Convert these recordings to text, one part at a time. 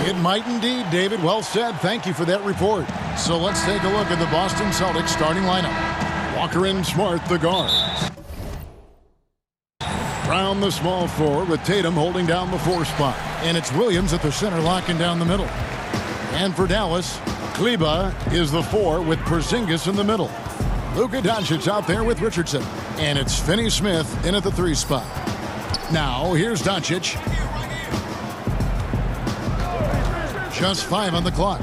It might indeed, David. Well said. Thank you for that report. So let's take a look at the Boston Celtics starting lineup. Walker and Smart, the guards. Brown, the small forward, with Tatum holding down the 4 spot. And it's Williams at the center, locking down the middle. And for Dallas, Kleba is the 4 with Porzingis in the middle. Luka Doncic out there with Richardson. And it's Finney-Smith in at the 3 spot. Now, here's Doncic. Just 5 on the clock.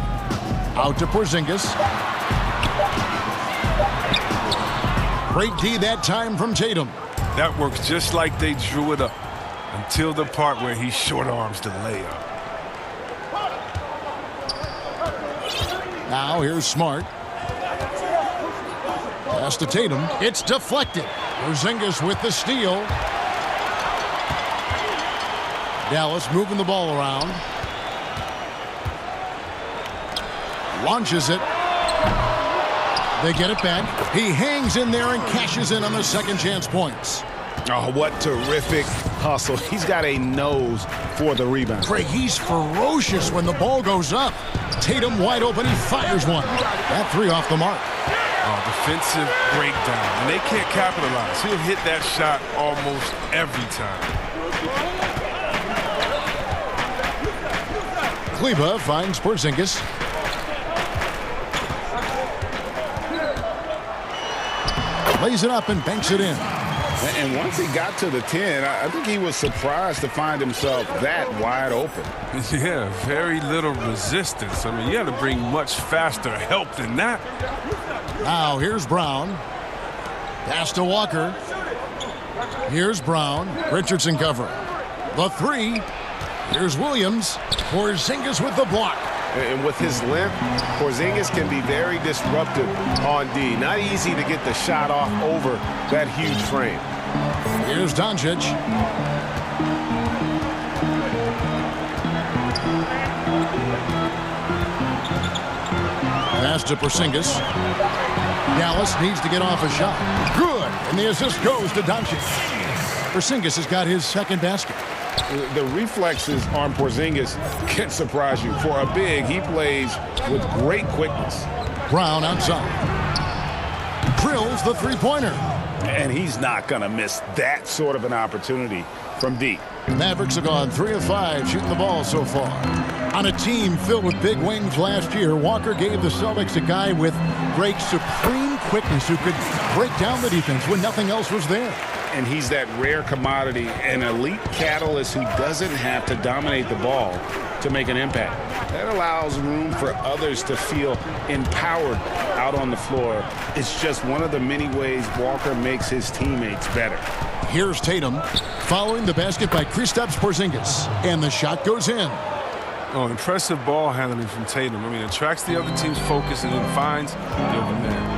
Out to Porzingis. Great D that time from Tatum. That works just like they drew it up until the part where he short arms the layup. Now here's Smart. Pass to Tatum. It's deflected. Porzingis with the steal. Dallas moving the ball around. Launches it. They get it back. He hangs in there and cashes in on the second chance points. Oh, what terrific hustle. He's got a nose for the rebound. Craig, he's ferocious when the ball goes up. Tatum wide open. He fires one. That 3 off the mark. Defensive breakdown. And they can't capitalize. He'll hit that shot almost every time. Kleba finds Porzingis. Lays it up and banks it in. And once he got to the 10, I think he was surprised to find himself that wide open. Yeah, very little resistance. I mean, you had to bring much faster help than that. Now here's Brown. Pass to Walker. Here's Brown. Richardson covering. The 3. Here's Williams. Porzingis with the block. And with his length, Porzingis can be very disruptive on D. Not easy to get the shot off over that huge frame. Here's Doncic. Pass to Porzingis. Dallas needs to get off a shot. Good. And the assist goes to Doncic. Porzingis has got his second basket. The reflexes on Porzingis can surprise you. For a big, he plays with great quickness. Brown outside. Drills the 3-pointer. And he's not going to miss that sort of an opportunity from deep. The Mavericks have gone 3 of 5 shooting the ball so far. On a team filled with big wings last year, Walker gave the Celtics a guy with great supreme quickness who could break down the defense when nothing else was there. And he's that rare commodity, an elite catalyst who doesn't have to dominate the ball to make an impact. That allows room for others to feel empowered out on the floor. It's just one of the many ways Walker makes his teammates better. Here's Tatum following the basket by Kristaps Porzingis. And the shot goes in. Oh, impressive ball handling from Tatum. I mean, attracts the other team's focus and then finds the other man.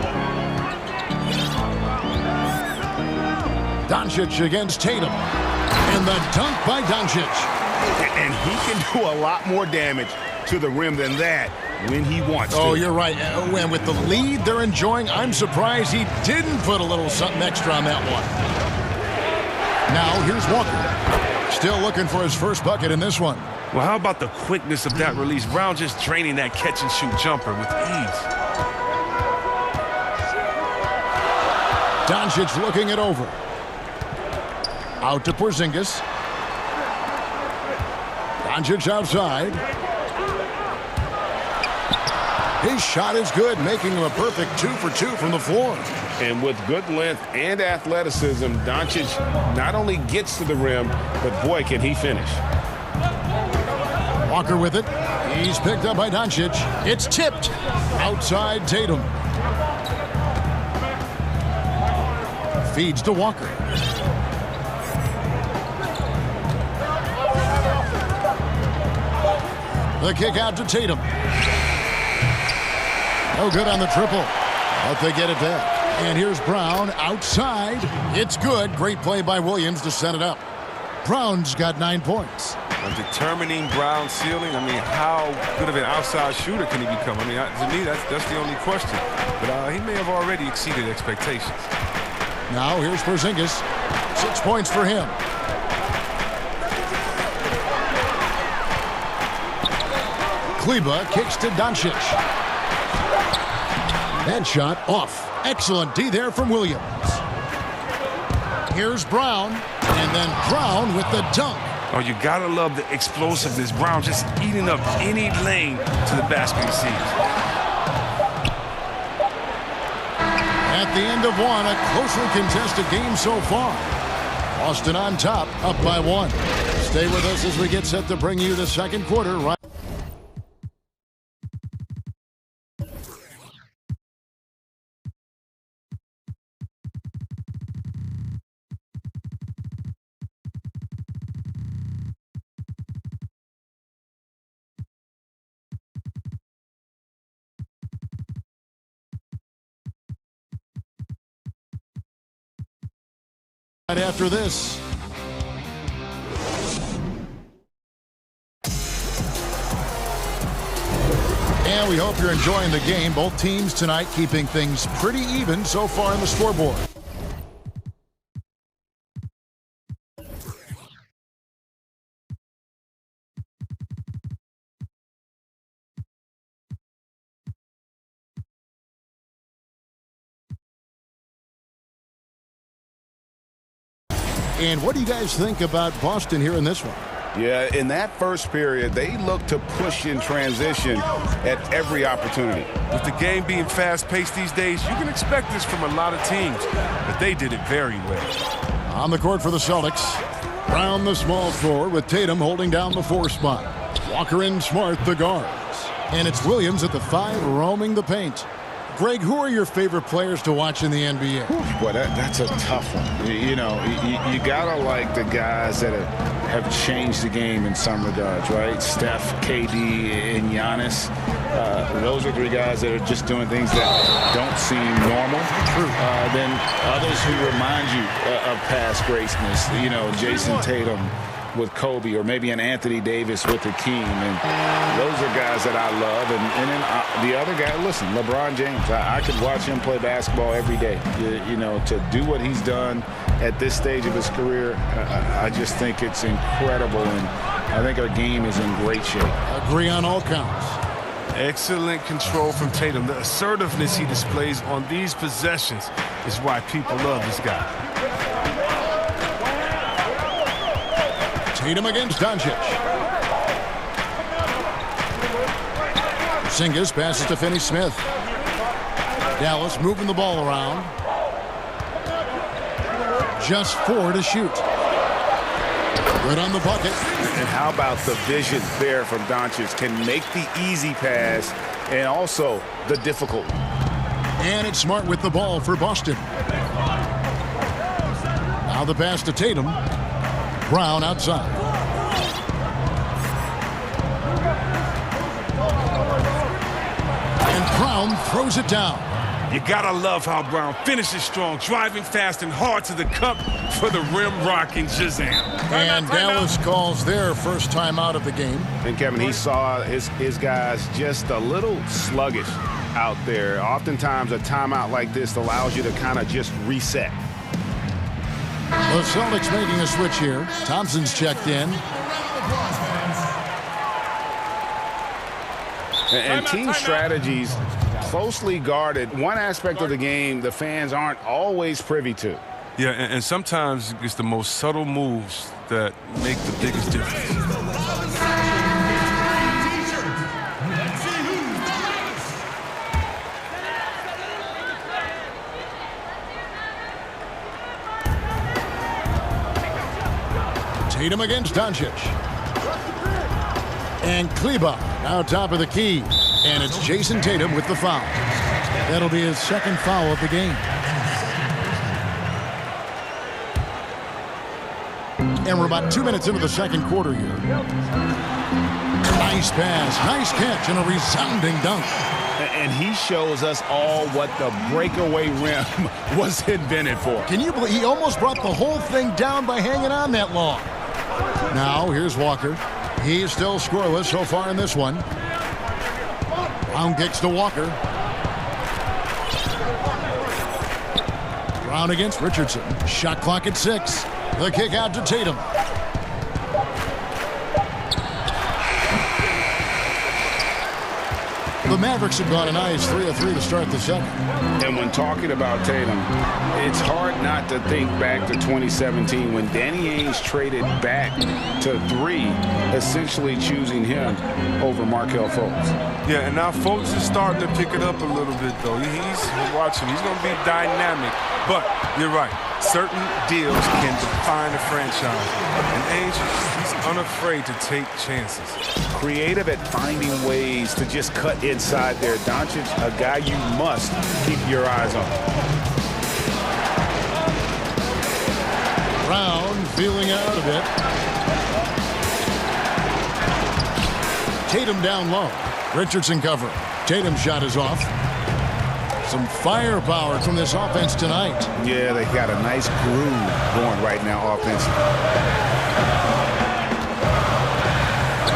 Doncic against Tatum. And the dunk by Doncic. And he can do a lot more damage to the rim than that when he wants to. Oh, you're right. And with the lead they're enjoying, I'm surprised he didn't put a little something extra on that one. Now, here's Walker. Still looking for his first bucket in this one. Well, how about the quickness of that release? Brown just draining that catch-and-shoot jumper with ease. Doncic looking it over. Out to Porzingis. Doncic outside. His shot is good, making him a perfect 2 for 2 from the floor. And with good length and athleticism, Doncic not only gets to the rim, but boy, can he finish. Walker with it. He's picked up by Doncic. It's tipped. Outside Tatum. Feeds to Walker. The kick out to Tatum. No good on the triple, but they get it back. And here's Brown outside. It's good. Great play by Williams to set it up. Brown's got 9 points. Determining Brown's ceiling, I mean, how good of an outside shooter can he become? I mean, to me, that's the only question. But he may have already exceeded expectations. Now here's Porzingis. 6 points for him. Kleber kicks to Doncic. That shot off. Excellent D there from Williams. Here's Brown, and then Brown with the dunk. Oh, you gotta love the explosiveness. Brown just eating up any lane to the basket he sees. At the end of one, a closely contested game so far. Boston on top, up by one. Stay with us as we get set to bring you the second quarter. Right. After this. And we hope you're enjoying the game. Both teams tonight keeping things pretty even so far in the scoreboard. And what do you guys think about Boston here in this one? Yeah, in that first period, they looked to push in transition at every opportunity. With the game being fast-paced these days, you can expect this from a lot of teams, but they did it very well. On the court for the Celtics, Brown the small forward with Tatum holding down the 4 spot. Walker and Smart the guards. And it's Williams at the 5 roaming the paint. Greg, who are your favorite players to watch in the NBA? Boy, that's a tough one. You gotta like the guys that have changed the game in some regards, right? Steph, KD, and Giannis. Those are 3 guys that are just doing things that don't seem normal. Then others who remind you of past greatness. Jason Tatum with Kobe, or maybe an Anthony Davis with the team. And those are guys that I love. And then the other guy, listen, LeBron James. I could watch him play basketball every day. To do what he's done at this stage of his career, I just think it's incredible. And I think our game is in great shape. Agree on all counts. Excellent control from Tatum. The assertiveness he displays on these possessions is why people love this guy. Tatum against Doncic. Porzingis passes to Finney-Smith. Dallas moving the ball around. Just 4 to shoot. Good on the bucket. And how about the vision there from Doncic? Can make the easy pass and also the difficult. And it's Smart with the ball for Boston. Now the pass to Tatum. Brown outside. And Brown throws it down. You gotta love how Brown finishes strong, driving fast and hard to the cup for the rim-rocking Shazam. And Dallas calls their first timeout of the game. And Kevin, he saw his guys just a little sluggish out there. Oftentimes a timeout like this allows you to kind of just reset. The Celtics making a switch here. Thompson's checked in. And team strategies closely guarded. One aspect of the game the fans aren't always privy to. Yeah, and sometimes it's the most subtle moves that make the biggest difference. Tatum against Doncic. And Kleber now top of the key. And it's Jason Tatum with the foul. That'll be his second foul of the game. And we're about 2 minutes into the second quarter here. Nice pass, nice catch, and a resounding dunk. And he shows us all what the breakaway rim was invented for. Can you believe he almost brought the whole thing down by hanging on that long? Now, here's Walker. He's still scoreless so far in this one. Brown kicks to Walker. Brown against Richardson. Shot clock at 6. The kick out to Tatum. The Mavericks have gone a nice 3 of 3 to start the second. And when talking about Tatum, it's hard not to think back to 2017 when Danny Ainge traded back to 3, essentially choosing him over Markelle Fultz. Yeah, and now Fultz is starting to pick it up a little bit, though. Watch him. He's going to be dynamic. But you're right. Certain deals can define a franchise. And Ainge, he's unafraid to take chances. Creative at finding ways to just cut inside there. Doncic, a guy you must keep your eyes on. Brown feeling out of it. Tatum down low. Richardson covering. Tatum's shot is off. Some firepower from this offense tonight. Yeah, they got a nice groove going right now offensively.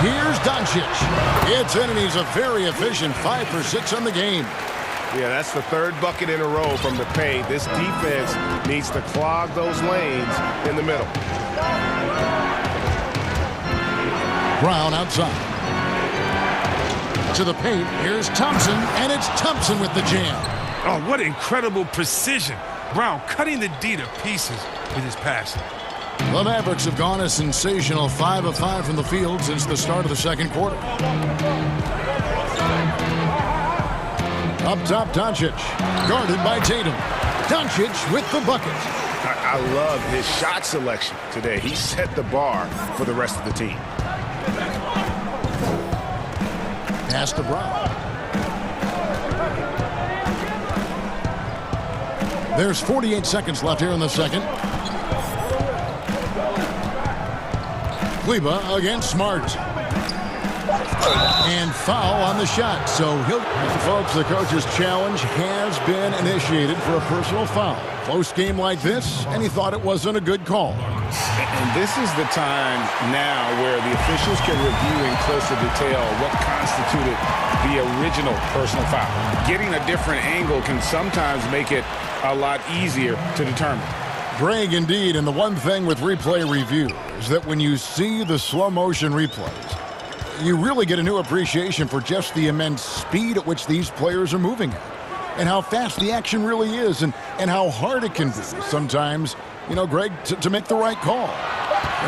Here's Doncic. It's in, and he's a very efficient 5 for 6 on the game. Yeah, that's the 3rd bucket in a row from the paint. This defense needs to clog those lanes in the middle. Brown outside. To the paint. Here's Thompson, and it's Thompson with the jam. Oh, what incredible precision. Brown cutting the D to pieces with his passing. The Mavericks have gone a sensational 5 of 5 from the field since the start of the second quarter. Up top, Doncic. Guarded by Tatum. Doncic with the bucket. I love his shot selection today. He set the bar for the rest of the team. Pass to Brown. There's 48 seconds left here in the second. Kleba against Smart. And foul on the shot. So folks, the coach's challenge has been initiated for a personal foul. Close game like this, and he thought it wasn't a good call. And this is the time now where the officials can review in closer detail what constituted the original personal foul. Getting a different angle can sometimes make it a lot easier to determine. Greg, indeed, and the one thing with replay review is that when you see the slow motion replays, you really get a new appreciation for just the immense speed at which these players are moving at, and how fast the action really is, and how hard it can be sometimes, you know, Greg, to make the right call.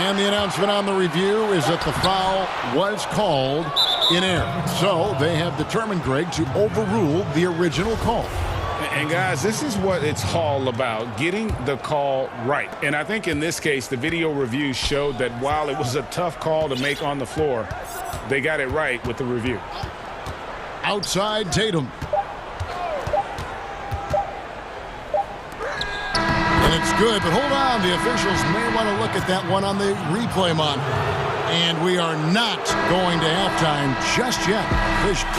And the announcement on the review is that the foul was called in error. So they have determined, Greg, to overrule the original call. And guys, this is what it's all about, getting the call right. And I think in this case, the video review showed that while it was a tough call to make on the floor, they got it right with the review. Outside Tatum. And it's good, but hold on. The officials may want to look at that one on the replay monitor. And we are not going to halftime just yet.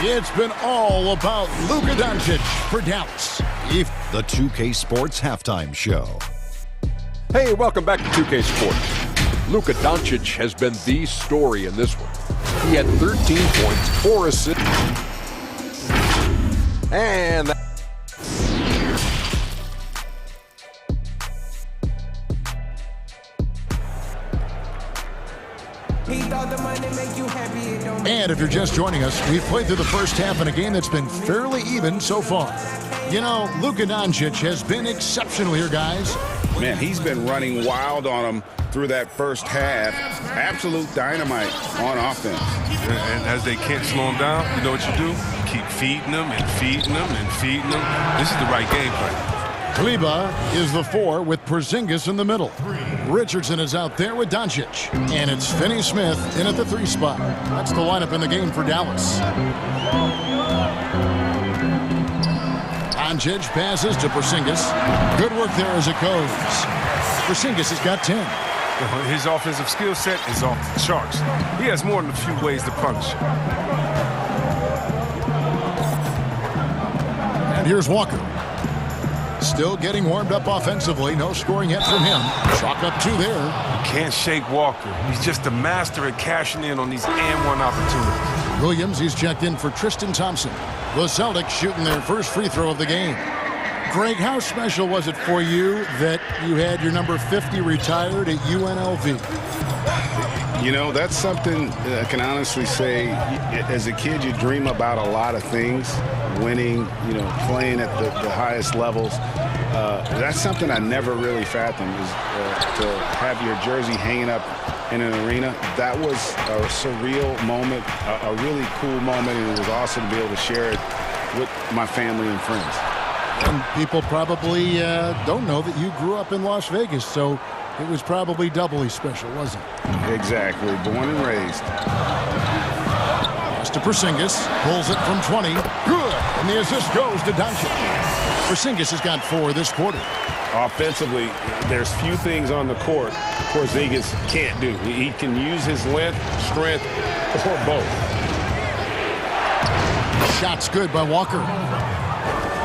It's been all about Luka Doncic for Dallas. The 2K Sports Halftime Show. Hey, welcome back to 2K Sports. Luka Doncic has been the story in this one. He had 13 points, 4 assists, and And if you're just joining us, we've played through the first half in a game that's been fairly even so far. You know, Luka Doncic has been exceptional here, guys. Man, he's been running wild on them through that first half. Absolute dynamite on offense. And as they can't slow him down, you know what you do? Keep feeding them and feeding them and feeding them. This is the right game plan. Kleba is the 4 with Porzingis in the middle. Richardson is out there with Doncic. And it's Finney-Smith in at the 3 spot. That's the lineup in the game for Dallas. Doncic passes to Porzingis. Good work there as it goes. Porzingis has got 10. His offensive skill set is off the charts. He has more than a few ways to punish. And here's Walker. Still getting warmed up offensively. No scoring yet from him. Chalk up 2 there. You can't shake Walker. He's just a master at cashing in on these and-one opportunities. Williams, he's checked in for Tristan Thompson. The Celtics shooting their first free throw of the game. Greg, how special was it for you that you had your number 50 retired at UNLV? You know, that's something I can honestly say. As a kid, you dream about a lot of things, winning, you know, playing at the highest levels. That's something I never really fathomed, is to have your jersey hanging up in an arena. That was a surreal moment, a really cool moment, and it was awesome to be able to share it with my family and friends. And people probably don't know that you grew up in Las Vegas, so it was probably doubly special, wasn't it? Exactly. Born and raised. Pass to Porzingis. Pulls it from 20. Good. And the assist goes to Doncic. Porzingis has got 4 this quarter. Offensively, there's few things on the court Porzingis can't do. He can use his length, strength, or both. Shot's good by Walker.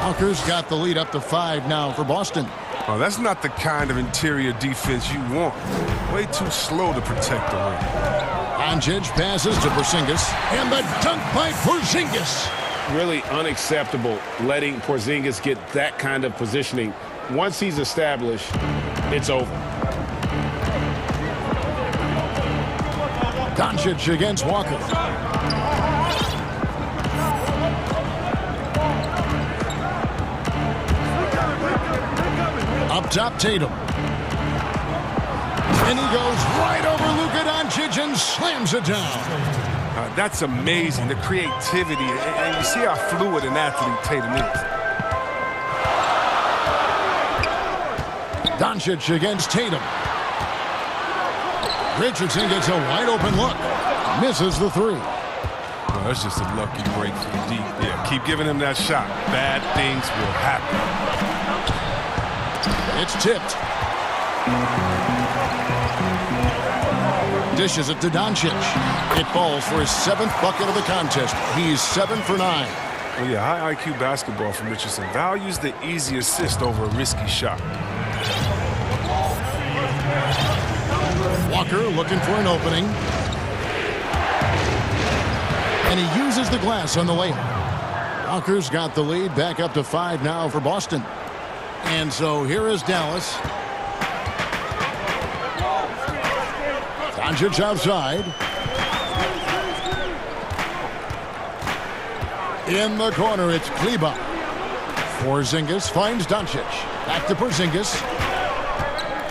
Walker's got the lead up to 5 now for Boston. Oh, that's not the kind of interior defense you want. Way too slow to protect the rim. Doncic passes to Porzingis. And the dunk by Porzingis. Really unacceptable letting Porzingis get that kind of positioning. Once he's established, it's over. Doncic against Walker. Up top, Tatum. And he goes right over Luka Doncic and slams it down. That's amazing, the creativity, and you see how fluid an athlete Tatum is. Doncic against Tatum. Richardson gets a wide open look. Misses the 3. Well, that's just a lucky break from deep. Yeah, keep giving him that shot. Bad things will happen. It's tipped. Dishes it to Doncic. It falls for his 7th bucket of the contest. He's 7 for 9. Well, yeah, high IQ basketball from Richardson. Values the easy assist over a risky shot. Walker looking for an opening. And he uses the glass on the layup. Walker's got the lead back up to 5 now for Boston. And so here is Dallas. Doncic outside. In the corner, it's Kleber. Porzingis finds Doncic. Back to Porzingis.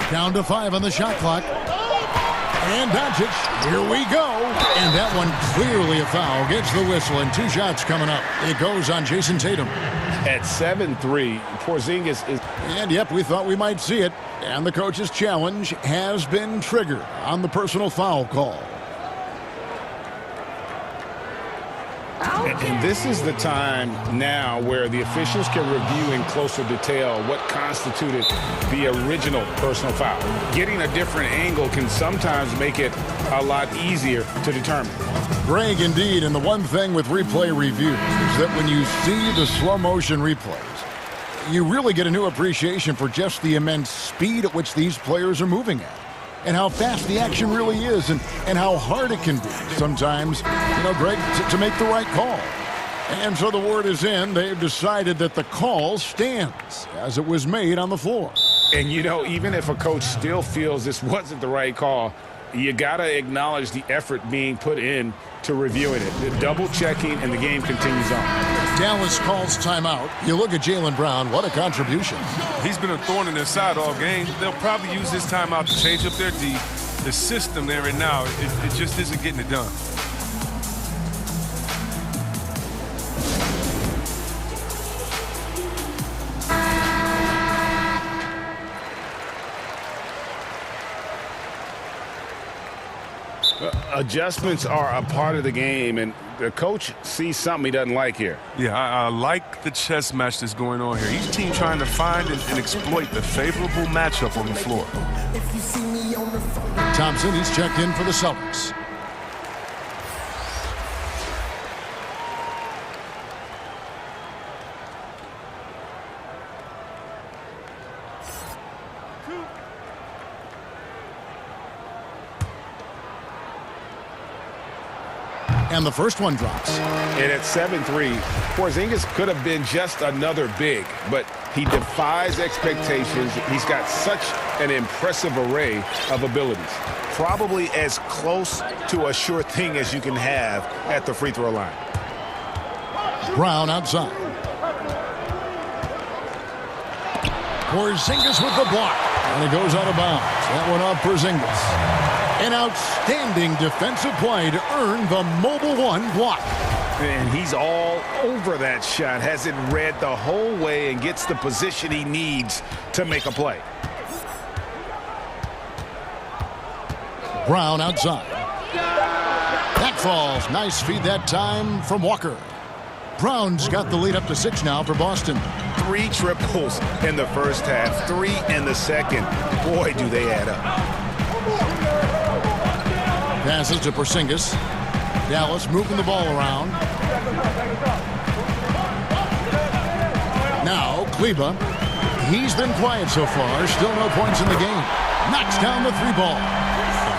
Down to 5 on the shot clock. And Doncic, here we go. And that one clearly a foul. Gets the whistle, and 2 shots coming up. It goes on Jason Tatum. At 7-3, Porzingis is... And yep, we thought we might see it. And the coach's challenge has been triggered on the personal foul call. And this is the time now where the officials can review in closer detail what constituted the original personal foul. Getting a different angle can sometimes make it a lot easier to determine. Greg, indeed, and the one thing with replay reviews is that when you see the slow motion replays, you really get a new appreciation for just the immense speed at which these players are moving at. And how fast the action really is, and how hard it can be sometimes, you know, Greg, to make the right call. And so the word is in. They've decided that the call stands as it was made on the floor. And, you know, even if a coach still feels this wasn't the right call, you got to acknowledge the effort being put in to reviewing it. The double checking, and the game continues on. Dallas calls timeout. You look at Jaylen Brown. What a contribution. He's been a thorn in their side all game. They'll probably use this timeout to change up their D. The system there right now, it just isn't getting it done. Adjustments are a part of the game, and the coach sees something he doesn't like here. Yeah, I like the chess match that's going on here. Each team trying to find and exploit the favorable matchup on the floor. Thompson, he's checked in for the Celtics. And the first one drops. And at 7'3", Porzingis could have been just another big, but he defies expectations. He's got such an impressive array of abilities. Probably as close to a sure thing as you can have at the free throw line. Brown outside. Porzingis with the block. And it goes out of bounds. That one off Porzingis. An outstanding defensive play to earn the mobile one block. And he's all over that shot. Has it read the whole way and gets the position he needs to make a play. Brown outside. That falls. Nice feed that time from Walker. Brown's got the lead up to 6 now for Boston. 3 triples in the first half, 3 in the second. Boy, do they add up. Passes to Porzingis. Dallas moving the ball around. Now, Kleba. He's been quiet so far. Still no points in the game. Knocks down the 3-ball.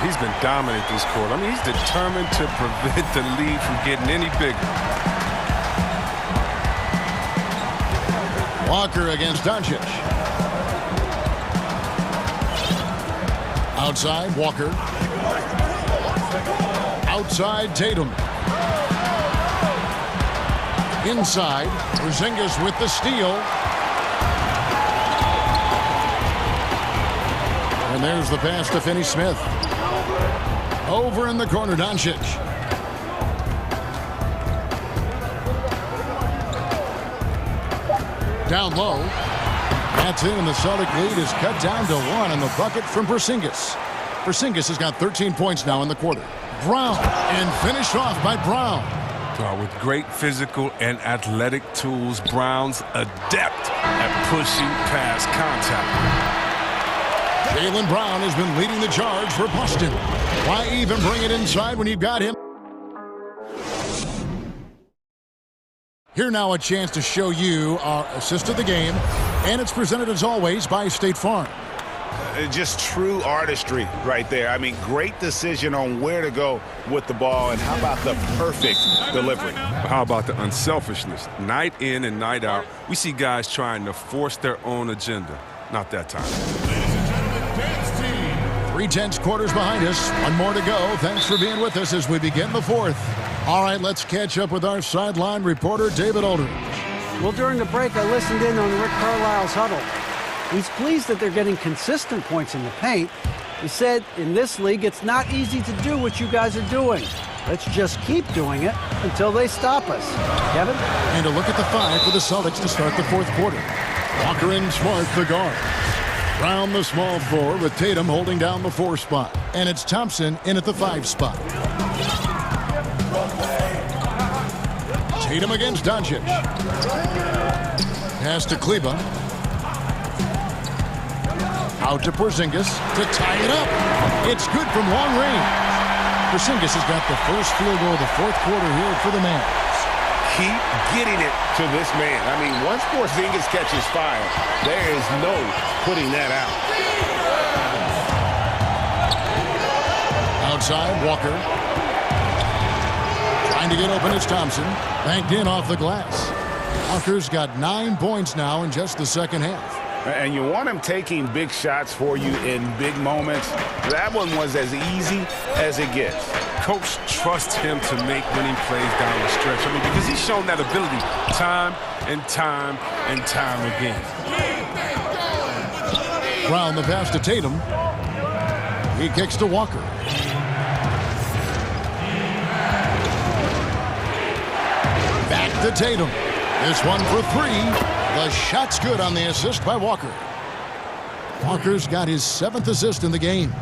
He's been dominant this quarter. I mean, he's determined to prevent the lead from getting any bigger. Walker against Doncic. Outside, Walker. Outside, Tatum. Inside, Porzingis with the steal. And there's the pass to Finney-Smith. Over in the corner, Doncic. Down low. That's in, and the Celtic lead is cut down to 1 in the bucket from Porzingis. Porzingis has got 13 points now in the quarter. Brown, and finished off by Brown. With great physical and athletic tools, Brown's adept at pushing past contact. Jaylen Brown has been leading the charge for Boston. Why even bring it inside when you've got him? Here now a chance to show you our assist of the game, and it's presented as always by State Farm. Just true artistry right there. I mean, great decision on where to go with the ball, and how about the perfect delivery? How about the unselfishness? Night in and night out, we see guys trying to force their own agenda. Not that time. 3 quarters behind us. One more to go. Thanks for being with us as we begin the 4th. All right, let's catch up with our sideline reporter, David Aldridge. Well, during the break, I listened in on Rick Carlisle's huddle. He's pleased that they're getting consistent points in the paint. He said, in this league, it's not easy to do what you guys are doing. Let's just keep doing it until they stop us. Kevin? And a look at the 5 for the Celtics to start the 4th quarter. Walker and Smart, the guard. Brown, the small 4, with Tatum holding down the 4 spot. And it's Thompson in at the 5 spot. Tatum against Doncic. Pass to Kleba. Out to Porzingis to tie it up. It's good from long range. Porzingis has got the first field goal of the 4th quarter here for the Mavs. Keep getting it to this man. I mean, once Porzingis catches fire, there is no putting that out. Outside, Walker. Trying to get open, it's Thompson. Banked in off the glass. Walker's got 9 points now in just the second half. And you want him taking big shots for you in big moments. That one was as easy as it gets. Coach trusts him to make winning plays down the stretch. I mean, because he's shown that ability time and time and time again. Brown, the pass to Tatum. He kicks to Walker. Back to Tatum. This one for 3. The shot's good on the assist by Walker. Walker's got his 7th assist in the game.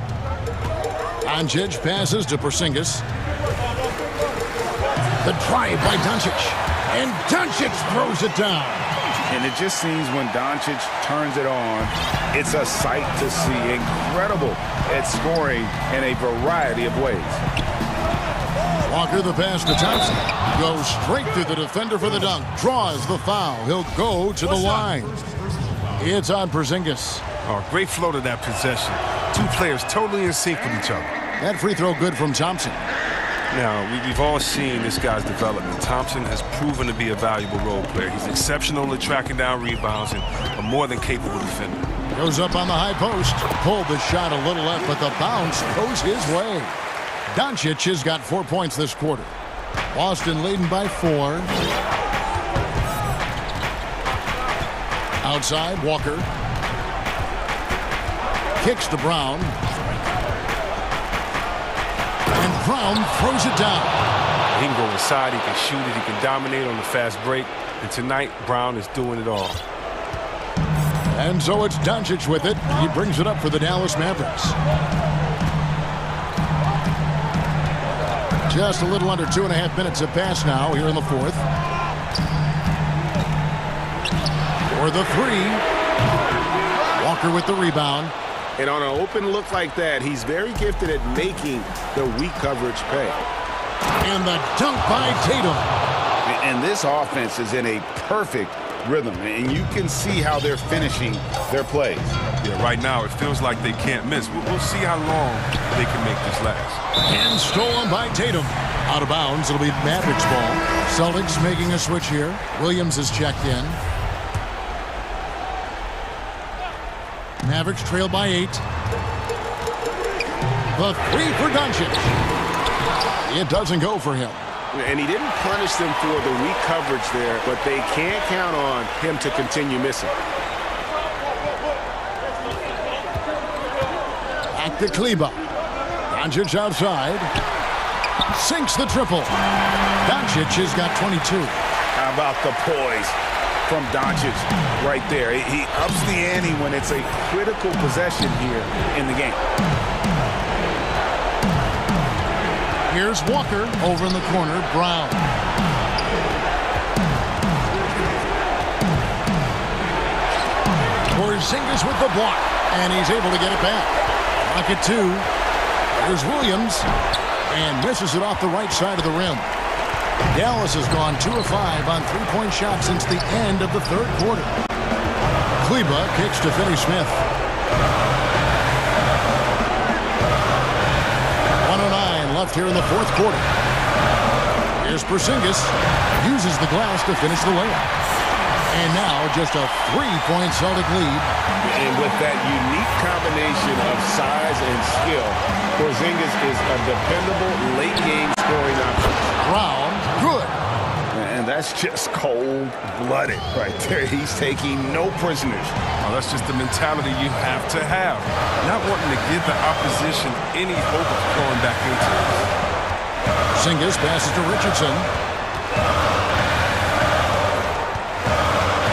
Doncic passes to Porzingis. The drive by Doncic. And Doncic throws it down. And it just seems when Doncic turns it on, it's a sight to see. Incredible at scoring in a variety of ways. Walker, the pass to Thompson. Goes straight through the defender for the dunk. Draws the foul. He'll go to the line. It's on Porzingis. Oh, great flow to that possession. 2 players totally in sync with each other. That free throw good from Thompson. Now, we've all seen this guy's development. Thompson has proven to be a valuable role player. He's exceptional at tracking down rebounds and a more than capable defender. Goes up on the high post. Pulled the shot a little left, but the bounce goes his way. Doncic has got 4 points this quarter. Boston leading by 4. Outside, Walker. Kicks to Brown. And Brown throws it down. He can go inside, he can shoot it, he can dominate on the fast break. And tonight, Brown is doing it all. And so it's Doncic with it. He brings it up for the Dallas Mavericks. Just a little under 2.5 minutes have passed now here in the fourth. For the three. Walker with the rebound. And on an open look like that, he's very gifted at making the weak coverage pay. And the dunk by Tatum. And this offense is in a perfect rhythm, and you can see how they're finishing their plays. Yeah, right now it feels like they can't miss. We'll see how long they can make this last. And stolen by Tatum. Out of bounds, it'll be Mavericks ball. Celtics making a switch here. Williams is checked in. Mavericks trail by 8. The three for Doncic. It doesn't go for him. And he didn't punish them for the weak coverage there, but they can't count on him to continue missing. Back to Kleba. Doncic outside. Sinks the triple. Doncic has got 22. How about the poise from Doncic right there? He ups the ante when it's a critical possession here in the game. Here's Walker over in the corner. Brown. Porzingis with the block, and he's able to get it back. Pocket 2. Here's Williams, and misses it off the right side of the rim. Dallas has gone 2 of 5 on three-point shots since the end of the third quarter. Kleba kicks to Finney Smith. 109 left here in the fourth quarter. Here's Porzingis. Uses the glass to finish the layup. And now just a 3-point Celtic lead. And with that unique combination of size and skill, Porzingis is a dependable late-game scoring option. Brown, good. And that's just cold-blooded right there. He's taking no prisoners. Oh, that's just the mentality you have to have. Not wanting to give the opposition any hope of going back into it. Porzingis passes to Richardson.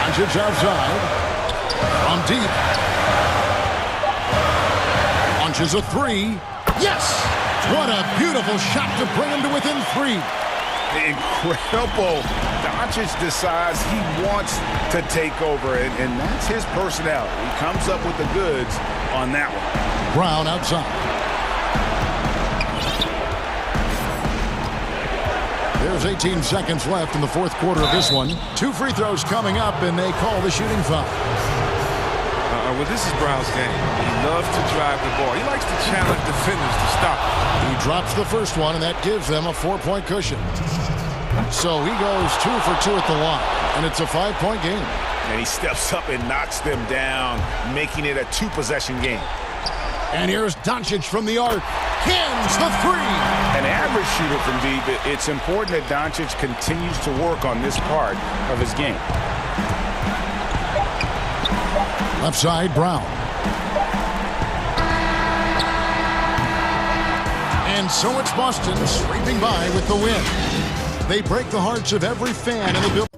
Doncic outside. From deep. Launches a three. Yes! What a beautiful shot to bring him to within 3. Incredible. Doncic decides he wants to take over, and that's his personality. He comes up with the goods on that one. Brown outside. There's 18 seconds left in the fourth quarter of this one. 2 free throws coming up, and they call the shooting foul. Well, this is Brown's game. He loves to drive the ball. He likes to challenge defenders to stop. He drops the first one, and that gives them a 4-point cushion. So he goes 2 for 2 at the line, and it's a 5-point game. And he steps up and knocks them down, making it a 2-possession game. And here's Doncic from the arc. Hins the 3. An average shooter from deep, it's important that Doncic continues to work on this part of his game. Left side, Brown. And so it's Boston sweeping by with the win. They break the hearts of every fan in the building.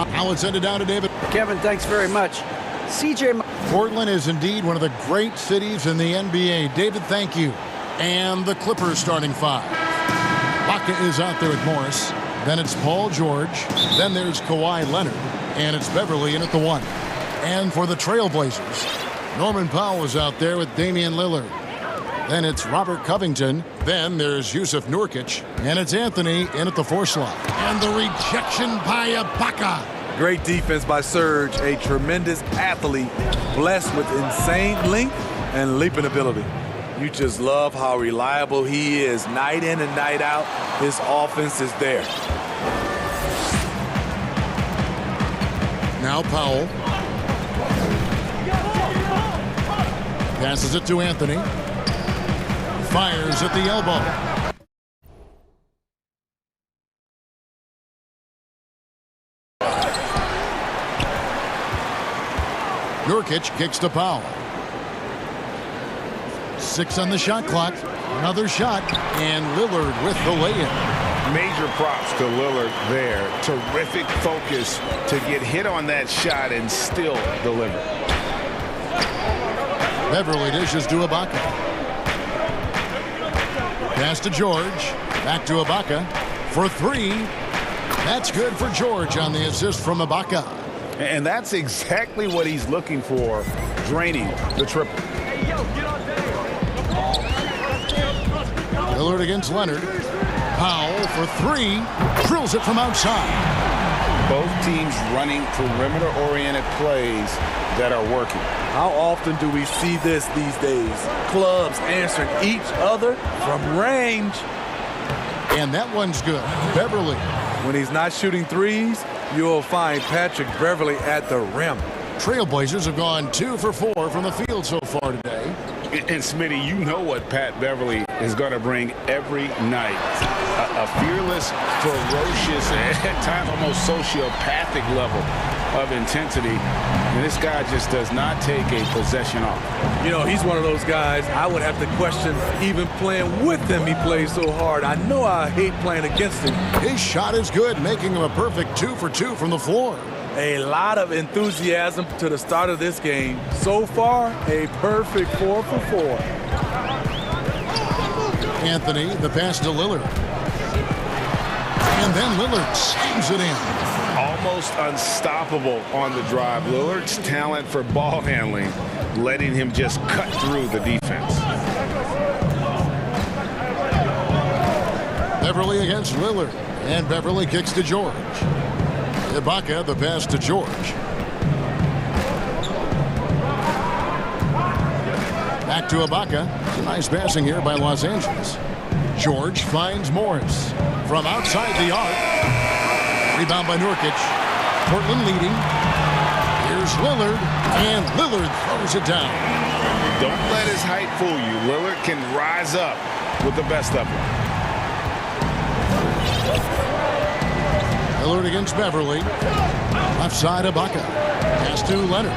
I'll send it down to David. Kevin, thanks very much. CJ. Portland is indeed one of the great cities in the NBA. David, thank you. And the Clippers starting five. Baca is out there at Morris. Then it's Paul George. Then there's Kawhi Leonard. And it's Beverly in at the one. And for the Trailblazers, Norman Powell is out there with Damian Lillard. Then it's Robert Covington. Then there's Yusuf Nurkic. And it's Anthony in at the four slot. And the rejection by Ibaka. Great defense by Serge, a tremendous athlete, blessed with insane length and leaping ability. You just love how reliable he is night in and night out. His offense is there. Now Powell. Passes it to Anthony. Fires at the elbow. Nurkic kicks to Powell. 6 on the shot clock. Another shot. And Lillard with the lay-in. Major props to Lillard there. Terrific focus to get hit on that shot and still deliver. Beverly dishes to Ibaka. Pass to George. Back to Ibaka. For three. That's good for George on the assist from Ibaka. And that's exactly what he's looking for, draining the triple. Lillard against Leonard. Powell for three. Drills it from outside. Both teams running perimeter-oriented plays that are working. How often do we see this these days? Clubs answering each other from range. And that one's good. Beverly. When he's not shooting threes, you'll find Patrick Beverly at the rim. Trailblazers have gone 2 for 4 from the field so far today. And Smitty, you know what Pat Beverly is going to bring every night. A fearless, ferocious, at times almost sociopathic level of intensity. And this guy just does not take a possession off. You know, he's one of those guys I would have to question even playing with him. He plays so hard. I know I hate playing against him. His shot is good, making him a perfect 2 for 2 from the floor. A lot of enthusiasm to the start of this game. So far, a perfect 4 for 4. Anthony, the pass to Lillard. And then Lillard slams it in. Almost unstoppable on the drive. Lillard's talent for ball handling, letting him just cut through the defense. Beverly against Lillard. And Beverly kicks to George. Ibaka, the pass to George. Back to Ibaka. Nice passing here by Los Angeles. George finds Morris. From outside the arc. Rebound by Nurkic. Portland leading. Here's Lillard. And Lillard throws it down. Don't let his height fool you. Lillard can rise up with the best of them. Lillard against Beverly. Left side, Ibaka. Pass to Leonard.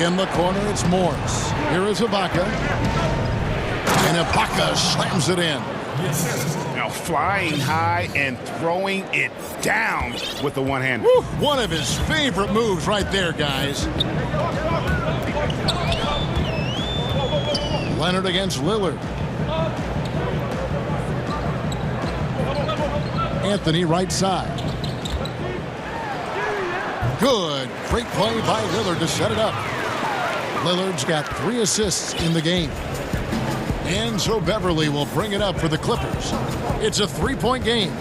In the corner, it's Morris. Here is Ibaka. And Ibaka slams it in. Now flying high and throwing it down with the one-hander. One of his favorite moves right there, guys. Leonard against Lillard. Anthony right side. Good. Great play by Lillard to set it up. Lillard's got 3 assists in the game. And so Beverly will bring it up for the Clippers. It's a 3-point game.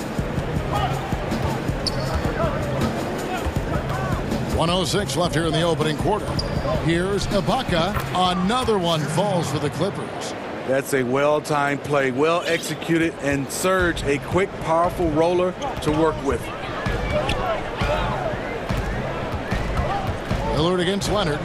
1:06 left here in the opening quarter. Here's Ibaka. Another one falls for the Clippers. That's a well-timed play, well executed, and Serge, a quick, powerful roller to work with. Lillard against Leonard.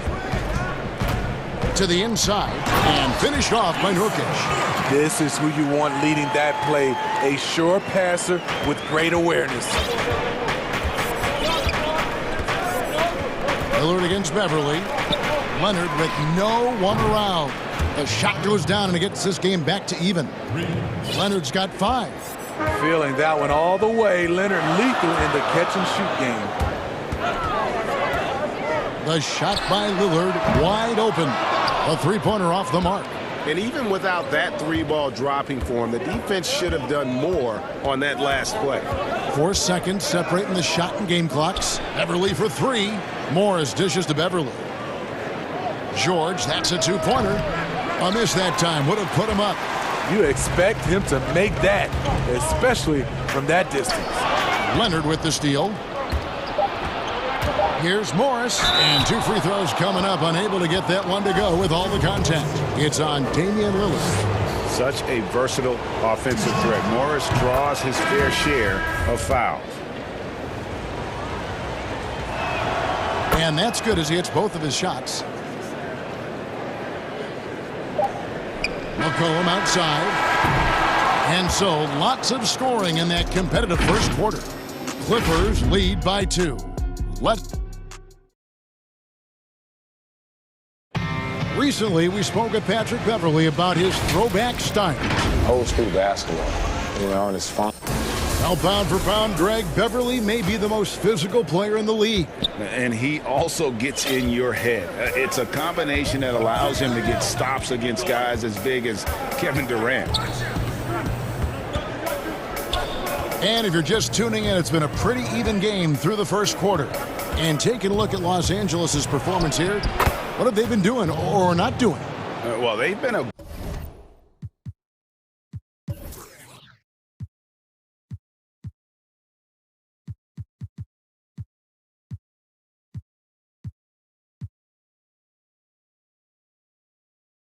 To the inside. And finished off by Nurkic. This is who you want leading that play. A sure passer with great awareness. Lillard against Beverly. Leonard with no one around. The shot goes down and it gets this game back to even. Leonard's got 5. Feeling that one all the way. Leonard lethal in the catch-and-shoot game. The shot by Lillard, wide open. A three-pointer off the mark. And even without that three-ball dropping for him, the defense should have done more on that last play. 4 seconds separating the shot and game clocks. Beverly for three. Morris dishes to Beverly. George, that's a two-pointer. A miss that time, would have put him up. You expect him to make that, especially from that distance. Leonard with the steal. Here's Morris, and 2 free throws coming up, unable to get that one to go with all the contact. It's on Damian Lillard. Such a versatile offensive threat. Morris draws his fair share of fouls. And that's good as he hits both of his shots. McCollum outside. And so lots of scoring in that competitive first quarter. Clippers lead by 2. Recently, we spoke with Patrick Beverly about his throwback style. Old school basketball, and it's fun. Now, pound for pound, Greg, Beverly may be the most physical player in the league. And he also gets in your head. It's a combination that allows him to get stops against guys as big as Kevin Durant. And if you're just tuning in, it's been a pretty even game through the first quarter. And taking a look at Los Angeles' performance here, what have they been doing or not doing? Well, they've been a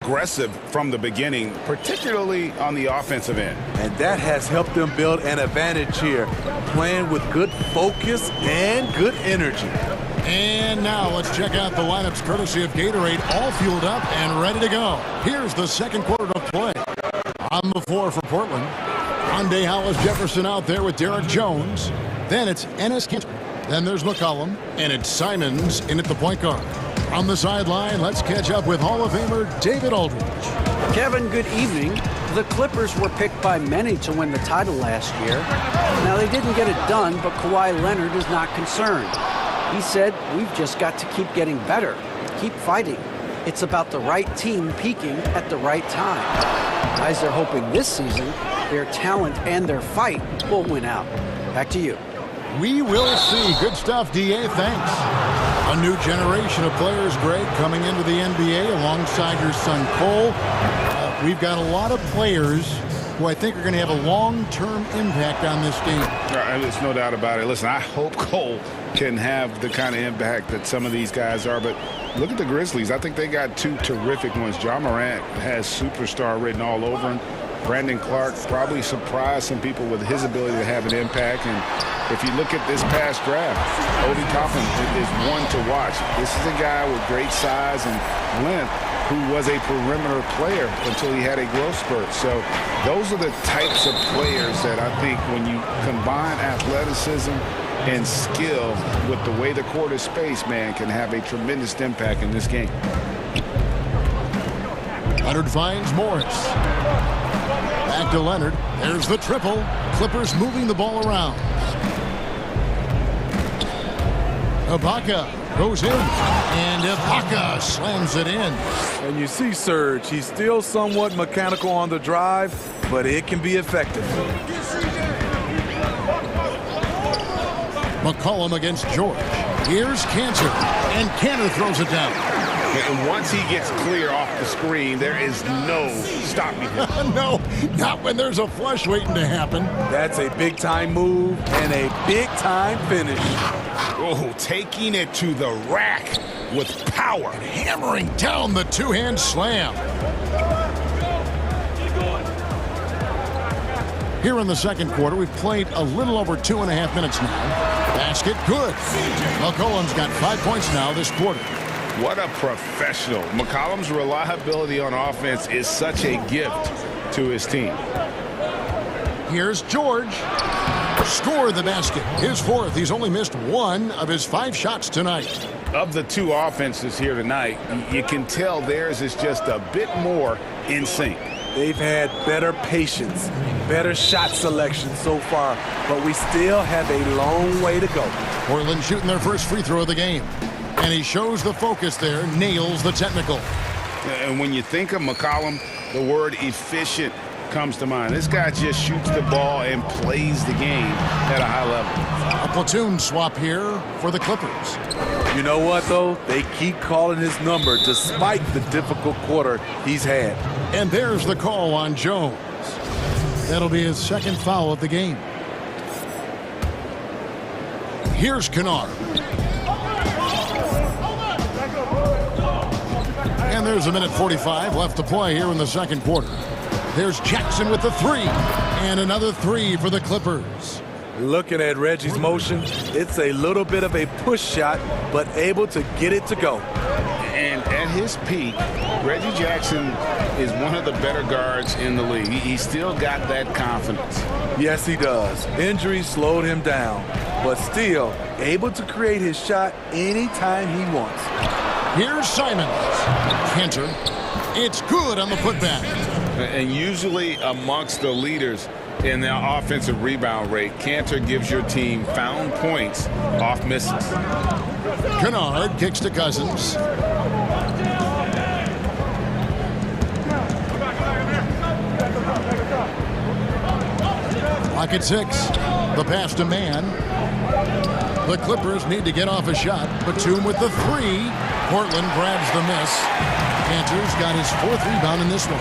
aggressive from the beginning, particularly on the offensive end. And that has helped them build an advantage here, playing with good focus and good energy. And now let's check out the lineups courtesy of Gatorade, all fueled up and ready to go. Here's the second quarter of play. On the floor for Portland, Rondae Hollis-Jefferson out there with Derek Jones. Then it's Enes Kanter. Then there's McCollum, and it's Simons in at the point guard. On the sideline, let's catch up with Hall of Famer David Aldridge. Kevin, good evening. The Clippers were picked by many to win the title last year. Now, they didn't get it done, but Kawhi Leonard is not concerned. He said, we've just got to keep getting better, keep fighting. It's about the right team peaking at the right time. Guys are hoping this season their talent and their fight will win out. Back to you. We will see. Good stuff, D.A. Thanks. A new generation of players, Greg, coming into the NBA alongside your son Cole. We've got a lot of players who I think are going to have a long-term impact on this team. There's no doubt about it. Listen, I hope Cole can have the kind of impact that some of these guys are, but look at the Grizzlies. I think they got 2 terrific ones. Ja Morant has superstar written all over him. Brandon Clark probably surprised some people with his ability to have an impact. And if you look at this past draft, Obi Toppin is one to watch. This is a guy with great size and length who was a perimeter player until he had a growth spurt. So those are the types of players that I think when you combine athleticism and skill with the way the court is spaced, man, can have a tremendous impact in this game. Leonard finds Morris. Back to Leonard. There's the triple. Clippers moving the ball around. Ibaka goes in, and Ibaka slams it in. And you see Serge, he's still somewhat mechanical on the drive, but it can be effective. McCollum against George. Here's Kanter, and Kanter throws it down. And once he gets clear off the screen, there is no stopping him. No, not when there's a flush waiting to happen. That's a big-time move and a big-time finish. Oh, taking it to the rack with power. And hammering down the two-hand slam. Here in the second quarter, we've played a little over 2.5 minutes now. Basket good. McCollum's got 5 points now this quarter. What a professional. McCollum's reliability on offense is such a gift to his team. Here's George. Score the basket. His 4th. He's only missed 1 of his 5 shots tonight. Of the 2 offenses here tonight, you can tell theirs is just a bit more in sync. They've had better patience, better shot selection so far, but we still have a long way to go. Portland shooting their first free throw of the game. And he shows the focus there, nails the technical. And when you think of McCollum, the word efficient comes to mind. This guy just shoots the ball and plays the game at a high level. A platoon swap here for the Clippers. You know what, though? They keep calling his number despite the difficult quarter he's had. And there's the call on Jones. That'll be his second foul of the game. Here's Kennard. And there's a minute 45 left to play here in the second quarter. There's Jackson with the three. And another three for the Clippers. Looking at Reggie's motion, it's a little bit of a push shot, but able to get it to go. And at his peak, Reggie Jackson is one of the better guards in the league. He's still got that confidence. Yes, he does. Injuries slowed him down, but still able to create his shot anytime he wants. Here's Simons. Cantor. It's good on the putback. And usually amongst the leaders in their offensive rebound rate, Cantor gives your team found points off misses. Kennard kicks to Cousins. Clock at 6. The pass to Mann. The Clippers need to get off a shot. Batum with the three. Portland grabs the miss. Cantor's got his fourth rebound in this one.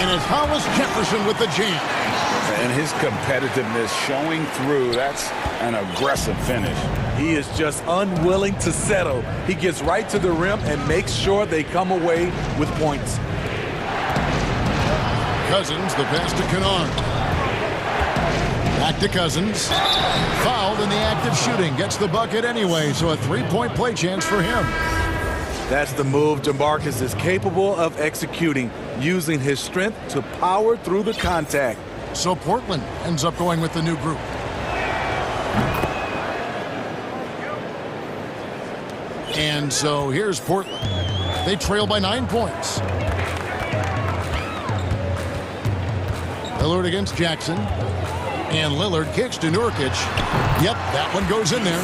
And it's Hollis Jefferson with the jam. And his competitiveness showing through. That's an aggressive finish. He is just unwilling to settle. He gets right to the rim and makes sure they come away with points. Cousins, the pass to Kennard. Back to Cousins. Fouled in the act of shooting. Gets the bucket anyway, so a three-point play chance for him. That's the move DeMarcus is capable of executing, using his strength to power through the contact. So Portland ends up going with the new group. And so here's Portland. They trail by 9 points. Lillard against Jackson. And Lillard kicks to Nurkic. Yep, that one goes in there.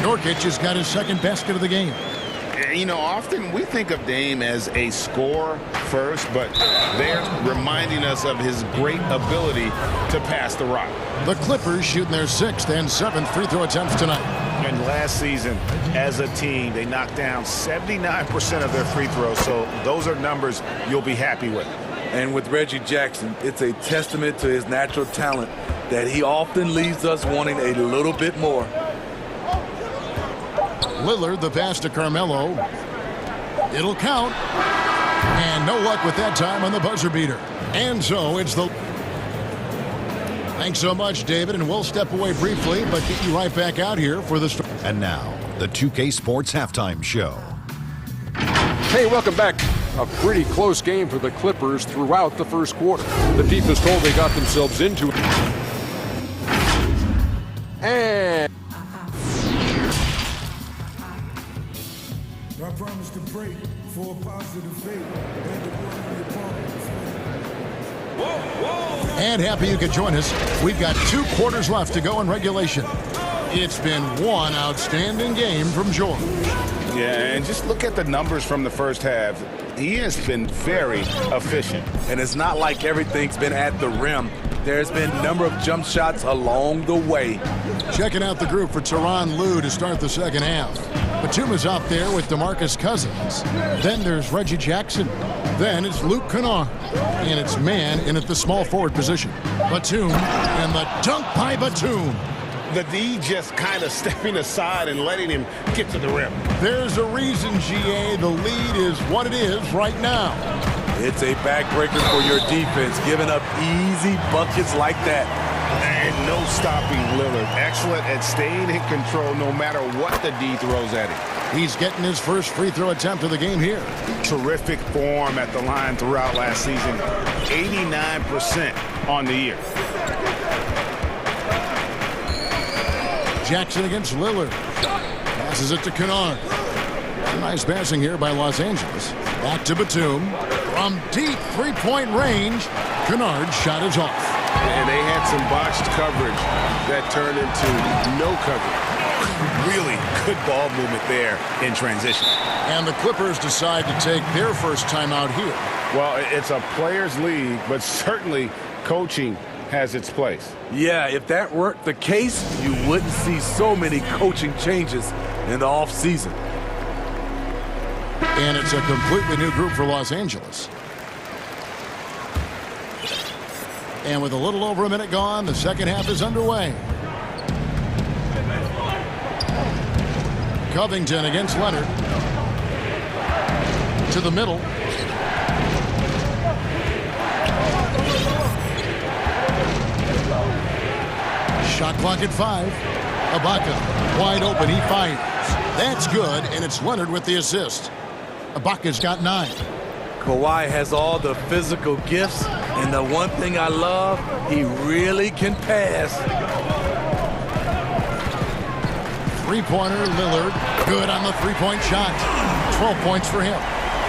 Nurkic has got his second basket of the game. You know, often we think of Dame as a scorer first, but they're reminding us of his great ability to pass the rock. The Clippers shooting their 6th and 7th free throw attempts tonight. And last season, as a team, they knocked down 79% of their free throws, so those are numbers you'll be happy with. And with Reggie Jackson, it's a testament to his natural talent that he often leaves us wanting a little bit more. Lillard, the pass to Carmelo. It'll count. And no luck with that time on the buzzer beater. And so it's the... Thanks so much, David, and we'll step away briefly, but get you right back out here for the... And now, the 2K Sports Halftime Show. Hey, welcome back. A pretty close game for the Clippers throughout the first quarter. The deepest hole they got themselves into. And... I promise to pray for a positive fate and to bring the opponents. And happy you could join us. We've got 2 quarters left to go in regulation. It's been one outstanding game from George. Yeah, and just look at the numbers from the first half. He has been very efficient. And it's not like everything's been at the rim. There's been a number of jump shots along the way. Checking out the group for Tyronn Lue to start the second half. Batum is out there with DeMarcus Cousins. Then there's Reggie Jackson. Then it's Luke Kennard. And it's Mann in at the small forward position. Batum and the dunk by Batum. The D just kind of stepping aside and letting him get to the rim. There's a reason, GA. The lead is what it is right now. It's a backbreaker for your defense, giving up easy buckets like that. And no stopping Lillard. Excellent at staying in control no matter what the D throws at him. He's getting his first free throw attempt of the game here. Terrific form at the line throughout last season. 89% on the year. Jackson against Lillard. Passes it to Kennard. Nice passing here by Los Angeles. Back to Batum. From deep three-point range, Kennard's shot is off. And they had some botched coverage that turned into no coverage. Really good ball movement there in transition. And the Clippers decide to take their first timeout here. Well, it's a players' league, but certainly coaching has its place. Yeah, if that weren't the case, you wouldn't see so many coaching changes in the offseason. And it's a completely new group for Los Angeles. And with a little over a minute gone, the second half is underway. Covington against Leonard. To the middle. Shot clock at 5. Ibaka wide open. He fires. That's good, and it's Leonard with the assist. Ibaka's got 9. Kawhi has all the physical gifts, and the one thing I love, he really can pass. Three-pointer, Lillard. Good on the three-point shot. 12 points for him.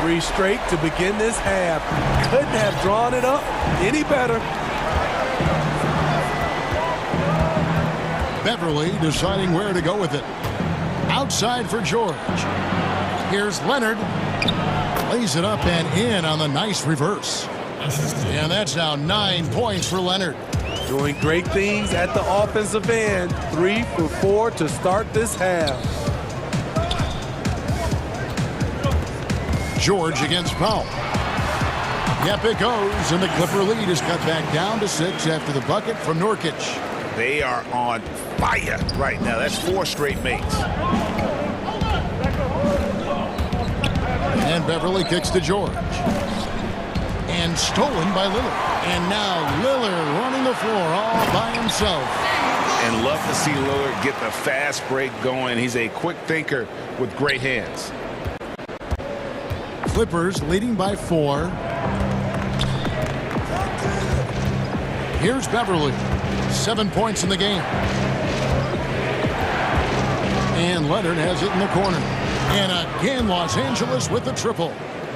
3 straight to begin this half. Couldn't have drawn it up any better. Beverly deciding where to go with it. Outside for George. Here's Leonard. Lays it up and in on the nice reverse. And that's now 9 points for Leonard. Doing great things at the offensive end. 3 for 4 to start this half. George against Powell. Yep, it goes, and the Clipper lead is cut back down to 6 after the bucket from Nurkic. They are on fire right now. That's 4 straight makes. And Beverly kicks to George. And stolen by Lillard. And now Lillard running the floor all by himself. And love to see Lillard get the fast break going. He's a quick thinker with great hands. Clippers leading by 4. Here's Beverly. 7 points in the game. And Leonard has it in the corner. And again, Los Angeles with the triple.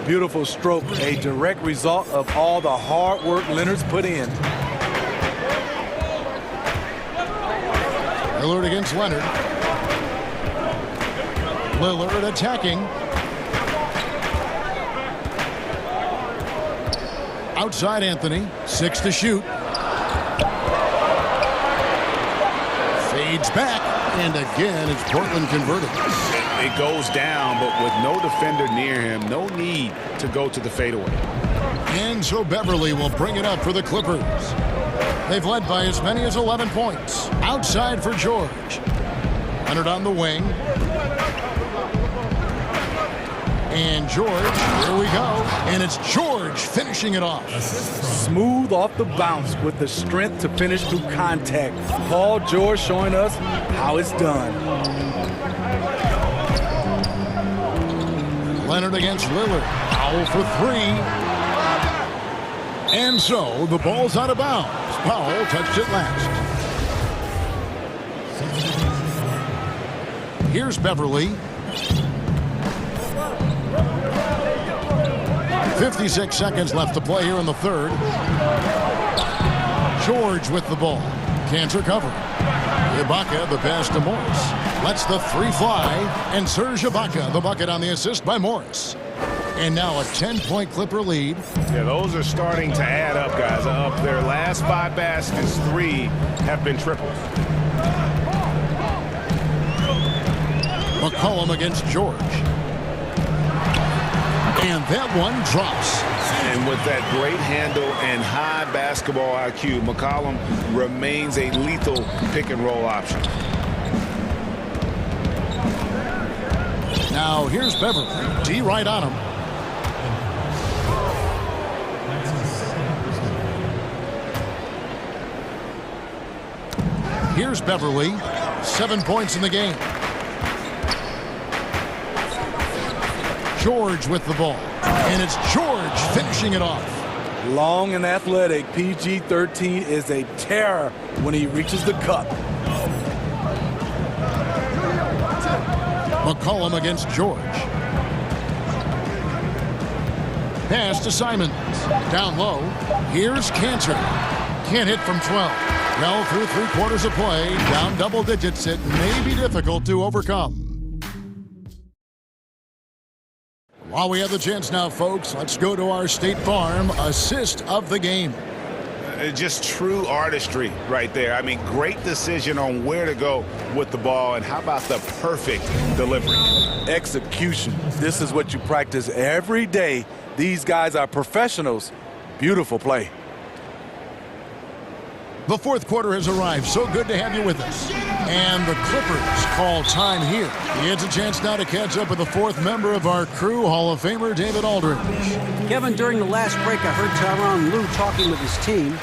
Beautiful stroke, a direct result of all the hard work Leonard's put in. Lillard against Leonard. Lillard attacking. Outside Anthony. 6 to shoot. Fades back. And again, it's Portland converted. It goes down, but with no defender near him, no need to go to the fadeaway. And so Beverly will bring it up for the Clippers. They've led by as many as 11 points. Outside for George. Leonard on the wing. And George, here we go. And it's George finishing it off. Smooth off the bounce with the strength to finish through contact. Paul George showing us how it's done. Leonard against Lillard. Powell for 3. And so the ball's out of bounds. Powell touched it last. Here's Beverly. 56 seconds left to play here in the third. George with the ball. Can't recover. Ibaka, the pass to Morris. Lets the 3 fly. And Serge Ibaka, the bucket on the assist by Morris. And now a 10-point Clipper lead. Yeah, those are starting to add up, guys. Up their last 5 baskets, 3 have been triples. McCollum against George. And that one drops. And with that great handle and high basketball IQ, McCollum remains a lethal pick-and-roll option. Now here's Beverly. D right on him. Here's Beverly. 7 points in the game. George with the ball. And it's George finishing it off. Long and athletic, PG-13 is a terror when he reaches the cup. McCollum against George. Pass to Simons. Down low. Here's Cantor. Can't hit from 12. Well, through 3/4 of play, down double digits, it may be difficult to overcome. While we have the chance now, folks, let's go to our State Farm assist of the game. Just true artistry right there. I mean, great decision on where to go with the ball, and how about the perfect delivery? Execution. This is what you practice every day. These guys are professionals. Beautiful play. The fourth quarter has arrived. So good to have you with us. And the Clippers call time here. It's a chance now to catch up with the fourth member of our crew, Hall of Famer David Aldridge. Kevin, during the last break, I heard Tyronn Lue talking with his team.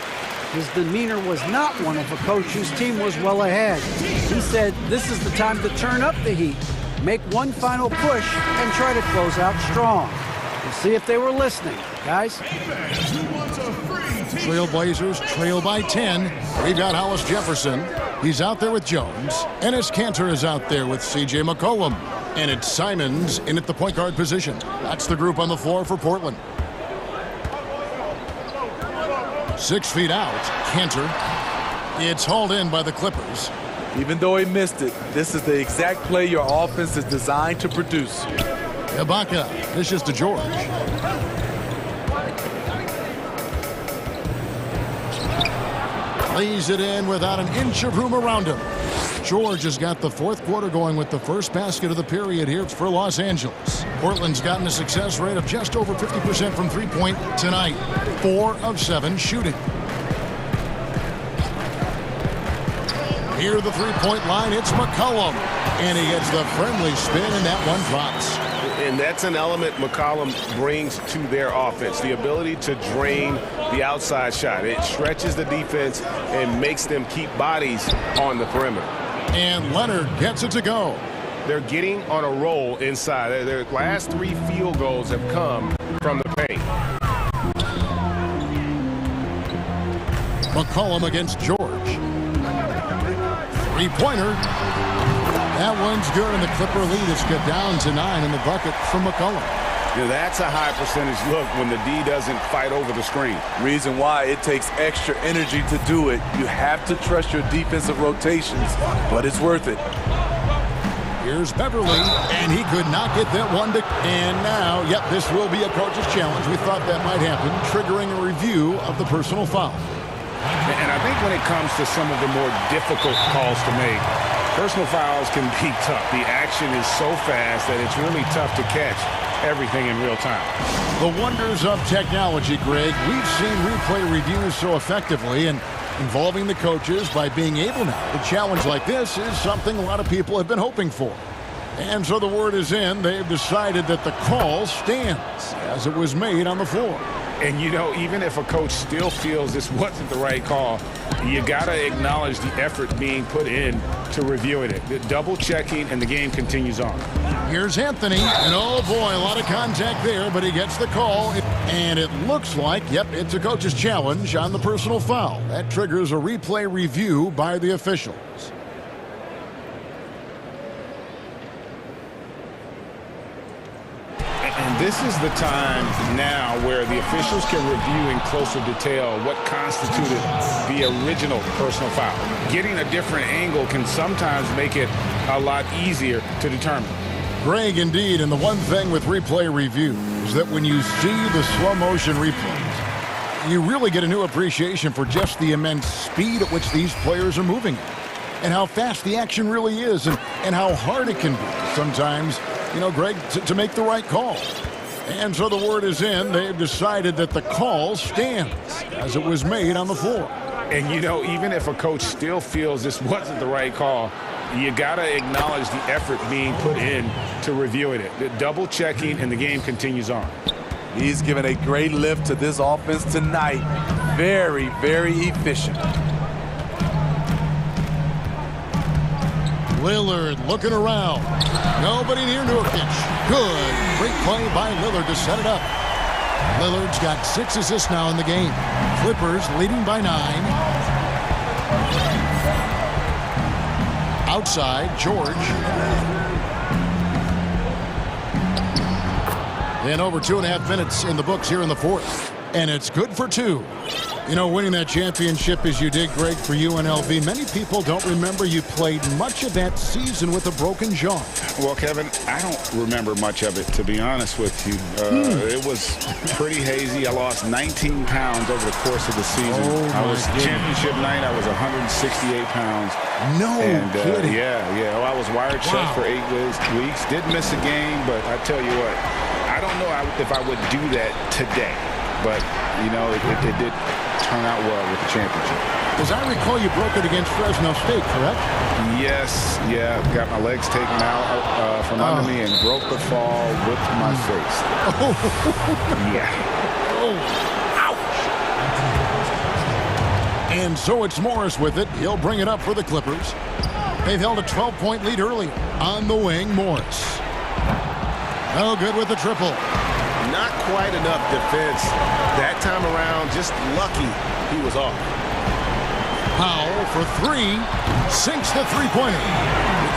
His demeanor was not one of a coach whose team was well ahead. He said this is the time to turn up the heat, make one final push, and try to close out strong. We'll see if they were listening, guys. Trailblazers trail by 10. We've got Hollis Jefferson. He's out there with Jones. Enes Kanter is out there with C.J. McCollum. And it's Simons in at the point guard position. That's the group on the floor for Portland. 6 feet out, Kanter. It's hauled in by the Clippers. Even though he missed it, this is the exact play your offense is designed to produce. Ibaka dishes to George. Lays it in without an inch of room around him. George has got the fourth quarter going with the first basket of the period here for Los Angeles. Portland's gotten a success rate of just over 50% from three-point tonight. 4 of 7 shooting. Near the three-point line, it's McCollum. And he gets the friendly spin, and that one drops. And that's an element McCollum brings to their offense, the ability to drain the outside shot. It stretches the defense and makes them keep bodies on the perimeter. And Leonard gets it to go. They're getting on a roll inside. Their last 3 field goals have come from the paint. McCollum against George. Three-pointer. That one's good, and the Clipper lead has got down to 9 in the bucket from McCollum. Yeah, that's a high percentage look when the D doesn't fight over the screen. Reason why it takes extra energy to do it. You have to trust your defensive rotations, but it's worth it. Here's Beverly, and he could not get that one to... And now, yep, this will be a coach's challenge. We thought that might happen, triggering a review of the personal foul. And I think when it comes to some of the more difficult calls to make, personal fouls can be tough. The action is so fast that it's really tough to catch everything in real time. The wonders of technology, Greg. We've seen replay reviews so effectively, and involving the coaches by being able now to challenge like this is something a lot of people have been hoping for. And so the word is in. They've decided that the call stands as it was made on the floor. And, you know, even if a coach still feels this wasn't the right call, you got to acknowledge the effort being put in to reviewing it. The double checking, and the game continues on. Here's Anthony, and oh boy, a lot of contact there, but he gets the call. And it looks like, yep, it's a coach's challenge on the personal foul. That triggers a replay review by the officials. And this is the time now where the officials can review in closer detail what constituted the original personal foul. Getting a different angle can sometimes make it a lot easier to determine. Greg, indeed, and the one thing with replay review is that when you see the slow motion replays, you really get a new appreciation for just the immense speed at which these players are moving and how fast the action really is and how hard it can be sometimes, you know, Greg, to make the right call. And so the word is in. They've decided that the call stands as it was made on the floor. And, you know, even if a coach still feels this wasn't the right call, you got to acknowledge the effort being put in to reviewing it. The double checking, and the game continues on. He's given a great lift to this offense tonight. Very, very efficient. Lillard looking around. Nobody near Nurkic. Good. Great play by Lillard to set it up. Lillard's got 6 assists now in the game. Clippers leading by 9. Outside, George. And over 2.5 minutes in the books here in the fourth. And it's good for 2. You know, winning that championship as you did, Greg, for UNLV, many people don't remember you played much of that season with a broken jaw. Well, Kevin, I don't remember much of it, to be honest with you. It was pretty hazy. I lost 19 pounds over the course of the season. I was championship night. I was 168 pounds. No kidding. Yeah. Well, I was wired shut for 8 weeks. Did miss a game, but I tell you what, I don't know if I would do that today. But, you know, it did turn out well with the championship. As I recall, you broke it against Fresno State, correct? Yes, got my legs taken out from under me and broke the fall with my face. Ouch! And so it's Morris with it. He'll bring it up for the Clippers. They've held a 12-point lead early. On the wing, Morris. Oh, good with the triple. Not quite enough defense that time around. Just lucky he was off. Powell for 3. Sinks the three-pointer.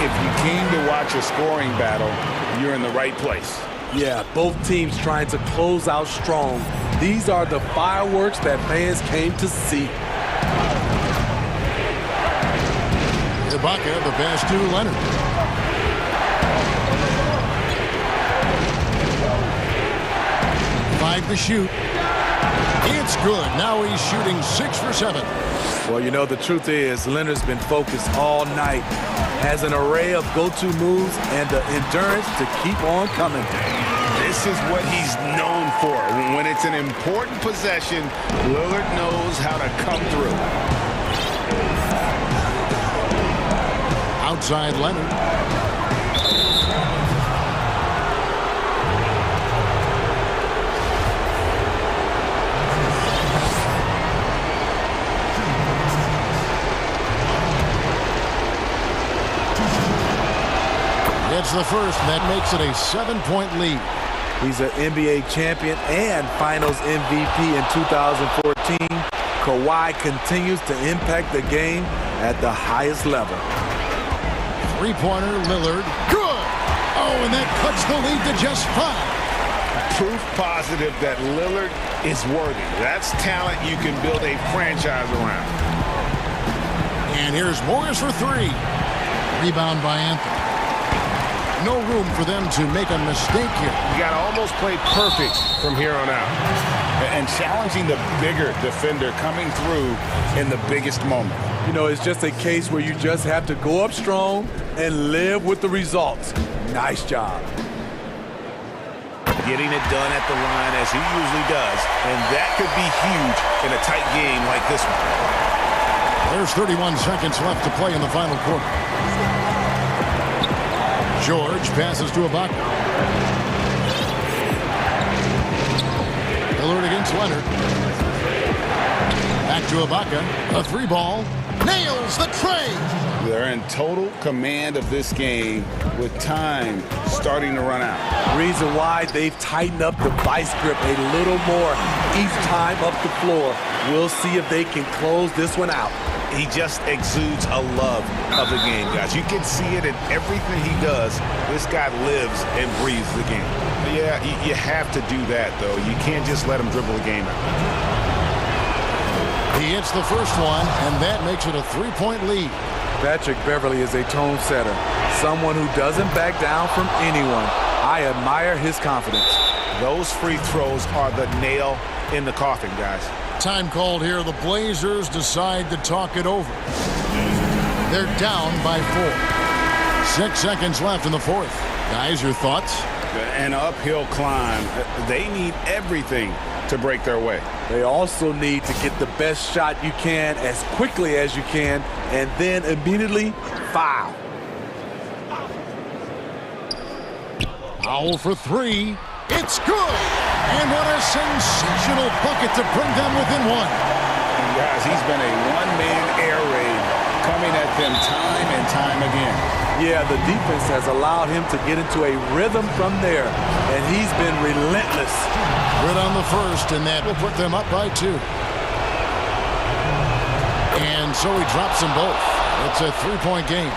If you came to watch a scoring battle, you're in the right place. Yeah, both teams trying to close out strong. These are the fireworks that fans came to see. Ibaka, the pass to Leonard. To shoot. It's good. Now he's shooting 6 for 7. Well, you know, the truth is Leonard's been focused all night. Has an array of go-to moves and the endurance to keep on coming. This is what he's known for. When it's an important possession, Lillard knows how to come through. Outside Leonard. It's the first, and that makes it a 7-point lead. He's an NBA champion and Finals MVP in 2014. Kawhi continues to impact the game at the highest level. Three-pointer, Lillard. Good! Oh, and that cuts the lead to just 5. Proof positive that Lillard is worthy. That's talent you can build a franchise around. And here's Morris for 3. Rebound by Anthony. No room for them to make a mistake here. You got to almost play perfect from here on out. And challenging the bigger defender coming through in the biggest moment. You know, it's just a case where you just have to go up strong and live with the results. Nice job. Getting it done at the line as he usually does. And that could be huge in a tight game like this one. There's 31 seconds left to play in the final quarter. George passes to Ibaka. Lillard against Leonard. Back to Ibaka. A 3-ball. Nails the tray. They're in total command of this game with time starting to run out. Reason why they've tightened up the vice grip a little more each time up the floor. We'll see if they can close this one out. He just exudes a love of the game, guys. You can see it in everything he does. This guy lives and breathes the game. Yeah, you have to do that, though. You can't just let him dribble the game out. He hits the first one, and that makes it a 3-point lead. Patrick Beverley is a tone setter, someone who doesn't back down from anyone. I admire his confidence. Those free throws are the nail in the coffin, guys. Time called here. The Blazers decide to talk it over. They're down by 4. 6 seconds left in the fourth. Guys, your thoughts? An uphill climb. They need everything to break their way. They also need to get the best shot you can as quickly as you can and then immediately foul. Powell for 3. It's good! And what a sensational bucket to bring them within 1. And guys, he's been a one-man air raid coming at them time and time again. Yeah, the defense has allowed him to get into a rhythm from there, and he's been relentless. Good on the first, and that will put them up by 2. And so he drops them both. It's a 3-point game.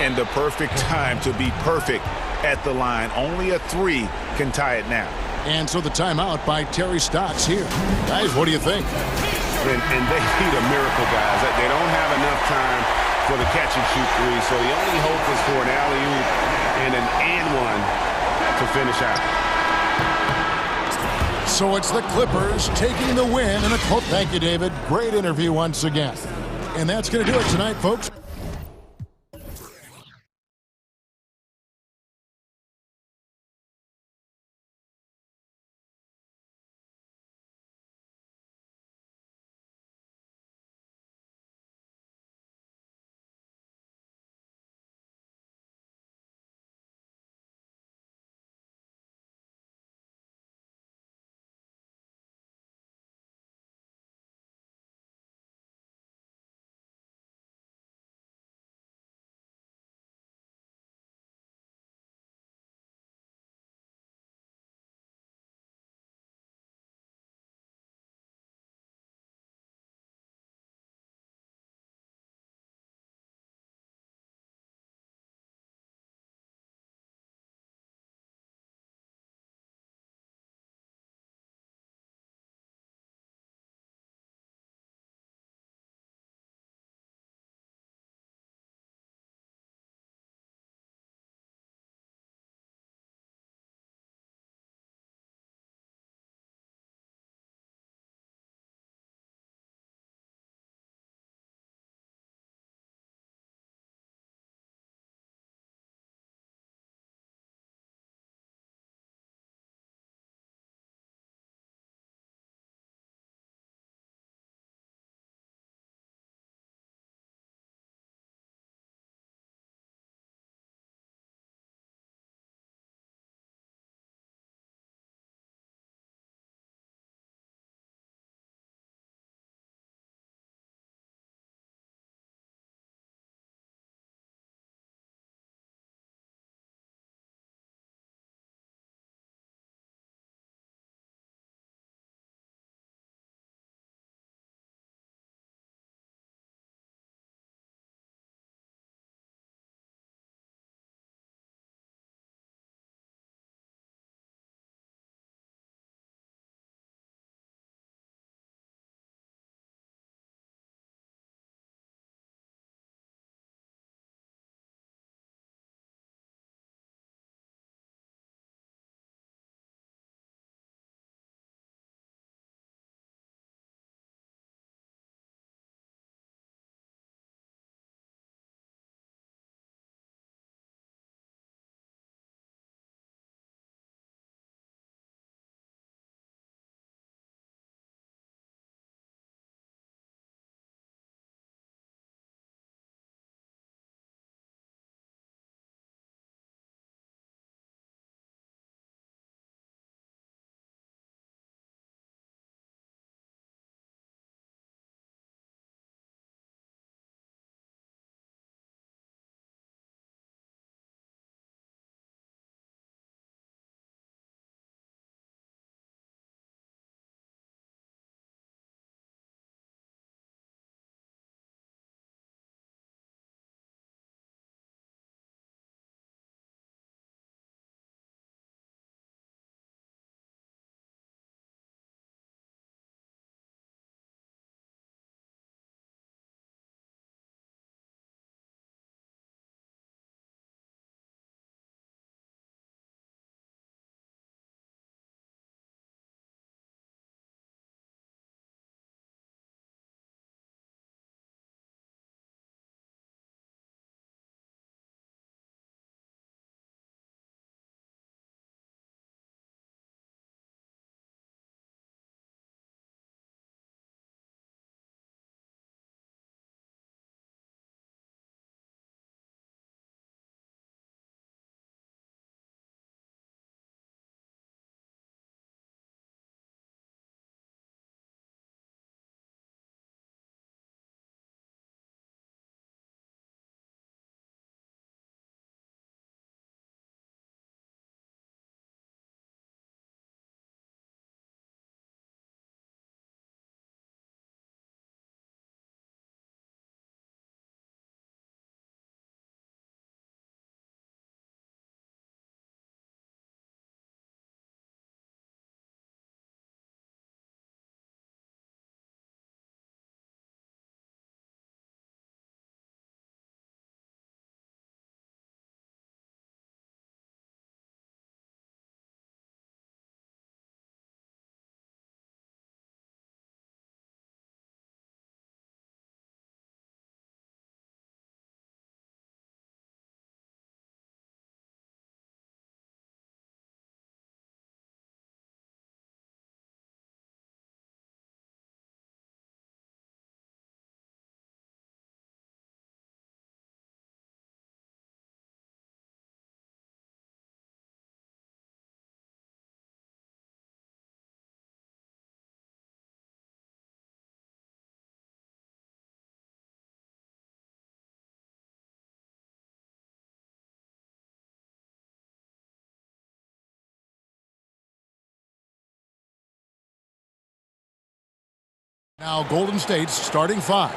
And the perfect time to be perfect at the line. Only a 3 can tie it now. And so the timeout by Terry Stotts here. Guys, what do you think? And they need a miracle, guys. They don't have enough time for the catch-and-shoot three, so the only hope is for an alley-oop and an and-one to finish out. So it's the Clippers taking the win. And thank you, David. Great interview once again. And that's going to do it tonight, folks. Now Golden State's starting five.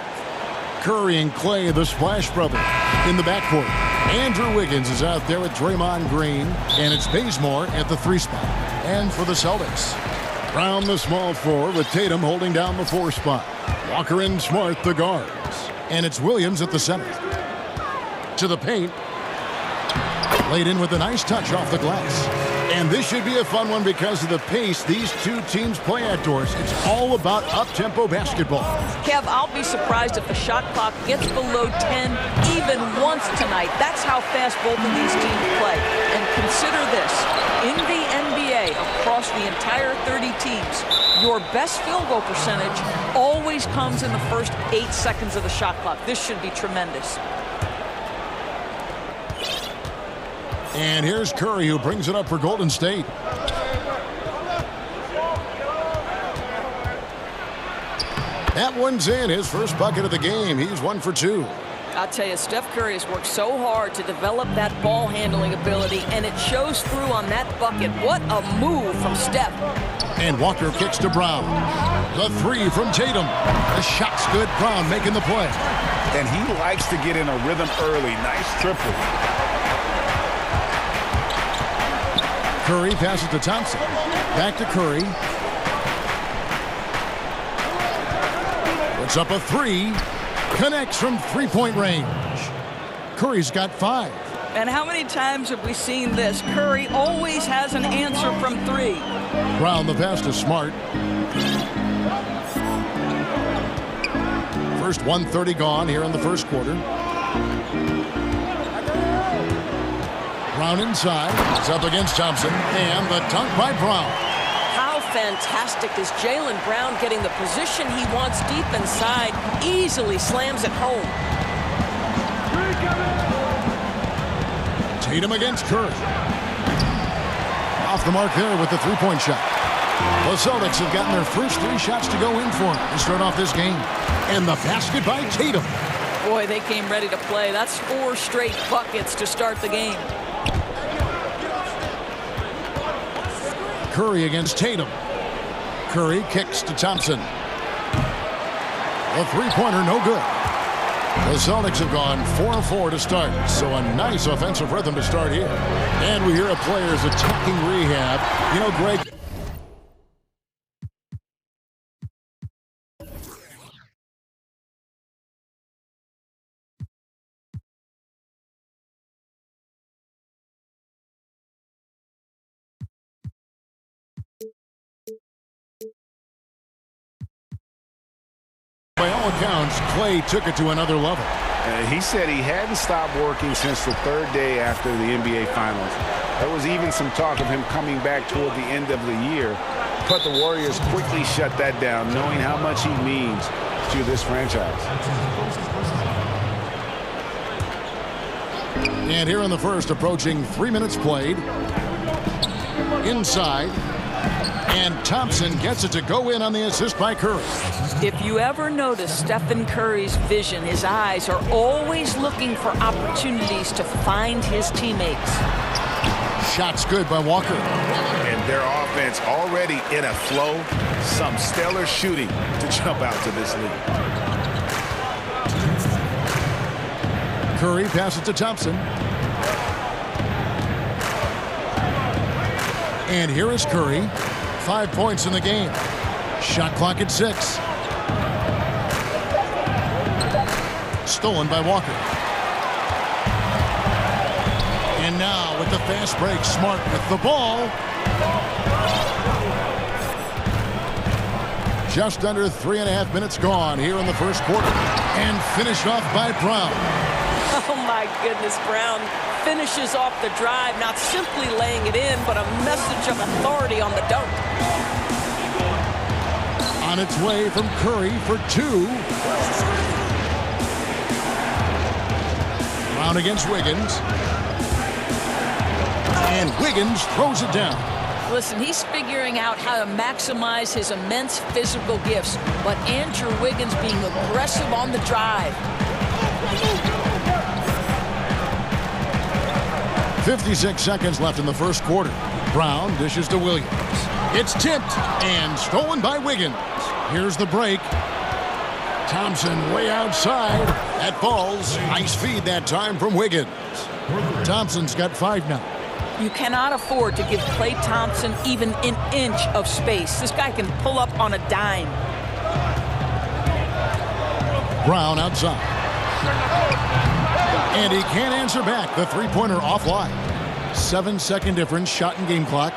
Curry and Clay, the Splash Brothers, in the backcourt. Andrew Wiggins is out there with Draymond Green, and it's Bazemore at the 3 spot. And for the Celtics, Brown, the small forward, with Tatum holding down the 4 spot. Walker and Smart, the guards. And it's Williams at the center. To the paint. Laid in with a nice touch off the glass. And this should be a fun one because of the pace these two teams play outdoors. It's all about up-tempo basketball. Kev, I'll be surprised if the shot clock gets below 10 even once tonight. That's how fast both of these teams play. And consider this. In the NBA, across the entire 30 teams, your best field goal percentage always comes in the first 8 seconds of the shot clock. This should be tremendous. And here's Curry, who brings it up for Golden State. That one's in, his first bucket of the game. He's 1 for 2. I'll tell you, Steph Curry has worked so hard to develop that ball handling ability, and it shows through on that bucket. What a move from Steph. And Walker kicks to Brown. The 3 from Tatum. The shot's good. Brown making the play. And he likes to get in a rhythm early. Nice triple. Curry passes to Thompson. Back to Curry. Puts up a 3. Connects from 3-point range. Curry's got 5. And how many times have we seen this? Curry always has an answer from 3. Brown, the pass to Smart. First 1:30 gone here in the first quarter. Brown inside. It's up against Thompson. And the dunk by Brown. How fantastic is Jaylen Brown getting the position he wants deep inside. Easily slams it home. Tatum against Curry. Off the mark there with the 3-point shot. The Celtics have gotten their first 3 shots to go in for them to start off this game. And the basket by Tatum. Boy, they came ready to play. That's 4 straight buckets to start the game. Curry against Tatum. Curry kicks to Thompson. The 3-pointer no good. The Celtics have gone 4-4 to start, so a nice offensive rhythm to start here. And we hear a player's attacking rehab. You know, Greg, by all accounts, Clay took it to another level. He said he hadn't stopped working since the 3rd day after the NBA Finals. There was even some talk of him coming back toward the end of the year, but the Warriors quickly shut that down, knowing how much he means to this franchise. And here in the first, approaching 3 minutes played. Inside. And Thompson gets it to go in on the assist by Curry. If you ever notice Stephen Curry's vision, his eyes are always looking for opportunities to find his teammates. Shot's good by Walker. And their offense already in a flow. Some stellar shooting to jump out to this lead. Curry passes to Thompson. And here is Curry. 5 points in the game. Shot clock at 6. Stolen by Walker. And now with the fast break, Smart with the ball. Just under 3.5 minutes gone here in the first quarter. And finished off by Brown. Oh my goodness, Brown finishes off the drive, not simply laying it in, but a message of authority on the dunk. On its way from Curry for 2. Brown against Wiggins. And Wiggins throws it down. Listen, he's figuring out how to maximize his immense physical gifts, but Andrew Wiggins being aggressive on the drive. 56 seconds left in the first quarter. Brown dishes to Williams. It's tipped and stolen by Wiggins. Here's the break. Thompson way outside. That falls. Nice feed that time from Wiggins. Thompson's got 5 now. You cannot afford to give Klay Thompson even an inch of space. This guy can pull up on a dime. Brown outside. And he can't answer back. The three-pointer offline. 7-second difference, shot and game clock.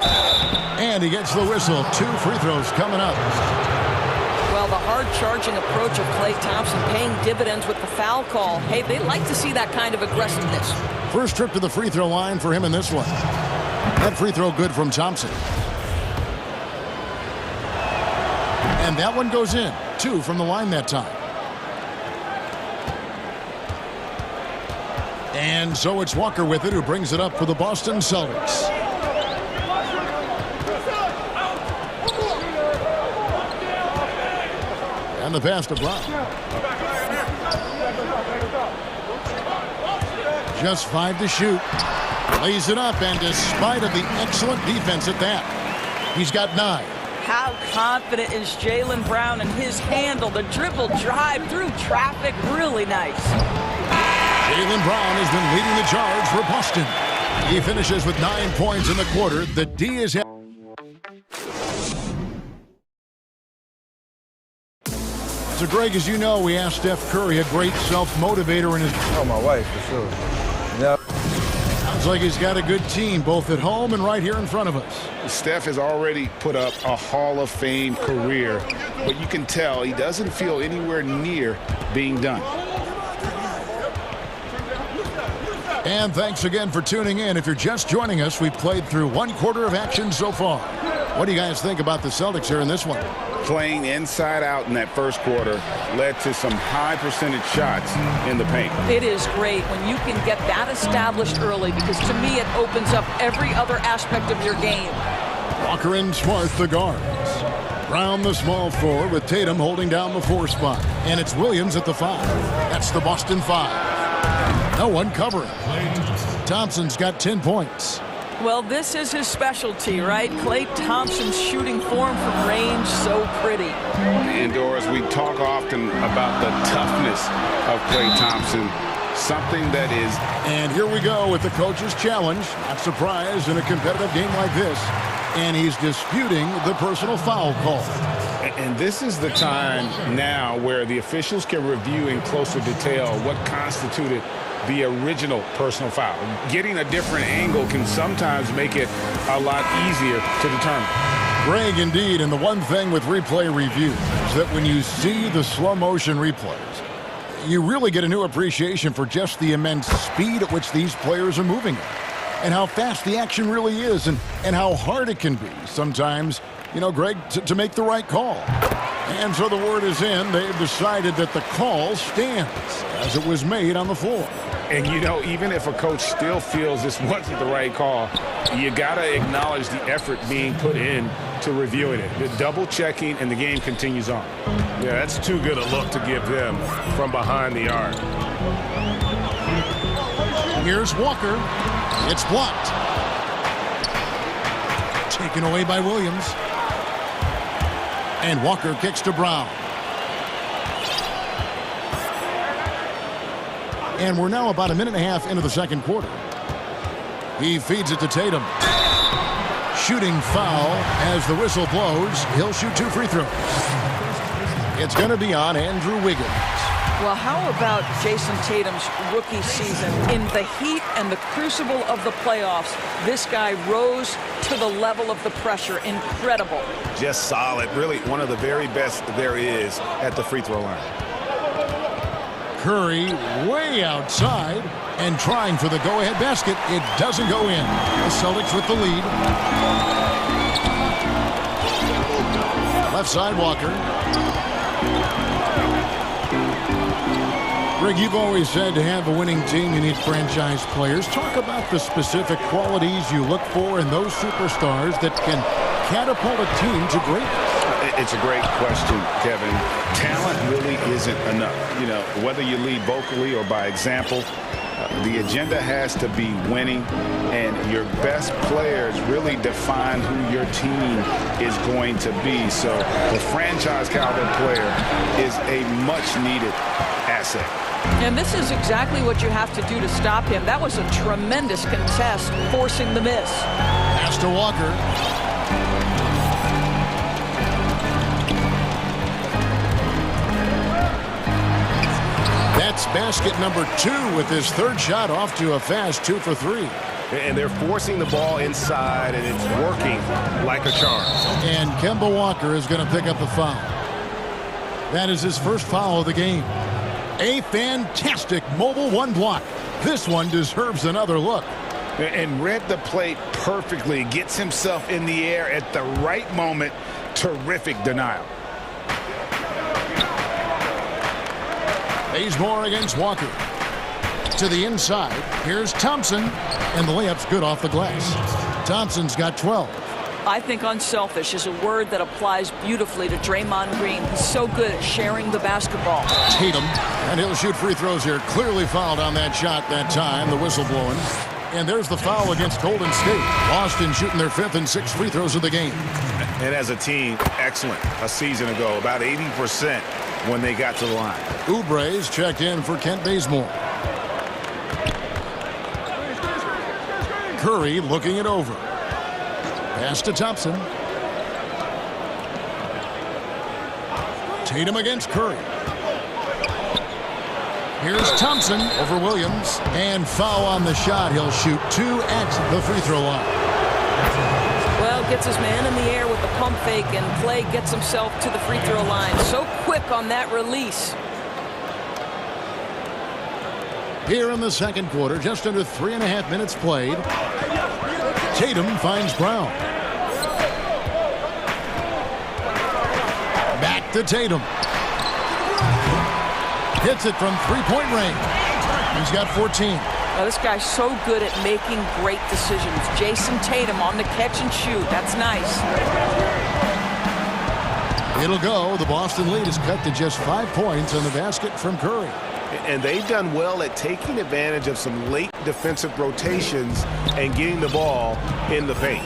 And he gets the whistle. 2 free throws coming up. Well, the hard-charging approach of Klay Thompson paying dividends with the foul call. Hey, they like to see that kind of aggressiveness. First trip to the free throw line for him in this one. That free throw good from Thompson. And that one goes in. 2 from the line that time. And so it's Walker with it, who brings it up for the Boston Celtics. And the pass to Brown. Just 5 to shoot. Lays it up, and despite of the excellent defense at that, he's got 9. How confident is Jaylen Brown in his handle? The dribble drive through traffic, really nice. Jaylen Brown has been leading the charge for Boston. He finishes with 9 points in the quarter. The D is... So, Greg, as you know, we asked Steph Curry, a great self-motivator in his... Oh, my wife, for sure. Yep. Sounds like he's got a good team, both at home and right here in front of us. Steph has already put up a Hall of Fame career, but you can tell he doesn't feel anywhere near being done. And thanks again for tuning in. If you're just joining us, we've played through 1 quarter of action so far. What do you guys think about the Celtics here in this one? Playing inside out in that first quarter led to some high percentage shots in the paint. It is great when you can get that established early, because to me it opens up every other aspect of your game. Walker and Smart, the guards. Brown, the small forward, with Tatum holding down the 4 spot. And it's Williams at the 5. That's the Boston 5. No one covering. Thompson's got 10 points. Well, this is his specialty, right? Klay Thompson's shooting form from range, so pretty. Indoors, we talk often about the toughness of Klay Thompson, something that is... And here we go with the coach's challenge. Not surprised in a competitive game like this. And he's disputing the personal foul call. And this is the time now where the officials can review in closer detail what constituted the original personal foul. Getting a different angle can sometimes make it a lot easier to determine. Greg, indeed, and the one thing with replay review is that when you see the slow motion replays, you really get a new appreciation for just the immense speed at which these players are moving and how fast the action really is and how hard it can be sometimes, you know, Greg, to make the right call. And so the word is in. They've decided that the call stands as it was made on the floor. And, you know, even if a coach still feels this wasn't the right call, you got to acknowledge the effort being put in to reviewing it. The double checking, and the game continues on. Yeah, that's too good a look to give them from behind the arc. Here's Walker. It's blocked. Taken away by Williams. And Walker kicks to Brown. And we're now about a minute and a half into the second quarter. He feeds it to Tatum. Shooting foul as the whistle blows. He'll shoot 2 free throws. It's going to be on Andrew Wiggins. Well, how about Jason Tatum's rookie season? In the heat and the crucible of the playoffs, this guy rose to the level of the pressure. Incredible. Just solid. Really one of the very best there is at the free throw line. Curry way outside and trying for the go-ahead basket. It doesn't go in. The Celtics with the lead. Left side, Walker. Greg, you've always said to have a winning team, you need franchise players. Talk about the specific qualities you look for in those superstars that can catapult a team to greatness. It's a great question, Kevin. Talent really isn't enough. You know, whether you lead vocally or by example, The agenda has to be winning, and your best players really define who your team is going to be. So the franchise caliber player is a much-needed asset. And this is exactly what you have to do to stop him. That was a tremendous contest, forcing the miss. Pass to Walker. That's basket number 2 with his third shot off to a fast 2 for 3. And they're forcing the ball inside, and it's working like a charm. And Kemba Walker is going to pick up the foul. That is his first foul of the game. A fantastic mobile one block. This one deserves another look. And read the play perfectly. Gets himself in the air at the right moment. Terrific denial. Bazemore against Walker. To the inside. Here's Thompson. And the layup's good off the glass. Thompson's got 12. I think unselfish is a word that applies beautifully to Draymond Green. He's so good at sharing the basketball. Tatum. And he'll shoot free throws here. Clearly fouled on that shot that time. The whistle blowing. And there's the foul against Golden State. Boston shooting their 5th and 6th free throws of the game. And as a team, excellent. A season ago, about 80% when they got to the line. Oubre's checked in for Kent Bazemore. Curry looking it over. Pass to Thompson. Tatum against Curry. Here's Thompson over Williams. And foul on the shot. He'll shoot 2 at the free throw line. Well, gets his man in the air with the pump fake, and Clay gets himself to the free throw line. So quick on that release. Here in the second quarter, just under 3.5 minutes played. Tatum finds Brown. Back to Tatum. Hits it from three-point range. He's got 14. Now, this guy's so good at making great decisions. Jason Tatum on the catch and shoot. That's nice. It'll go. The Boston lead is cut to just 5 points on the basket from Curry. And they've done well at taking advantage of some late defensive rotations and getting the ball in the paint.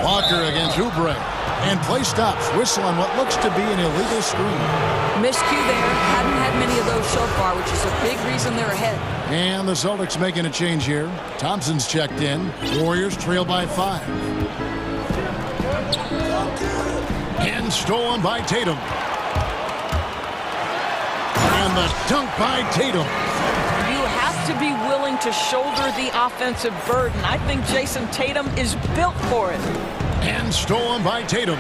Walker against Oubre. And play stops. Whistle on what looks to be an illegal screen. Miscue there. Hadn't had many of those so far, which is a big reason they're ahead. And the Celtics making a change here. Thompson's checked in. Warriors trail by 5. And stolen by Tatum. And the dunk by Tatum. You have to be willing to shoulder the offensive burden. I think Jason Tatum is built for it. And stolen by Tatum.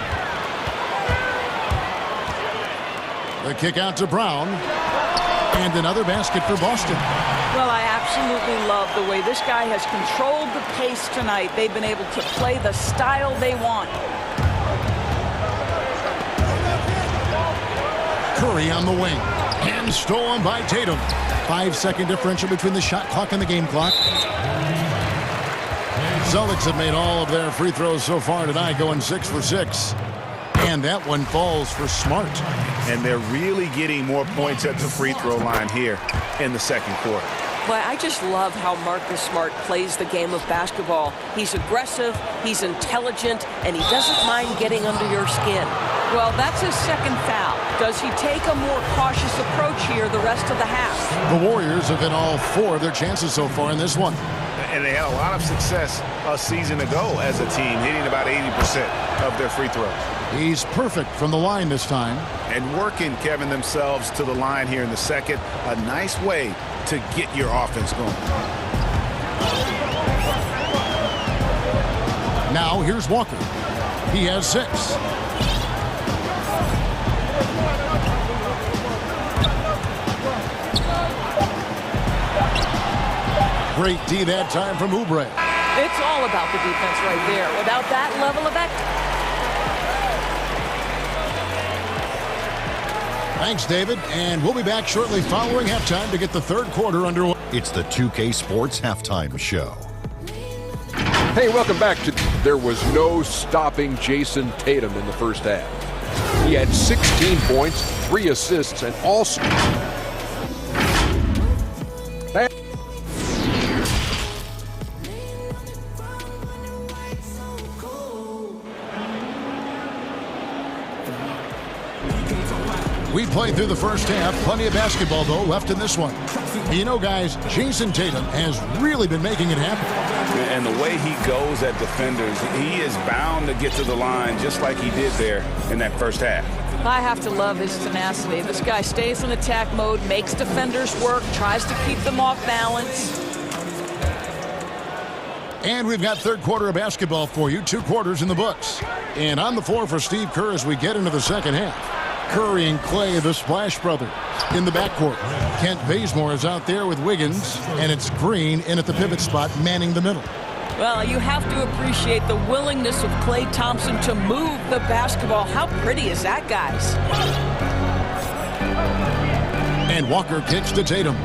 The kick out to Brown. And another basket for Boston. Well, I absolutely love the way this guy has controlled the pace tonight. They've been able to play the style they want. Curry on the wing. And stolen by Tatum. 5-second differential between the shot clock and the game clock. Celtics have made all of their free throws so far tonight, going 6 for 6. And that one falls for Smart. And they're really getting more points at the free throw line here in the second quarter. Well, I just love how Marcus Smart plays the game of basketball. He's aggressive, he's intelligent, and he doesn't mind getting under your skin. Well, that's his second foul. Does he take a more cautious approach here the rest of the half? The Warriors have hit all 4 of their chances so far in this one. And they had a lot of success a season ago as a team, hitting about 80% of their free throws. He's perfect from the line this time. And working, Kevin, themselves to the line here in the second. A nice way to get your offense going. Now here's Walker. He has 6. Great D that time from Oubre. It's all about the defense right there. Without that level of effort. Thanks, David. And we'll be back shortly following halftime to get the third quarter underway. It's the 2K Sports Halftime Show. Hey, welcome back to... There was no stopping Jason Tatum in the first half. He had 16 points, 3 assists, and also... Speed play through the first half. Plenty of basketball, though, left in this one. You know, guys, Jason Tatum has really been making it happen. And the way he goes at defenders, he is bound to get to the line just like he did there in that first half. I have to love his tenacity. This guy stays in attack mode, makes defenders work, tries to keep them off balance. And we've got third quarter of basketball for you. 2 quarters in the books. And on the floor for Steve Kerr as we get into the second half. Curry and Clay, the Splash Brothers, in the backcourt. Kent Bazemore is out there with Wiggins, and it's Green in at the pivot spot, manning the middle. Well, you have to appreciate the willingness of Klay Thompson to move the basketball. How pretty is that, guys? And Walker kicks to Tatum.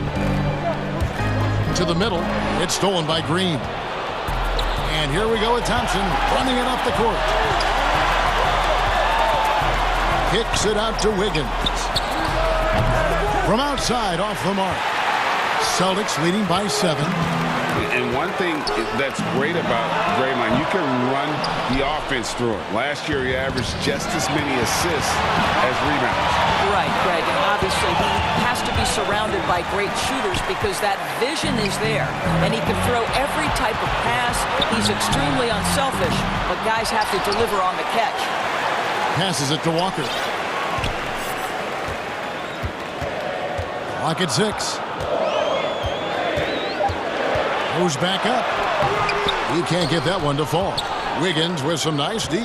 To the middle. It's stolen by Green. And here we go with Thompson running it off the court. Kicks it out to Wiggins. From outside, off the mark. Celtics leading by 7. And one thing that's great about Draymond, you can run the offense through it. Last year, he averaged just as many assists as rebounds. Right, Greg, and obviously he has to be surrounded by great shooters because that vision is there, and he can throw every type of pass. He's extremely unselfish, but guys have to deliver on the catch. Passes it to Walker. Clock at 6. Goes back up. He can't get that one to fall. Wiggins with some nice D.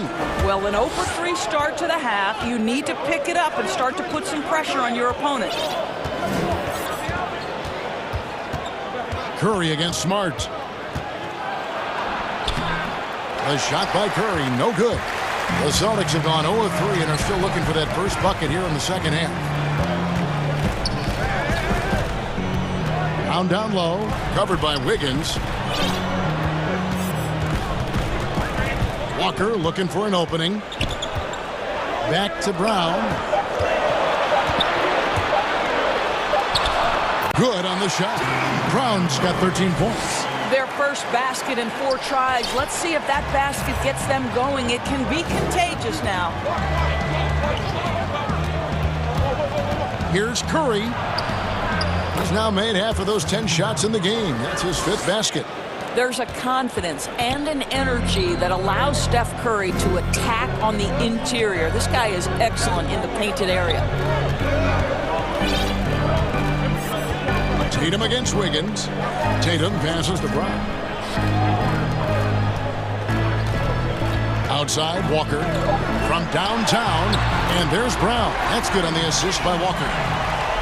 Well, an 0-for-3 start to the half. You need to pick it up and start to put some pressure on your opponent. Curry against Smart. The shot by Curry, no good. The Celtics have gone 0-3 and are still looking for that first bucket here in the second half. Down low, covered by Wiggins. Walker looking for an opening. Back to Brown. Good on the shot. Brown's got 13 points. Their first basket in 4 tries. Let's see if that basket gets them going. It can be contagious now. Here's Curry. He's now made half of those 10 shots in the game. That's his 5th basket. There's a confidence and an energy that allows Steph Curry to attack on the interior. This guy is excellent in the painted area. Tatum against Wiggins. Tatum passes to Brown. Outside, Walker from downtown. And there's Brown. That's good on the assist by Walker.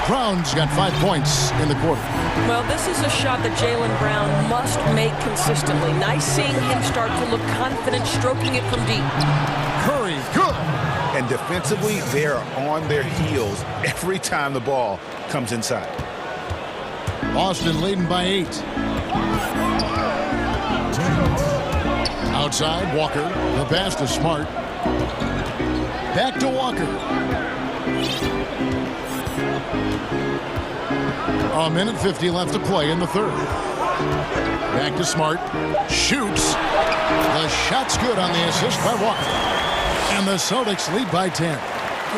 Brown's got 5 points in the quarter. Well, this is a shot that Jaylen Brown must make consistently. Nice seeing him start to look confident, stroking it from deep. Curry, good. And defensively, they're on their heels every time the ball comes inside. Boston leading by 8. Outside, Walker. The pass to Smart. Back to Walker. A minute 50 left to play in the third. Back to Smart. Shoots. The shot's good on the assist by Walker. And the Celtics lead by 10.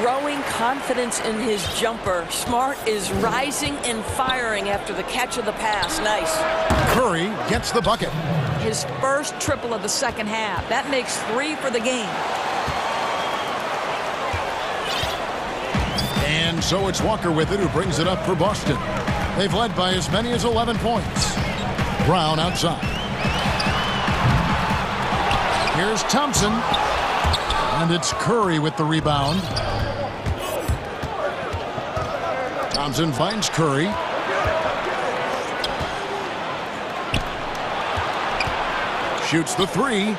Growing confidence in his jumper. Smart is rising and firing after the catch of the pass. Nice. Curry gets the bucket. His first triple of the second half. That makes 3 for the game. And so it's Walker with it who brings it up for Boston. They've led by as many as 11 points. Brown outside. Here's Thompson. And it's Curry with the rebound. Thompson finds Curry. Shoots the 3.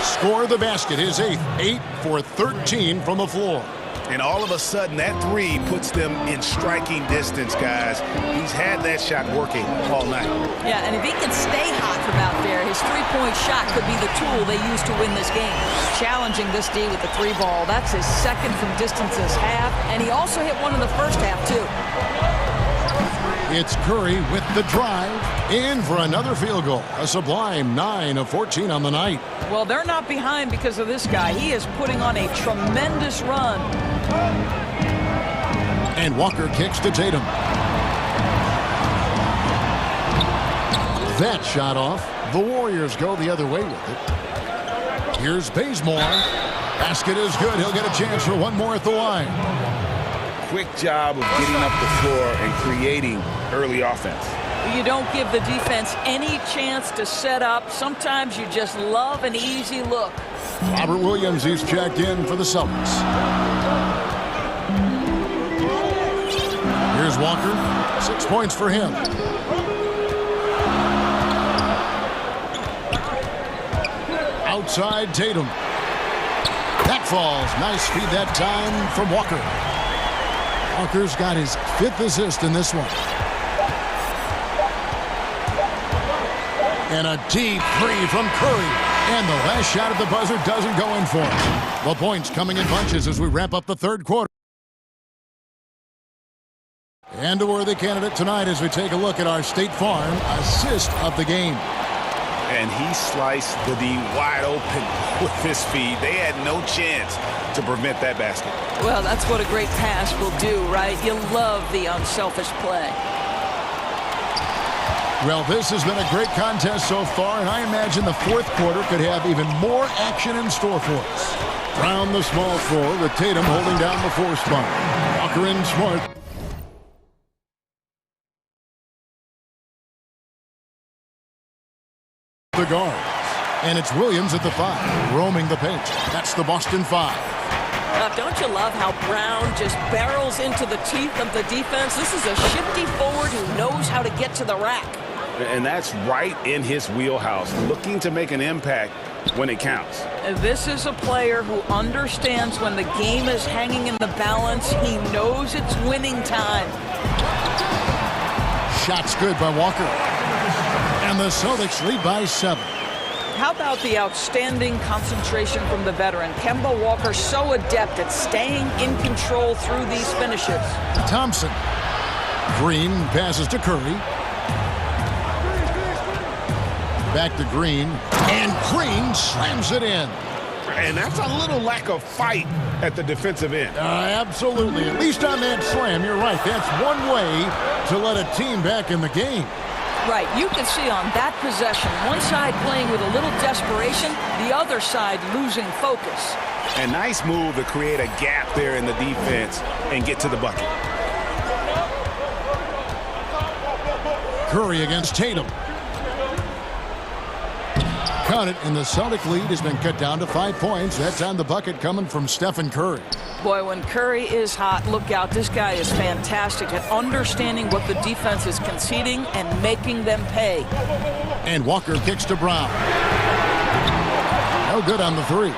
Score the basket, his 8th. 8 for 13 from the floor. And all of a sudden, that 3 puts them in striking distance, guys. He's had that shot working all night. Yeah, and if he can stay hot from out there, his 3-point shot could be the tool they use to win this game. Challenging this D with the 3 ball. That's his second from distance this half, and he also hit one in the first half, too. It's Curry with the drive. In for another field goal. A sublime 9 of 14 on the night. Well, they're not behind because of this guy. He is putting on a tremendous run. And Walker kicks to Tatum. That shot off. The Warriors go the other way with it. Here's Bazemore. Basket is good. He'll get a chance for one more at the line. Quick job of getting up the floor and creating early offense. You don't give the defense any chance to set up. Sometimes you just love an easy look. Robert Williams, he's checked in for the Celtics. Here's Walker. 6 points for him. Outside Tatum. That falls. Nice feed that time from Walker. Walker's got his 5th assist in this one. And a deep three from Curry. And the last shot at the buzzer doesn't go in for him. The points coming in bunches as we wrap up the third quarter. And a worthy candidate tonight as we take a look at our State Farm assist of the game. And he sliced the D wide open with his feed. They had no chance to prevent that basket. Well, that's what a great pass will do, right? You love the unselfish play. Well, this has been a great contest so far, and I imagine the fourth quarter could have even more action in store for us. Round the small floor with Tatum holding down the 4 spot. Walker and Smart. The guards. And it's Williams at the 5, roaming the paint. That's the Boston 5. Don't you love how Brown just barrels into the teeth of the defense? This is a shifty forward who knows how to get to the rack. And that's right in his wheelhouse, looking to make an impact when it counts. This is a player who understands when the game is hanging in the balance. He knows it's winning time. Shot's good by Walker. And the Celtics lead by 7. How about the outstanding concentration from the veteran? Kemba Walker so adept at staying in control through these finishes. Thompson. Green passes to Curry. Back to Green. And Green slams it in. And that's a little lack of fight at the defensive end. Absolutely. At least on that slam, you're right. That's one way to let a team back in the game. Right, you can see on that possession, one side playing with a little desperation, the other side losing focus. A nice move to create a gap there in the defense and get to the bucket. Curry against Tatum. Count it, and the Celtic lead has been cut down to 5 points. That's on the bucket coming from Stephen Curry. Boy, when Curry is hot, look out. This guy is fantastic at understanding what the defense is conceding and making them pay. And Walker kicks to Brown. No good on the 3.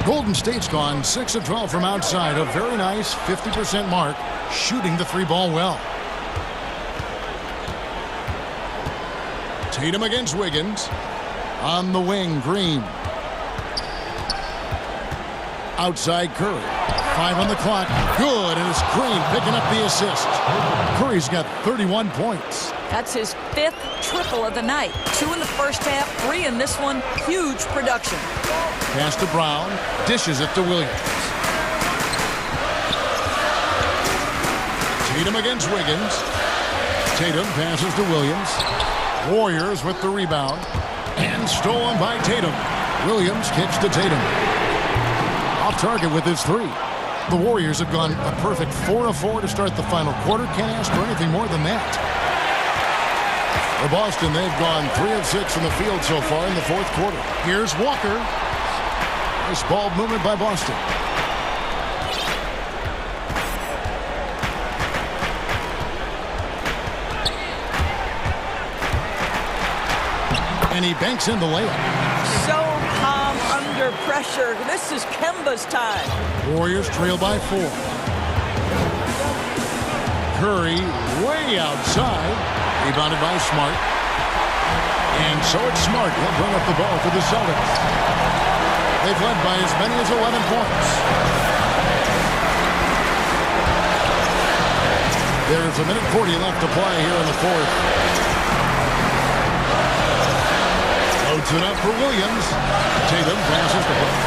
Golden State's gone 6 of 12 from outside. A very nice 50% mark, shooting the 3 ball well. Tatum against Wiggins. On the wing, Green. Outside Curry. 5 on the clock. Good, and it's Green picking up the assist. Curry's got 31 points. That's his 5th triple of the night. 2 in the first half, 3 in this one. Huge production. Pass to Brown. Dishes it to Williams. Tatum against Wiggins. Tatum passes to Williams. Warriors with the rebound. And stolen by Tatum. Williams kicks to Tatum. Off target with his 3. The Warriors have gone a perfect 4 of 4 to start the final quarter. Can't ask for anything more than that. For Boston, they've gone 3 of 6 from the field so far in the 4th quarter. Here's Walker. Nice ball movement by Boston. And he banks in the layup. So calm under pressure. This is Kemba's time. Warriors trail by 4. Curry way outside. Rebounded by Smart. And so it's Smart. He'll bring up the ball for the Celtics. They've led by as many as 11 points. There's a minute 40 left to play here in the 4th. Loads it up for Williams. Tatum passes the ball.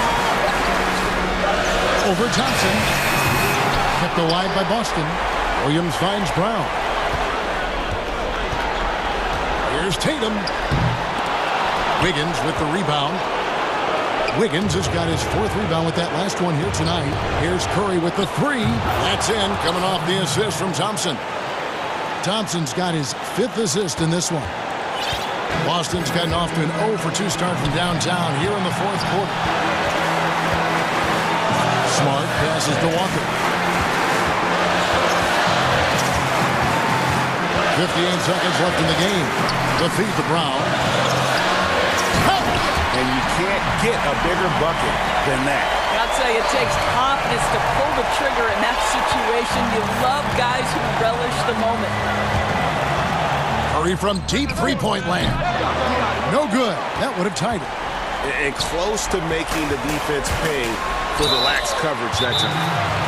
Over Thompson. Kept alive by Boston. Williams finds Brown. Here's Tatum. Wiggins with the rebound. Wiggins has got his 4th rebound with that last one here tonight. Here's Curry with the 3. That's in, coming off the assist from Thompson. Thompson's got his 5th assist in this one. Boston's gotten off to an 0-for-2 start from downtown here in the 4th quarter. Smart passes to Walker. 58 seconds left in the game. The feed to Brown. And you can't get a bigger bucket than that. I'll tell you, it takes confidence to pull the trigger in that situation. You love guys who relish the moment. Curry from deep three-point land. No good. That would have tied it. And close to making the defense pay for the lax coverage that time.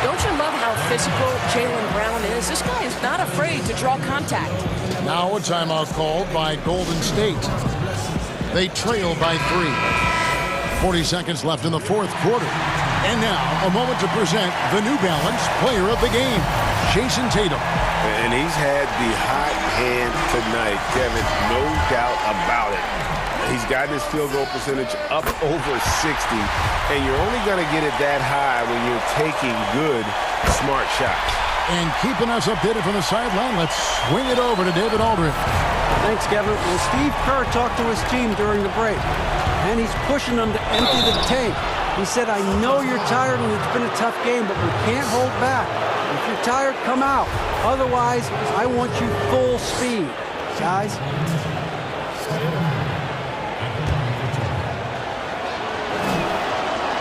Don't you love how physical Jaylen Brown is? This guy is not afraid to draw contact. Now a timeout called by Golden State. They trail by 3. 40 seconds left in the 4th quarter. And now a moment to present the New Balance Player of the Game, Jason Tatum. And he's had the hot hand tonight, Kevin, no doubt about it. He's got his field goal percentage up over 60, and you're only going to get it that high when you're taking good, smart shots. And keeping us updated from the sideline, let's swing it over to David Aldridge. Thanks, Kevin. Well, Steve Kerr talked to his team during the break, and he's pushing them to empty the tank. He said, I know you're tired and it's been a tough game, but we can't hold back. If you're tired, come out. Otherwise, I want you full speed, guys.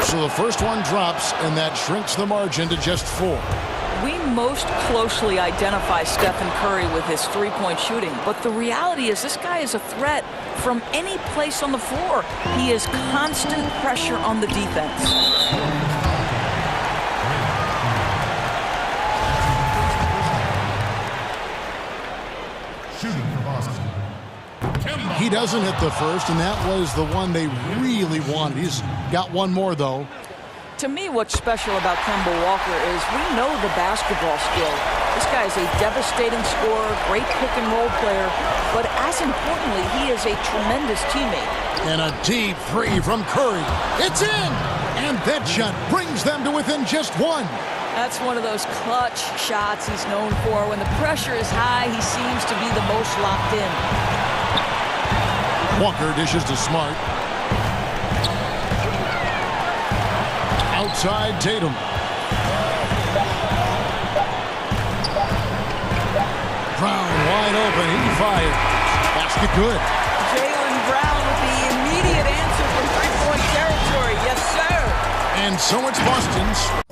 So the first one drops, and that shrinks the margin to just 4. We most closely identify Stephen Curry with his three-point shooting, but the reality is this guy is a threat from any place on the floor. He is constant pressure on the defense. He doesn't hit the first, and that was the one they really wanted. He's got one more, though. To me, what's special about Kemba Walker is we know the basketball skill. This guy is a devastating scorer, great pick-and-roll player, but as importantly, he is a tremendous teammate. And a deep 3 from Curry. It's in! And that shot brings them to within just 1. That's one of those clutch shots he's known for. When the pressure is high, he seems to be the most locked in. Walker dishes to Smart. Outside Tatum. Brown wide open. He fires. Basket good. Jaylen Brown with the immediate answer from three-point territory. Yes, sir. And so it's Boston's.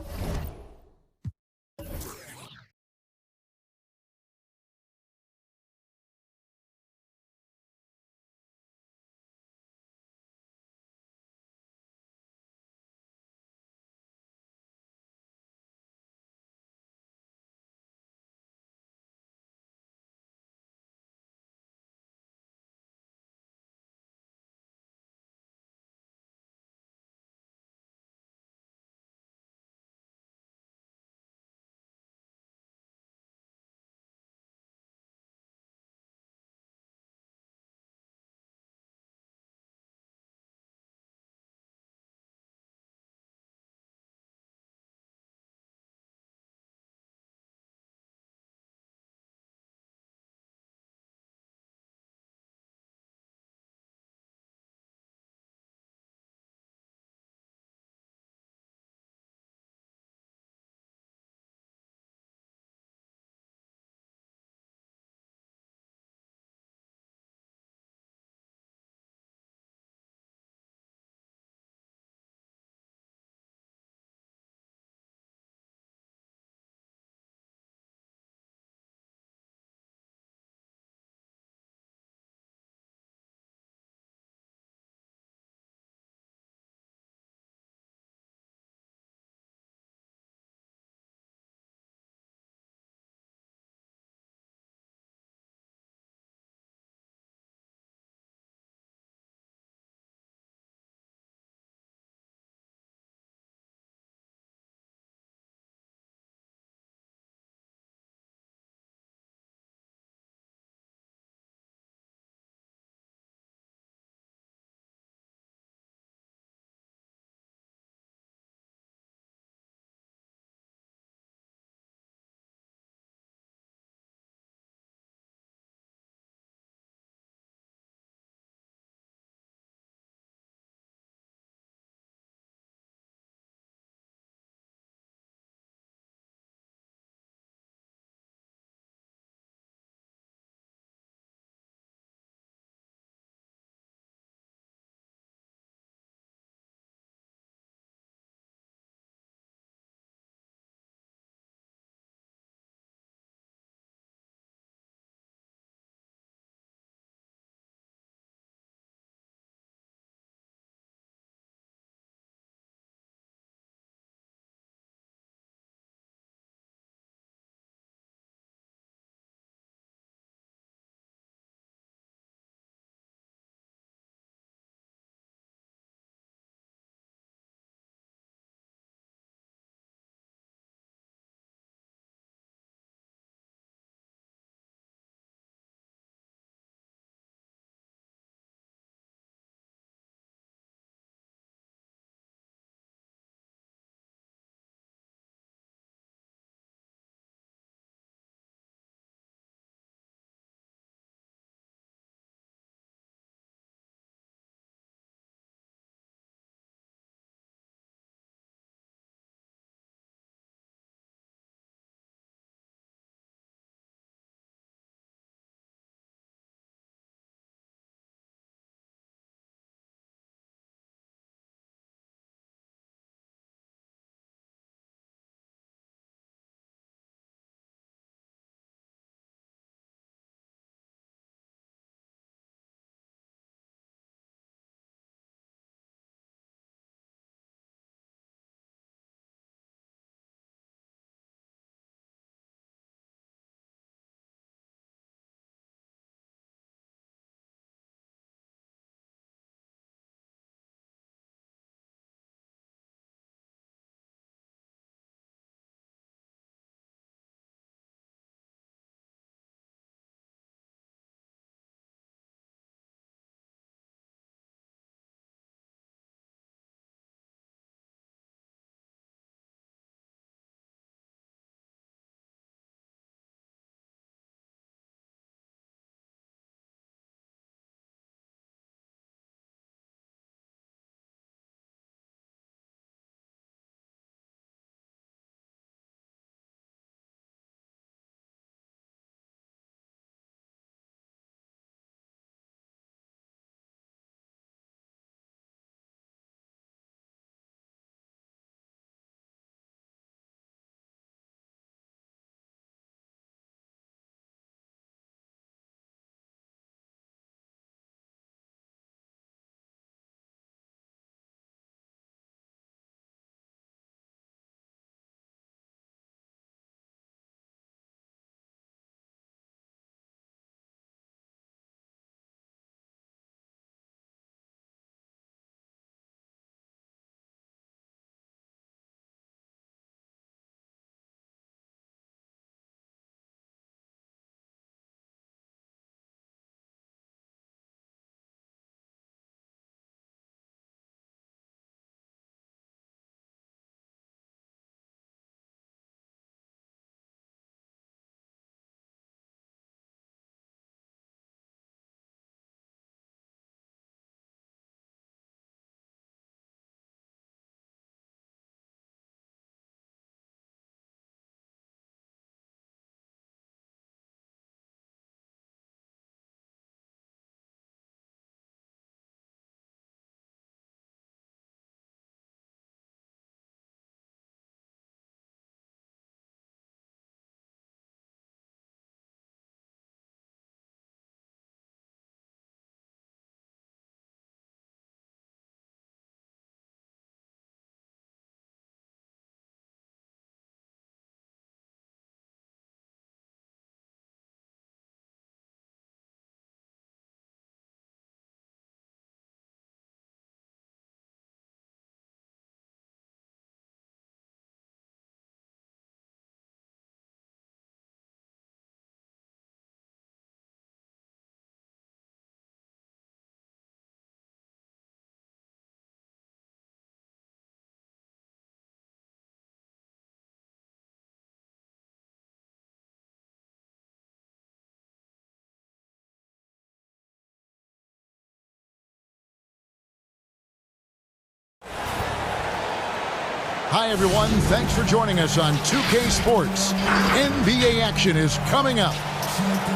Hi, everyone. Thanks for joining us on 2K Sports. NBA action is coming up.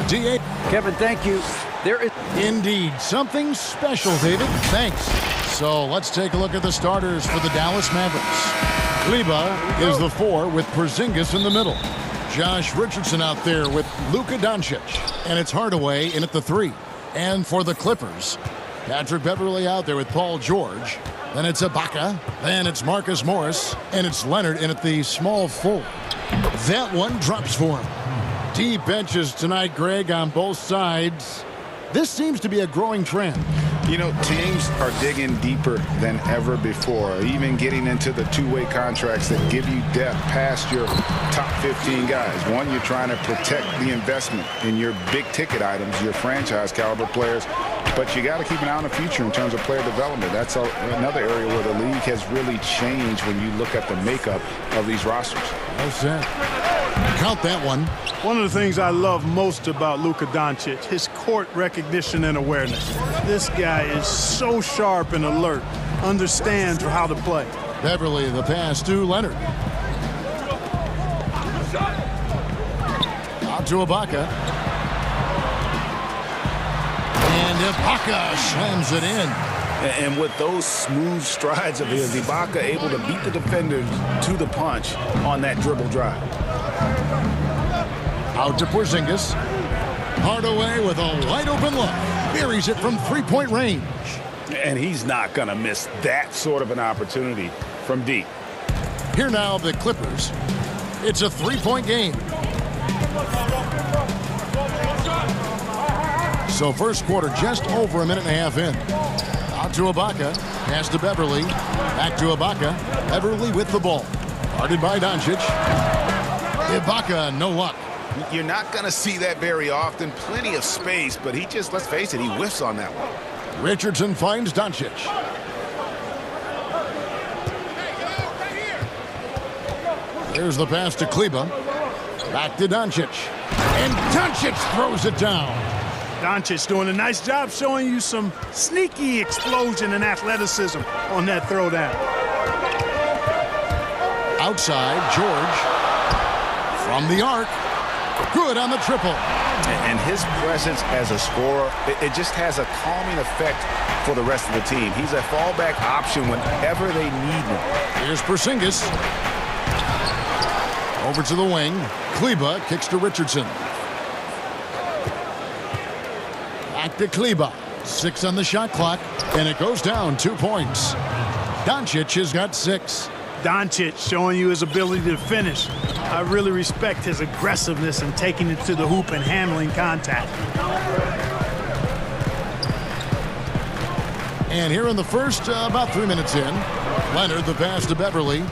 DA. Kevin, thank you. There is indeed something special, David. Thanks. So let's take a look at the starters for the Dallas Mavericks. Kleba is the 4 with Porzingis in the middle. Josh Richardson out there with Luka Doncic. And it's Hardaway in at the 3. And for the Clippers, Patrick Beverley out there with Paul George. Then it's Ibaka. Then it's Marcus Morris. And it's Leonard in at the small 4. That one drops for him. Deep benches tonight, Greg, on both sides. This seems to be a growing trend. You know, teams are digging deeper than ever before, even getting into the two-way contracts that give you depth past your top 15 guys. One, you're trying to protect the investment in your big-ticket items, your franchise-caliber players, but you got to keep an eye on the future in terms of player development. That's another area where the league has really changed when you look at the makeup of these rosters. Well said. Count that one. One of the things I love most about Luka Doncic, his court recognition and awareness. This guy is so sharp and alert, understands how to play. Beverly, the pass to Leonard. Out to Ibaka. And Ibaka slams it in. And with those smooth strides of his, Ibaka able to beat the defenders to the punch on that dribble drive. Out to Porzingis. Hardaway with a wide open look. Buries it from three-point range. And he's not going to miss that sort of an opportunity from deep. Here now, the Clippers. It's a three-point game. So first quarter just over a minute and a half in. Out to Ibaka. Pass to Beverly. Back to Ibaka. Beverly with the ball. Guarded by Doncic. Ibaka, no luck. You're not going to see that very often. Plenty of space, but he just, let's face it, he whiffs on that one. Richardson finds Doncic. Here's the pass to Kleba. Back to Doncic. And Doncic throws it down. Doncic doing a nice job showing you some sneaky explosion and athleticism on that throwdown. Outside, George. From the arc. Good on the triple. And his presence as a scorer, it just has a calming effect for the rest of the team. He's a fallback option whenever they need him. Here's Porzingis. Over to the wing. Kleba kicks to Richardson. Back to Kleba. 6 on the shot clock. And it goes down 2 points. Doncic has got 6. Doncic showing you his ability to finish. I really respect his aggressiveness in taking it to the hoop and handling contact. And here in the first, about 3 minutes in, Leonard, the pass to Beverly.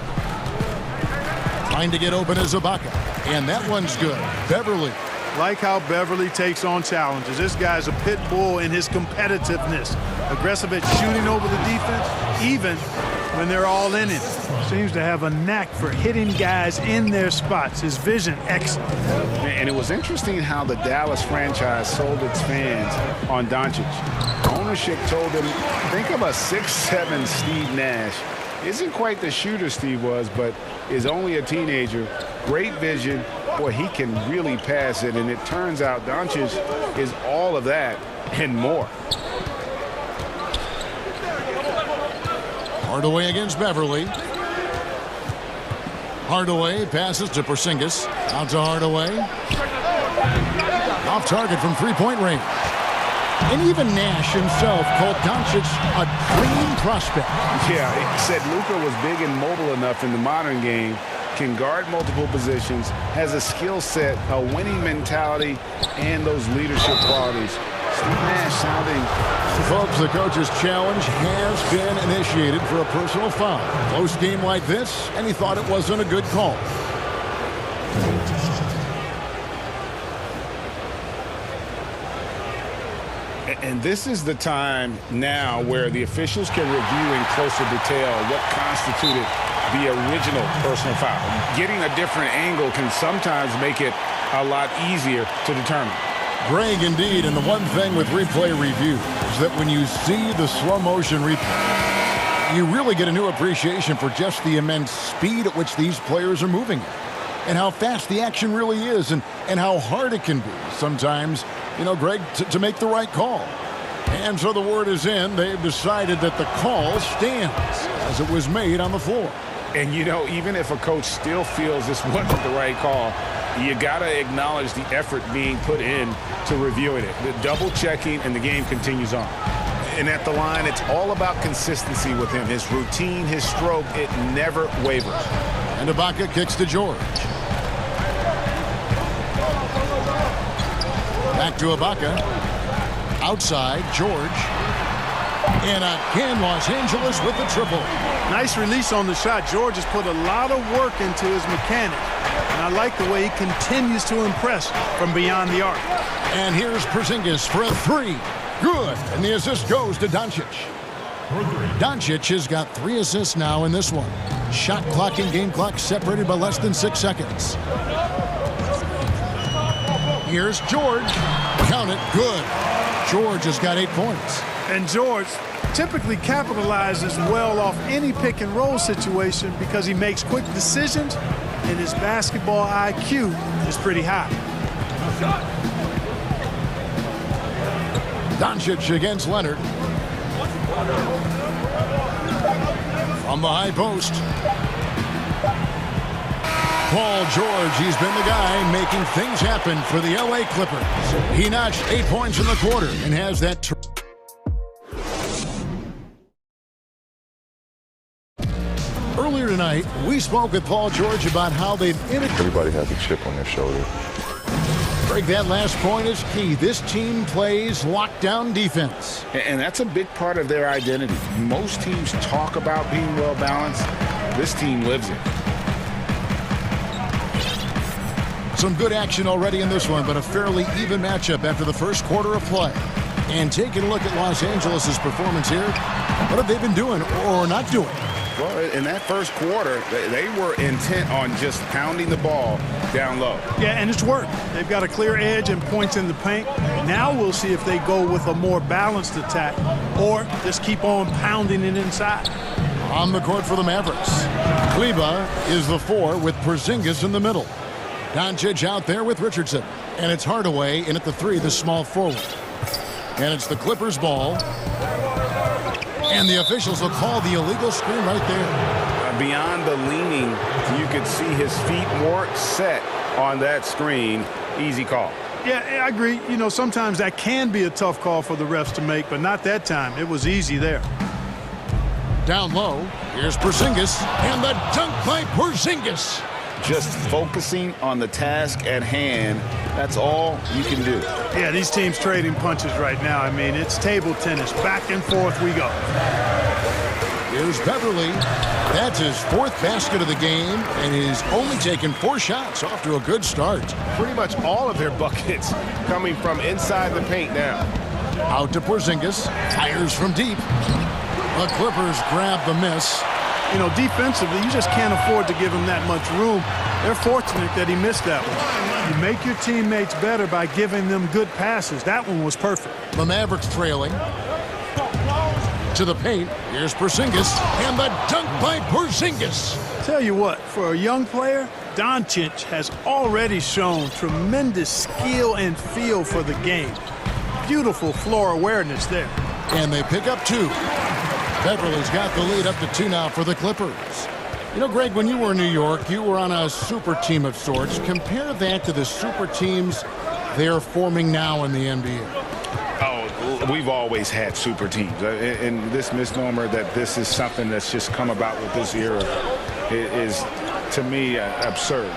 Trying to get open is Ibaka. And that one's good. Beverly. Like how Beverly takes on challenges. This guy's a pit bull in his competitiveness. Aggressive at shooting over the defense, even when they're all in it. Seems to have a knack for hitting guys in their spots. His vision, excellent. And it was interesting how the Dallas franchise sold its fans on Doncic. Ownership told them, think of a 6'7" Steve Nash. Isn't quite the shooter Steve was, but is only a teenager. Great vision. Boy, he can really pass it. And it turns out Doncic is all of that and more. Hardaway against Beverly. Hardaway passes to Porzingis. Out to Hardaway. Off target from three-point range. And even Nash himself called Doncic a dream prospect. Yeah, he said Luka was big and mobile enough in the modern game, can guard multiple positions, has a skill set, a winning mentality, and those leadership qualities. Steve Nash sounding... Folks, the coach's challenge has been initiated for a personal foul. Close game like this, and he thought it wasn't a good call. And this is the time now where the officials can review in closer detail what constituted the original personal foul. Getting a different angle can sometimes make it a lot easier to determine. Greg, indeed, and the one thing with replay review is that when you see the slow motion replay, You really get a new appreciation for just the immense speed at which these players are moving and how fast the action really is and how hard it can be sometimes, Greg, to make the right call. And so the word is in. They've decided that the call stands as it was made on the floor. And, even if a coach still feels this wasn't the right call, you got to acknowledge the effort being put in to reviewing it. The double checking, and the game continues on. And at the line, it's all about consistency with him. His routine, his stroke, it never wavers. And Ibaka kicks to George. Back to Ibaka. Outside, George. And again, Los Angeles with the triple. Nice release on the shot. George has put a lot of work into his mechanics. And I like the way he continues to impress from beyond the arc. And here's Porzingis for a three. Good. And the assist goes to Doncic. Doncic has got 3 assists now in this one. Shot clock and game clock separated by less than 6 seconds. Here's George. Count it. Good. George has got 8 points. And George typically capitalizes well off any pick and roll situation because he makes quick decisions and his basketball IQ is pretty high. Doncic against Leonard. From the high post. Paul George, he's been the guy making things happen for the LA Clippers. He notched 8 points in the quarter and has that. Earlier tonight, we spoke with Paul George about how they've integrated. Everybody has a chip on their shoulder. Greg, that last point is key. This team plays lockdown defense. And that's a big part of their identity. Most teams talk about being well-balanced. This team lives it. Some good action already in this one, but a fairly even matchup after the first quarter of play. And taking a look at Los Angeles' performance here, what have they been doing or not doing? Well, in that first quarter, they were intent on just pounding the ball down low. Yeah, and it's worked. They've got a clear edge and points in the paint. Now we'll see if they go with a more balanced attack or just keep on pounding it inside. On the court for the Mavericks, Kleba is the 4 with Porzingis in the middle. Doncic out there with Richardson. And it's Hardaway in at the 3, the small forward. And it's the Clippers' ball. And the officials will call the illegal screen right there. Beyond the leaning, you could see his feet more set on that screen. Easy call. Yeah, I agree. Sometimes that can be a tough call for the refs to make, but not that time. It was easy there. Down low, here's Porzingis, and the dunk by Porzingis. Just focusing on the task at hand, that's all you can do. Yeah, these teams trading punches right now. I mean, it's table tennis. Back and forth we go. Here's Beverly. That's his 4th basket of the game, and he's only taken 4 shots. Off to a good start. Pretty much all of their buckets coming from inside the paint now. Out to Porzingis. Fires from deep. The Clippers grab the miss. Defensively, you just can't afford to give him that much room. They're fortunate that he missed that one. You make your teammates better by giving them good passes. That one was perfect. The Mavericks trailing. To the paint. Here's Porzingis. And the dunk by Porzingis. Tell you what, for a young player, Doncic has already shown tremendous skill and feel for the game. Beautiful floor awareness there. And they pick up 2. Beverly's got the lead up to 2 now for the Clippers. Greg, when you were in New York, you were on a super team of sorts. Compare that to the super teams they're forming now in the NBA. Oh, we've always had super teams. And this misnomer that this is something that's just come about with this era is, to me, absurd.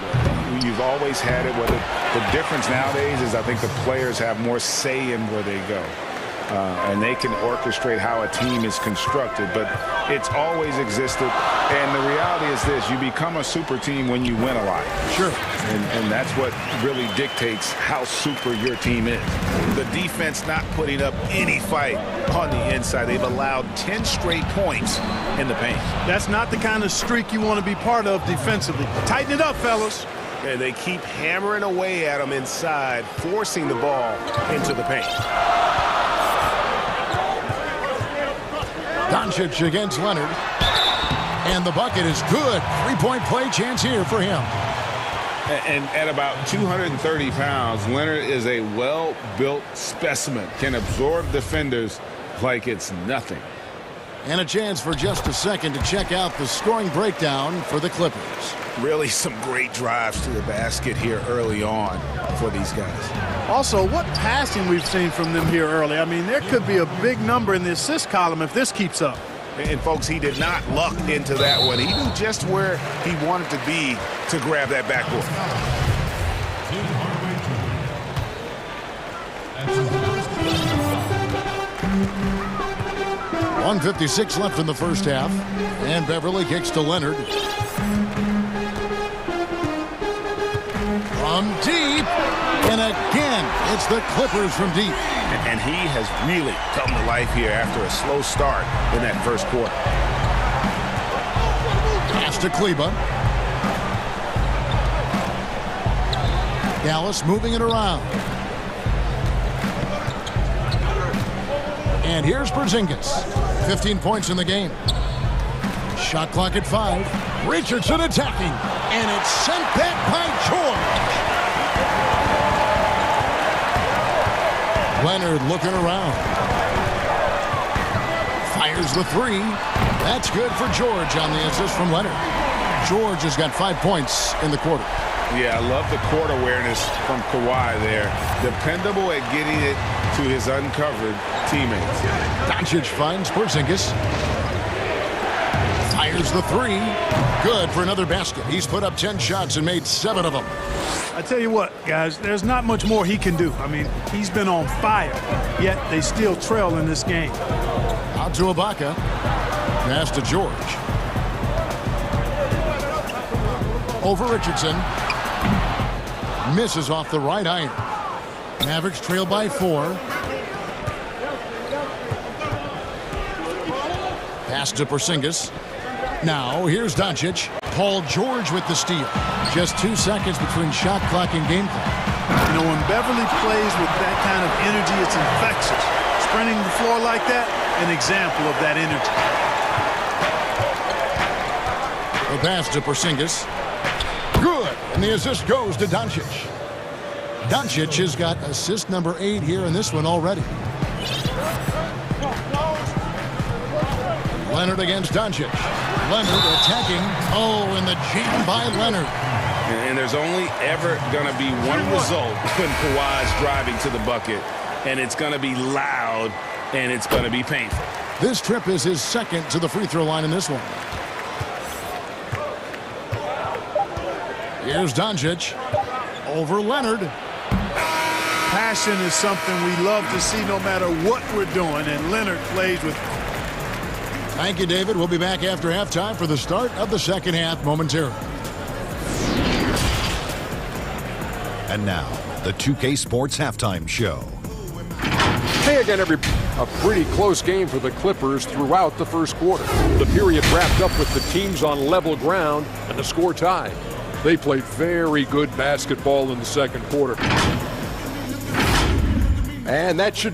You've always had it. The difference nowadays is I think the players have more say in where they go. And they can orchestrate how a team is constructed, but it's always existed. And the reality is this: you become a super team when you win a lot. Sure. And that's what really dictates how super your team is. The defense not putting up any fight on the inside. They've allowed 10 straight points in the paint. That's not the kind of streak you want to be part of defensively. Tighten it up, fellas. And they keep hammering away at them inside, forcing the ball into the paint. Doncic against Leonard. And the bucket is good. Three-point play chance here for him. And at about 230 pounds, Leonard is a well-built specimen. Can absorb defenders like it's nothing. And a chance for just a second to check out the scoring breakdown for the Clippers. Really some great drives to the basket here early on for these guys. Also, what passing we've seen from them here early. I mean, there could be a big number in the assist column if this keeps up. And, folks, he did not luck into that one. He knew just where he wanted to be to grab that backboard. 1:56 left in the first half. And Beverly kicks to Leonard. From deep. And again, it's the Clippers from deep. And he has really come to life here after a slow start in that first quarter. Pass to Kleba. Dallas moving it around. And here's Porzingis. 15 points in the game. Shot clock at 5. Richardson attacking. And it's sent back by George. Leonard looking around. Fires the three. That's good for George on the assist from Leonard. George has got 5 points in the quarter. Yeah, I love the court awareness from Kawhi there. Dependable at getting it to his uncovered teammates. Doncic finds Porzingis. Fires the three. Good for another basket. He's put up 10 shots and made 7 of them. I tell you what, guys, there's not much more he can do. I mean, he's been on fire, yet they still trail in this game. Out to Ibaka. Pass to George. Over Richardson. Misses off the right iron. Mavericks trail by 4. Pass to Porzingis. Now, here's Doncic. Paul George with the steal. Just 2 seconds between shot clock and game clock. You know, when Beverly plays with that kind of energy, it's infectious. Sprinting the floor like that, an example of that energy. The pass to Porzingis. Good. And the assist goes to Doncic. Doncic has got assist number 8 here in this one already. Leonard against Doncic. Leonard attacking. Oh, and the jam by Leonard. And there's only ever going to be one result when Kawhi's driving to the bucket, and it's going to be loud, and it's going to be painful. This trip is his second to the free throw line in this one. Here's Doncic. Over Leonard. Passion is something we love to see no matter what we're doing, and Leonard plays with. Thank you, David. We'll be back after halftime for the start of the second half momentarily. And now, the 2K Sports Halftime Show. Hey again, a pretty close game for the Clippers throughout the first quarter. The period wrapped up with the teams on level ground and the score tied. They played very good basketball in the second quarter. And that should...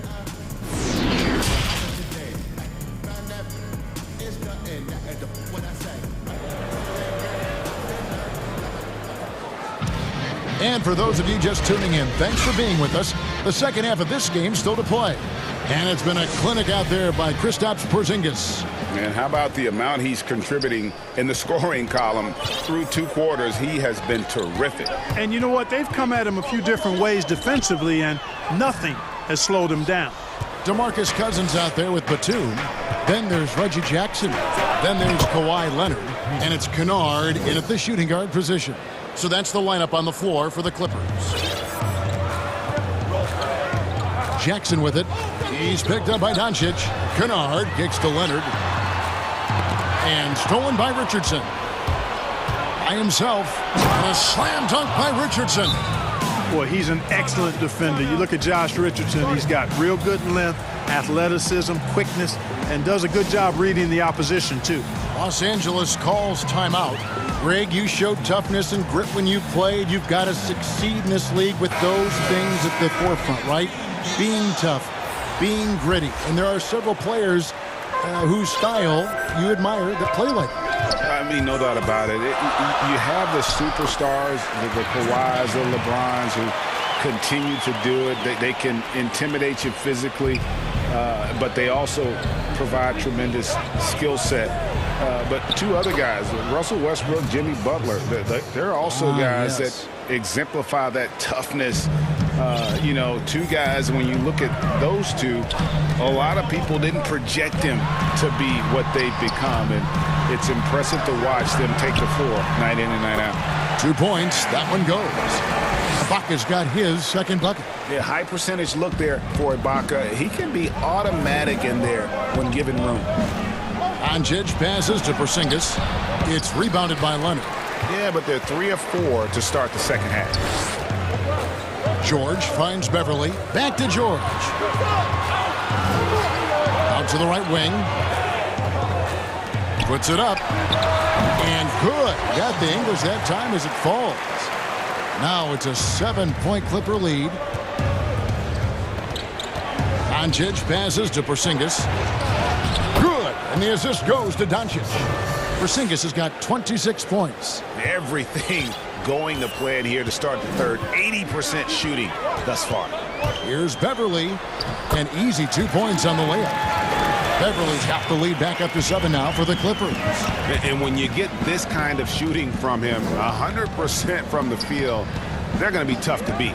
And for those of you just tuning in, thanks for being with us. The second half of this game still to play. And it's been a clinic out there by Kristaps Porzingis. And how about the amount he's contributing in the scoring column through 2 quarters? He has been terrific. And you know what? They've come at him a few different ways defensively, and nothing has slowed him down. DeMarcus Cousins out there with Batum. Then there's Reggie Jackson. Then there's Kawhi Leonard. And it's Kennard in at the shooting guard position. So that's the lineup on the floor for the Clippers. Jackson with it. He's picked up by Doncic. Kennard kicks to Leonard. And stolen by Richardson. By himself. And a slam dunk by Richardson. Boy, he's an excellent defender. You look at Josh Richardson, he's got real good length, athleticism, quickness, and does a good job reading the opposition, too. Los Angeles calls timeout. Greg, you showed toughness and grit when you played. You've got to succeed in this league with those things at the forefront, right? Being tough, being gritty. And there are several players whose style you admire that play like that. I mean, no doubt about it. You have the superstars, the Kawhis, the LeBrons, who continue to do it. They can intimidate you physically, but they also provide tremendous skill set. But two other guys, Russell Westbrook, Jimmy Butler, they're also guys that exemplify that toughness. You know, two guys, when you look at those two, a lot of people didn't project them to be what they've become, and it's impressive to watch them take the floor night in and night out. 2 points, that one goes. Ibaka's got his second bucket. Yeah, high percentage look there for Ibaka. He can be automatic in there when given room. Doncic passes to Porzingis. It's rebounded by Leonard. Yeah, but they're 3 of 4 to start the second half. George finds Beverly. Back to George. Out to the right wing. Puts it up. And good. Got the English that time as it falls. Now it's a 7-point Clipper lead. Doncic passes to Porzingis. Good. And the assist goes to Doncic. Porzingis has got 26 points. Everything going to plan here to start the third. 80% shooting thus far. Here's Beverly. An easy 2 points on the layup. Beverly's got the lead back up to 7 now for the Clippers. And when you get this kind of shooting from him, 100% from the field, they're going to be tough to beat.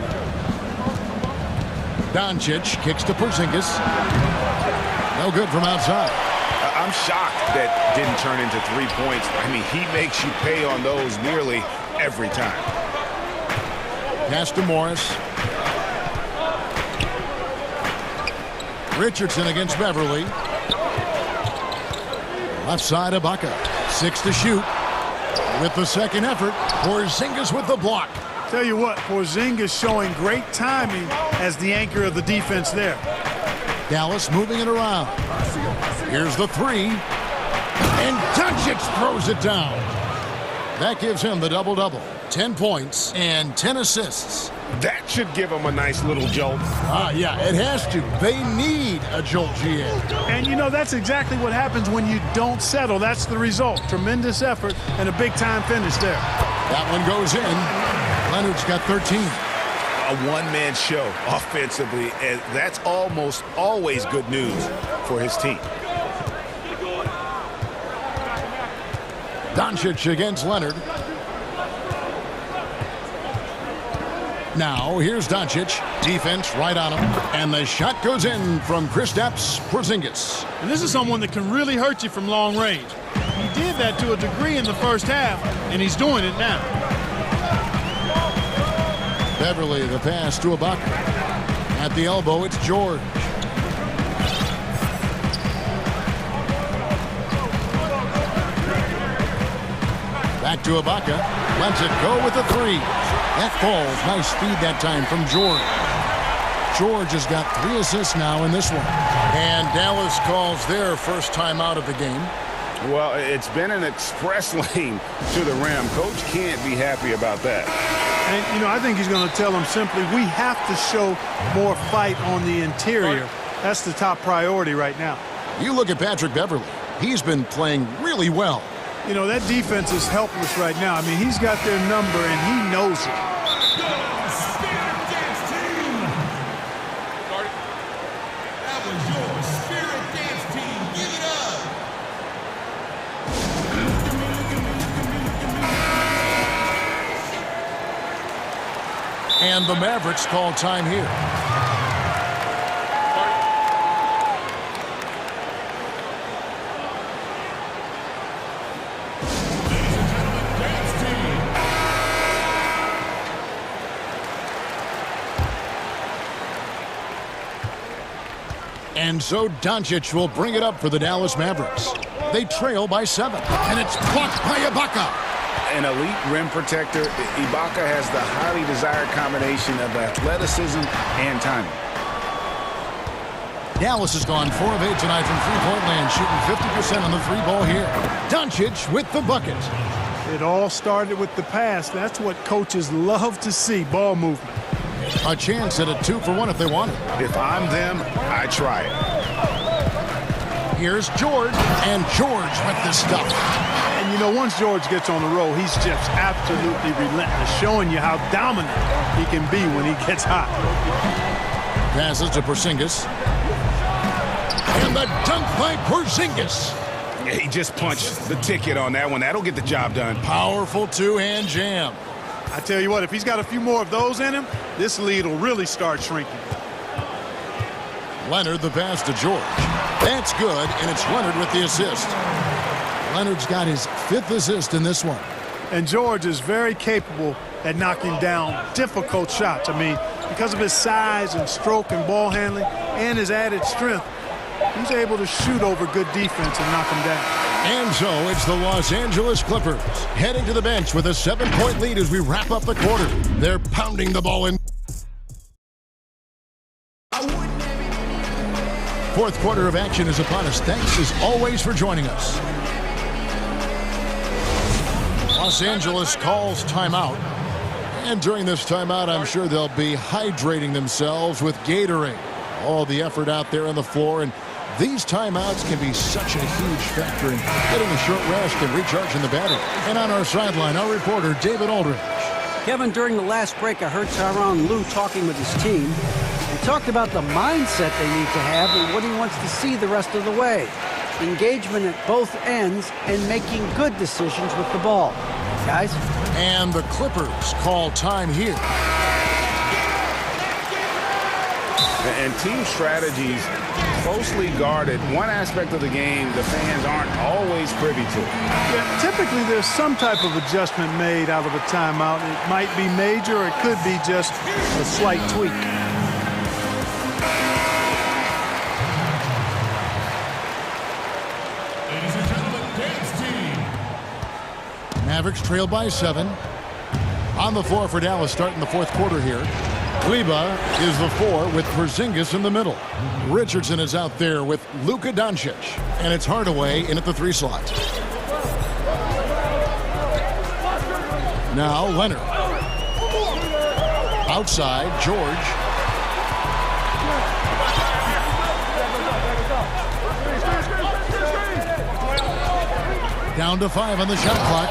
Doncic kicks to Porzingis. No good from outside. I'm shocked that didn't turn into 3 points. I mean, he makes you pay on those nearly every time. Pass to Morris. Richardson against Beverly. Left side, Ibaka. 6 to shoot. With the second effort, Porzingis with the block. Tell you what, Porzingis showing great timing as the anchor of the defense there. Dallas moving it around. Here's the 3. And Doncic throws it down. That gives him the double-double. 10 points and 10 assists. That should give them a nice little jolt. Yeah, it has to. They need a jolt, GA. And, you know, that's exactly what happens when you don't settle. That's the result. Tremendous effort and a big-time finish there. That one goes in. Leonard's got 13. A one-man show offensively, and that's almost always good news for his team. Doncic against Leonard. Now, here's Doncic. Defense right on him. And the shot goes in from Kristaps Porzingis. And this is someone that can really hurt you from long range. He did that to a degree in the first half, and he's doing it now. Beverly, the pass to Ibaka. At the elbow, it's George. Back to Ibaka. Lets it go with the 3. That falls. Nice feed that time from George. George has got 3 assists now in this one. And Dallas calls their first time out of the game. Well, it's been an express lane to the rim. Coach can't be happy about that. And, you know, I think he's going to tell them simply, we have to show more fight on the interior. That's the top priority right now. You look at Patrick Beverly. He's been playing really well. You know, that defense is helpless right now. I mean, he's got their number, and he knows it. That was your Spirit Dance Team. Give it up. And the Mavericks call time here. And so Doncic will bring it up for the Dallas Mavericks. They trail by 7. And it's blocked by Ibaka. An elite rim protector, Ibaka has the highly desired combination of athleticism and timing. Dallas has gone 4 of 8 tonight from three-point land, shooting 50% on the 3-ball here. Doncic with the bucket. It all started with the pass. That's what coaches love to see, ball movement. A chance at a 2-for-1 if they want it. If I'm them, I try it. Here's George, and George with the stuff. And you know, once George gets on the roll, he's just absolutely relentless, showing you how dominant he can be when he gets hot. Passes to Porzingis. And the dunk by Porzingis. Yeah, he just punched the ticket on that one. That'll get the job done. Powerful two-hand jam. I tell you what, if he's got a few more of those in him, this lead will really start shrinking. Leonard, the pass to George. That's good, and it's Leonard with the assist. Leonard's got his 5th assist in this one. And George is very capable at knocking down difficult shots. I mean, because of his size and stroke and ball handling and his added strength, he's able to shoot over good defense and knock them down. And so it's the Los Angeles Clippers heading to the bench with a 7-point lead as we wrap up the quarter. They're pounding the ball in. Fourth quarter of action is upon us. Thanks as always for joining us. Los Angeles calls timeout. And during this timeout, I'm sure they'll be hydrating themselves with Gatorade. All the effort out there on the floor, and these timeouts can be such a huge factor in getting a short rest and recharging the battery. And on our sideline, our reporter, David Aldridge. Kevin, during the last break, I heard Tyronn Lue talking with his team. He talked about the mindset they need to have and what he wants to see the rest of the way. Engagement at both ends and making good decisions with the ball. Guys? And the Clippers call time here. And team strategies closely guarded. One aspect of the game the fans aren't always privy to. Yeah, typically there's some type of adjustment made out of a timeout. It might be major or it could be just a slight tweak. Ladies and gentlemen, dance team. Mavericks trail by 7. On the floor for Dallas starting the fourth quarter here. Kleber is the 4 with Porzingis in the middle. Richardson is out there with Luka Doncic. And it's Hardaway in at the 3 slot. Now Leonard. Outside, George. Down to 5 on the shot clock.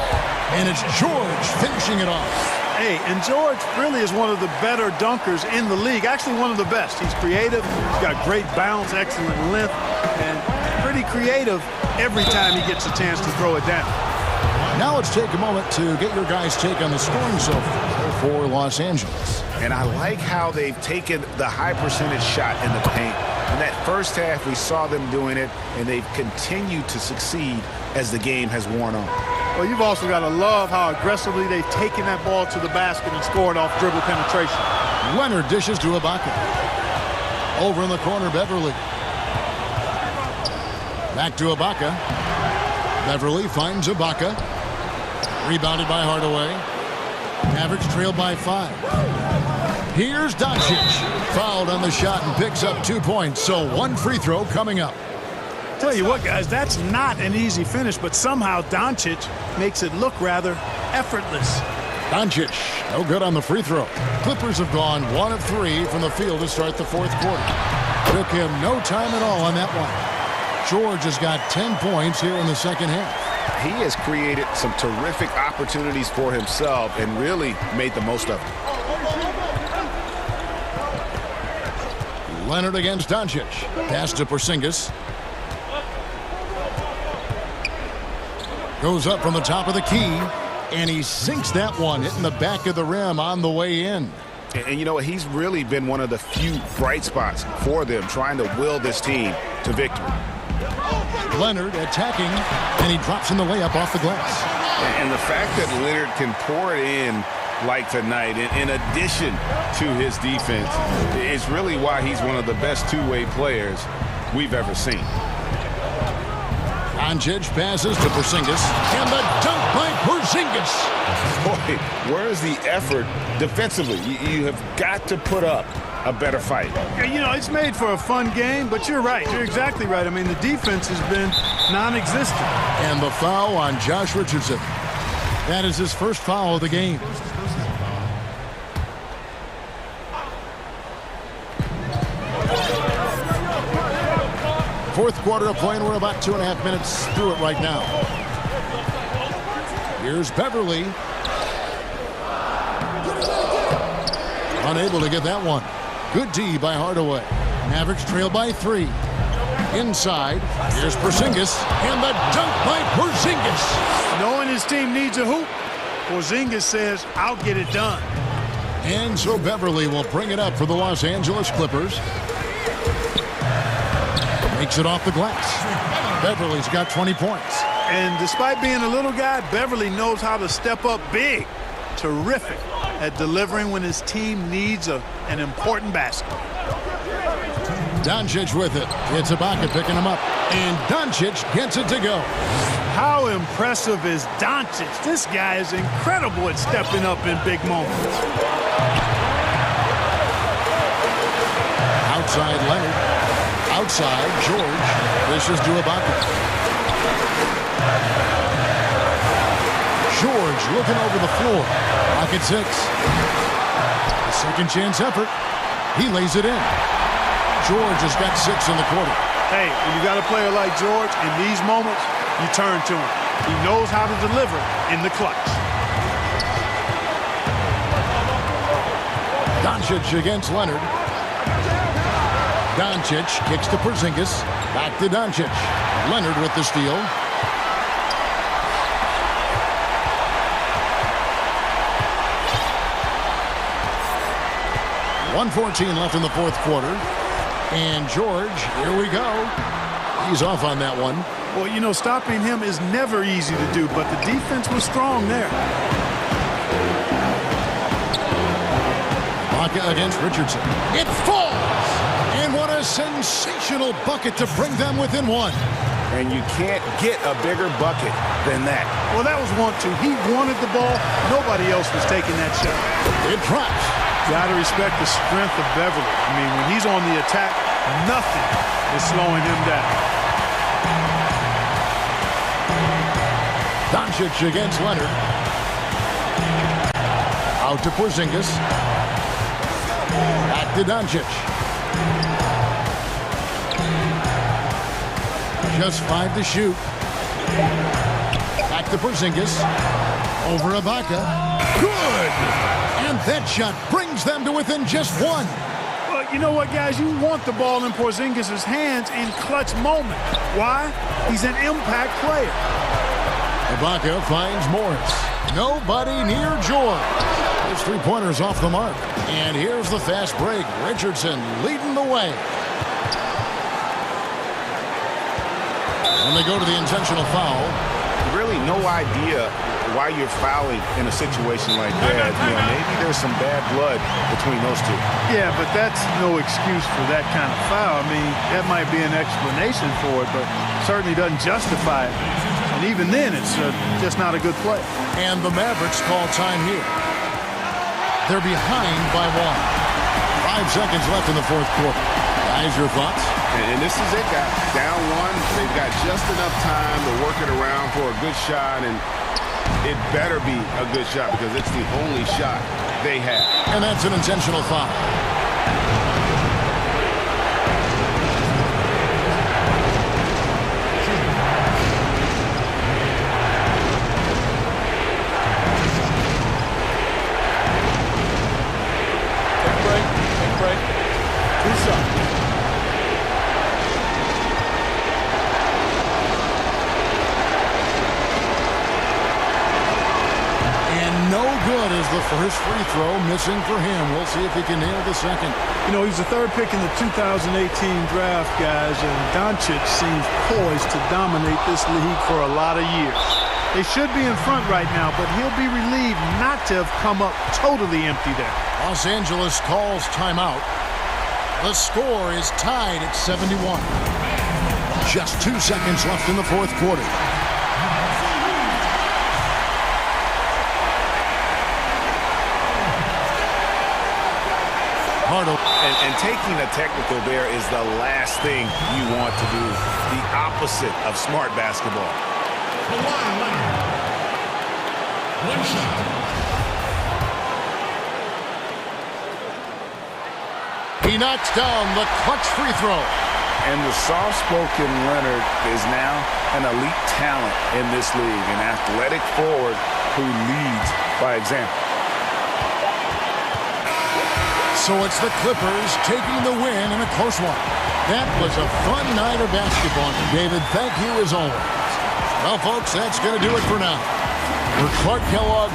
And it's George finishing it off. Hey, and George really is one of the better dunkers in the league. Actually, one of the best. He's creative. He's got great bounce, excellent length, and pretty creative every time he gets a chance to throw it down. Now let's take a moment to get your guys' take on the scoring so far for Los Angeles. And I like how they've taken the high percentage shot in the paint. In that first half, we saw them doing it, and they've continued to succeed as the game has worn on. Well, you've also got to love how aggressively they've taken that ball to the basket and scored off dribble penetration. Leonard dishes to Ibaka. Over in the corner, Beverly. Back to Ibaka. Beverly finds Ibaka. Rebounded by Hardaway. Mavericks trailed by 5. Here's Doncic. Fouled on the shot and picks up 2 points. So 1 free throw coming up. Tell you what, guys, that's not an easy finish, but somehow Doncic makes it look rather effortless. Doncic, no good on the free throw. Clippers have gone 1 of 3 from the field to start the fourth quarter. Took him no time at all on that one. George has got 10 points here in the second half. He has created some terrific opportunities for himself and really made the most of it. Leonard against Doncic. Pass to Porzingis. Goes up from the top of the key, and he sinks that one, hitting the back of the rim on the way in. And you know what? He's really been one of the few bright spots for them, trying to will this team to victory. Leonard attacking, and he drops in the layup off the glass. And the fact that Leonard can pour it in like tonight, in addition to his defense, is really why he's one of the best two-way players we've ever seen. Doncic passes to Porzingis, and the dunk by Porzingis. Boy, where's the effort defensively? You have got to put up a better fight. You know, it's made for a fun game, but you're right. You're exactly right. I mean, the defense has been non-existent. And the foul on Josh Richardson. That is his first foul of the game. Fourth quarter of play, and we're about 2.5 minutes through it right now. Here's Beverly. Unable to get that one. Good D by Hardaway. Mavericks trail by 3. Inside, here's Porzingis, and the dunk by Porzingis. Knowing his team needs a hoop, Porzingis says, I'll get it done. And so Beverly will bring it up for the Los Angeles Clippers. Makes it off the glass. Beverly's got 20 points. And despite being a little guy, Beverly knows how to step up big. Terrific at delivering when his team needs an important basket. Doncic with it. It's Ibaka picking him up. And Doncic gets it to go. How impressive is Doncic? This guy is incredible at stepping up in big moments. Outside Leonard. Outside George. This is to Ibaka. George looking over the floor. Pocket 6. A second chance effort. He lays it in. George has got 6 in the quarter. Hey, when you got a player like George, in these moments, you turn to him. He knows how to deliver in the clutch. Doncic against Leonard. Doncic kicks to Porzingis. Back to Doncic. Leonard with the steal. .114 left in the fourth quarter. And George, here we go. He's off on that one. Well, you know, stopping him is never easy to do, but the defense was strong there. Ibaka against Richardson. It falls! And what a sensational bucket to bring them within 1. And you can't get a bigger bucket than that. Well, that was 1-2. He wanted the ball. Nobody else was taking that shot. It drops. Got to respect the strength of Beverly. I mean, when he's on the attack, nothing is slowing him down. Doncic against Leonard. Out to Porzingis. Back to Doncic. Just 5 to shoot. Back to Porzingis. Over Ibaka. Good! And that shot brings them to within just 1. Well, you know what, guys? You want the ball in Porzingis' hands in clutch moment. Why? He's an impact player. Ibaka finds Morris. Nobody near George. His three-pointer's off the mark. And here's the fast break. Richardson leading the way. And they go to the intentional foul. Really no idea why you're fouling in a situation like that. You know, maybe there's some bad blood between those two. Yeah, but that's no excuse for that kind of foul. I mean, that might be an explanation for it, but certainly doesn't justify it. And even then, it's just not a good play. And the Mavericks call time here. They're behind by 1. 5 seconds left in the fourth quarter. Guys, your thoughts? And this is it, guys. Down 1. They've got just enough time to work it around for a good shot, and it better be a good shot because it's the only shot they have. And that's an intentional foul. Take break. 2 shots. No good is the first free throw, missing for him. We'll see if he can nail the second. You know, he's the third pick in the 2018 draft, guys, and Doncic seems poised to dominate this league for a lot of years. They should be in front right now, but he'll be relieved not to have come up totally empty there. Los Angeles calls timeout. The score is tied at 71. Just 2 seconds left in the fourth quarter. And taking a technical there is the last thing you want to do. The opposite of smart basketball. One shot. He knocks down the clutch free throw. And the soft-spoken Leonard is now an elite talent in this league, an athletic forward who leads by example. So it's the Clippers taking the win in a close one. That was a fun night of basketball, David. Thank you as always. Well, folks, that's going to do it for now. For Clark Kellogg.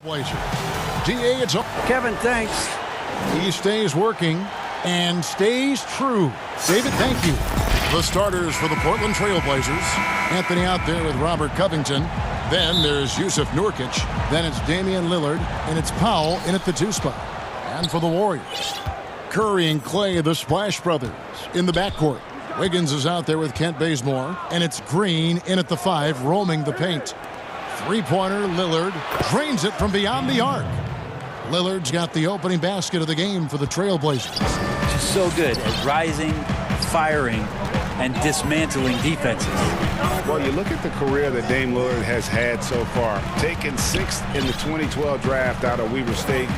Blazer. DA, it's up. Kevin, thanks. He stays working and stays true. David, thank you. The starters for the Portland Trail Blazers. Anthony out there with Robert Covington. Then there's Yusuf Nurkic. Then it's Damian Lillard. And it's Powell in at the 2 spot. And for the Warriors, Curry and Clay, the Splash Brothers, in the backcourt. Wiggins is out there with Kent Bazemore. And it's Green in at the 5, roaming the paint. Three-pointer, Lillard drains it from beyond the arc. Lillard's got the opening basket of the game for the Trailblazers. She's so good at rising, firing, and dismantling defenses. Well, you look at the career that Dame Lillard has had so far. Taken 6th in the 2012 draft out of Weber State,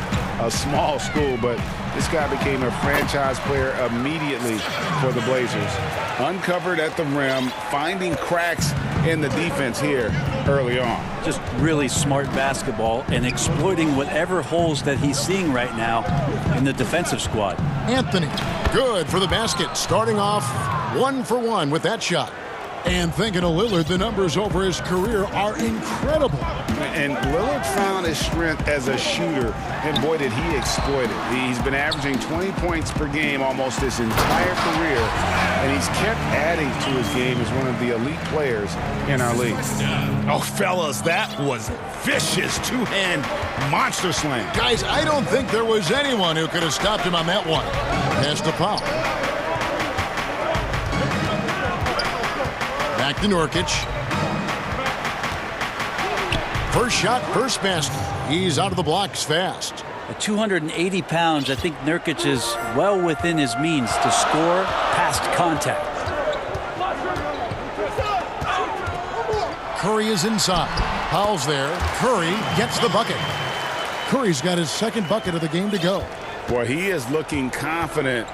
a small school, but this guy became a franchise player immediately for the Blazers. Uncovered at the rim, finding cracks in the defense here early on. Just really smart basketball and exploiting whatever holes that he's seeing right now in the defensive squad. Anthony, good for the basket, starting off 1 for 1 with that shot. And thinking of Lillard, the numbers over his career are incredible. And Lillard found his strength as a shooter, and boy, did he exploit it. He's been averaging 20 points per game almost his entire career, and he's kept adding to his game as one of the elite players in our league. Oh, fellas, that was vicious two-hand monster slam. Guys, I don't think there was anyone who could have stopped him on that one. Pass to Powell. Back to Nurkic. First shot, first basket. He's out of the blocks fast. At 280 pounds, I think Nurkic is well within his means to score past contact. Curry is inside. Powell's there. Curry gets the bucket. Curry's got his second bucket of the game to go. Boy, he is looking confident.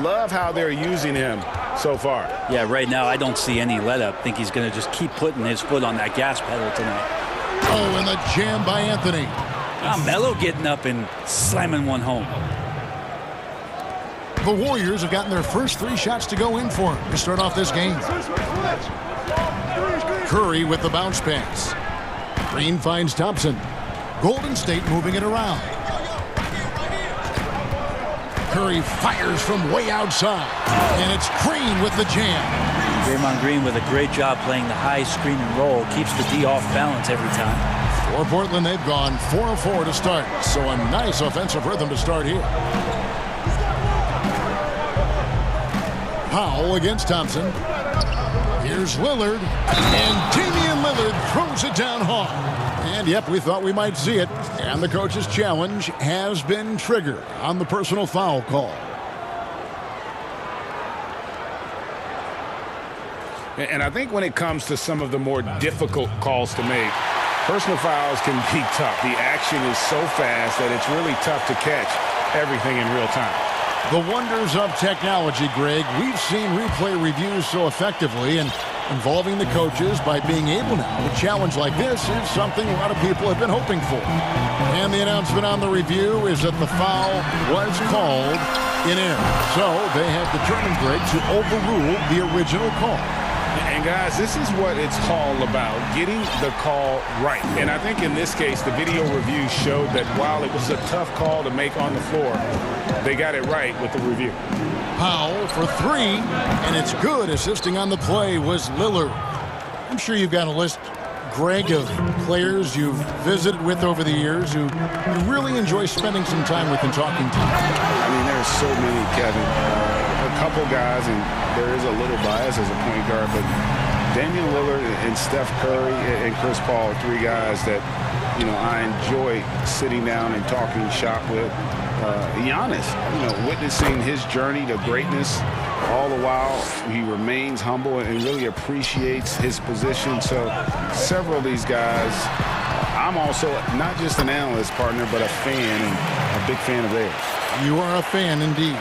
Love how they're using him so far. Yeah, right now I don't see any let up. Think he's going to just keep putting his foot on that gas pedal tonight. Oh, and the jam by Anthony. Melo getting up and slamming one home. The Warriors have gotten their first 3 shots to go in for him to start off this game. Curry with the bounce pass. Green finds Thompson. Golden State moving it around. Curry fires from way outside. And it's Green with the jam. Draymond Green with a great job playing the high screen and roll. Keeps the D off balance every time. For Portland, they've gone 4 of 4 to start. So a nice offensive rhythm to start here. Powell against Thompson. Here's Lillard. And Damian Lillard throws it down hard. And yep, we thought we might see it. And the coach's challenge has been triggered on the personal foul call. And I think when it comes to some of the more difficult calls to make, personal fouls can be tough. The action is so fast that it's really tough to catch everything in real time. The wonders of technology, Greg. We've seen replay reviews so effectively, and involving the coaches by being able now to challenge like this is something a lot of people have been hoping for. And the announcement on the review is that the foul was called in error. So they have determined, Greg, to overrule the original call. And guys, this is what it's all about, getting the call right. And I think in this case, the video review showed that while it was a tough call to make on the floor, they got it right with the review. Powell for 3, and it's good. Assisting on the play was Lillard. I'm sure you've got a list, Greg, of players you've visited with over the years who you really enjoy spending some time with and talking to. I mean, there's so many, Kevin. A couple guys, and there is a little bias as a point guard, but Damian Lillard and Steph Curry and Chris Paul, 3 guys that, you know, I enjoy sitting down and talking shop with. Giannis, you know, witnessing his journey to greatness, all the while he remains humble and really appreciates his position. So several of these guys, I'm also not just an analyst partner, but a fan, and a big fan of theirs. You are a fan indeed.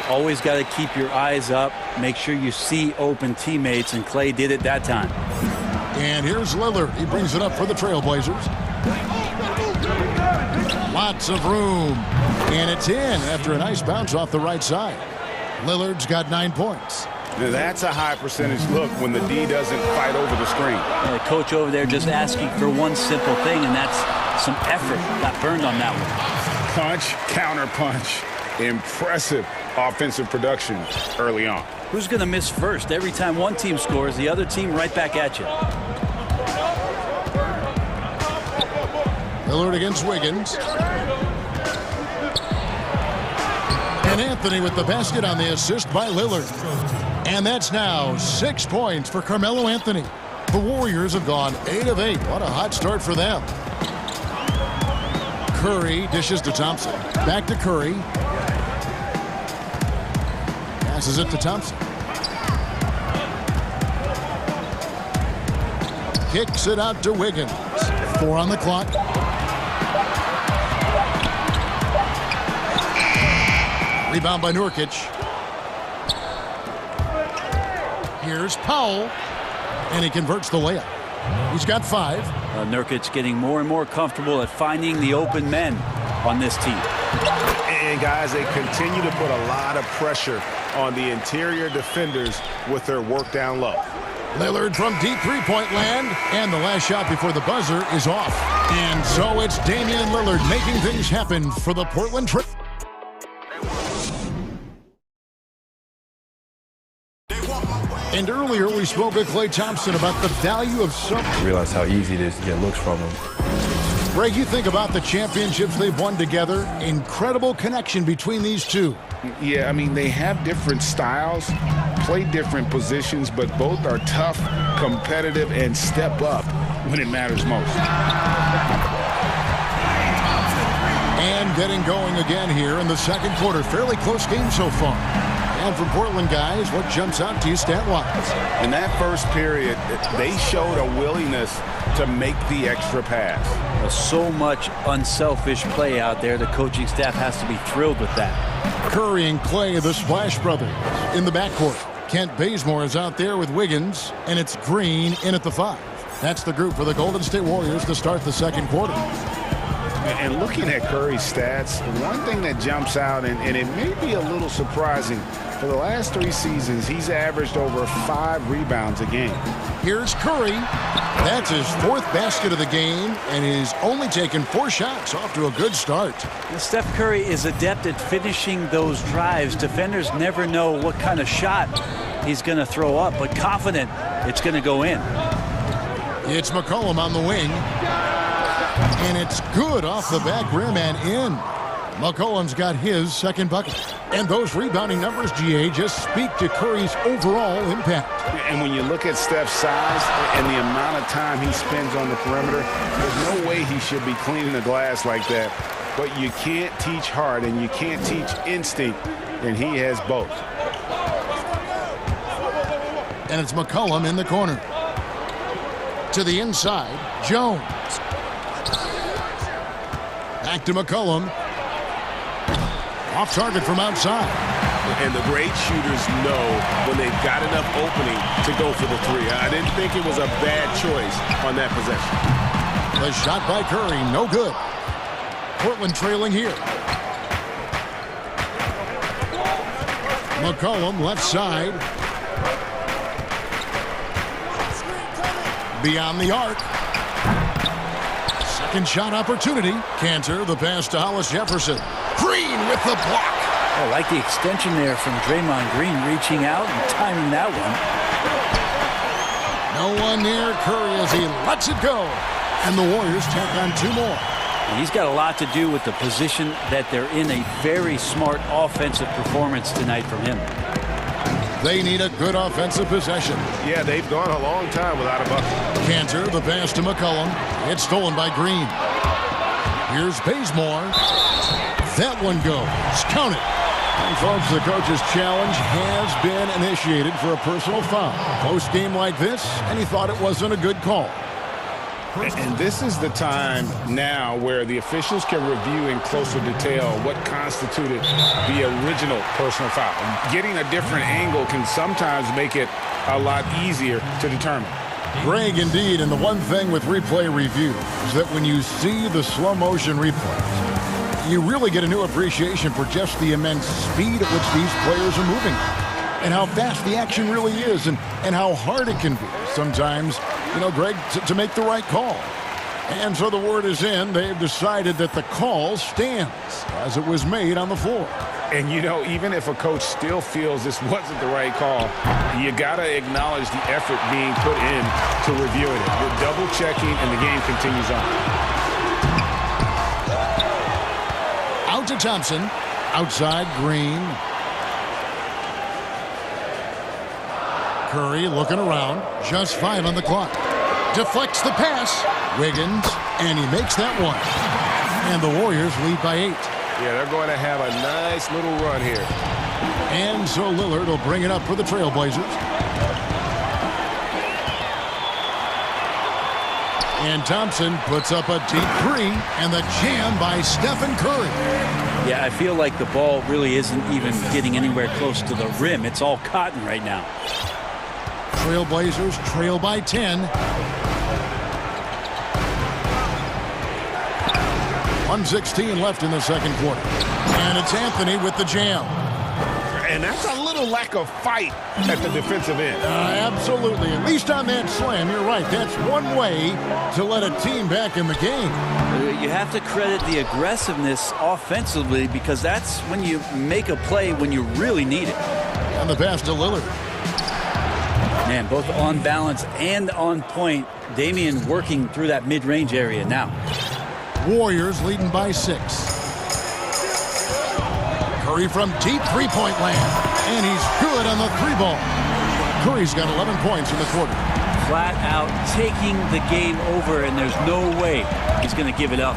Always got to keep your eyes up, make sure you see open teammates, and Clay did it that time. And here's Lillard. He brings it up for the Trailblazers. Lots of room. And it's in after a nice bounce off the right side. Lillard's got 9 points. Now that's a high percentage look when the D doesn't fight over the screen. And the coach over there just asking for one simple thing, and that's some effort. Got burned on that one. Punch, counter punch. Impressive offensive production early on. Who's going to miss first? Every time one team scores, the other team right back at you. Lillard against Wiggins. And Anthony with the basket on the assist by Lillard. And that's now 6 points for Carmelo Anthony. The Warriors have gone 8 of 8. What a hot start for them. Curry dishes to Thompson. Back to Curry. Passes it to Thompson. Kicks it out to Wiggins. 4 on the clock. Rebound by Nurkic. Here's Powell. And he converts the layup. He's got 5. Nurkic's getting more and more comfortable at finding the open men on this team. And guys, they continue to put a lot of pressure on the interior defenders with their work down low. Lillard from deep three-point land, and the last shot before the buzzer is off. And so it's Damian Lillard making things happen for the Portland Trail. And earlier we spoke with Klay Thompson about the value of some. Realize how easy it is to get looks from him. Greg, you think about the championships they've won together. Incredible connection between these two. Yeah, I mean, they have different styles, play different positions, but both are tough, competitive, and step up when it matters most. And getting going again here in the second quarter. Fairly close game so far. And from Portland, guys, what jumps out to you stat-wise? In that first period, they showed a willingness to make the extra pass. So much unselfish play out there. The coaching staff has to be thrilled with that. Curry and Klay, the Splash Brothers, in the backcourt. Kent Bazemore is out there with Wiggins, and it's Green in at the 5. That's the group for the Golden State Warriors to start the second quarter. And looking at Curry's stats, one thing that jumps out, and it may be a little surprising, for the last 3 seasons, he's averaged over 5 rebounds a game. Here's Curry. That's his 4th basket of the game, and he's only taken 4 shots, off to a good start. Now, Steph Curry is adept at finishing those drives. Defenders never know what kind of shot he's going to throw up, but confident it's going to go in. It's McCollum on the wing. And it's good off the back rim and in. McCollum's got his second bucket. And those rebounding numbers, GA, just speak to Curry's overall impact. And when you look at Steph's size and the amount of time he spends on the perimeter, there's no way he should be cleaning the glass like that. But you can't teach heart and you can't teach instinct, and he has both. And it's McCollum in the corner. To the inside, Jones. Back to McCollum. Off target from outside. And the great shooters know when they've got enough opening to go for the 3. I didn't think it was a bad choice on that possession. The shot by Curry, no good. Portland trailing here. McCollum left side. Beyond the arc. Second shot opportunity. Cantor, the pass to Hollis Jefferson. Green with the block. I like the extension there from Draymond Green, reaching out and timing that one. No one near Curry as he lets it go. And the Warriors tack on 2 more. And he's got a lot to do with the position that they're in. A very smart offensive performance tonight from him. They need a good offensive possession. Yeah, they've gone a long time without a bucket. Cantor, the pass to McCollum. It's stolen by Green. Here's Bazemore. That one goes. Count it. And folks, the coach's challenge has been initiated for a personal foul. Post game like this, and he thought it wasn't a good call. And this is the time now where the officials can review in closer detail what constituted the original personal foul. Getting a different angle can sometimes make it a lot easier to determine. Greg, indeed, and the one thing with replay review is that when you see the slow motion replays, you really get a new appreciation for just the immense speed at which these players are moving and how fast the action really is and how hard it can be sometimes, you know, Greg, to make the right call. And so the word is in. They've decided that the call stands as it was made on the floor. And, you know, even if a coach still feels this wasn't the right call, you got to acknowledge the effort being put in to reviewing it. You're double-checking, and the game continues on. Out to Thompson. Outside, Green. Curry looking around. Just 5 on the clock. Deflects the pass. Wiggins, and he makes that one. And the Warriors lead by 8. Yeah, they're going to have a nice little run here. And so Lillard will bring it up for the Trailblazers. And Thompson puts up a deep 3, and the jam by Stephen Curry. Yeah, I feel like the ball really isn't even getting anywhere close to the rim. It's all cotton right now. Trailblazers trail by 10. 1:16 left in the second quarter. And it's Anthony with the jam. And that's a little lack of fight at the defensive end. Absolutely. At least on that slam, you're right. That's one way to let a team back in the game. You have to credit the aggressiveness offensively because that's when you make a play when you really need it. And the pass to Lillard. Man, both on balance and on point. Damian working through that mid-range area now. Warriors leading by 6. Curry from deep three-point land. And he's good on the three ball. Curry's got 11 points in the quarter. Flat out taking the game over, and there's no way he's going to give it up.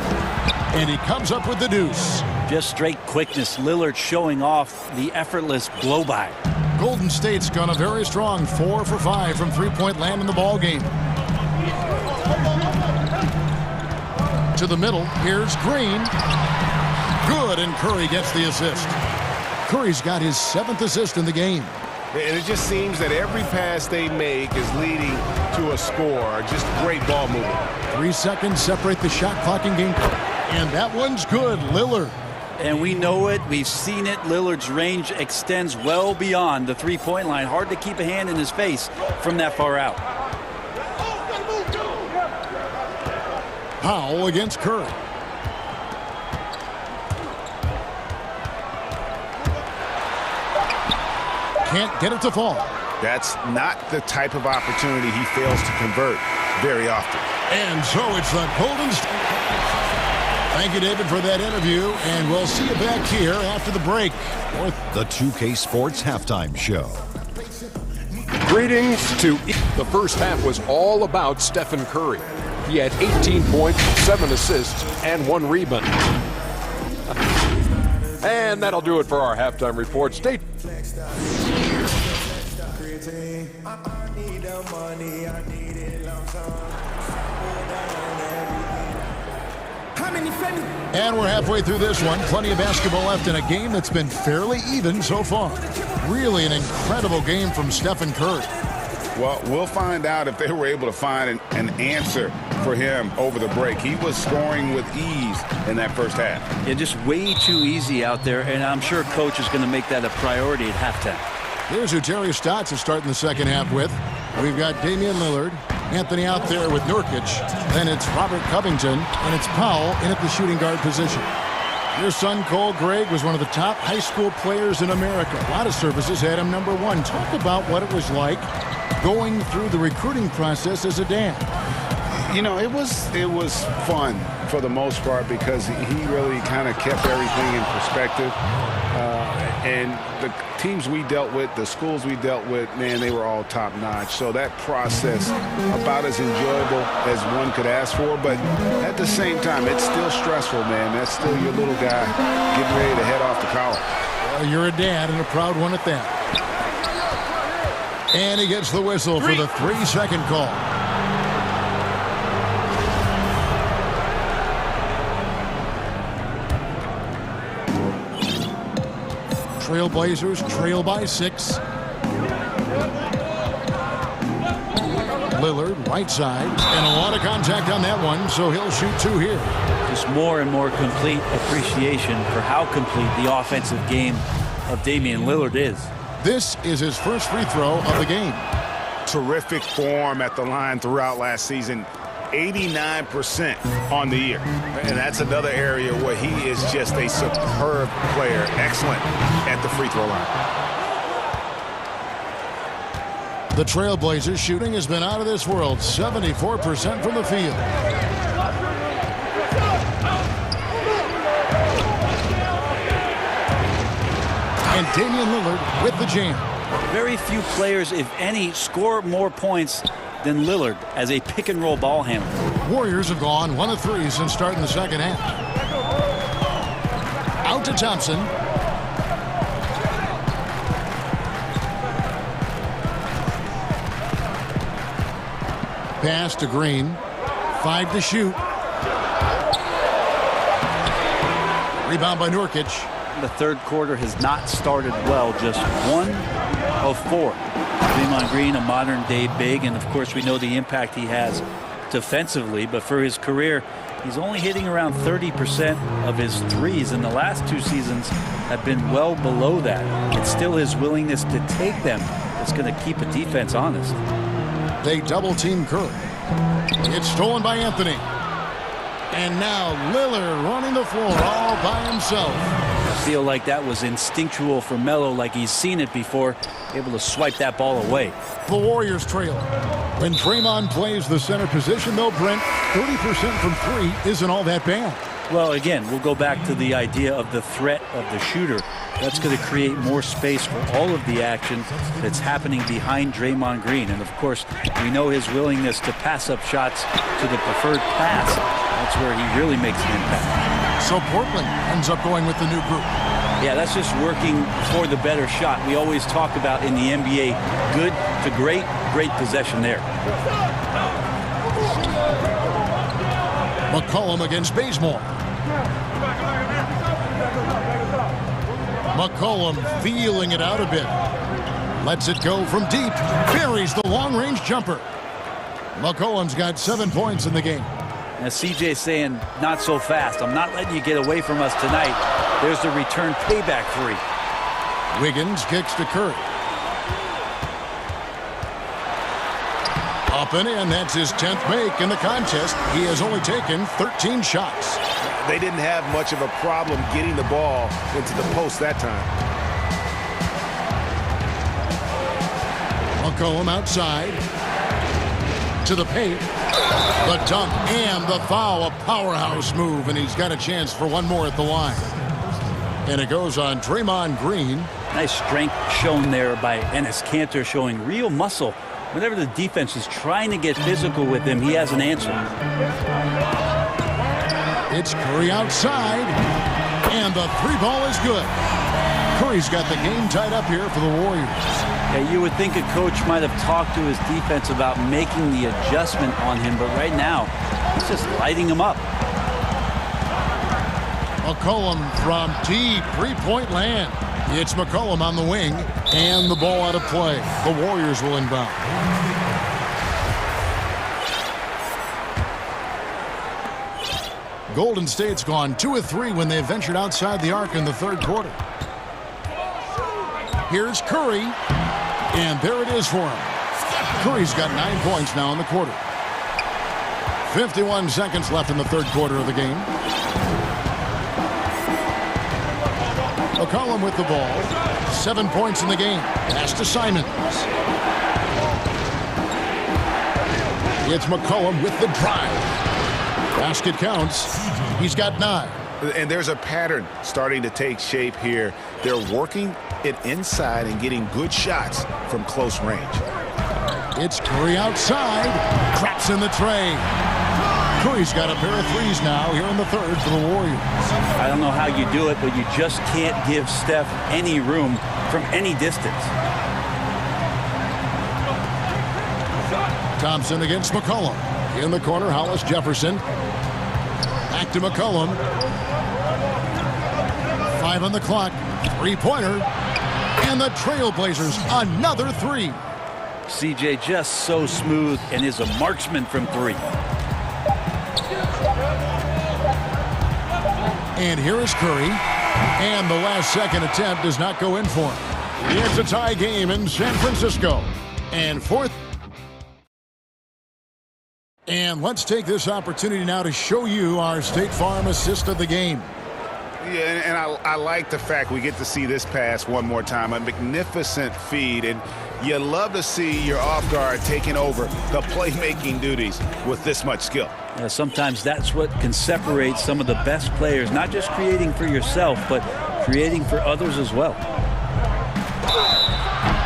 And he comes up with the deuce. Just straight quickness. Lillard showing off the effortless blow-by. Golden State's gone a very strong 4 for 5 from three-point land in the ball game. To the middle. Here's Green. Good, and Curry gets the assist. Curry's got his 7th assist in the game. And it just seems that every pass they make is leading to a score. Just great ball movement. 3 seconds separate the shot clock in game. And that one's good. Lillard. And we know it. We've seen it. Lillard's range extends well beyond the three-point line. Hard to keep a hand in his face from that far out. Powell against Curry. Can't get it to fall. That's not the type of opportunity he fails to convert very often. And so it's the Golden State. Thank you, David, for that interview, and we'll see you back here after the break. The 2K Sports Halftime Show. Greetings to the first half was all about Stephen Curry. He had 18 points, 7 assists, and 1 rebound. And that'll do it for our halftime report. Stay. And we're halfway through this one. Plenty of basketball left in a game that's been fairly even so far. Really an incredible game from Stephen Curry. Well, we'll find out if they were able to find an answer for him over the break. He was scoring with ease in that first half. Yeah, just way too easy out there, and I'm sure coach is going to make that a priority at halftime. Here's who Terry Stotts is starting the second half with. We've got Damian Lillard, Anthony out there with Nurkic, then it's Robert Covington, and it's Powell in at the shooting guard position. Your son, Cole Gregg, was one of the top high school players in America. A lot of services had him number 1. Talk about what it was like going through the recruiting process as a dad. You know, it was fun for the most part because he really kind of kept everything in perspective. And the teams we dealt with, the schools we dealt with, man, they were all top-notch. So that process, about as enjoyable as one could ask for. But at the same time, it's still stressful, man. That's still your little guy getting ready to head off to college. Well, you're a dad and a proud one at that. And he gets the whistle for the 3-second call. Trailblazers trail by 6. Lillard, right side, and a lot of contact on that one, so he'll shoot 2 here. Just more and more complete appreciation for how complete the offensive game of Damian Lillard is. This is his first free throw of the game. Terrific form at the line throughout last season. 89% on the year. And that's another area where he is just a superb player. Excellent at the free throw line. The Trailblazers shooting has been out of this world. 74% from the field. And Damian Lillard with the jam. Very few players, if any, score more points than Lillard as a pick-and-roll ball handler. Warriors have gone 1 of 3 since starting the second half. Out to Thompson. Pass to Green. 5 to shoot. Rebound by Nurkic. The third quarter has not started well. Just 1 of 4 Draymond Green, a modern-day big, and of course we know the impact he has defensively, but for his career, he's only hitting around 30% of his threes, and the last 2 seasons have been well below that. It's still his willingness to take them that's going to keep a defense honest. They double-team Curry. It's stolen by Anthony. And now Lillard running the floor all by himself. I feel like that was instinctual for Melo, like he's seen it before, able to swipe that ball away. The Warriors trail. When Draymond plays the center position, though, Brent, 30% from 3 isn't all that bad. Well, again, we'll go back to the idea of the threat of the shooter. That's going to create more space for all of the action that's happening behind Draymond Green. And, of course, we know his willingness to pass up shots to the preferred pass. That's where he really makes an impact. So Portland ends up going with the new group. Yeah, that's just working for the better shot. We always talk about in the NBA, good to great, great possession there. McCollum against Bazemore. McCollum feeling it out a bit. Lets it go from deep. Buries the long-range jumper. McCollum's got 7 points in the game. Now CJ saying, not so fast. I'm not letting you get away from us tonight. There's the return payback 3. Wiggins kicks to Curry. Up and in. That's his 10th make in the contest. He has only taken 13 shots. They didn't have much of a problem getting the ball into the post that time. McCollum outside. To the paint. The dunk and the foul. A powerhouse move, and he's got a chance for one more at the line. And it goes on Draymond Green. Nice strength shown there by Enes Kanter, showing real muscle. Whenever the defense is trying to get physical with him, he has an answer. It's Curry outside, and the 3 ball is good. Curry's got the game tied up here for the Warriors. Yeah, you would think a coach might have talked to his defense about making the adjustment on him, but right now, he's just lighting him up. McCollum from deep 3-point land. It's McCollum on the wing, and the ball out of play. The Warriors will inbound. Golden State's gone 2 of 3 when they ventured outside the arc in the 3rd quarter. Here's Curry, and there it is for him. Curry's got 9 points now in the quarter. 51 seconds left in the 3rd quarter of the game. McCollum with the ball. 7 points in the game. Pass to Simons. It's McCollum with the drive. Basket counts. He's got 9. And there's a pattern starting to take shape here. They're working it inside and getting good shots from close range. It's Curry outside. Traps in the tray. Curry's got a pair of 3s now here in the 3rd for the Warriors. I don't know how you do it, but you just can't give Steph any room from any distance. Thompson against McCollum. In the corner, Hollis Jefferson. Back to McCollum. 5 on the clock. 3-pointer. And the Trailblazers, another 3. CJ just so smooth and is a marksman from 3. And here is Curry. And the last second attempt does not go in for him. It's a tie game in San Francisco. And 4th. And let's take this opportunity now to show you our State Farm assist of the game. Yeah, and I like the fact we get to see this pass one more time. A magnificent feed, and you love to see your off guard taking over the playmaking duties with this much skill. Yeah, sometimes that's what can separate some of the best players, not just creating for yourself, but creating for others as well.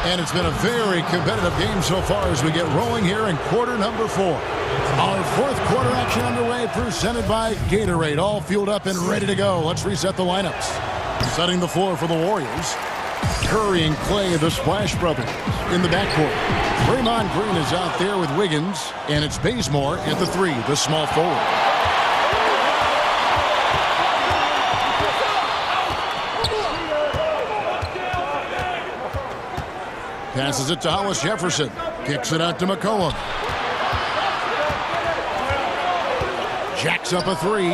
And it's been a very competitive game so far as we get rolling here in quarter number 4. Our 4th quarter action underway, presented by Gatorade. All fueled up and ready to go. Let's reset the lineups. Setting the floor for the Warriors. Curry and Clay, the Splash Brothers, in the backcourt. Draymond Green is out there with Wiggins, and it's Bazemore at the 3, the small forward. Passes it to Hollis Jefferson. Kicks it out to McCollum. Jacks up a three.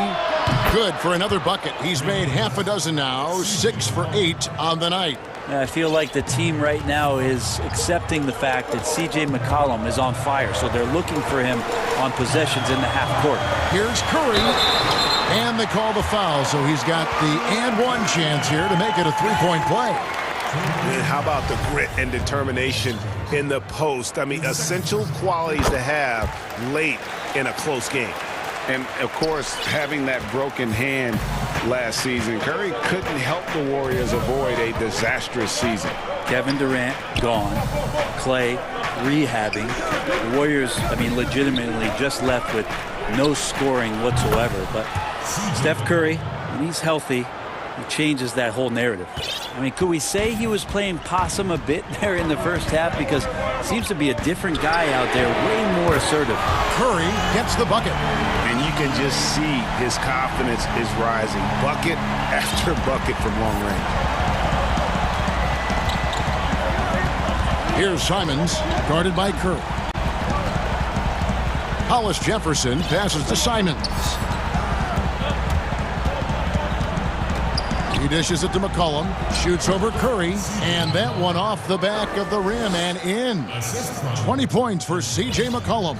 Good for another bucket. He's made half a dozen now. 6 for 8 on the night. I feel like the team right now is accepting the fact that C.J. McCollum is on fire, so they're looking for him on possessions in the half court. Here's Curry, and they call the foul, so he's got the and one chance here to make it a three-point play. And how about the grit and determination in the post? I mean, essential qualities to have late in a close game. And, of course, having that broken hand last season, Curry couldn't help the Warriors avoid a disastrous season. Kevin Durant gone. Clay rehabbing. The Warriors, I mean, legitimately just left with no scoring whatsoever. But Steph Curry, when he's healthy, he changes that whole narrative. I mean, could we say he was playing possum a bit there in the first half? Because it seems to be a different guy out there, way more assertive. Curry gets the bucket. And you can just see his confidence is rising. Bucket after bucket from long range. Here's Simons, guarded by Curry. Hollis Jefferson passes to Simons. He dishes it to McCollum, shoots over Curry, and that one off the back of the rim and in. 20 points for C.J. McCollum.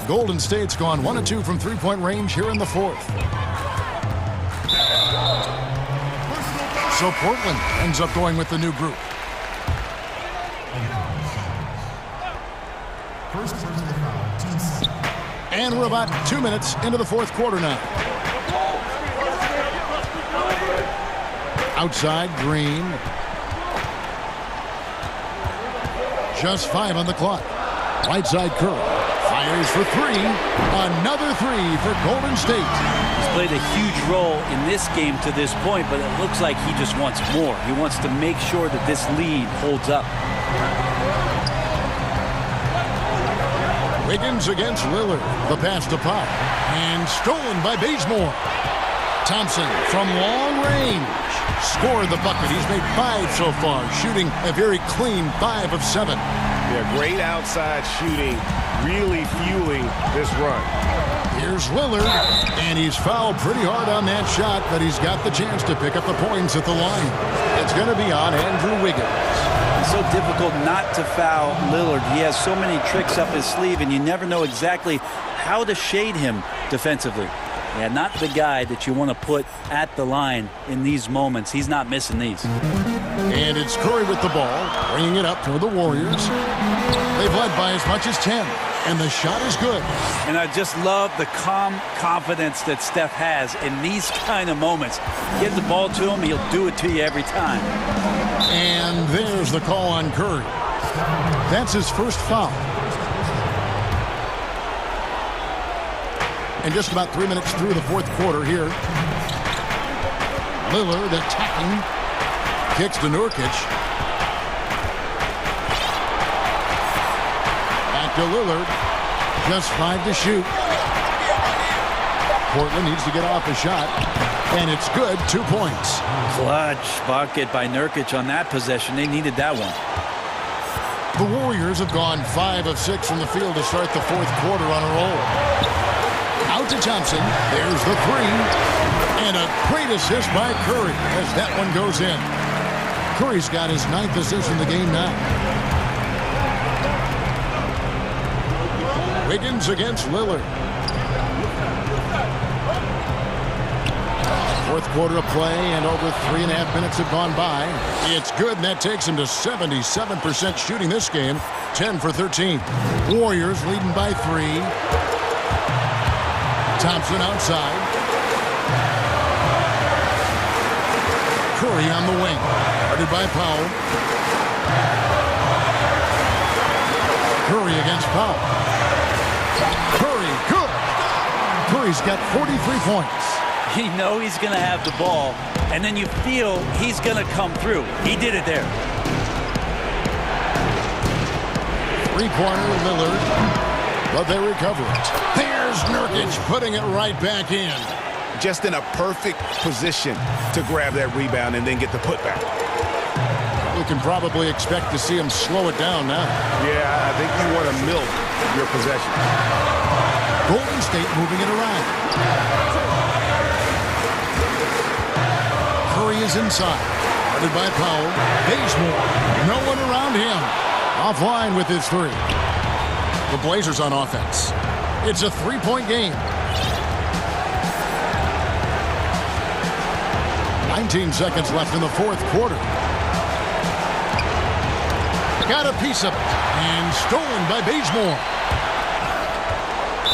Golden State's gone 1 of 2 from three-point range here in the fourth. So Portland ends up going with the new group. And we're about 2 minutes into the fourth quarter now. Outside, Green. Just 5 on the clock. Right side, Curry. Fires for 3. Another 3 for Golden State. He's played a huge role in this game to this point, but it looks like he just wants more. He wants to make sure that this lead holds up. Wiggins against Lillard. The pass to Pop. And stolen by Bazemore. Thompson from long range. Scored the bucket. He's made 5 so far, shooting a very clean 5 of 7. Yeah, great outside shooting, really fueling this run. Here's Lillard, and he's fouled pretty hard on that shot, but he's got the chance to pick up the points at the line. It's going to be on Andrew Wiggins. It's so difficult not to foul Lillard. He has so many tricks up his sleeve, and you never know exactly how to shade him defensively. Yeah, not the guy that you want to put at the line in these moments. He's not missing these. And it's Curry with the ball, bringing it up for the Warriors. They've led by as much as 10, and the shot is good. And I just love the calm confidence that Steph has in these kind of moments. Give the ball to him, he'll do it to you every time. And there's the call on Curry. That's his first foul. And just about 3 minutes through the fourth quarter here. Lillard attacking. Kicks to Nurkic. Back to Lillard. Just 5 to shoot. Portland needs to get off a shot. And it's good. 2 points. Clutch bucket by Nurkic on that possession. They needed that one. The Warriors have gone 5 of 6 from the field to start the fourth quarter on a roll. Out to Thompson. There's the 3. And a great assist by Curry as that one goes in. Curry's got his 9th assist in the game now. Wiggins against Lillard. Fourth quarter of play, and over 3.5 minutes have gone by. It's good, and that takes him to 77% shooting this game. 10 for 13. Warriors leading by 3. Thompson outside. Curry on the wing. Guarded by Powell. Curry against Powell. Curry, good. Curry's got 43 points. You know he's going to have the ball, and then you feel he's going to come through. He did it there. Three-pointer Lillard, but they recover it. There's Nurkic putting it right back in. Just in a perfect position to grab that rebound and then get the putback. You can probably expect to see him slow it down now. Yeah, I think you want to milk your possession. Golden State moving it around. Curry is inside. Guarded by Powell. Bazemore. No one around him. Offline with his three. The Blazers on offense. It's a three-point game. 19 seconds left in the fourth quarter. Got a piece of it. And stolen by Bazemore.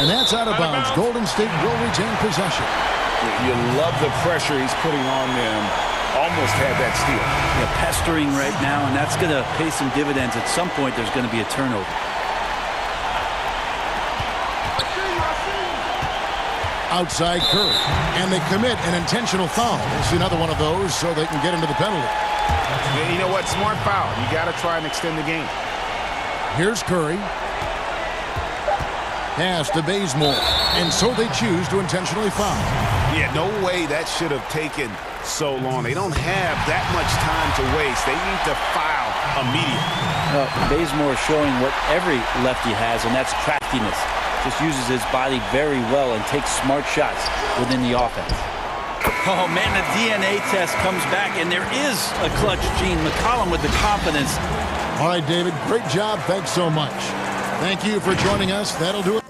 And that's out of bounds. Golden State will retain possession. You love the pressure he's putting on them. Almost had that steal. Yeah, pestering right now, and that's going to pay some dividends. At some point, there's going to be a turnover. Outside Curry. And they commit an intentional foul. It's another one of those so they can get into the penalty. Yeah, you know what? Smart foul. You got to try and extend the game. Here's Curry. Pass to Bazemore. And so they choose to intentionally foul. Yeah, no way that should have taken so long. They don't have that much time to waste. They need to foul immediately. Bazemore showing what every lefty has, and that's craftiness. Just uses his body very well and takes smart shots within the offense. Oh, man, the DNA test comes back, and there is a clutch gene. McCollum with the confidence. All right, David, great job. Thanks so much. Thank you for joining us. That'll do it.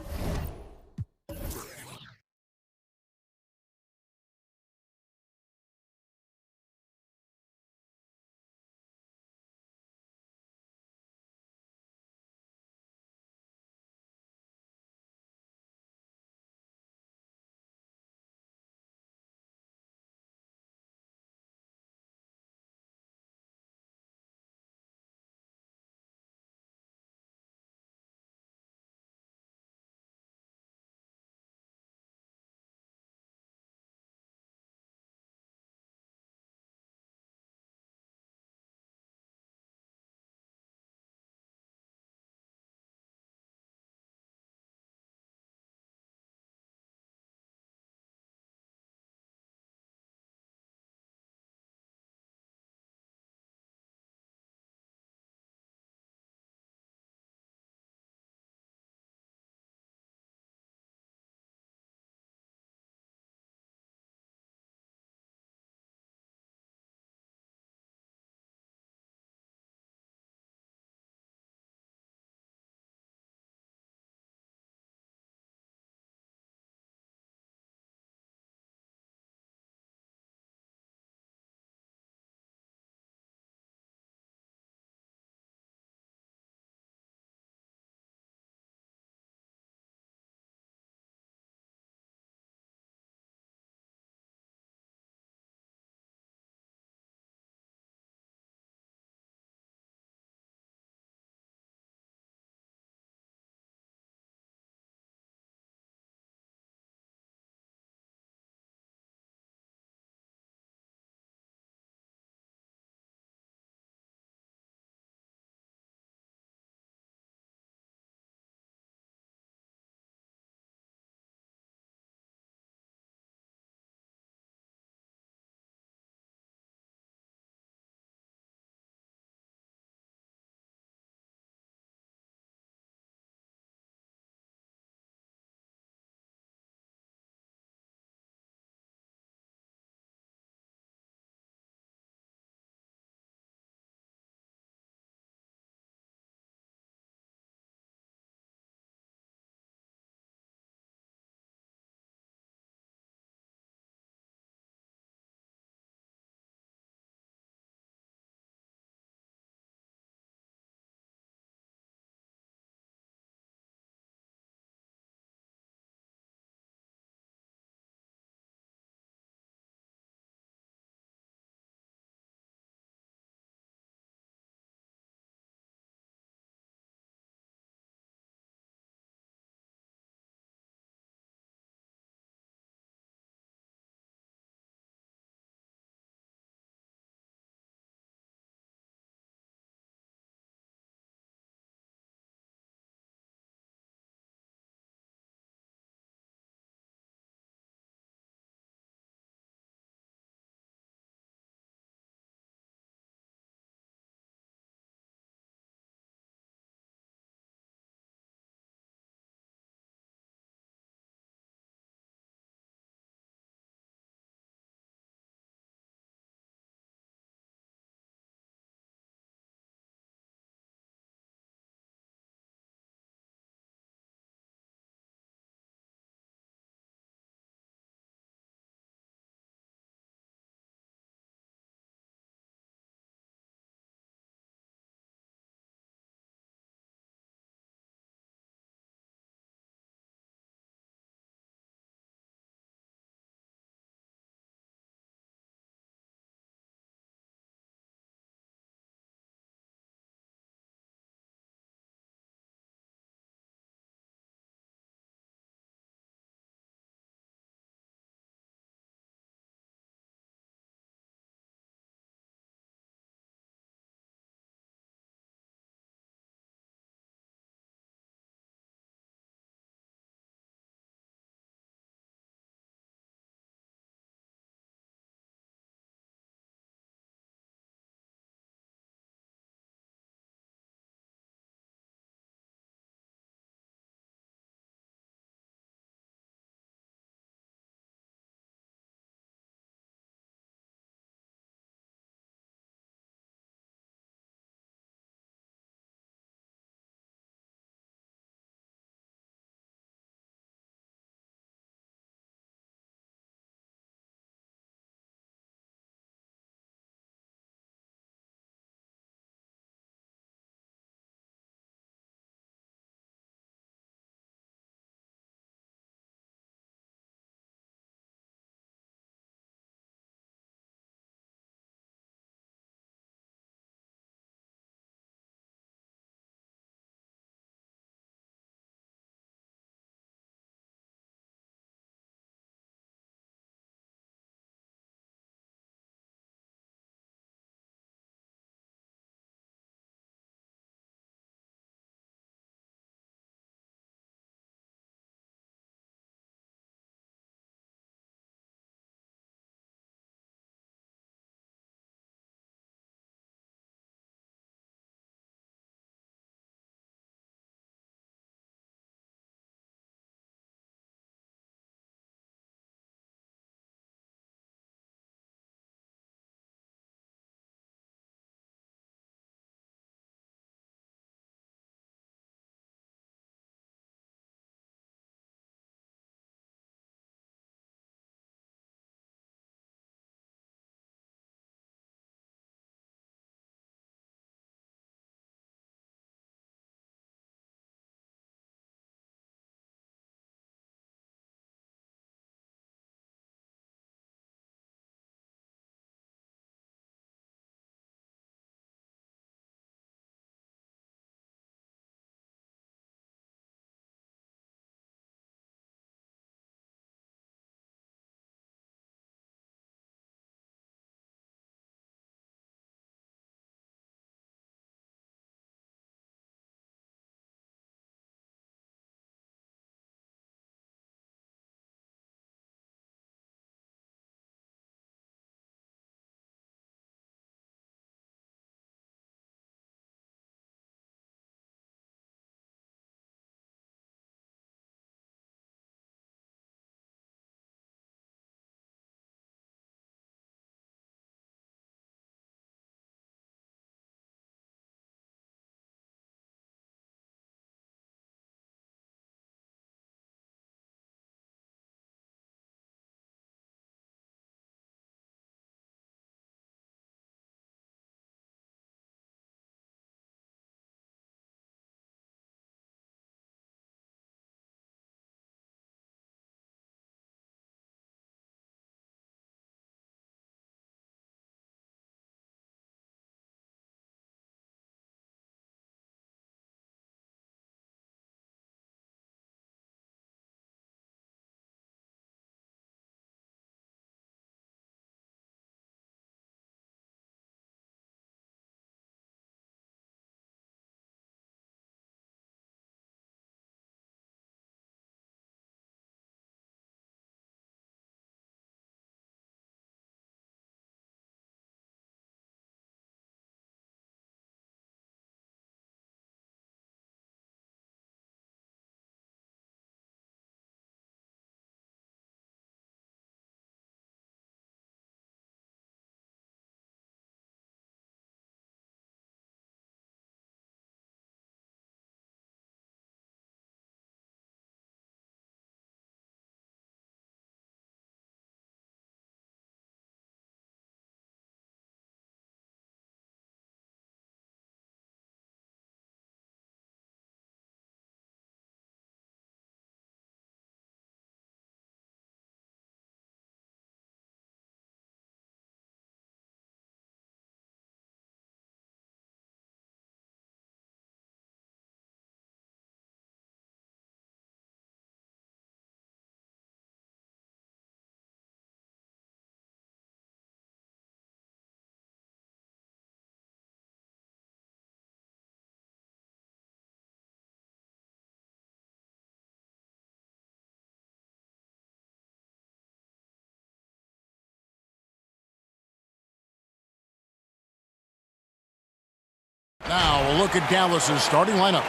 Now we'll look at Dallas's starting lineup.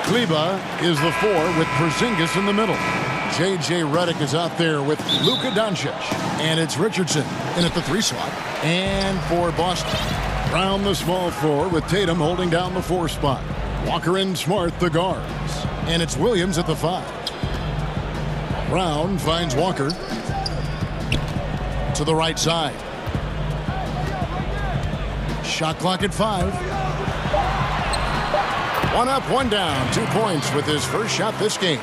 Kleba is the 4 with Porzingis in the middle. J.J. Redick is out there with Luka Doncic. And it's Richardson in at the 3 slot. And for Boston, Brown the small 4 with Tatum holding down the 4 spot. Walker and Smart the guards. And it's Williams at the 5. Brown finds Walker to the right side. Shot clock at 5. 1 up, 1 down. 2 points with his first shot this game.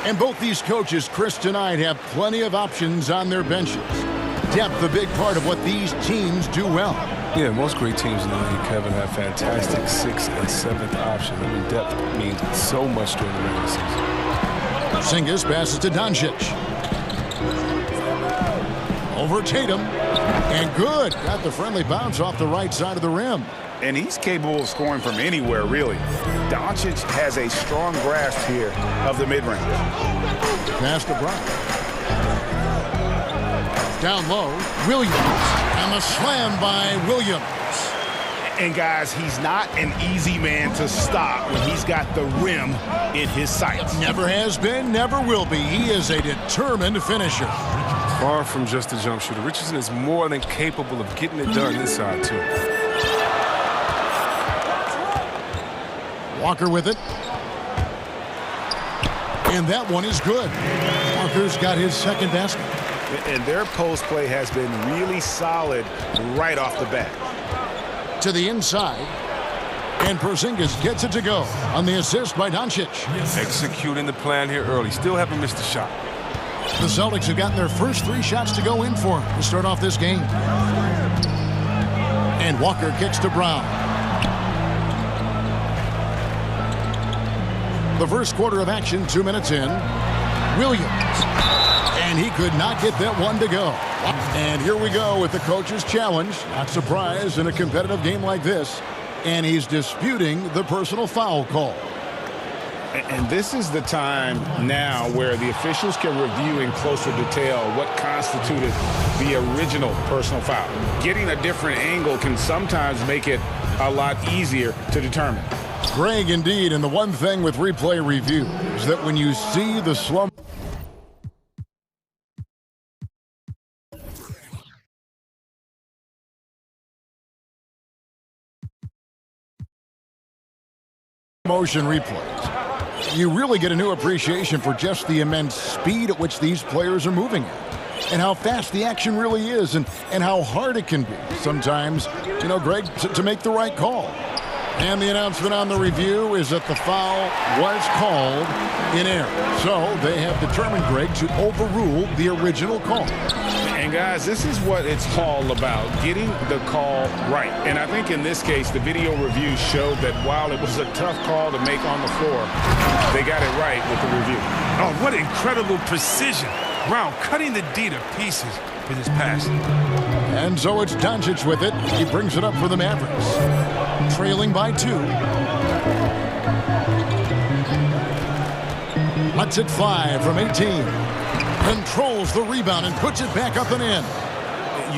And both these coaches, Chris, tonight have plenty of options on their benches. Depth, a big part of what these teams do well. Yeah, most great teams in the league, Kevin, have fantastic 6th and 7th options. I mean, depth means so much during the regular season. Porzingis passes to Doncic. Over Tatum. And good. Got the friendly bounce off the right side of the rim. And he's capable of scoring from anywhere, really. Doncic has a strong grasp here of the mid-range. Pass to Brown. Down low, Williams. And the slam by Williams. And, guys, he's not an easy man to stop when he's got the rim in his sights. Never has been, never will be. He is a determined finisher. Far from just a jump shooter. Richardson is more than capable of getting it done this side, too. Walker with it. And that one is good. Walker's got his second basket. And their post play has been really solid right off the bat. To the inside. And Porzingis gets it to go on the assist by Doncic. Executing the plan here early. Still haven't missed a shot. The Celtics have gotten their first 3 shots to go in for him to start off this game. And Walker kicks to Brown. The first quarter of action, 2 minutes in. Williams. And he could not get that one to go. And here we go with the coach's challenge. Not surprised in a competitive game like this. And he's disputing the personal foul call. And this is the time now where the officials can review in closer detail what constituted the original personal foul. Getting a different angle can sometimes make it a lot easier to determine. Greg, indeed, and the one thing with replay review is that when you see the slow motion replays, you really get a new appreciation for just the immense speed at which these players are moving at, and how fast the action really is, and how hard it can be sometimes, you know, Greg, to make the right call. And the announcement on the review is that the foul was called in error. So they have determined, Greg, to overrule the original call. And, guys, this is what it's all about, getting the call right. And I think in this case, the video review showed that while it was a tough call to make on the floor, they got it right with the review. Oh, what incredible precision. Brown cutting the D to pieces with his pass. And so it's Doncic with it. He brings it up for the Mavericks. Trailing by 2. Lets it fly from 18. Controls the rebound and puts it back up and in.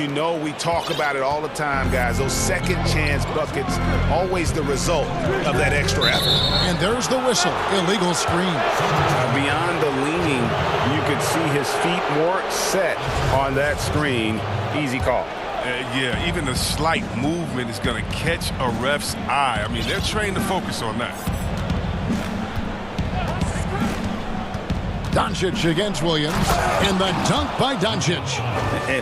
You know, we talk about it all the time, guys. Those second chance buckets, always the result of that extra effort. And there's the whistle. Illegal screen. Beyond the leaning, you could see his feet more set on that screen. Easy call. Yeah, even a slight movement is going to catch a ref's eye. I mean, they're trained to focus on that. Doncic against Williams, and the dunk by Doncic.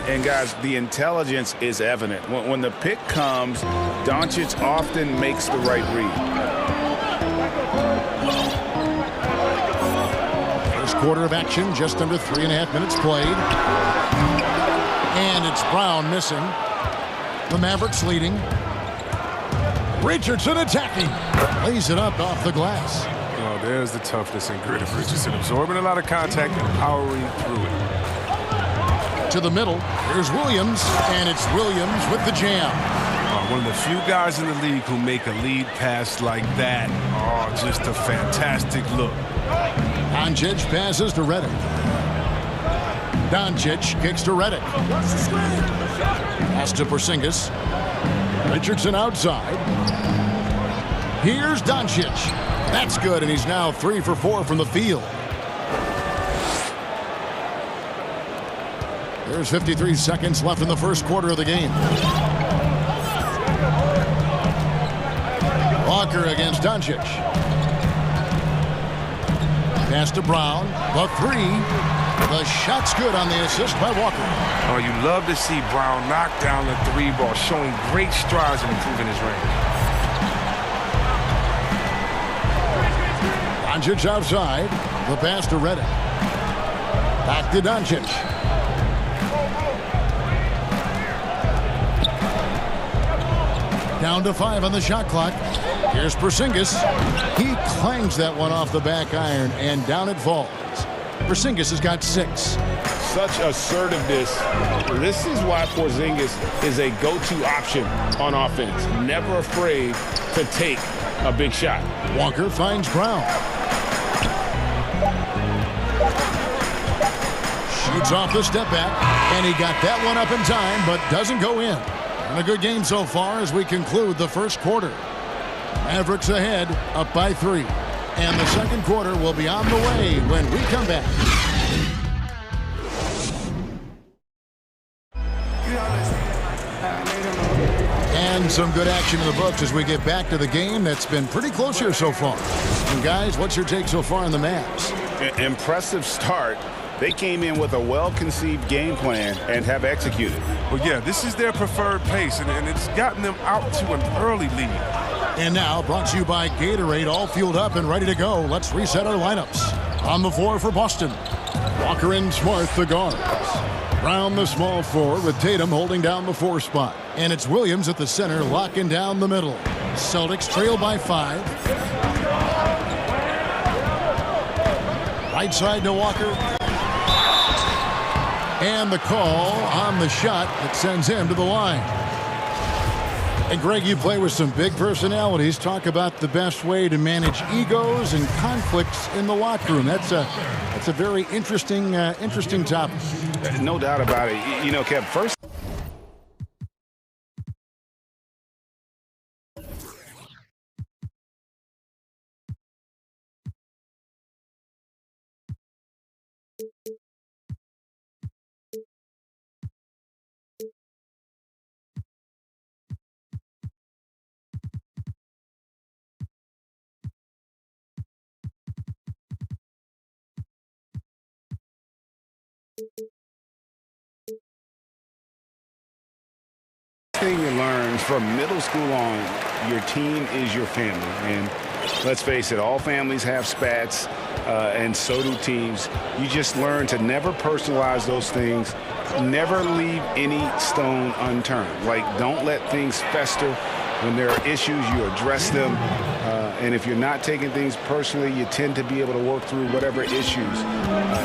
And guys, the intelligence is evident. When the pick comes, Doncic often makes the right read. First quarter of action, just under 3.5 minutes played. And it's Brown missing. The Mavericks leading. Richardson attacking. Lays it up off the glass. Oh, there's the toughness and grit of Richardson, absorbing a lot of contact and powering through it. To the middle, here's Williams, and it's Williams with the jam. One of the few guys in the league who make a lead pass like that. Oh, just a fantastic look. Doncic passes to Redick. Doncic kicks to Redick. Pass to Porzingis. Richardson outside. Here's Doncic. That's good, and he's now 3 for 4 from the field. There's 53 seconds left in the first quarter of the game. Walker against Doncic. Pass to Brown. The three. The shot's good on the assist by Walker. Oh, you love to see Brown knock down the three ball, showing great strides in improving his range. Doncic outside. The pass to Redick. Back to Doncic. Down to 5 on the shot clock. Here's Porzingis. He clangs that one off the back iron, and down it falls. Porzingis has got 6. Such assertiveness. This is why Porzingis is a go-to option on offense. Never afraid to take a big shot. Walker finds Brown. Shoots off the step back, and he got that one up in time, but doesn't go in. And a good game so far as we conclude the first quarter. Mavericks ahead, up by 3. And the second quarter will be on the way when we come back. And some good action in the books as we get back to the game that's been pretty close here so far. And guys, what's your take so far on the Mavs? Impressive start. They came in with a well-conceived game plan and have executed. Well, yeah, this is their preferred pace, and it's gotten them out to an early lead. And now, brought to you by Gatorade, all fueled up and ready to go. Let's reset our lineups. On the floor for Boston, Walker and Smart, the guards. Brown, the small forward, with Tatum holding down the 4 spot. And it's Williams at the center, locking down the middle. Celtics trail by 5. Right side to Walker. And the call on the shot that sends him to the line. And Greg, you play with some big personalities. Talk about the best way to manage egos and conflicts in the locker room. That's a very interesting topic. No doubt about it. You know, Kev, first. Thing you learn from middle school on, your team is your family. And let's face it, all families have spats, and so do teams. You just learn to never personalize those things, never leave any stone unturned. Like, don't let things fester. When there are issues, you address them. And if you're not taking things personally, you tend to be able to work through whatever issues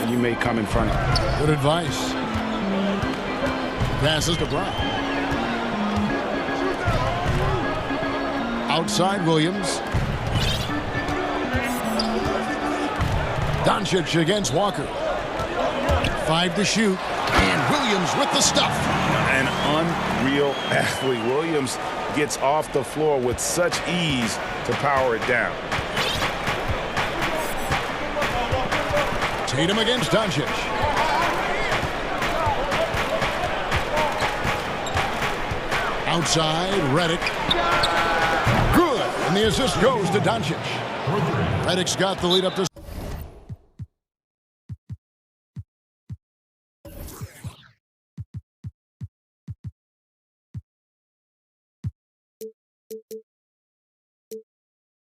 you may come in front of. Good advice. Passes to Brown. Outside Williams. Doncic against Walker. 5 to shoot. And Williams with the stuff. An unreal athlete. Williams gets off the floor with such ease to power it down. Tatum against Doncic. Outside, Redick. Good. And the assist goes to Doncic. Redick's got the lead up to...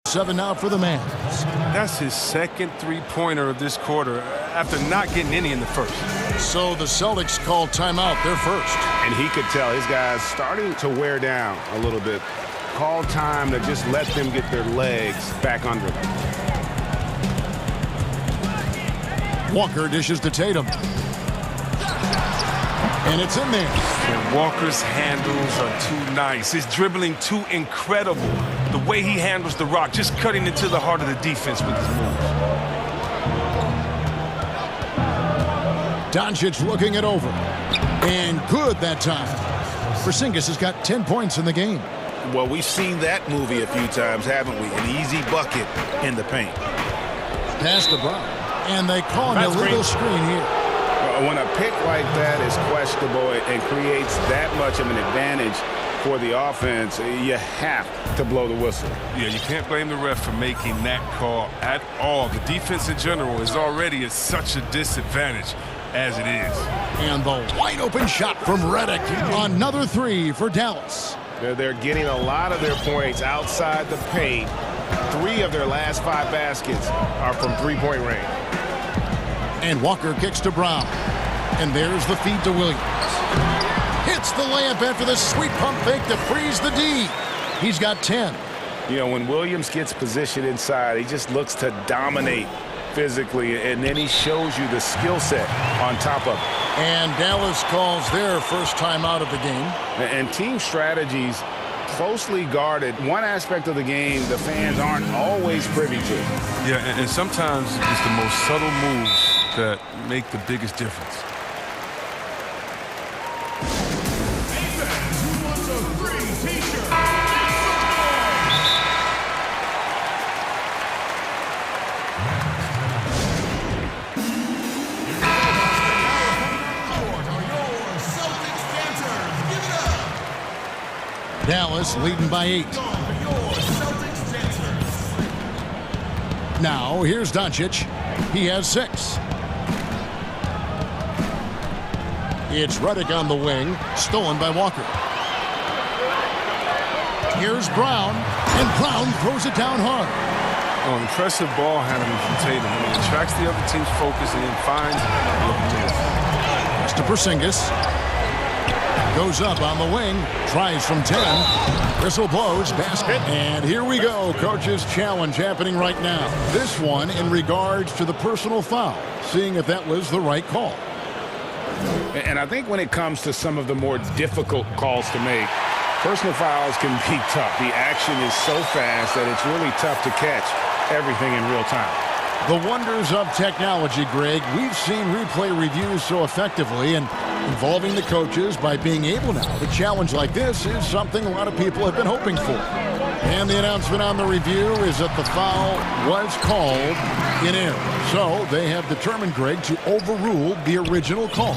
Seven now for the Mavs. That's his second three-pointer of this quarter after not getting any in the first. So the Celtics called timeout, their first. And he could tell his guys starting to wear down a little bit. Call time to just let them get their legs back under them. Walker dishes to Tatum. And it's in there. And Walker's handles are too nice. His dribbling too incredible. The way he handles the rock, just cutting into the heart of the defense with his moves. Doncic looking it over. And good that time. Porzingis has got 10 points in the game. Well, we've seen that movie a few times, haven't we? An easy bucket in the paint. Pass to Brown. And they call an illegal screen here. When a pick like that is questionable and creates that much of an advantage for the offense, you have to blow the whistle. Yeah, you can't blame the ref for making that call at all. The defense in general is already at such a disadvantage as it is. And the wide open shot from Reddick. Another three for Dallas. They're getting a lot of their points outside the paint. 3 of their last 5 baskets are from three-point range. And Walker kicks to Brown. And there's the feed to Williams. Hits the layup after the sweet pump fake to freeze the D. He's got 10. You know, when Williams gets positioned inside, he just looks to dominate physically, and then he shows you the skill set on top of it. And Dallas calls their first time out of the game. And team strategies closely guarded. One aspect of the game the fans aren't always privy to. Yeah, and sometimes it's the most subtle moves that make the biggest difference. Dallas leading by 8. Now here's Doncic. He has 6. It's Reddick on the wing, stolen by Walker. Here's Brown, and Brown throws it down hard. Oh, impressive ball handling from Tatum. He attracts the other team's focus and then finds the open man. Pass to Porzingis. Goes up on the wing, tries from 10. Whistle blows, basket, and here we go. Coach's challenge happening right now. This one in regards to the personal foul, seeing if that was the right call. And I think when it comes to some of the more difficult calls to make, personal fouls can be tough. The action is so fast that it's really tough to catch everything in real time. The wonders of technology, Greg. We've seen replay reviews so effectively, and involving the coaches by being able now to challenge like this is something a lot of people have been hoping for. And the announcement on the review is that the foul was called in error. So they have determined, Greg, to overrule the original call.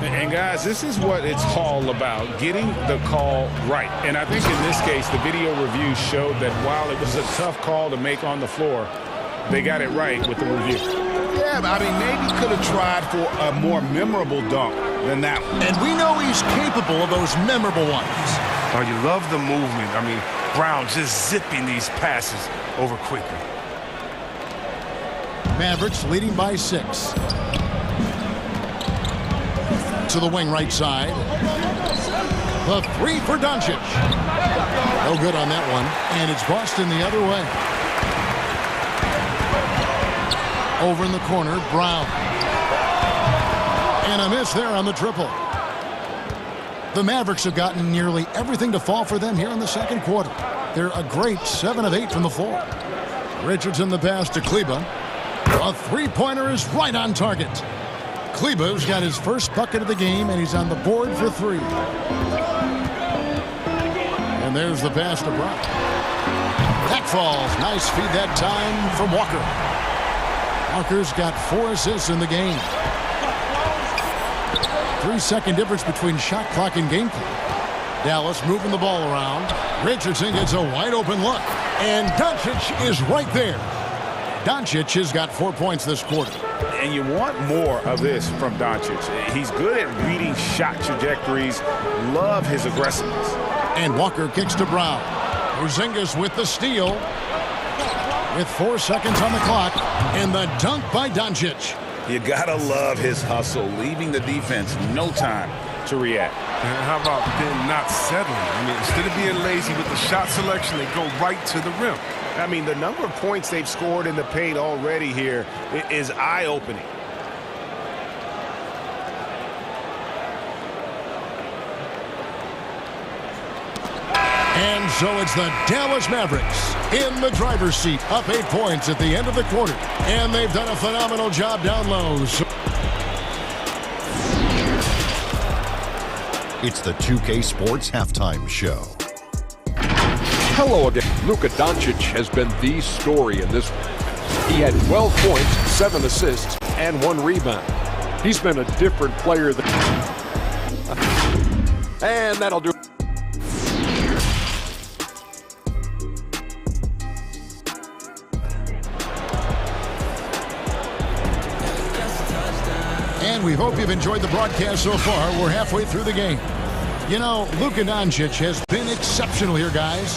And guys, this is what it's all about, getting the call right. And I think in this case, the video review showed that while it was a tough call to make on the floor, they got it right with the review. Yeah, I mean, maybe could have tried for a more memorable dunk than that one. And we know he's capable of those memorable ones. Oh, you love the movement. I mean, Brown just zipping these passes over quickly. Mavericks leading by 6. To the wing right side. The 3 for Doncic. No good on that one. And it's Boston the other way. Over in the corner, Brown. And a miss there on the triple. The Mavericks have gotten nearly everything to fall for them here in the second quarter. They're a great 7 of 8 from the floor. Richardson the pass to Kleba. A three-pointer is right on target. Kleba's got his first bucket of the game, and he's on the board for 3. And there's the pass to Brown. That falls. Nice feed that time from Walker. Walker's got 4 assists in the game. 3-second difference between shot clock and game clock. Dallas moving the ball around. Richardson gets a wide open look. And Doncic is right there. Doncic has got 4 points this quarter. And you want more of this from Doncic. He's good at reading shot trajectories. Love his aggressiveness. And Walker kicks to Brown. Porzingis with the steal. With 4 seconds on the clock. And the dunk by Doncic. You gotta love his hustle, leaving the defense no time to react. And how about them not settling? I mean, instead of being lazy with the shot selection, they go right to the rim. I mean, the number of points they've scored in the paint already here is eye-opening. And so it's the Dallas Mavericks in the driver's seat, up 8 points at the end of the quarter. And they've done a phenomenal job down low. It's the 2K Sports Halftime Show. Hello again. Luka Doncic has been the story in this one. He had 12 points, 7 assists, and 1 rebound. He's been a different player than... And that'll do. And we hope you've enjoyed the broadcast so far. We're halfway through the game. You know, Luka Doncic has been exceptional here, guys.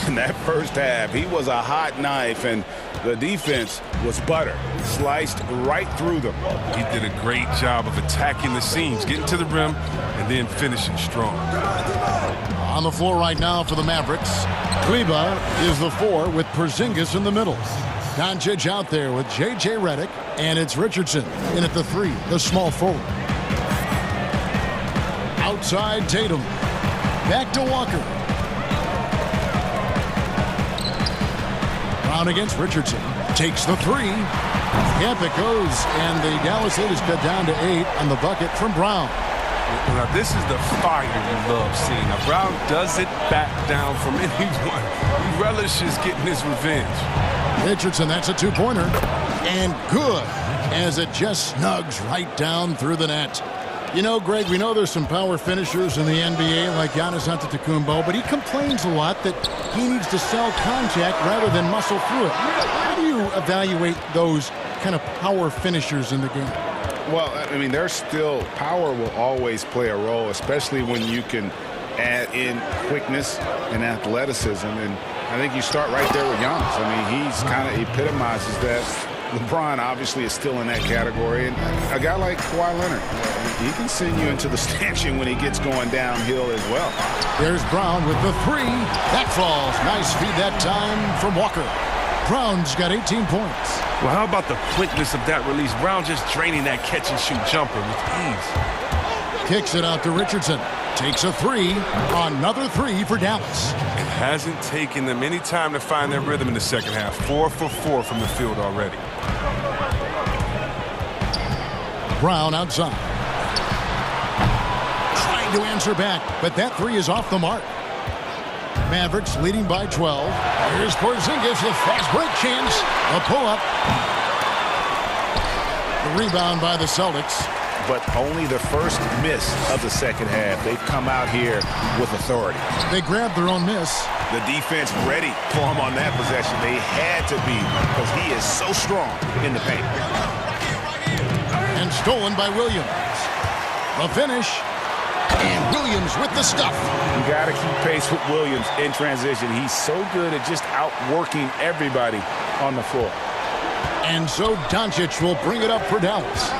In that first half, he was a hot knife, and the defense was butter. Sliced right through them. He did a great job of attacking the seams, getting to the rim, and then finishing strong. On the floor right now for the Mavericks, Kleber is the 4 with Porzingis in the middle. Doncic out there with J.J. Redick, and it's Richardson in at the 3, the small forward. Outside Tatum. Back to Walker. Brown against Richardson. Takes the 3. Yep, it goes. And the Dallas lead is cut down to 8 on the bucket from Brown. Now, this is the fire you love seeing. Now, Brown doesn't back down from anyone. He relishes getting his revenge. Richardson, that's a 2-pointer. And good, as it just snugs right down through the net. You know, Greg, we know there's some power finishers in the NBA like Giannis Antetokounmpo, but he complains a lot that he needs to sell contact rather than muscle through it. How do you evaluate those kind of power finishers in the game? Well, I mean, there's still power will always play a role, especially when you can add in quickness and athleticism. And I think you start right there with Giannis. I mean, he's kind of epitomizes that. LeBron obviously is still in that category. And a guy like Kawhi Leonard, he can send you into the stanchion when he gets going downhill as well. There's Brown with the 3. That falls. Nice feed that time from Walker. Brown's got 18 points. Well, how about the quickness of that release? Brown just draining that catch-and-shoot jumper with ease. Kicks it out to Richardson. Takes a 3. Another 3 for Dallas. It hasn't taken them any time to find their rhythm in the second half. 4 for 4 from the field already. Brown outside. Trying to answer back, but that 3 is off the mark. Mavericks leading by 12. Here's Porzingis, a fast break chance. A pull-up. The rebound by the Celtics. But only the first miss of the second half. They've come out here with authority. They grabbed their own miss. The defense ready for him on that possession. They had to be because he is so strong in the paint. And stolen by Williams. The finish. And Williams with the stuff. You got to keep pace with Williams in transition. He's so good at just outworking everybody on the floor. And so Doncic will bring it up for Dallas.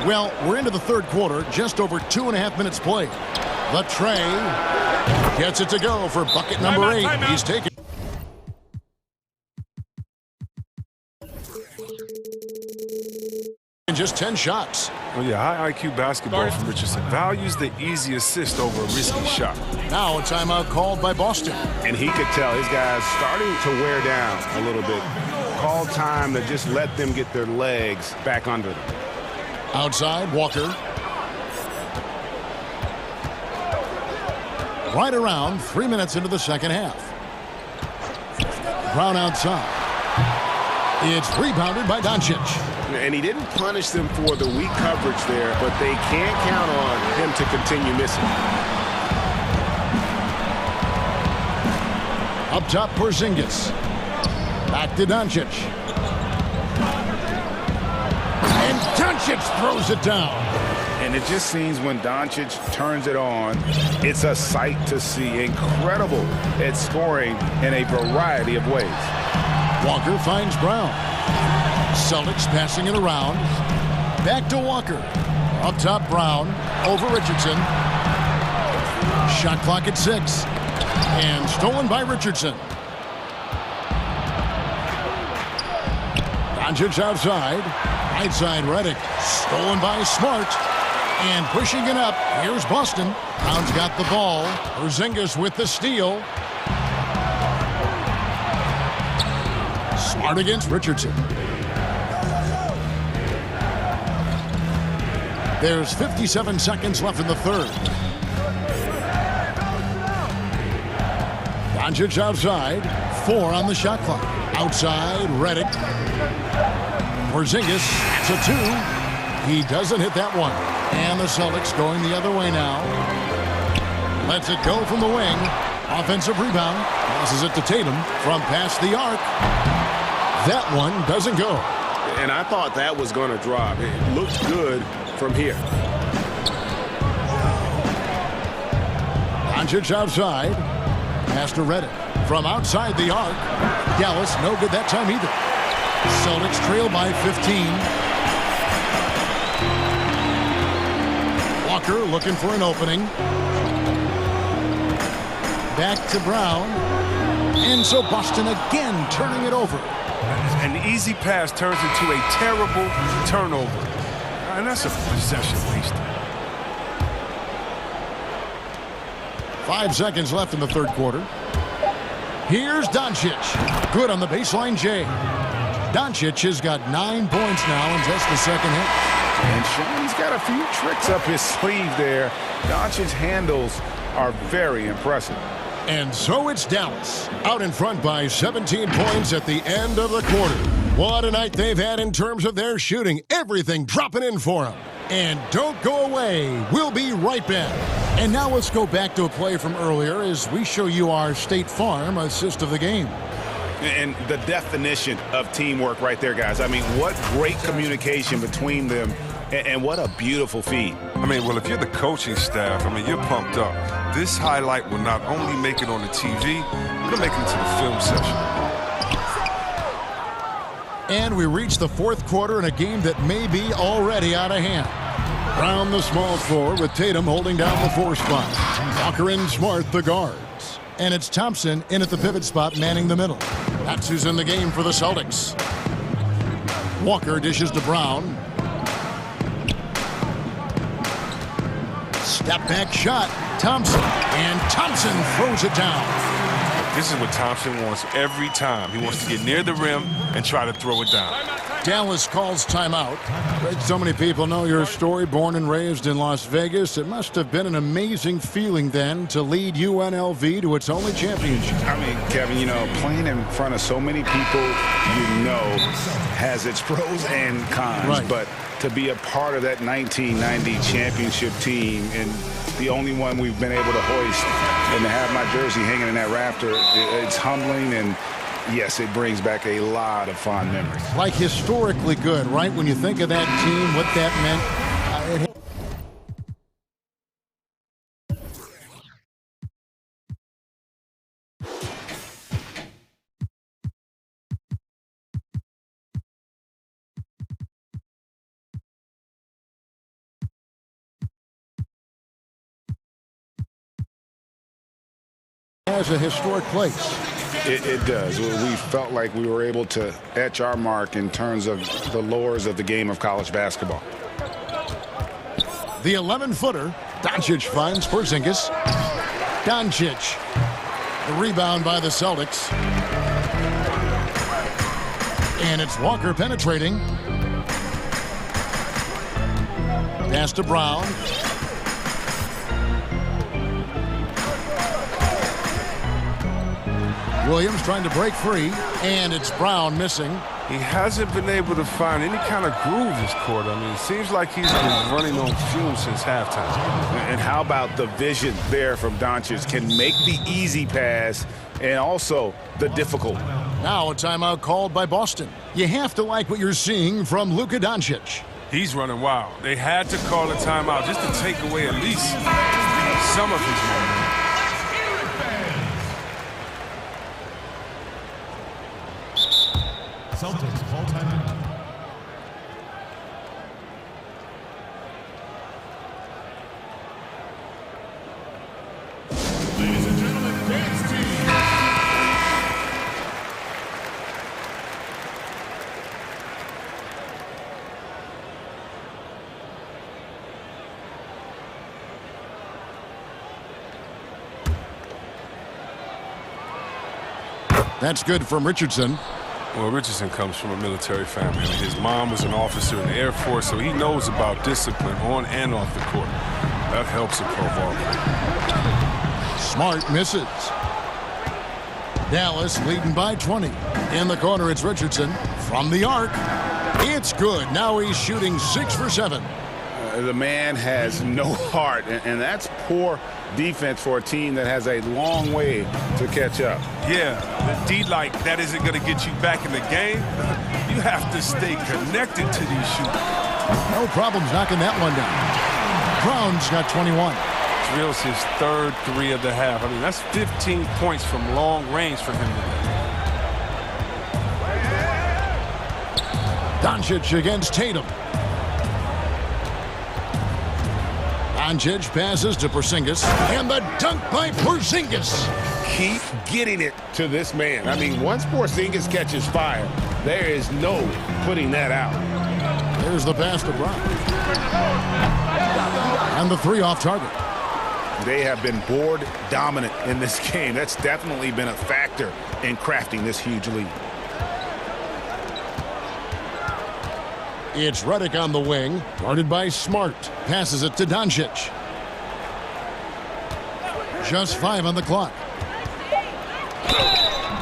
Well, we're into the third quarter, just over 2.5 minutes played. The Trey gets it to go for bucket number 8. He's taken. In just 10 shots. Well, yeah, high IQ basketball from Richardson. Values the easy assist over a risky shot. Now a timeout called by Boston. And he could tell his guys starting to wear down a little bit. Call time to just let them get their legs back under them. Outside, Walker. Right around 3 minutes into the second half. Brown outside. It's rebounded by Doncic. And he didn't punish them for the weak coverage there, but they can't count on him to continue missing. Up top, Porzingis. Back to Doncic. And Doncic throws it down. And it just seems when Doncic turns it on, it's a sight to see. Incredible at scoring in a variety of ways. Walker finds Brown. Celtics passing it around. Back to Walker. Up top, Brown. Over Richardson. Shot clock at 6. And stolen by Richardson. Doncic outside. Right side, Redick. Stolen by Smart. And pushing it up. Here's Boston. Brown's got the ball. Porzingis with the steal. Smart against Richardson. There's 57 seconds left in the third. Doncic outside. 4 on the shot clock. Outside, Redick. Porzingis to 2. He doesn't hit that one. And the Celtics going the other way now. Lets it go from the wing. Offensive rebound. Passes it to Tatum from past the arc. That one doesn't go. And I thought that was going to drop. It looked good from here. Doncic outside. Pass to Redick. From outside the arc. Dallas, no good that time either. Celtics trail by 15. Walker looking for an opening. Back to Brown. And so Boston again turning it over. An easy pass turns into a terrible turnover. And that's a possession wasted. 5 seconds left in the third quarter. Here's Doncic. Good on the baseline, Jay. Doncic has got 9 points now in just the second half. And Sean's got a few tricks up his sleeve there. Doncic's handles are very impressive. And so it's Dallas, out in front by 17 points at the end of the quarter. What a night they've had in terms of their shooting. Everything dropping in for them. And don't go away. We'll be right back. And now let's go back to a play from earlier as we show you our State Farm assist of the game. And the definition of teamwork right there, guys. I mean, what great communication between them, and what a beautiful feed. I mean, well, if you're the coaching staff, I mean, you're pumped up. This highlight will not only make it on the TV, it'll make it into the film session. And we reach the fourth quarter in a game that may be already out of hand. Brown the small floor with Tatum holding down the 4 spot. Walker and Smart the guards. And it's Thompson in at the pivot spot manning the middle. That's who's in the game for the Celtics. Walker dishes to Brown. Step back shot. Thompson. And Thompson throws it down. This is what Thompson wants every time. He wants to get near the rim and try to throw it down. Dallas calls timeout. So many people know your story, born and raised in Las Vegas. It must have been an amazing feeling then to lead UNLV to its only championship. I mean, Kevin, you know, playing in front of so many people you know has its pros and cons. Right. But to be a part of that 1990 championship team and the only one we've been able to hoist and to have my jersey hanging in that rafter, it's humbling, and yes, it brings back a lot of fond memories. Like historically good, right? When you think of that team, what that meant. As a historic place. It does. We felt like we were able to etch our mark in terms of the lores of the game of college basketball. The 11-footer. Doncic finds Porzingis. Doncic. The rebound by the Celtics. And it's Walker penetrating. Pass to Brown. Williams trying to break free, and it's Brown missing. He hasn't been able to find any kind of groove this quarter. I mean, it seems like he's been running on fumes since halftime. And how about the vision there from Doncic? Can make the easy pass and also the difficult. Now a timeout called by Boston. You have to like what you're seeing from Luka Doncic. He's running wild. They had to call a timeout just to take away at least some of his momentum. Celtics call timeout. Ladies and gentlemen, dance team. That's good from Richardson. Well, Richardson comes from a military family. His mom was an officer in the Air Force, so he knows about discipline on and off the court. That helps a pro ball player. Smart misses. Dallas leading by 20. In the corner, it's Richardson from the arc. It's good. Now he's shooting 6 for 7. The man has no heart, and that's poor defense for a team that has a long way to catch up. Yeah, the D like that isn't going to get you back in the game. You have to stay connected to these shooters. No problems knocking that one down. Brown's got 21. Drills his third 3 of the half. I mean, that's 15 points from long range for him today. Doncic against Tatum. Doncic passes to Porzingis, and the dunk by Porzingis. Keep getting it to this man. I mean, once Porzingis catches fire, there is no putting that out. There's the pass to Brown. And the 3 off target. They have been board dominant in this game. That's definitely been a factor in crafting this huge lead. It's Redick on the wing, guarded by Smart. Passes it to Doncic. Just 5 on the clock.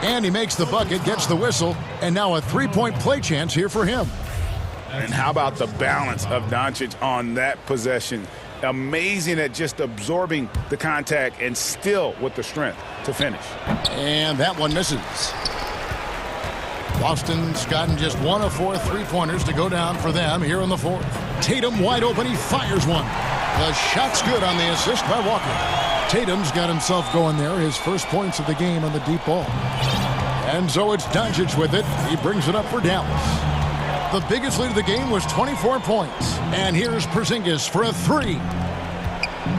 And he makes the bucket, gets the whistle, and now a 3-point play chance here for him. And how about the balance of Doncic on that possession? Amazing at just absorbing the contact and still with the strength to finish. And that one misses. Boston's gotten just 1 of 4 3-pointers to go down for them here in the 4th. Tatum wide open, he fires one. The shot's good on the assist by Walker. Tatum's got himself going there, his first points of the game on the deep ball. And so it's Doncic with it. He brings it up for Dallas. The biggest lead of the game was 24 points. And here's Porzingis for a 3.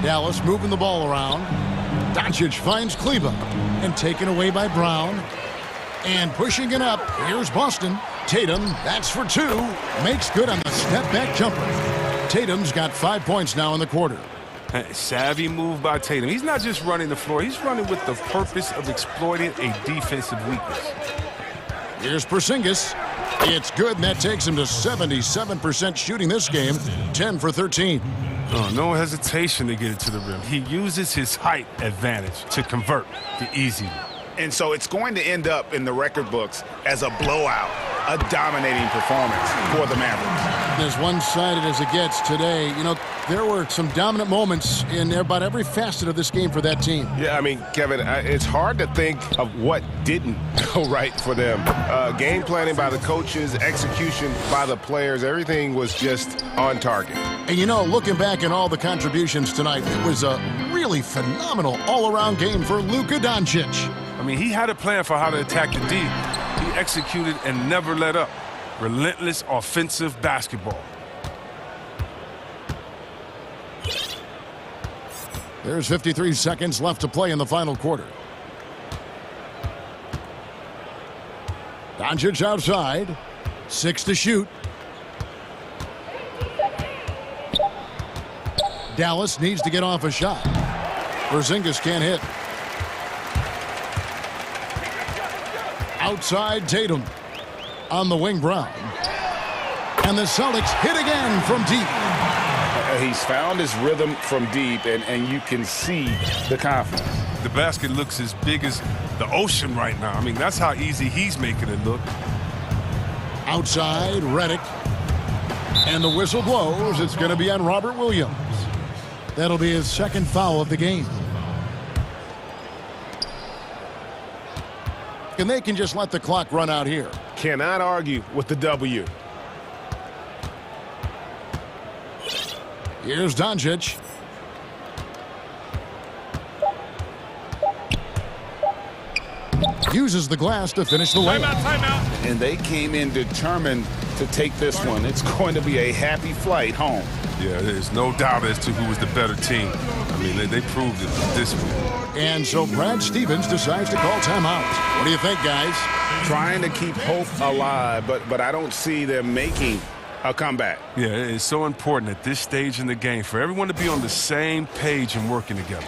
Dallas moving the ball around. Doncic finds Kleba and taken away by Brown. And pushing it up, here's Boston. Tatum, that's for 2. Makes good on the step-back jumper. Tatum's got 5 points now in the quarter. Savvy move by Tatum. He's not just running the floor. He's running with the purpose of exploiting a defensive weakness. Here's Porzingis. It's good, and that takes him to 77% shooting this game, 10 for 13. Oh, no hesitation to get it to the rim. He uses his height advantage to convert the easy one. And so it's going to end up in the record books as a blowout, a dominating performance for the Mavericks. As one-sided as it gets today, you know, there were some dominant moments in about every facet of this game for that team. Yeah, I mean, Kevin, it's hard to think of what didn't go right for them. Game planning by the coaches, execution by the players, everything was just on target. And, you know, looking back at all the contributions tonight, it was a really phenomenal all-around game for Luka Doncic. I mean, he had a plan for how to attack the D. He executed and never let up. Relentless offensive basketball. There's 53 seconds left to play in the final quarter. Doncic outside. 6 to shoot. Dallas needs to get off a shot. Porzingis can't hit. Outside Tatum. On the wing, Brown. And the Celtics hit again from deep. He's found his rhythm from deep, and you can see the confidence. The basket looks as big as the ocean right now. I mean, that's how easy he's making it look. Outside, Redick. And the whistle blows. It's going to be on Robert Williams. That'll be his second foul of the game. And they can just let the clock run out here. Cannot argue with the W. Here's Doncic. Uses the glass to finish the layup. Timeout. And they came in determined to take this one. It's going to be a happy flight home. Yeah, there's no doubt as to who was the better team. I mean, they proved it this week. And so Brad Stevens decides to call timeout. What do you think, guys? Trying to keep hope alive, but I don't see them making a comeback. Yeah, it's so important at this stage in the game for everyone to be on the same page and working together.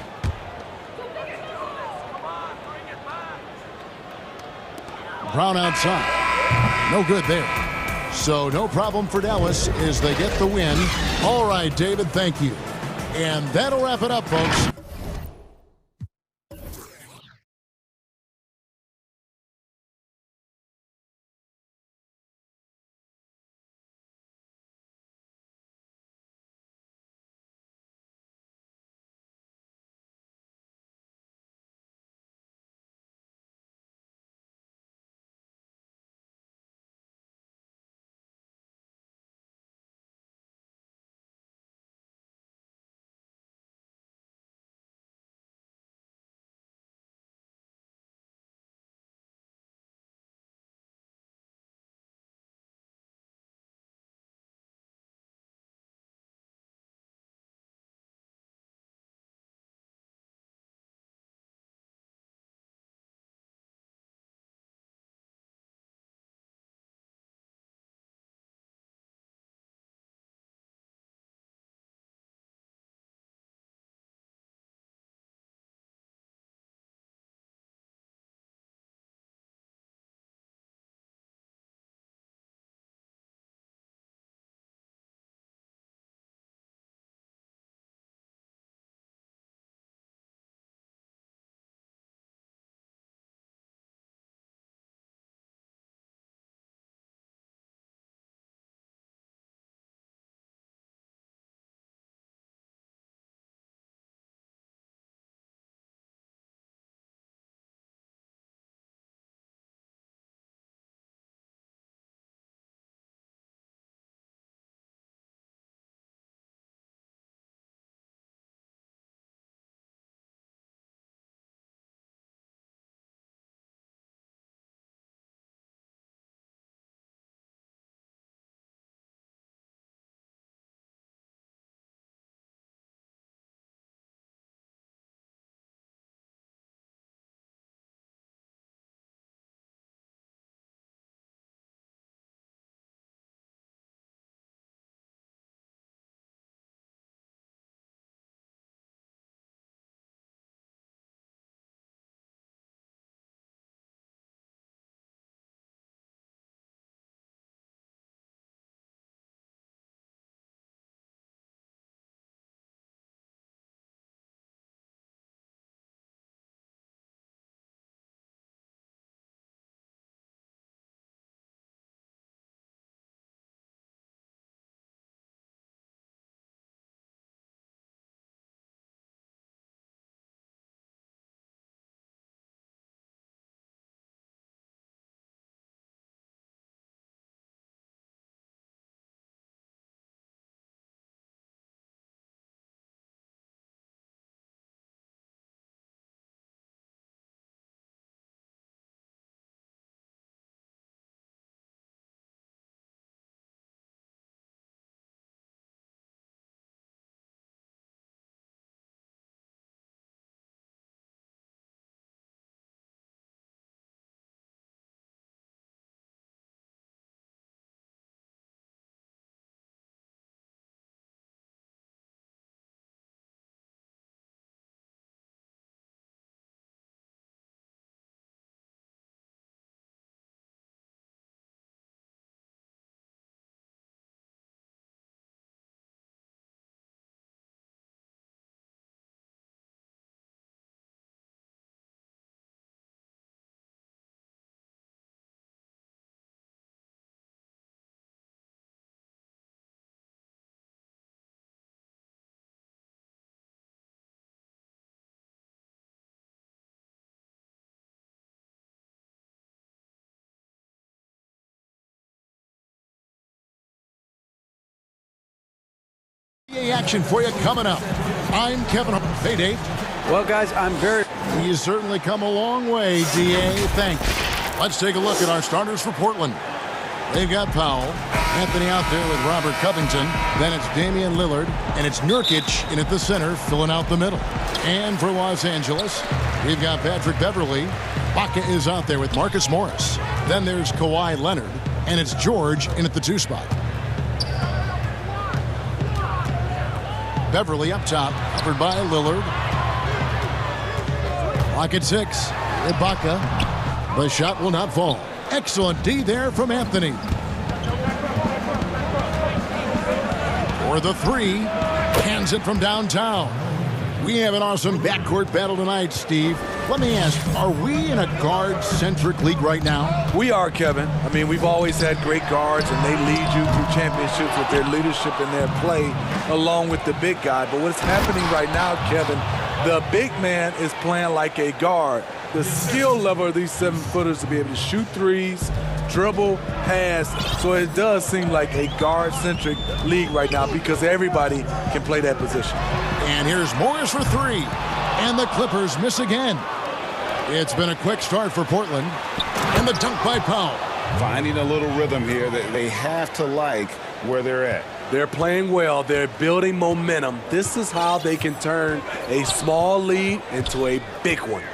Brown outside. No good there. So no problem for Dallas as they get the win. All right, David, thank you. And that'll wrap it up, folks. Action for you coming up. I'm Kevin. Hey, Dave. Well, guys, I'm very... You've certainly come a long way, DA. Thanks. Let's take a look at our starters for Portland. They've got Powell. Anthony out there with Robert Covington. Then it's Damian Lillard. And it's Nurkic in at the center, filling out the middle. And for Los Angeles, we've got Patrick Beverley. Baca is out there with Marcus Morris. Then there's Kawhi Leonard. And it's George in at the 2 spot. Beverley up top, covered by Lillard. Clock at 6. Ibaka. The shot will not fall. Excellent D there from Anthony. For the 3. Hands it from downtown. We have an awesome backcourt battle tonight, Steve. Let me ask, are we in a guard-centric league right now? We are, Kevin. I mean, we've always had great guards, and they lead you through championships with their leadership and their play, along with the big guy. But what's happening right now, Kevin, the big man is playing like a guard. The skill level of these 7-footers to be able to shoot threes, dribble, pass. So it does seem like a guard-centric league right now because everybody can play that position. And here's Morris for 3. And the Clippers miss again. It's been a quick start for Portland. And the dunk by Powell. Finding a little rhythm here that they have to like where they're at. They're playing well. They're building momentum. This is how they can turn a small lead into a big one.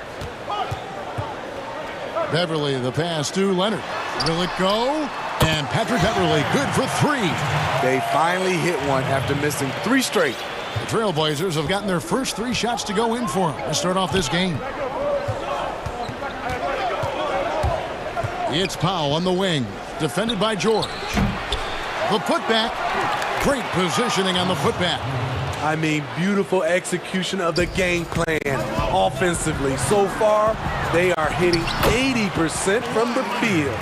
Beverley, the pass to Leonard. Will it go? And Patrick Beverley, good for 3. They finally hit one after missing 3 straight. The Trailblazers have gotten their first 3 shots to go in for them to start off this game. It's Powell on the wing, defended by George. The putback. Great positioning on the putback. I mean, beautiful execution of the game plan offensively. So far, they are hitting 80% from the field.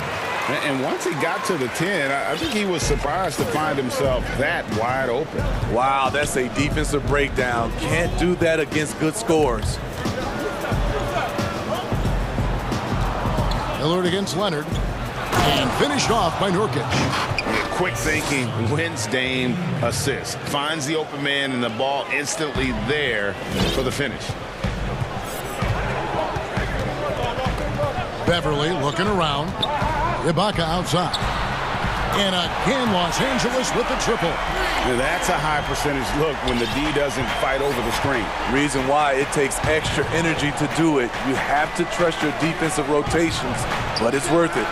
And once he got to the 10, I think he was surprised to find himself that wide open. Wow, that's a defensive breakdown. Can't do that against good scores. Lillard against Leonard. And finished off by Nurkic. Quick thinking wins Dame assist. Finds the open man and the ball instantly there for the finish. Beverley looking around. Ibaka outside. And again, Los Angeles with the triple. That's a high percentage look when the D doesn't fight over the screen. Reason why it takes extra energy to do it. You have to trust your defensive rotations, but it's worth it.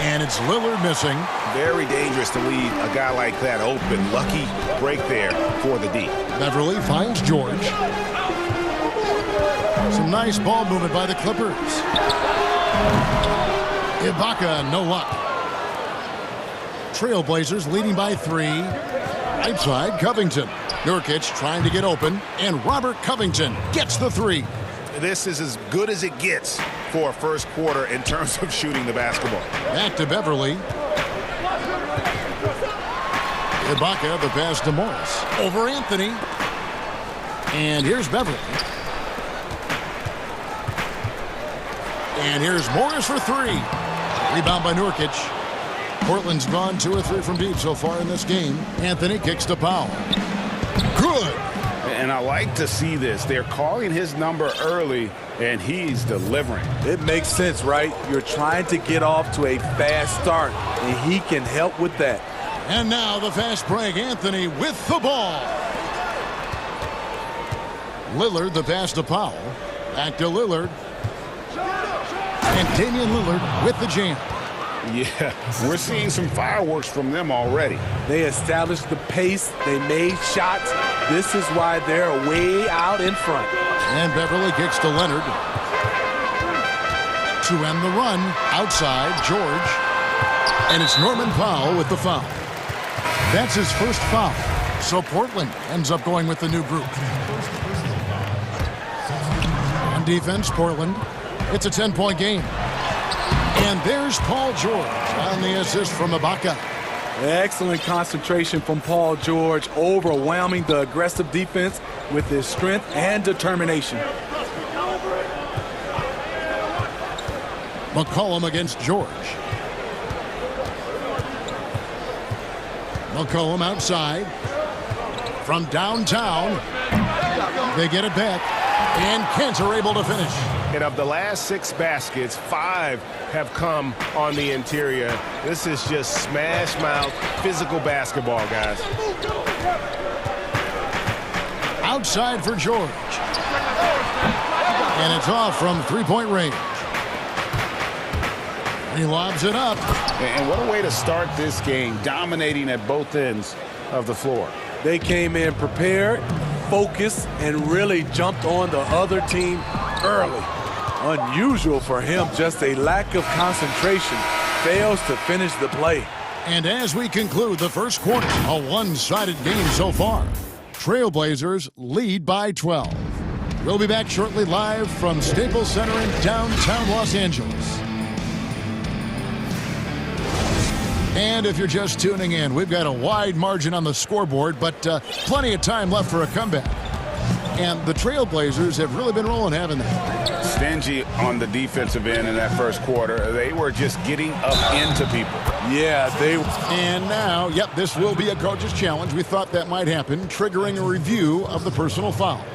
And it's Lillard missing. Very dangerous to leave a guy like that open. Lucky break there for the D. Beverley finds George. Some nice ball movement by the Clippers. Ibaka, no luck. Trailblazers leading by 3. Right side, Covington. Nurkic trying to get open, and Robert Covington gets the 3. This is as good as it gets for a first quarter in terms of shooting the basketball. Back to Beverley. Ibaka, the pass to Morris. Over Anthony. And here's Beverley. And here's Morris for 3. Rebound by Nurkic. Portland's gone 2 or 3 from deep so far in this game. Anthony kicks to Powell. Good. And I like to see this. They're calling his number early, and he's delivering. It makes sense, right? You're trying to get off to a fast start, and he can help with that. And now the fast break. Anthony with the ball. Lillard, the pass to Powell. Back to Lillard. And Damian Lillard with the jam. Yeah, we're seeing some fireworks from them already. They established the pace. They made shots. This is why they're way out in front. And Beverley kicks to Leonard. To end the run, outside, George. And it's Norman Powell with the foul. That's his first foul. So Portland ends up going with the new group. On defense, Portland. It's a 10-point game. And there's Paul George on the assist from Ibaka. Excellent concentration from Paul George, overwhelming the aggressive defense with his strength and determination. McCollum against George. McCollum outside. from downtown. They get it back, and Kent are able to finish. And of the last 6 baskets, 5 have come on the interior. This is just smash mouth, physical basketball, guys. Outside for George. And it's off from three-point range. He lobs it up. And what a way to start this game, dominating at both ends of the floor. They came in prepared, focused, and really jumped on the other team early. Unusual for him, just a lack of concentration. Fails to finish the play. And as we conclude the first quarter, a one-sided game so far. Trailblazers lead by 12. We'll be back shortly live from Staples Center in downtown Los Angeles. And if you're just tuning in, we've got a wide margin on the scoreboard, but plenty of time left for a comeback. And the Trailblazers have really been rolling, haven't they? Stingy on the defensive end in that first quarter. They were just getting up into people. Yeah, they... And now, yep, this will be a coach's challenge. We thought that might happen, triggering a review of the personal foul.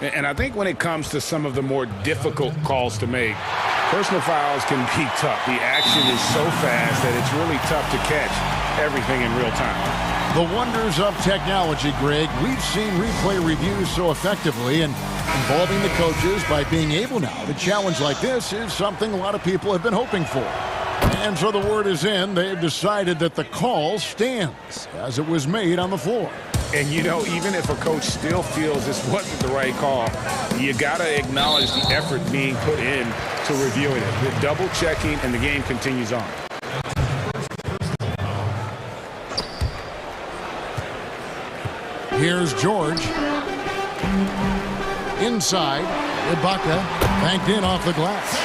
And I think when it comes to some of the more difficult calls to make, personal fouls can be tough. The action is so fast that it's really tough to catch everything in real time. The wonders of technology, Greg. We've seen replay reviews so effectively, and involving the coaches by being able now to challenge like this is something a lot of people have been hoping for. And so the word is in. They've decided that the call stands as it was made on the floor. And, you know, even if a coach still feels this wasn't the right call, you got to acknowledge the effort being put in to reviewing it. The double-checking, and the game continues on. Here's George. Inside, Ibaka banked in off the glass.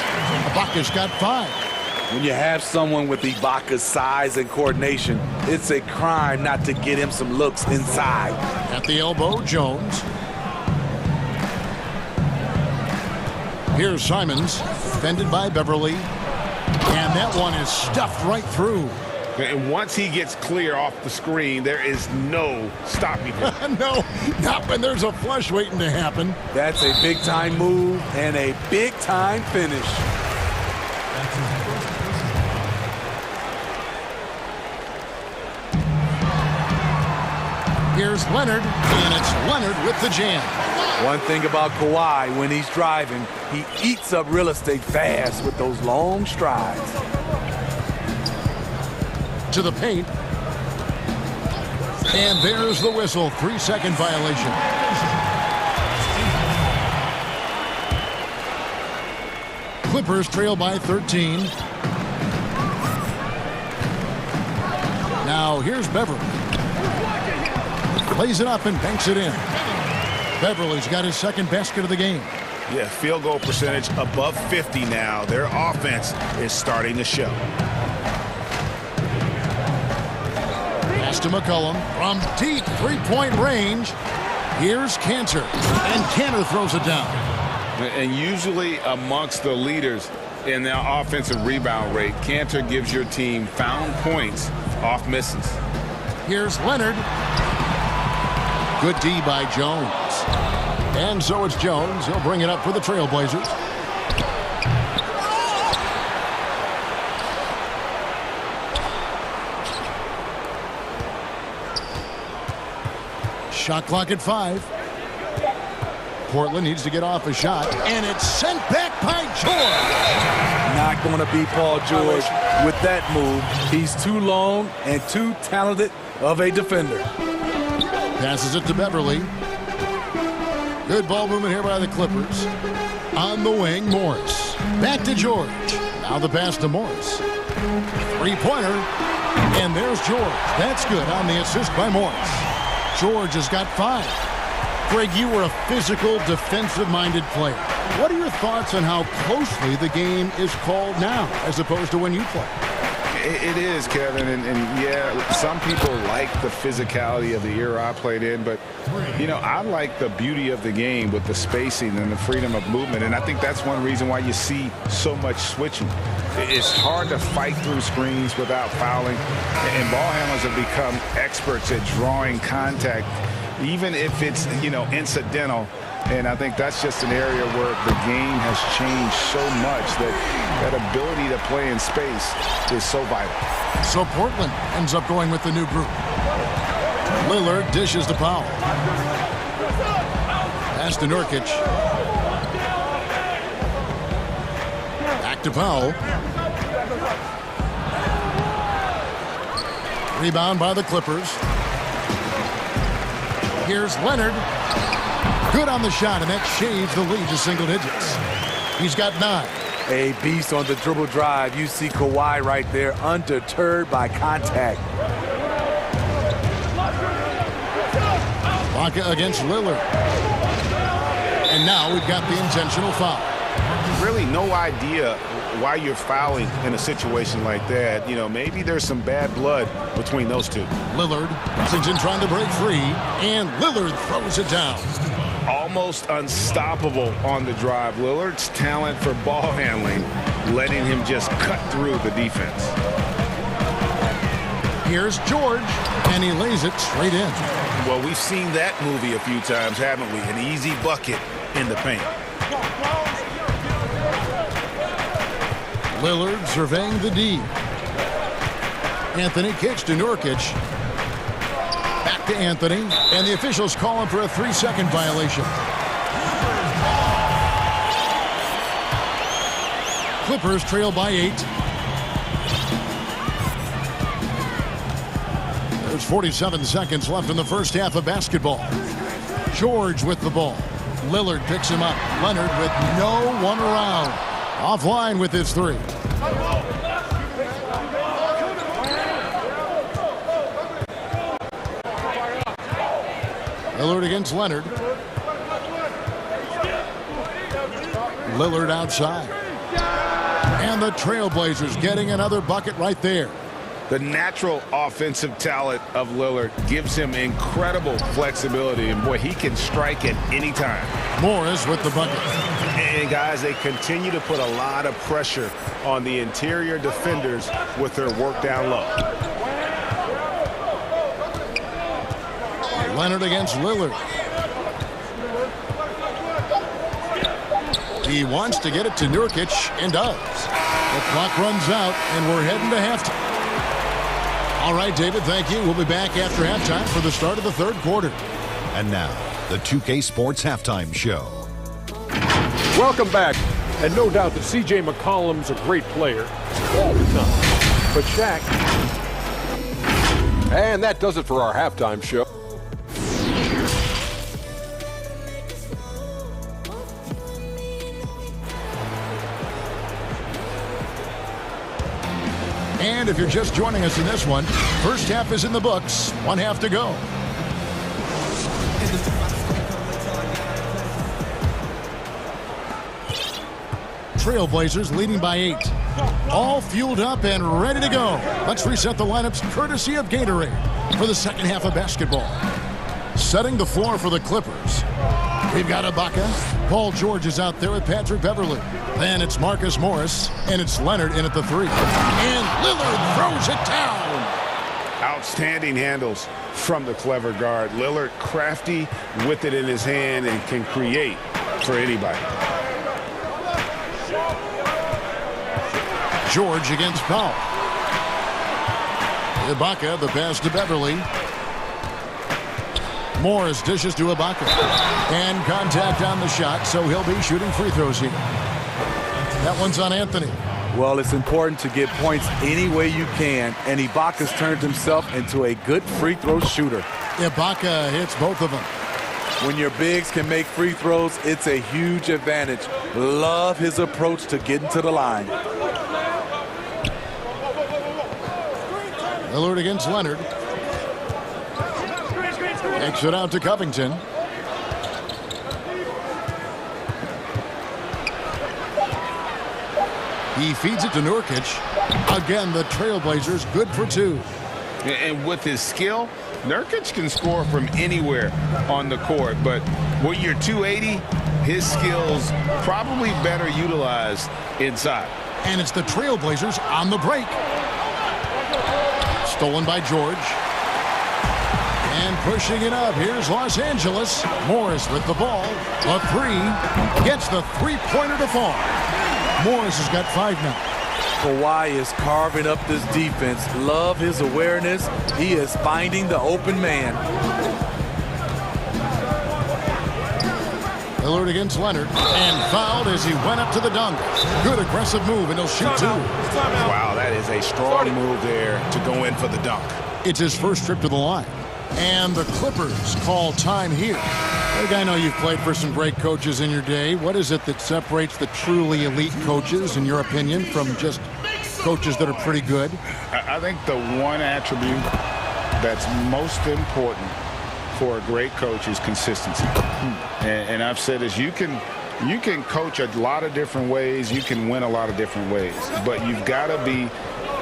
Ibaka's got 5. When you have someone with Ibaka's size and coordination, it's a crime not to get him some looks inside. At the elbow, Jones. Here's Simons, defended by Beverly. And that one is stuffed right through. And once he gets clear off the screen, there is no stopping him. No, not when there's a flush waiting to happen. That's a big-time move and a big-time finish. Here's Leonard, and it's Leonard with the jam. One thing about Kawhi, when he's driving, he eats up real estate fast with those long strides. To the paint. And there's the whistle. 3-second violation. Clippers trail by 13. Now here's Beverly. Lays it up and banks it in. Beverly's got his second basket of the game. Yeah, field goal percentage above 50 now. Their offense is starting to show. Pass to McCollum from deep three-point range. Here's Cantor, and Cantor throws it down. And usually amongst the leaders in their offensive rebound rate, Cantor gives your team found points off misses. Here's Leonard. Good D by Jones. And so it's Jones. He'll bring it up for the Trailblazers. Shot clock at 5. Portland needs to get off a shot, and it's sent back by George. Not going to be Paul George with that move. He's too long and too talented of a defender. Passes it to Beverly. Good ball movement here by the Clippers. On the wing, Morris. Back to George. Now the pass to Morris. Three-pointer. And there's George. That's good on the assist by Morris. George has got 5. Greg, you were a physical, defensive-minded player. What are your thoughts on how closely the game is called now as opposed to when you played? It is, Kevin, and yeah, some people like the physicality of the era I played in, but, you know, I like the beauty of the game with the spacing and the freedom of movement, and I think that's one reason why you see so much switching. It's hard to fight through screens without fouling, and ball handlers have become experts at drawing contact, even if it's, you know, incidental. And I think that's just an area where the game has changed so much that ability to play in space is so vital. So Portland ends up going with the new group. Lillard dishes to Powell. Pass to Nurkic. Back to Powell. Rebound by the Clippers. Here's Leonard. Good on the shot, and that shaves the lead to single digits. He's got 9. A beast on the dribble drive. You see Kawhi right there, undeterred by contact. Ibaka against Lillard. And now we've got the intentional foul. Really no idea why you're fouling in a situation like that. You know, maybe there's some bad blood between those two. Lillard, Lexington trying to break free, and Lillard throws it down. Almost unstoppable on the drive. Lillard's talent for ball handling, letting him just cut through the defense. Here's George, and he lays it straight in. Well, we've seen that movie a few times, haven't we? An easy bucket in the paint. Lillard surveying the D. Anthony kicks to Nurkic. Back to Anthony, and the officials call him for a 3-second violation. Clippers trail by 8. There's 47 seconds left in the first half of basketball. George with the ball. Lillard picks him up. Leonard with no one around. Offline with his 3. Lillard against Leonard. Lillard outside. And the Trailblazers getting another bucket right there. The natural offensive talent of Lillard gives him incredible flexibility, and boy, he can strike at any time. Morris with the bucket. And guys, they continue to put a lot of pressure on the interior defenders with their work down low. Leonard against Lillard. He wants to get it to Nurkic, and does. The clock runs out, and we're heading to halftime. All right, David, thank you. We'll be back after halftime for the start of the third quarter. And now, the 2K Sports Halftime Show. Welcome back. And no doubt that C.J. McCollum's a great player all the time. But Shaq. And that does it for our halftime show. And if you're just joining us in this one, first half is in the books. 1 half to go. Trailblazers leading by 8. All fueled up and ready to go. Let's reset the lineups courtesy of Gatorade for the second half of basketball. Setting the floor for the Clippers. We've got Ibaka. Paul George is out there with Patrick Beverley. Then it's Marcus Morris, and it's Leonard in at the 3. And Lillard throws it down. Outstanding handles from the clever guard. Lillard crafty with it in his hand and can create for anybody. George against Powell. Ibaka, the pass to Beverley. Morris dishes to Ibaka. And contact on the shot, so he'll be shooting free throws here. That one's on Anthony. Well, it's important to get points any way you can, and Ibaka's turned himself into a good free throw shooter. Ibaka hits both of them. When your bigs can make free throws, it's a huge advantage. Love his approach to getting to the line. Lillard against Leonard. Takes it out to Covington. He feeds it to Nurkic. Again, the Trailblazers good for 2. And with his skill, Nurkic can score from anywhere on the court. But when you're 280, his skills probably better utilized inside. And it's the Trailblazers on the break. Stolen by George. And pushing it up, here's Los Angeles. Morris with the ball. A 3. Gets the three-pointer to fall. Morris has got 5 now. Kawhi is carving up this defense. Love his awareness. He is finding the open man. Lillard against Leonard. And fouled as he went up to the dunk. Good aggressive move, and he'll shoot 2. Wow, that is a strong move there to go in for the dunk. It's his first trip to the line. And the Clippers call time here. Look, I know you've played for some great coaches in your day. What is it that separates the truly elite coaches, in your opinion, from just coaches that are pretty good? I think the one attribute that's most important for a great coach is consistency. And I've said this, you can coach a lot of different ways, you can win a lot of different ways, but you've got to be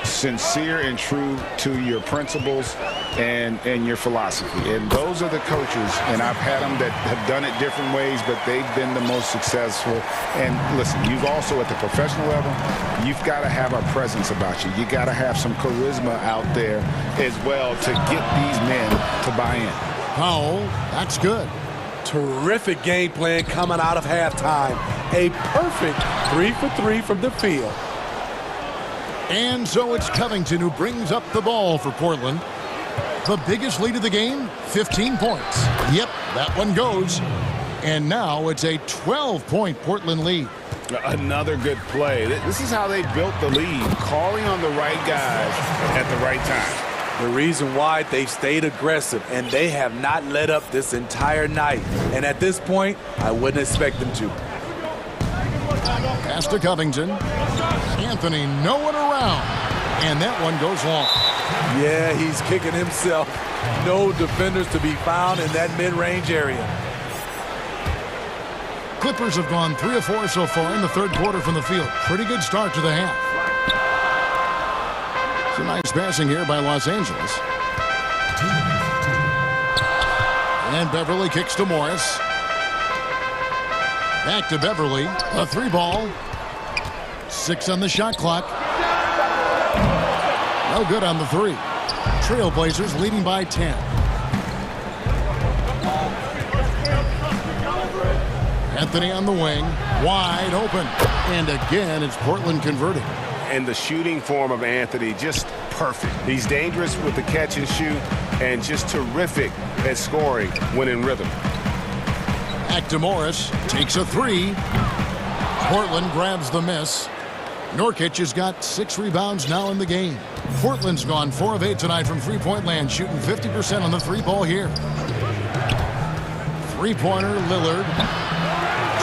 sincere and true to your principles and your philosophy. And those are the coaches, and I've had them that have done it different ways, but they've been the most successful. And listen, you've also at the professional level, you've got to have a presence about you. You got to have some charisma out there as well to get these men to buy in. Powell, that's good. Terrific game plan coming out of halftime. A perfect 3 for 3 from the field. And so it's Covington who brings up the ball for Portland. The biggest lead of the game, 15 points. Yep, that one goes. And now it's a 12-point Portland lead. Another good play. This is how they built the lead, calling on the right guys at the right time. The reason why they've stayed aggressive, and they have not let up this entire night. And at this point, I wouldn't expect them to. Pass to Covington. Anthony nowhere around. And that one goes long. Yeah, he's kicking himself. No defenders to be found in that mid-range area. Clippers have gone 3 of 4 so far in the third quarter from the field. Pretty good start to the half. Some nice passing here by Los Angeles. And Beverly kicks to Morris. Back to Beverly. A 3-ball. 6 on the shot clock. No good on the 3. Trailblazers leading by 10. Anthony on the wing. Wide open. And again, it's Portland converting. And the shooting form of Anthony, just perfect. He's dangerous with the catch and shoot and just terrific at scoring when in rhythm. Back to Morris. Takes a 3. Portland grabs the miss. Nurkic has got 6 rebounds now in the game. Portland's gone 4 of 8 tonight from three-point land, shooting 50% on the 3-ball here. 3-pointer, Lillard.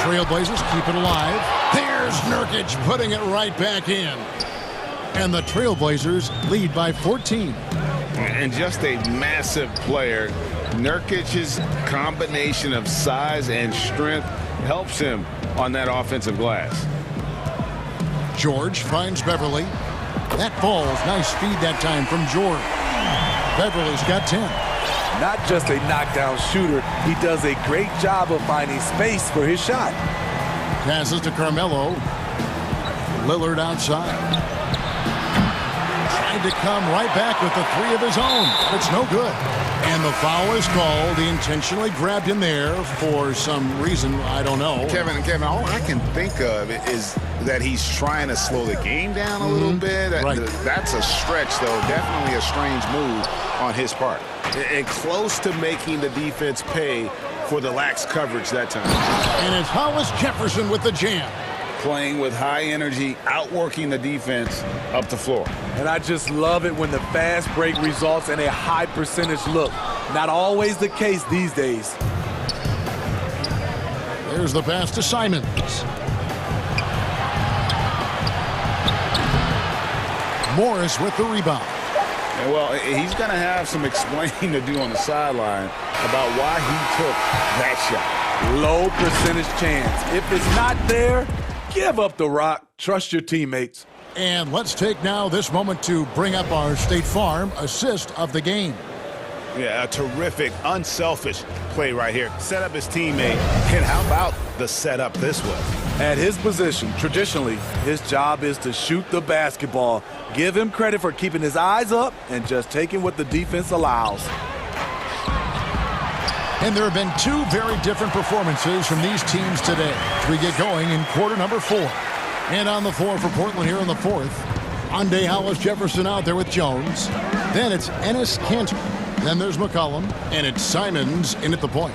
Trailblazers keep it alive. There's Nurkic putting it right back in. And the Trailblazers lead by 14. And just a massive player. Nurkic's combination of size and strength helps him on that offensive glass. George finds Beverly. That falls. Nice feed that time from George. Beverly's got 10. Not just a knockdown shooter, he does a great job of finding space for his shot. Passes to Carmelo. Lillard outside. Tried to come right back with the 3 of his own, but it's no good. And the foul is called. He intentionally grabbed him there for some reason, I don't know. Kevin, all I can think of is that he's trying to slow the game down a little bit. Right. That's a stretch, though. Definitely a strange move on his part. And close to making the defense pay for the lax coverage that time. And it's Hollis Jefferson with the jam. Playing with high energy, outworking the defense up the floor. And I just love it when the fast break results in a high percentage look. Not always the case these days. There's the pass to Simons. Morris with the rebound. And well, he's going to have some explaining to do on the sideline about why he took that shot. Low percentage chance. If it's not there, Give up the rock. Trust your teammates. And let's take now this moment to bring up our State Farm assist of the game. Yeah, a terrific, unselfish play right here. Set up his teammate. And how about the setup this was? At his position, traditionally, his job is to shoot the basketball. Give him credit for keeping his eyes up and just taking what the defense allows. And there have been two very different performances from these teams today as we get going in quarter number 4. And on the floor for Portland here in the 4th, Ande Hollis Jefferson out there with Jones. Then it's Ennis Cantor. Then there's McCollum, and it's Simons in at the point.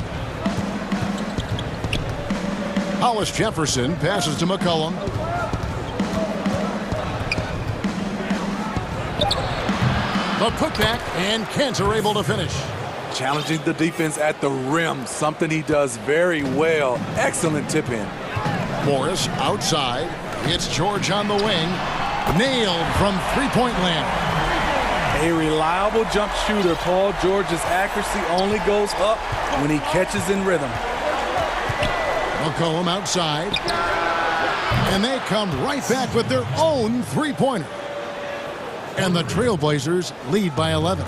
Hollis Jefferson passes to McCollum. The putback, and Cantor able to finish. Challenging the defense at the rim, something he does very well. Excellent tip in. Morris outside. It's George on the wing. Nailed from three-point land. A reliable jump shooter. Paul George's accuracy only goes up when he catches in rhythm. McCollum outside. And they come right back with their own three-pointer. And the Trailblazers lead by 11.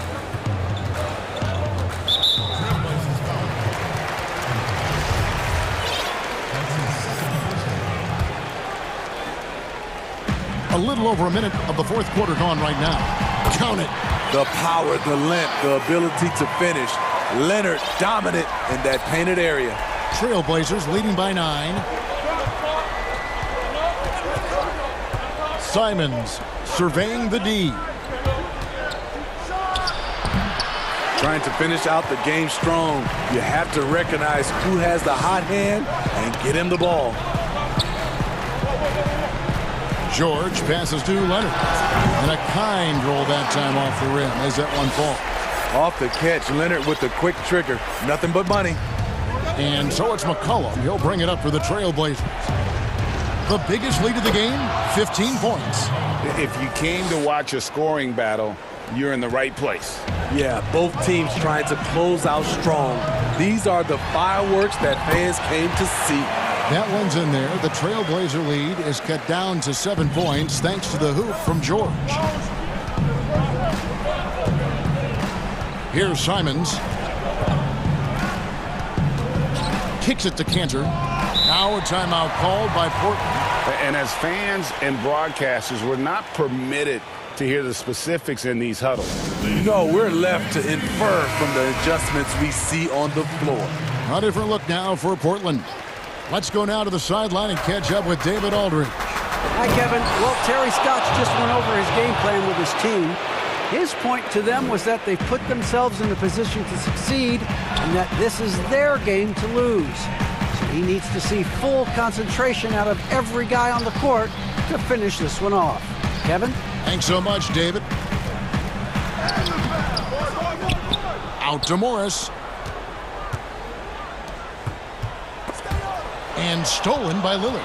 A little over a minute of the 4th quarter gone right now. Count it. The power, the length, the ability to finish. Leonard dominant in that painted area. Trailblazers leading by 9. Simons surveying the D. Trying to finish out the game strong. You have to recognize who has the hot hand and get him the ball. George passes to Leonard. And a kind roll that time off the rim as that one falls. Off the catch, Leonard with the quick trigger. Nothing but money. And so it's McCollum. He'll bring it up for the Trailblazers. The biggest lead of the game, 15 points. If you came to watch a scoring battle, you're in the right place. Yeah, both teams trying to close out strong. These are the fireworks that fans came to see. That one's in there. The Trailblazer lead is cut down to 7 points thanks to the hoop from George. Here's Simons. Kicks it to Cantor. Now a timeout called by Portland. And as fans and broadcasters, we're not permitted to hear the specifics in these huddles. No, we're left to infer from the adjustments we see on the floor. A different look now for Portland. Let's go now to the sideline and catch up with David Aldridge. Hi, Kevin. Well, Terry Stotts just went over his game plan with his team. His point to them was that they put themselves in a position to succeed and that this is their game to lose. So he needs to see full concentration out of every guy on the court to finish this one off. Kevin? Thanks so much, David. Out to Morris. And stolen by Lillard.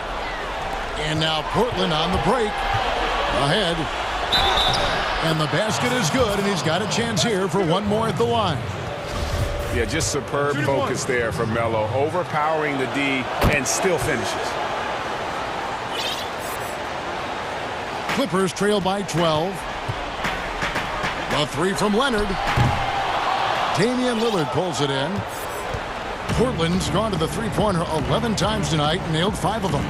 And now Portland on the break. Ahead. And the basket is good, and he's got a chance here for one more at the line. Yeah, just superb focus there from Melo. Overpowering the D and still finishes. Clippers trail by 12. The three from Leonard. Damian Lillard pulls it in. Portland's gone to the three-pointer 11 times tonight and nailed 5 of them.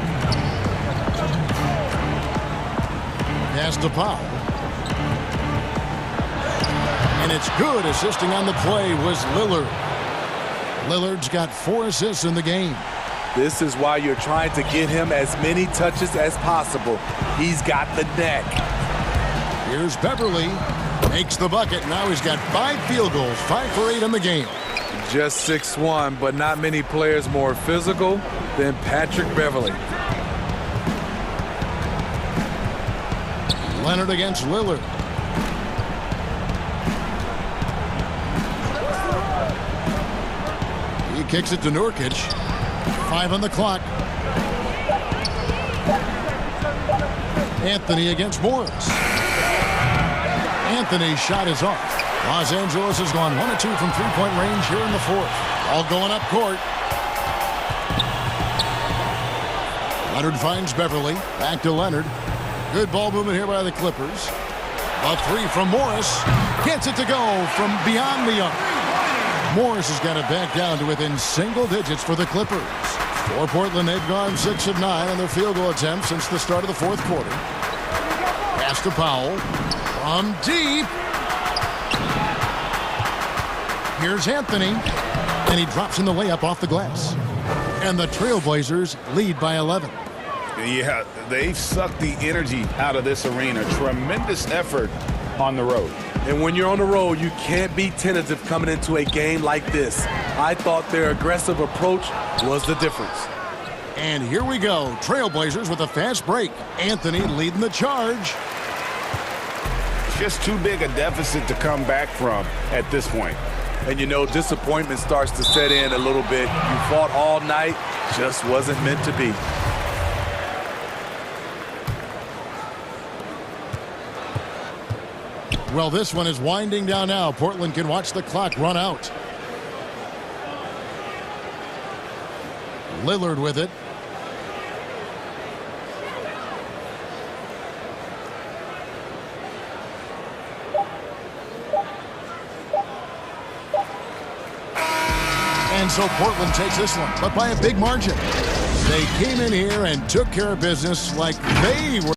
Pass to Powell. And it's good. Assisting on the play was Lillard. Lillard's got 4 assists in the game. This is why you're trying to get him as many touches as possible. He's got the neck. Here's Beverly. Makes the bucket. Now he's got 5 field goals, 5 for 8 in the game. Just 6'1", but not many players more physical than Patrick Beverly. Leonard against Lillard. He kicks it to Nurkic. 5 on the clock. Anthony against Morris. Anthony's shot is off. Los Angeles has gone 1 of 2 from three-point range here in the 4th. All going up court. Leonard finds Beverly. Back to Leonard. Good ball movement here by the Clippers. A three from Morris. Gets it to go from beyond the arc. Morris has got it back down to within single digits for the Clippers. For Portland, they've gone 6 of 9 on their field goal attempts since the start of the fourth quarter. Pass to Powell. From deep. Here's Anthony. And he drops in the layup off the glass. And the Trailblazers lead by 11. Yeah, they've sucked the energy out of this arena. Tremendous effort on the road. And when you're on the road, you can't be tentative coming into a game like this. I thought their aggressive approach was the difference. And here we go. Trailblazers with a fast break. Anthony leading the charge. Just too big a deficit to come back from at this point. And you know, disappointment starts to set in a little bit. You fought all night, just wasn't meant to be. Well, this one is winding down now. Portland can watch the clock run out. Lillard with it. And so Portland takes this one, but by a big margin. They came in here and took care of business like they were.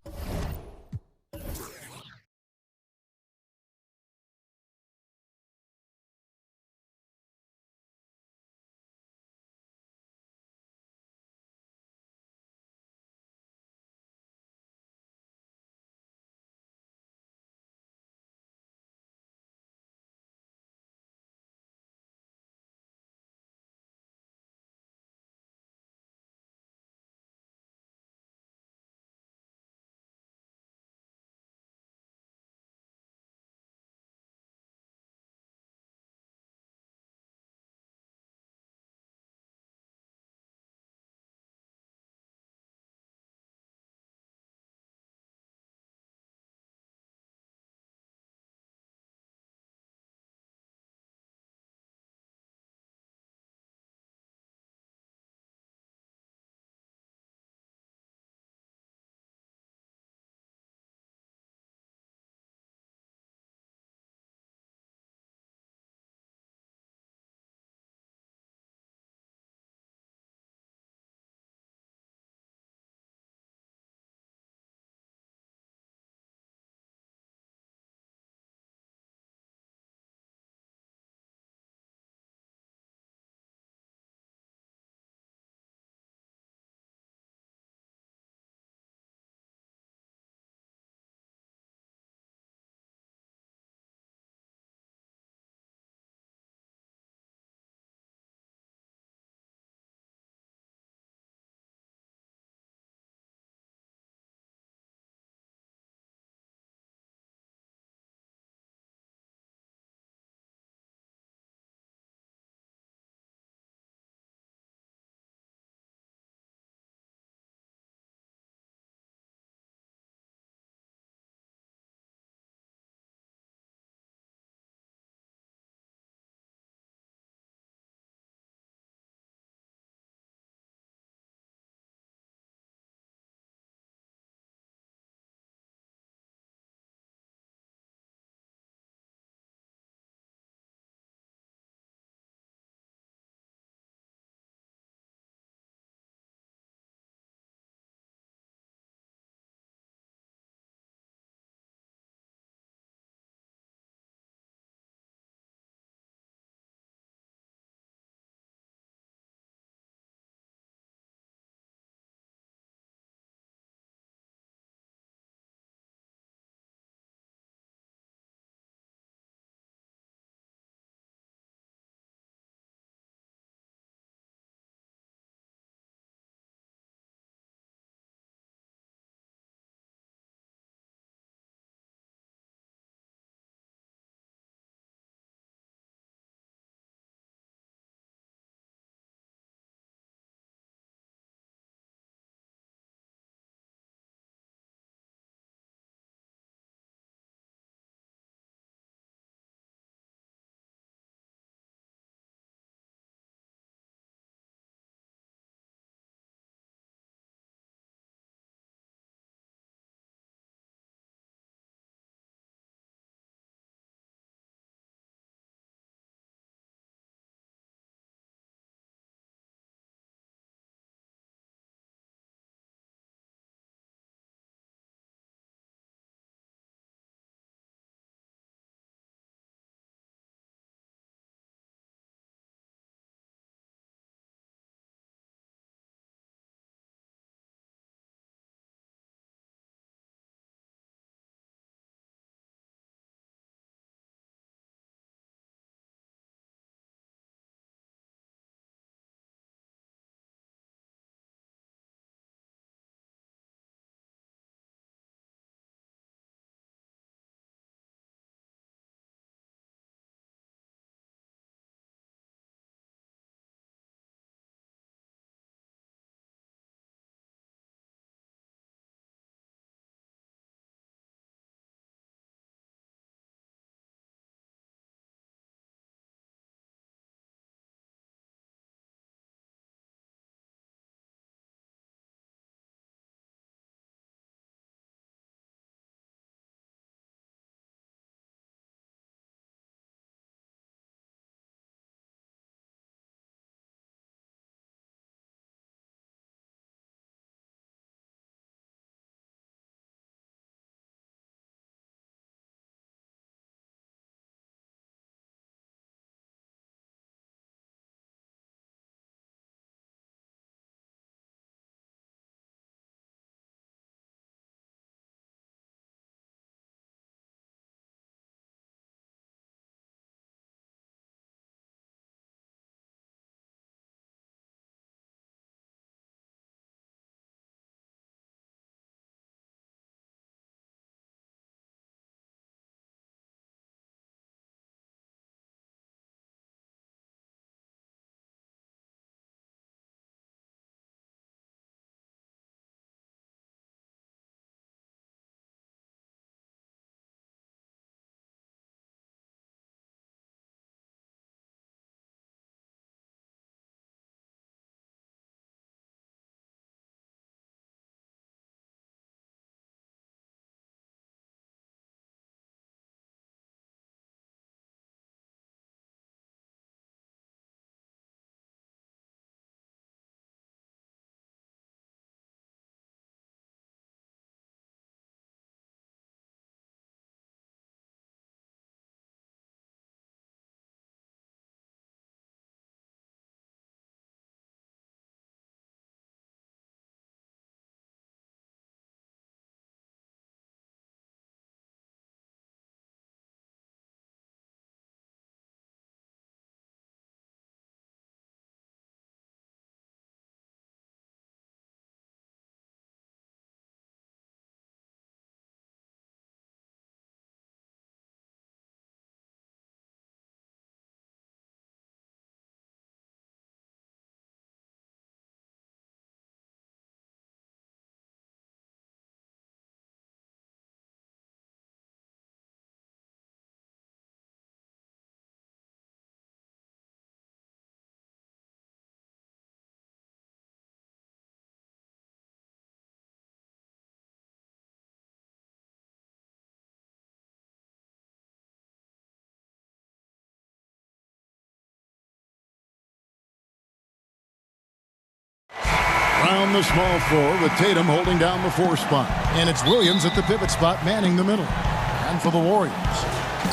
Brown the small forward with Tatum holding down the 4 spot. And it's Williams at the pivot spot manning the middle. And for the Warriors,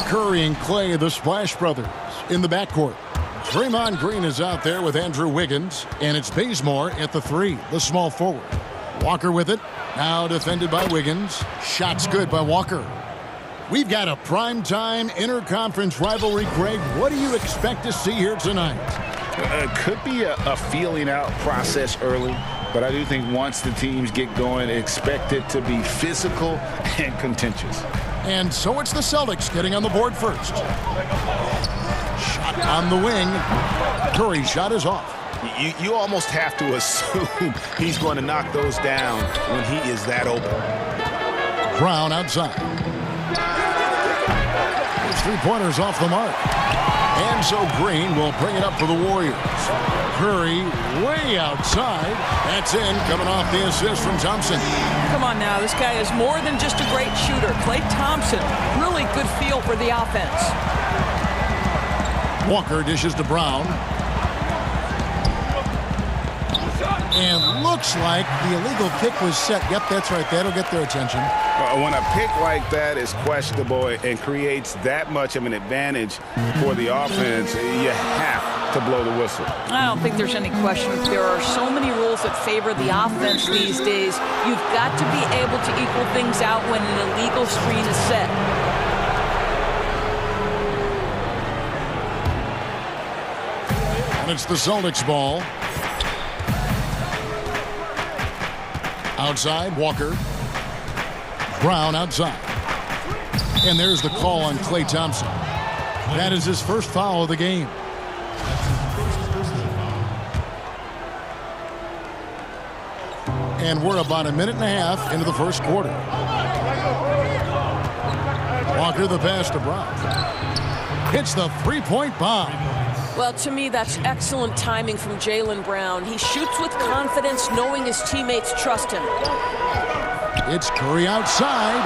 Curry and Clay, the Splash Brothers, in the backcourt. Draymond Green is out there with Andrew Wiggins. And it's Bazemore at the 3, the small forward. Walker with it. Now defended by Wiggins. Shots good by Walker. We've got a primetime interconference rivalry, Greg. What do you expect to see here tonight? Could be a feeling out process early, but I do think once the teams get going, expect it to be physical and contentious. And so it's the Celtics getting on the board first. Shot on the wing. Curry's shot is off. You almost have to assume he's going to knock those down when he is that open. Brown outside. His 3-pointers off the mark. And so Green will bring it up for the Warriors. Curry way outside. That's in, coming off the assist from Thompson. Come on now, this guy is more than just a great shooter. Klay Thompson, really good feel for the offense. Walker dishes to Brown. And looks like the illegal kick was set. Yep, that's right. That'll get their attention. When a pick like that is questionable and creates that much of an advantage for the offense, you have to blow the whistle. I don't think there's any question. There are so many rules that favor the offense these days. You've got to be able to equal things out when an illegal screen is set. And it's the Celtics ball. Outside, Walker. Brown outside. And there's the call on Klay Thompson. That is his first foul of the game. And we're about a minute and a half into the first quarter. Walker the pass to Brown. Hits the 3-point bomb. Well, to me, that's excellent timing from Jaylen Brown. He shoots with confidence, knowing his teammates trust him. It's Curry outside,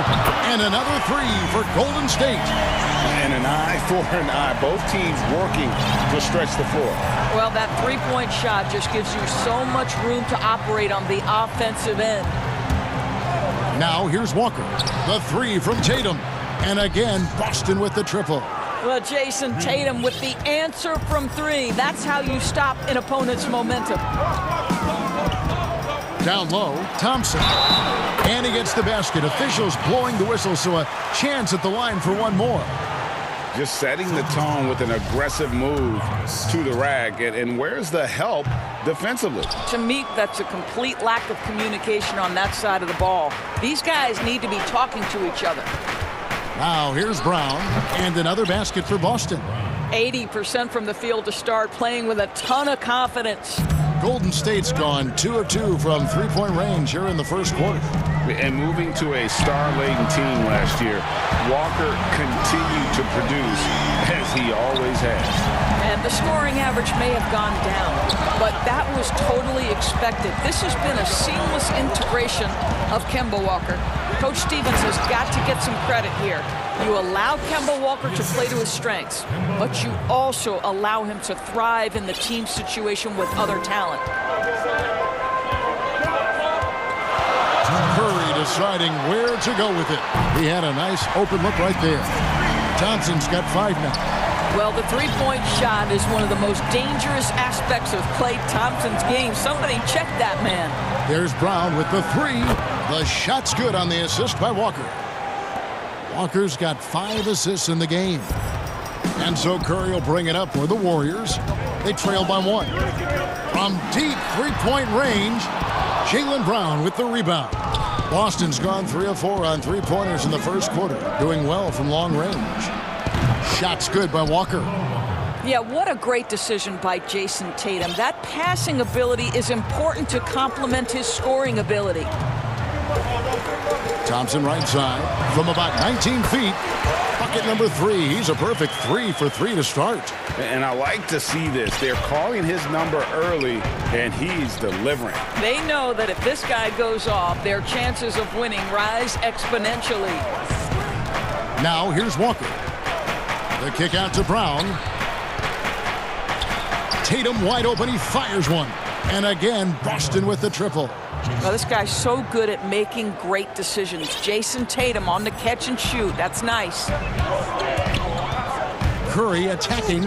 and another 3 for Golden State. And an eye for an eye. Both teams working to stretch the floor. Well, that 3-point shot just gives you so much room to operate on the offensive end. Now here's Walker. The 3 from Tatum. And again, Boston with the triple. Well, Jason, Tatum with the answer from 3. That's how you stop an opponent's momentum. Down low, Thompson. And he gets the basket. Officials blowing the whistle, so a chance at the line for one more. Just setting the tone with an aggressive move to the rack. And where's the help defensively? To me, that's a complete lack of communication on that side of the ball. These guys need to be talking to each other. Now here's Brown, and another basket for Boston. 80% from the field to start, playing with a ton of confidence. Golden State's gone 2 of 2 from 3-point range here in the first quarter. And moving to a star-laden team last year, Walker continued to produce as he always has. And the scoring average may have gone down, but that was totally expected. This has been a seamless integration of Kemba Walker. Coach Stevens has got to get some credit here. You allow Kemba Walker to play to his strengths, but you also allow him to thrive in the team situation with other talent. Curry deciding where to go with it. He had a nice open look right there. Thompson's got 5 now. Well, the 3-point shot is one of the most dangerous aspects of Klay Thompson's game. Somebody check that man. There's Brown with the 3. The shot's good on the assist by Walker. Walker's got 5 assists in the game. And so Curry will bring it up for the Warriors. They trail by 1. From deep 3-point range, Jaylen Brown with the rebound. Boston's gone 3 of 4 on 3-pointers in the first quarter, doing well from long range. Shot's good by Walker. Yeah, what a great decision by Jason Tatum. That passing ability is important to complement his scoring ability. Thompson right side from about 19 feet. Bucket number 3. He's a perfect 3 for 3 to start. And I like to see this. They're calling his number early, and he's delivering. They know that if this guy goes off, their chances of winning rise exponentially. Now here's Walker. The kick out to Brown. Tatum wide open. He fires one. And again, Boston with the triple. Well, this guy's so good at making great decisions. Jason Tatum on the catch and shoot. That's nice. Curry attacking.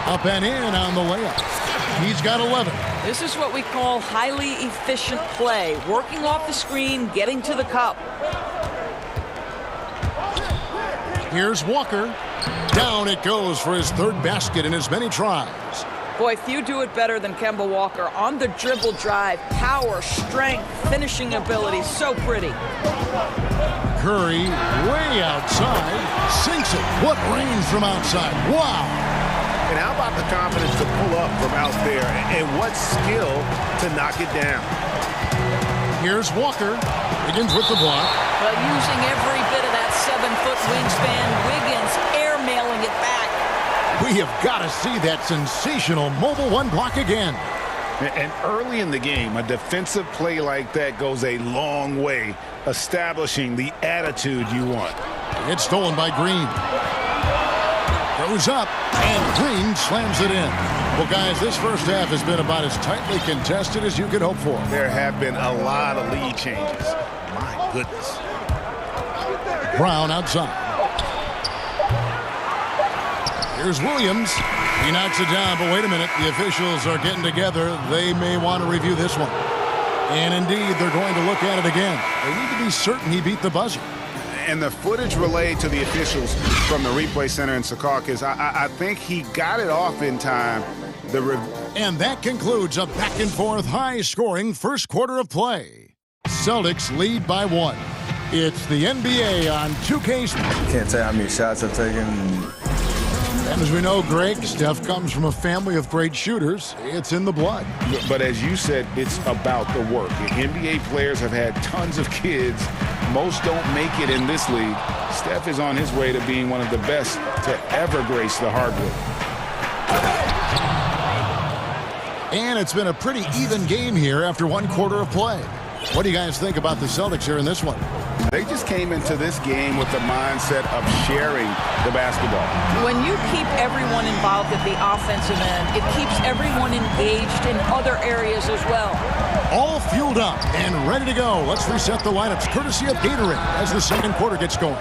Up and in on the layup. He's got 11. This is what we call highly efficient play. Working off the screen, getting to the cup. Here's Walker. Down it goes for his third basket in as many tries. Boy, few do it better than Kemba Walker. On the dribble drive, power, strength, finishing ability. So pretty. Curry way outside. Sinks it. What range from outside. Wow. And how about the confidence to pull up from out there, and what skill to knock it down. Here's Walker. Begins with the block. Well, using every bit of that 7-foot wingspan, Wiggins air-mailing it back. We have got to see that sensational mobile one block again. And early in the game, a defensive play like that goes a long way, establishing the attitude you want. It's stolen by Green. Goes up, and Green slams it in. Well, guys, this first half has been about as tightly contested as you could hope for. There have been a lot of lead changes. My goodness. Brown outside. Here's Williams. He knocks it down, but wait a minute. The officials are getting together. They may want to review this one. And indeed, they're going to look at it again. They need to be certain he beat the buzzer. And the footage relayed to the officials from the replay center in Secaucus, I think he got it off in time. And that concludes a back-and-forth, high-scoring first quarter of play. Celtics lead by 1. It's the NBA on 2K Sports. Can't tell how many shots I've taken. And as we know, Greg, Steph comes from a family of great shooters. It's in the blood. But as you said, it's about the work. The NBA players have had tons of kids. Most don't make it in this league. Steph is on his way to being one of the best to ever grace the hardwood. And it's been a pretty even game here after 1 quarter of play. What do you guys think about the Celtics here in this one? They just came into this game with the mindset of sharing the basketball. When you keep everyone involved at the offensive end, it keeps everyone engaged in other areas as well. All fueled up and ready to go. Let's reset the lineups courtesy of Gatorade as the second quarter gets going.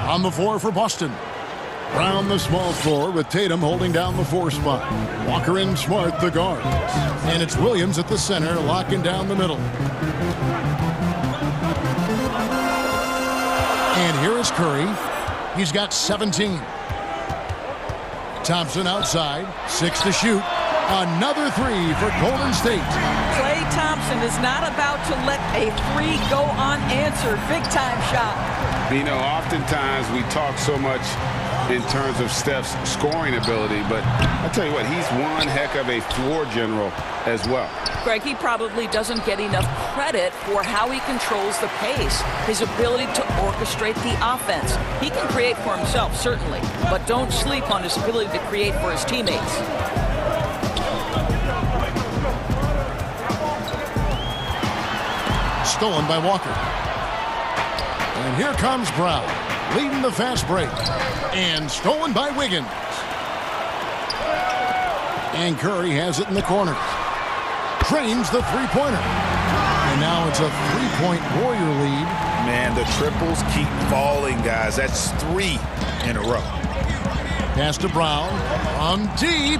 On the floor for Boston. Brown the small forward with Tatum holding down the 4 spot. Walker and Smart the guards. And it's Williams at the center locking down the middle. And here is Curry. He's got 17. Thompson outside. 6 to shoot. Another 3 for Golden State. Klay Thompson is not about to let a 3 go unanswered. Big-time shot. You know, oftentimes we talk so much in terms of Steph's scoring ability, but I tell you what, he's one heck of a floor general as well. Greg, he probably doesn't get enough credit for how he controls the pace, his ability to orchestrate the offense. He can create for himself, certainly, but don't sleep on his ability to create for his teammates. Stolen by Walker. And here comes Brown, leading the fast break. And stolen by Wiggins. And Curry has it in the corner. Drains the three-pointer. And now it's a 3-point Warrior lead. Man, the triples keep falling, guys. That's 3 in a row. Pass to Brown. From deep.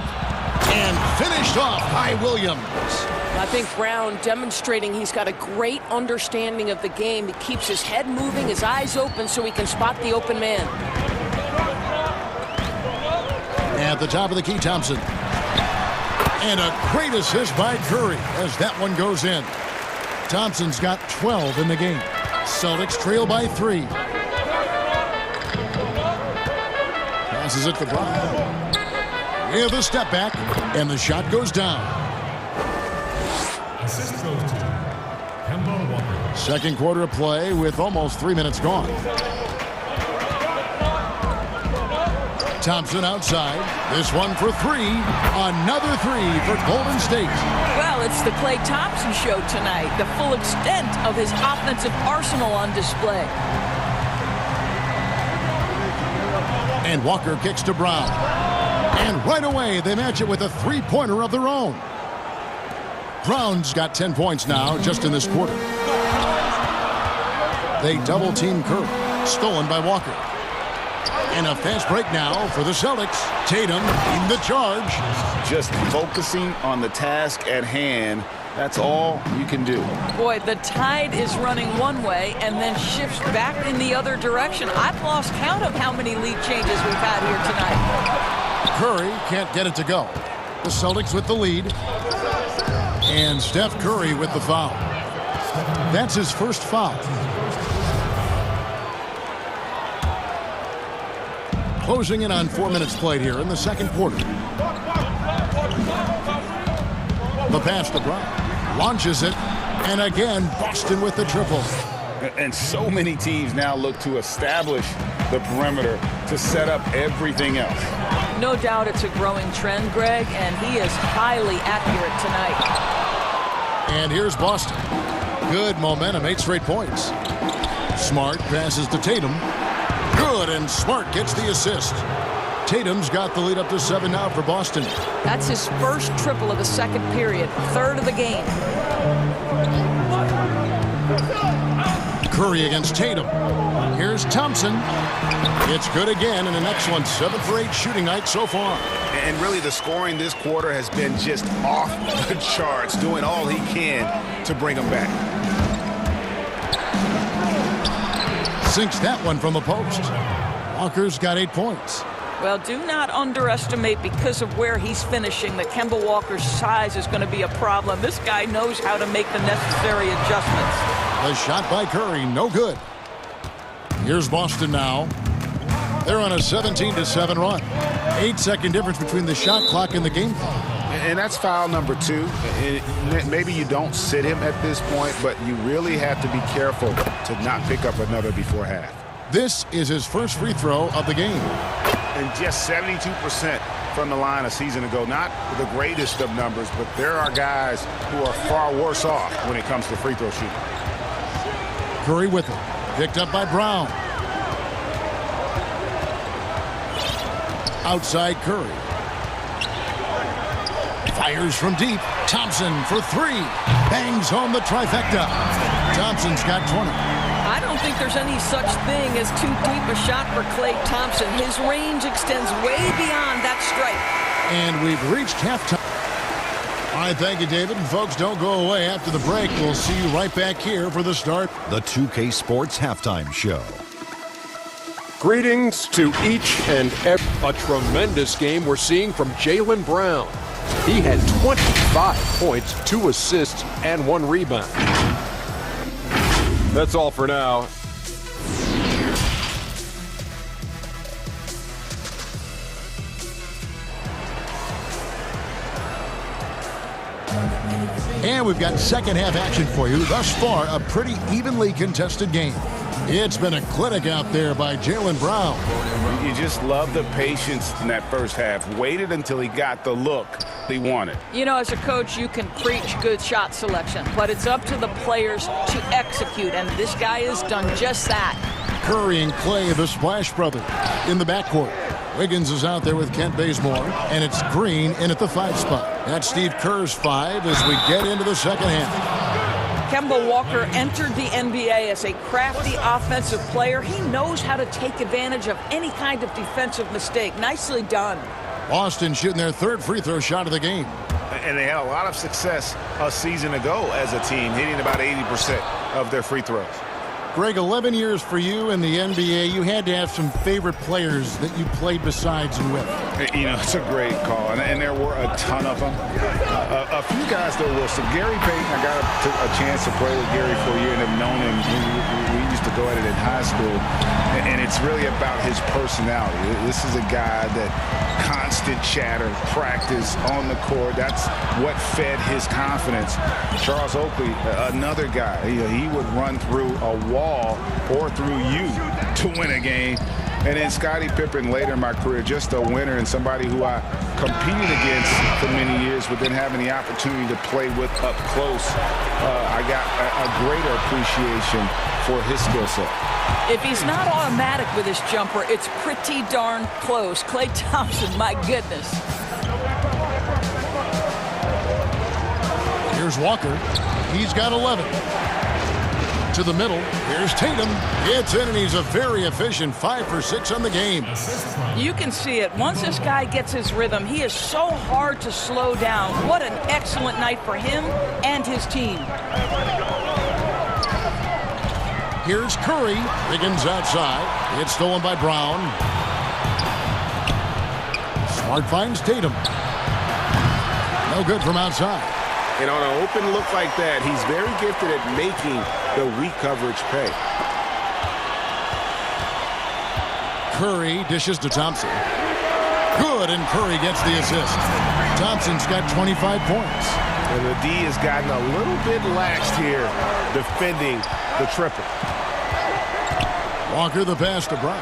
And finished off by Williams. I think Brown demonstrating he's got a great understanding of the game. He keeps his head moving, his eyes open so he can spot the open man. At the top of the key, Thompson. And a great assist by Curry as that one goes in. Thompson's got 12 in the game. Celtics trail by 3. Passes it to Brown. With a step back, and the shot goes down. Assist goes to Kemba Walker. Second quarter of play with almost 3 minutes gone. Thompson outside. This one for 3. Another 3 for Golden State. Well, it's the Klay Thompson show tonight. The full extent of his offensive arsenal on display. And Walker kicks to Brown. And right away, they match it with a three-pointer of their own. Brown's got 10 points now just in this quarter. They double-team Curry. Stolen by Walker. And a fast break now for the Celtics. Tatum in the charge. Just focusing on the task at hand. That's all you can do. Boy, the tide is running one way and then shifts back in the other direction. I've lost count of how many lead changes we've had here tonight. Curry can't get it to go. The Celtics with the lead. And Steph Curry with the foul. That's his first foul. Closing in on 4 minutes played here in the second quarter. The pass to Brown. Launches it. And again, Boston with the triple. And so many teams now look to establish the perimeter to set up everything else. No doubt it's a growing trend, Greg, and he is highly accurate tonight. And here's Boston. Good momentum, 8 straight points. Smart passes to Tatum. Good, and Smart gets the assist. Tatum's got the lead up to 7 now for Boston. That's his first triple of the second period, third of the game. Curry against Tatum. Here's Thompson. It's good again, and an excellent 7 for 8 shooting night so far. And really the scoring this quarter has been just off the charts, doing all he can to bring them back. Sinks that one from the post. Walker's got 8 points. Well, do not underestimate, because of where he's finishing, that Kemba Walker's size is going to be a problem. This guy knows how to make the necessary adjustments. The shot by Curry, no good. Here's Boston now. They're on a 17-7 run. 8-second difference between the shot clock and the game clock. And that's foul number 2. Maybe you don't sit him at this point, but you really have to be careful to not pick up another before half. This is his first free throw of the game. And just 72% from the line a season ago. Not the greatest of numbers, but there are guys who are far worse off when it comes to free throw shooting. Curry with it. Picked up by Brown. Outside Curry. Fires from deep. Thompson for 3. Bangs home the trifecta. Thompson's got 20. I don't think there's any such thing as too deep a shot for Klay Thompson. His range extends way beyond that stripe. And we've reached halftime. All right, thank you, David. And folks, don't go away. After the break, we'll see you right back here for the start. The 2K Sports Halftime Show. Greetings to each and every. A tremendous game we're seeing from Jaylen Brown. He had 25 points, 2 assists, and 1 rebound. That's all for now. And we've got second half action for you. Thus far, a pretty evenly contested game. It's been a clinic out there by Jaylen Brown. You just love the patience in that first half. Waited until he got the look he wanted. You know, as a coach, you can preach good shot selection, but it's up to the players to execute, and this guy has done just that. Curry and Klay, the Splash Brothers, in the backcourt. Wiggins is out there with Kent Bazemore, and it's Green in at the 5 spot. That's Steve Kerr's 5 as we get into the second half. Kemba Walker entered the NBA as a crafty offensive player. He knows how to take advantage of any kind of defensive mistake. Nicely done. Boston shooting their 3rd free throw shot of the game. And they had a lot of success a season ago as a team, hitting about 80% of their free throws. Greg, 11 years for you in the NBA. You had to have some favorite players that you played besides and with. You know, it's a great call, and there were a ton of them. A few guys, though, Wilson. Gary Payton, I got a chance to play with Gary for a year and have known him. We used to go at it in high school, and it's really about his personality. This is a guy that constant chatter, practice on the court. That's what fed his confidence. Charles Oakley, another guy, he would run through a wall or through you to win a game. And then Scottie Pippen later in my career, just a winner and somebody who I competed against for many years, but then having the opportunity to play with up close, I got a greater appreciation for his skill set. If he's not automatic with his jumper, it's pretty darn close. Klay Thompson, my goodness. Here's Walker. He's got 11. To the middle. Here's Tatum. It's in, and he's a very efficient 5 for 6 on the game. You can see it. Once this guy gets his rhythm, he is so hard to slow down. What an excellent night for him and his team. Here's Curry. Wiggins outside. It's stolen by Brown. Smart finds Tatum. No good from outside. And on an open look like that, he's very gifted at making the weak coverage pay. Curry dishes to Thompson. Good, and Curry gets the assist. Thompson's got 25 points. And the D has gotten a little bit laxed here defending the triple. Walker the pass to Brown.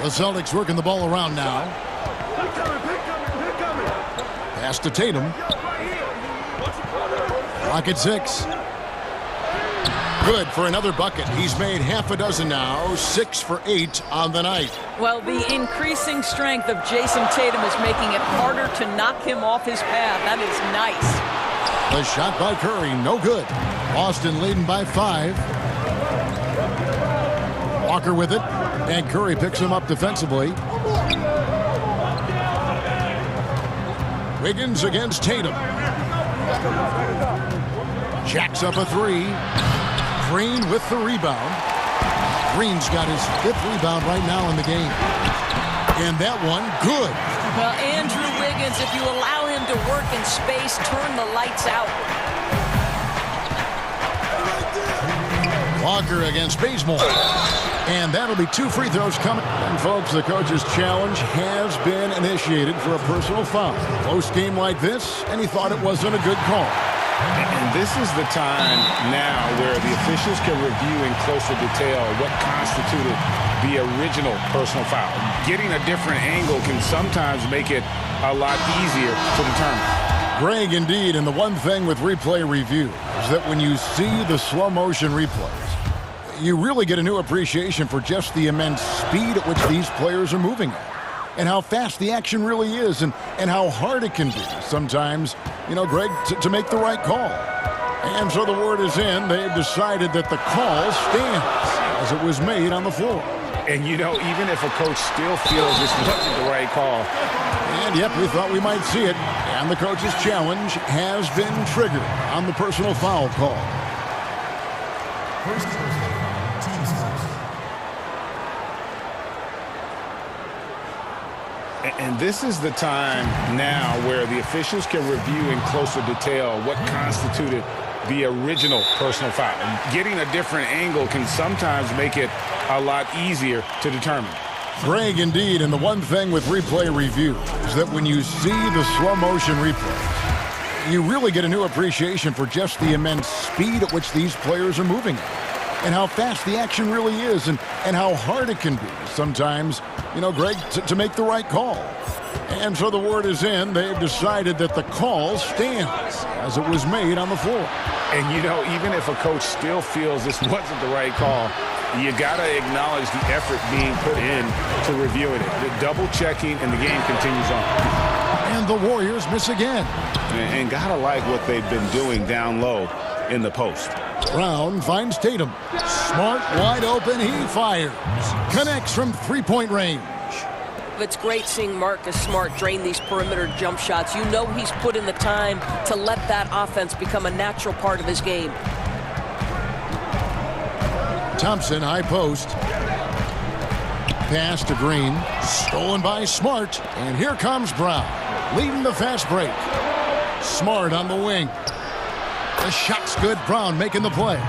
The Celtics working the ball around now. Pass to Tatum. Clock at 6. Good for another bucket. He's made half a dozen now, 6 for 8 on the night. Well, the increasing strength of Jason Tatum is making it harder to knock him off his path. That is nice. The shot by Curry, no good. Boston leading by 5. Walker with it, and Curry picks him up defensively. Wiggins against Tatum. Jacks up a 3. Green with the rebound. Green's got his 5th rebound right now in the game. And that one, good. Well, Andrew Wiggins, if you allow him to work in space, turn the lights out. Walker against Bazemore. And that'll be 2 free throws coming. And folks, the coach's challenge has been initiated for a personal foul. Close game like this, and he thought it wasn't a good call. And this is the time now where the officials can review in closer detail what constituted the original personal foul. Getting a different angle can sometimes make it a lot easier to determine. Greg, indeed, and the one thing with replay review is that when you see the slow motion replays, you really get a new appreciation for just the immense speed at which these players are moving at, and how fast the action really is, and how hard it can be sometimes, you know, Greg, to make the right call. And so the word is in. They've decided that the call stands as it was made on the floor. And, you know, even if a coach still feels this wasn't the right call. And, yep, we thought we might see it. And the coach's challenge has been triggered on the personal foul call. And this is the time now where the officials can review in closer detail what constituted the original personal foul. And getting a different angle can sometimes make it a lot easier to determine. Greg, indeed, and the one thing with replay review is that when you see the slow motion replays, you really get a new appreciation for just the immense speed at which these players are moving at, and how fast the action really is, and how hard it can be sometimes, you know, Greg, to make the right call. And so the word is in. They've decided that the call stands as it was made on the floor. And, you know, even if a coach still feels this wasn't the right call, you got to acknowledge the effort being put in to reviewing it. The double-checking, and the game continues on. And the Warriors miss again. And got to like what they've been doing down low in the post. Brown finds Tatum. Smart, wide open, he fires. Connects from three-point range. It's great seeing Marcus Smart drain these perimeter jump shots. You know he's put in the time to let that offense become a natural part of his game. Thompson, high post. Pass to Green. Stolen by Smart. And here comes Brown, leading the fast break. Smart on the wing. The shot's good. Brown making the play.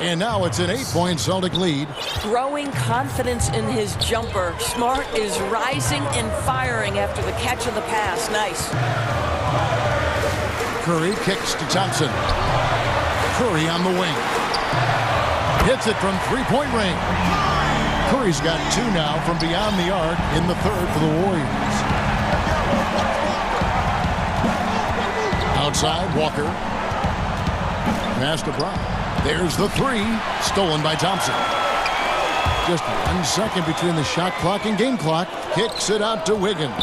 And now it's an 8-point Celtic lead. Growing confidence in his jumper. Smart is rising and firing after the catch of the pass. Nice. Curry kicks to Thompson. Curry on the wing. Hits it from three-point range. Curry's got 2 now from beyond the arc in the third for the Warriors. Outside, Walker. Pass to Brown. There's the 3, stolen by Thompson. Just 1 second between the shot clock and game clock. Kicks it out to Wiggins.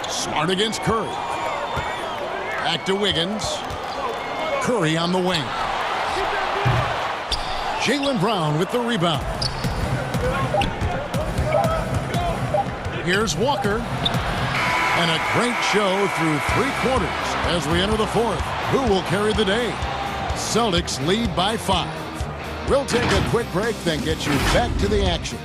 Smart against Curry. Back to Wiggins. Curry on the wing. Jaylen Brown with the rebound. Here's Walker. And a great show through 3 quarters as we enter the 4th. Who will carry the day? Celtics lead by 5. We'll take a quick break, then get you back to the action.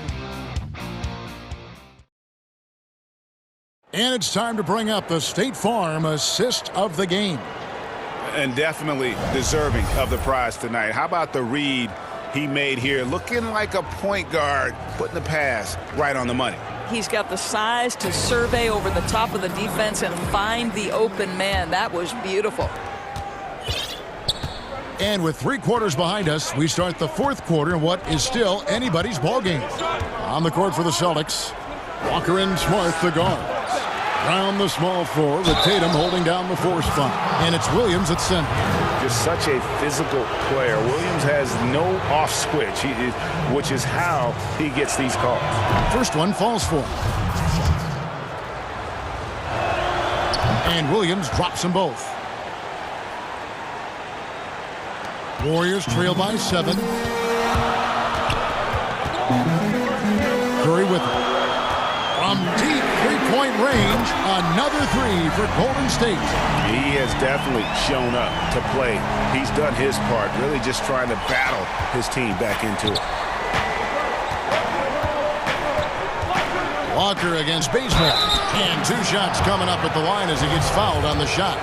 And it's time to bring up the State Farm assist of the game. And definitely deserving of the prize tonight. How about the read he made here? Looking like a point guard, putting the pass right on the money. He's got the size to survey over the top of the defense and find the open man. That was beautiful. And with 3 quarters behind us, we start the 4th quarter in what is still anybody's ball game. On the court for the Celtics, Walker and Smart, the guards. Round the small floor with Tatum holding down the 4 spot. And it's Williams at center. Just such a physical player. Williams has no off switch, which is how he gets these calls. First one falls for him. And Williams drops them both. Warriors trail by 7. Curry with it. From deep 3-point range, another 3 for Golden State. He has definitely shown up to play. He's done his part, really just trying to battle his team back into it. Walker against Bazemore. And 2 shots coming up at the line as he gets fouled on the shot.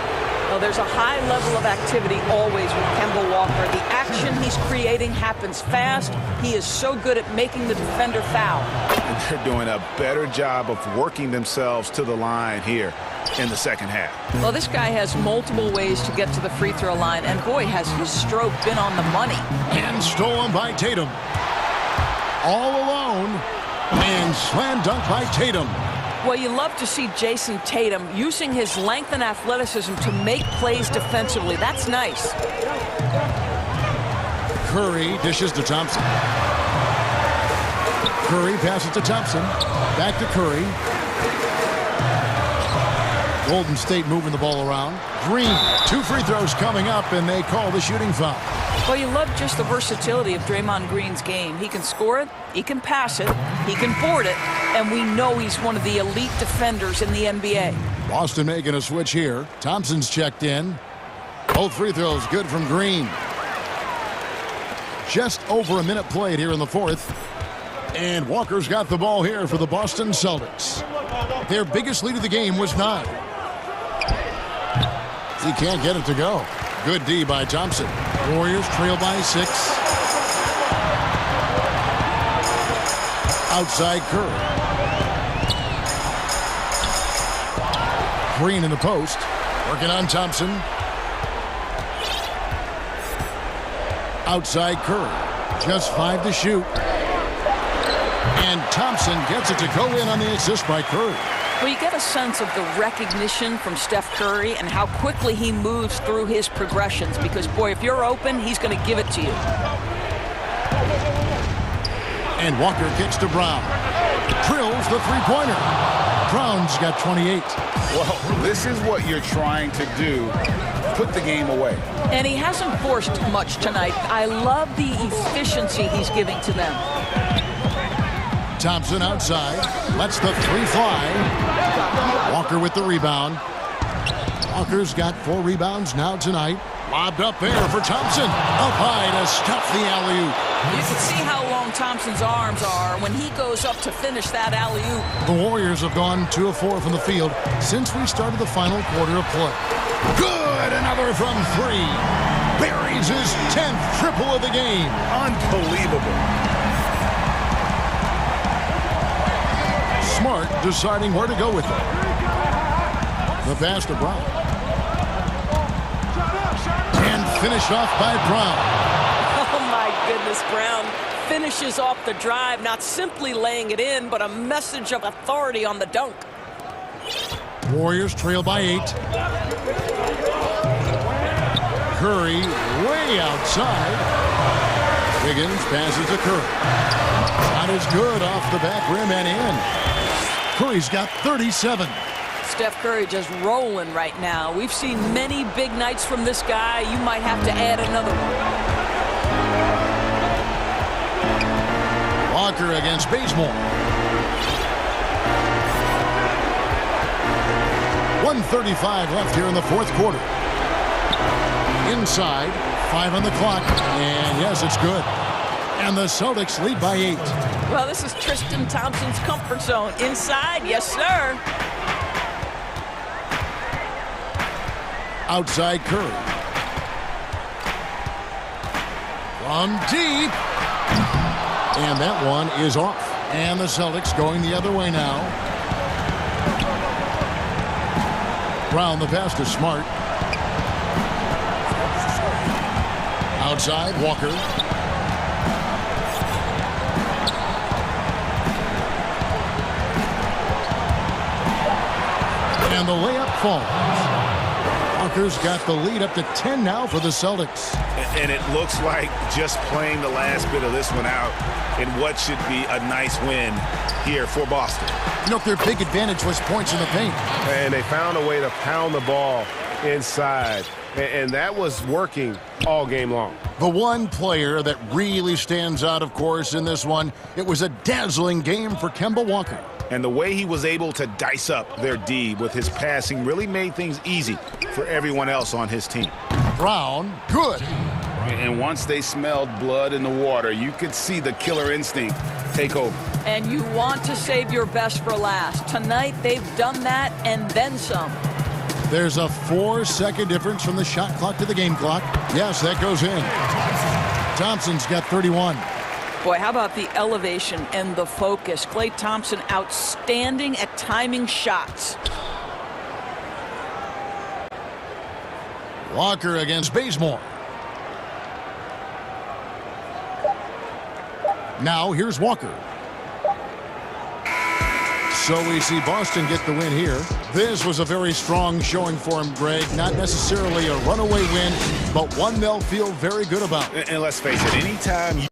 Well, there's a high level of activity always with Kemba Walker. The action he's creating happens fast. He is so good at making the defender foul. And they're doing a better job of working themselves to the line here in the second half. Well, this guy has multiple ways to get to the free throw line, and boy, has his stroke been on the money. And stolen by Tatum. All alone. And slam dunk by Tatum. Well, you love to see Jason Tatum using his length and athleticism to make plays defensively. That's nice. Curry dishes to Thompson. Curry passes to Thompson. Back to Curry. Golden State moving the ball around. Green, 2 free throws coming up, and they call the shooting foul. Well, you love just the versatility of Draymond Green's game. He can score it, he can pass it, he can board it, and we know he's one of the elite defenders in the NBA. Boston making a switch here. Thompson's checked in. Both free throws good from Green. Just over a minute played here in the 4th. And Walker's got the ball here for the Boston Celtics. Their biggest lead of the game was 9. He can't get it to go. Good D by Thompson. Warriors trail by 6. Outside Curry. Green in the post. Working on Thompson. Outside Curry. Just 5 to shoot. And Thompson gets it to go in on the assist by Curry. Well, you get a sense of the recognition from Steph Curry and how quickly he moves through his progressions because, boy, if you're open, he's going to give it to you. And Walker kicks to Brown. Drills the 3-pointer. Brown's got 28. Well, this is what you're trying to do. Put the game away. And he hasn't forced much tonight. I love the efficiency he's giving to them. Thompson outside. Lets the 3 fly. Walker with the rebound. Walker's got 4 rebounds now tonight. Lobbed up there for Thompson. Up high to stop the alley-oop. You can see how long Thompson's arms are when he goes up to finish that alley-oop. The Warriors have gone 2 of 4 from the field since we started the final quarter of play. Good! Another from 3. Buries his 10th triple of the game. Unbelievable. Smart deciding where to go with it. The pass to Brown. And finished off by Brown. Oh, my goodness, Brown finishes off the drive, not simply laying it in, but a message of authority on the dunk. Warriors trail by 8. Curry way outside. Wiggins passes to Curry. Shot is good off the back rim and in. Curry's got 37. Steph Curry just rolling right now. We've seen many big nights from this guy. You might have to add another one. Walker against Bazemore. 1:35 left here in the fourth quarter. Inside, 5 on the clock, and yes, it's good. And the Celtics lead by 8. Well, this is Tristan Thompson's comfort zone. Inside, yes, sir. Outside Curry. From deep. And that one is off. And the Celtics going the other way now. Brown the pass to Smart. Outside, Walker. And the layup falls. Walker's got the lead up to 10 now for the Celtics. And it looks like just playing the last bit of this one out in what should be a nice win here for Boston. You know, their big advantage was points in the paint. And they found a way to pound the ball inside. And that was working all game long. The one player that really stands out, of course, in this one, it was a dazzling game for Kemba Walker. And the way he was able to dice up their D with his passing really made things easy for everyone else on his team. Brown, good. And once they smelled blood in the water, you could see the killer instinct take over. And you want to save your best for last. Tonight, they've done that and then some. There's a 4-second difference from the shot clock to the game clock. Yes, that goes in. Thompson's got 31. Boy, how about the elevation and the focus? Klay Thompson outstanding at timing shots. Walker against Bazemore. Now here's Walker. So we see Boston get the win here. This was a very strong showing for him, Greg. Not necessarily a runaway win, but one they'll feel very good about. And let's face it, anytime you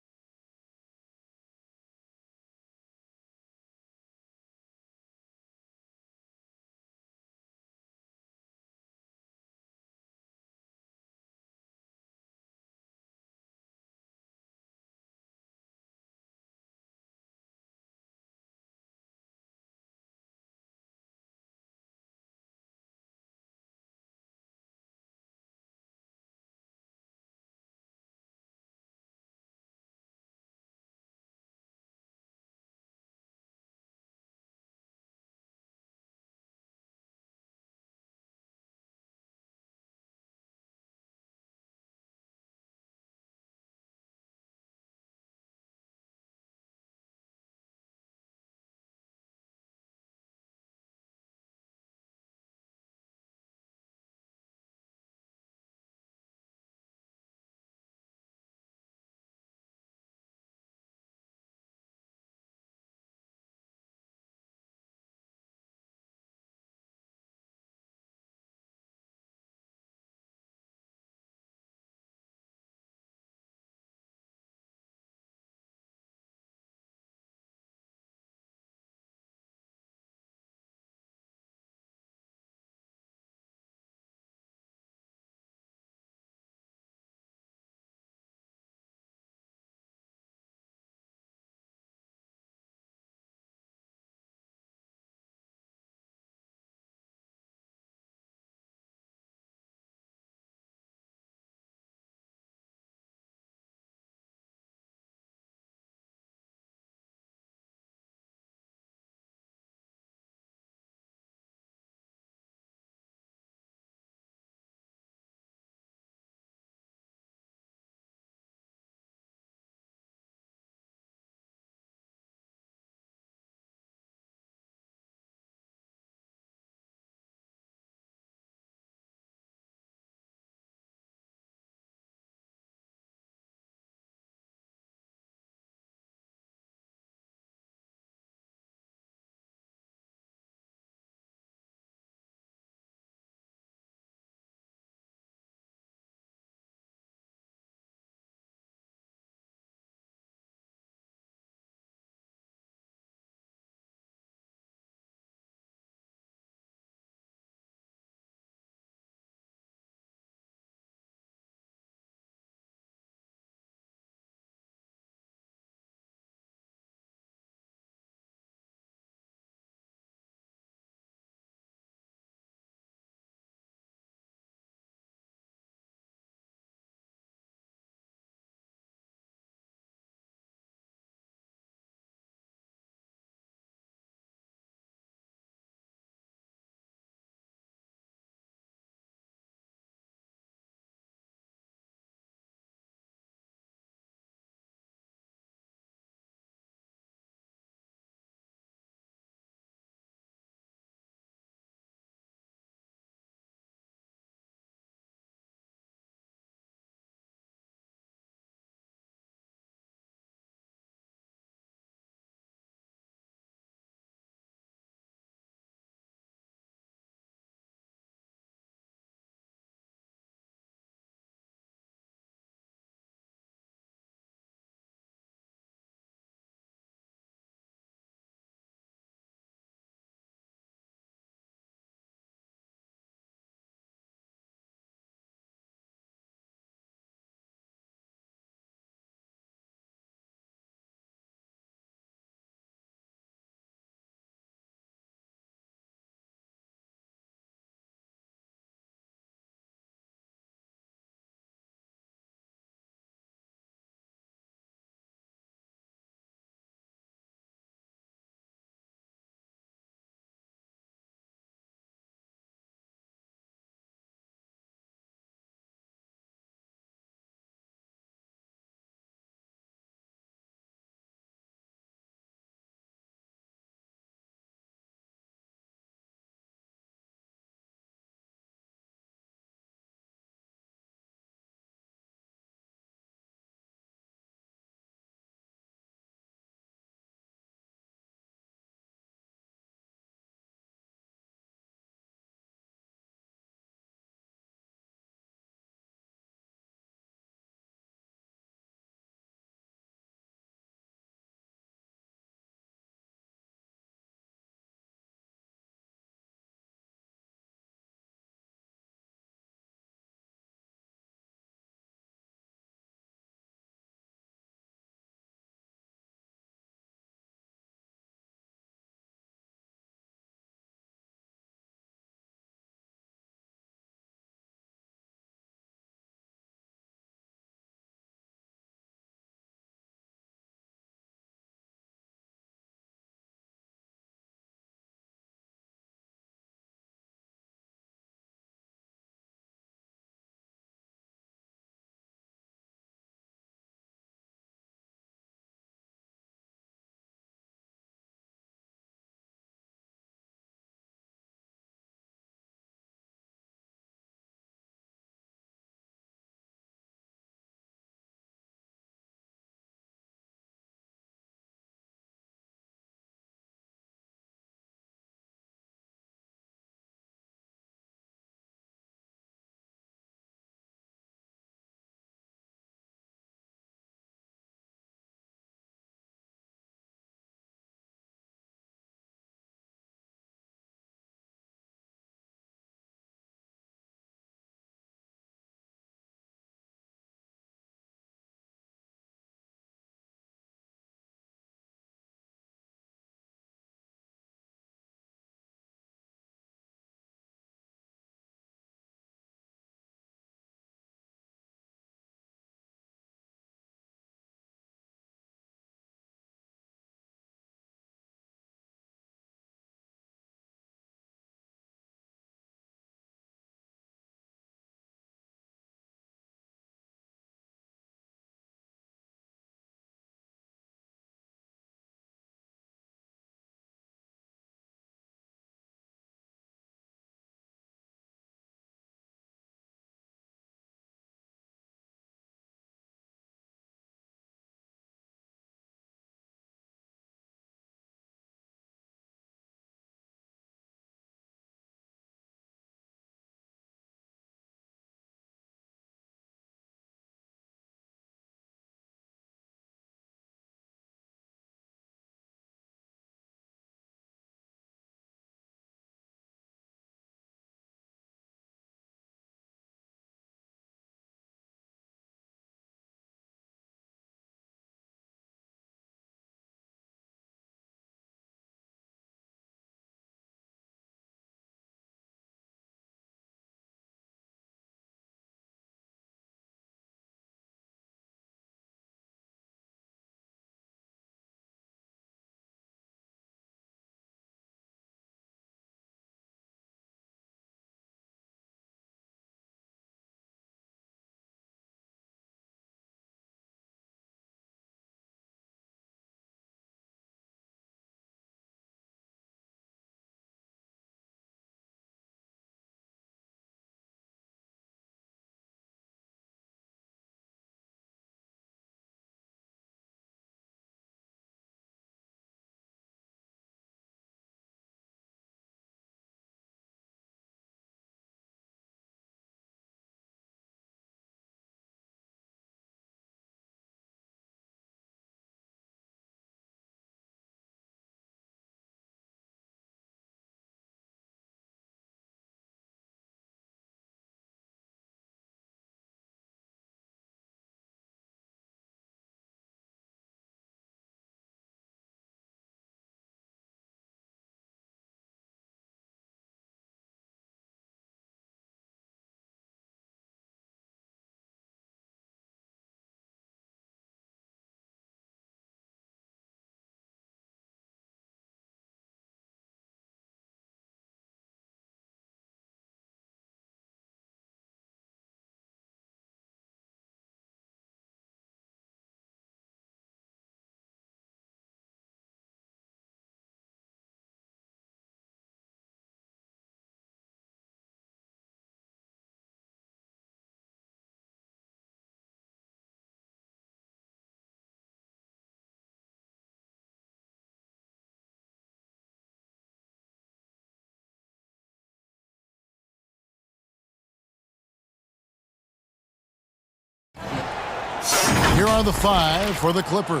Here are the 5 for the Clippers.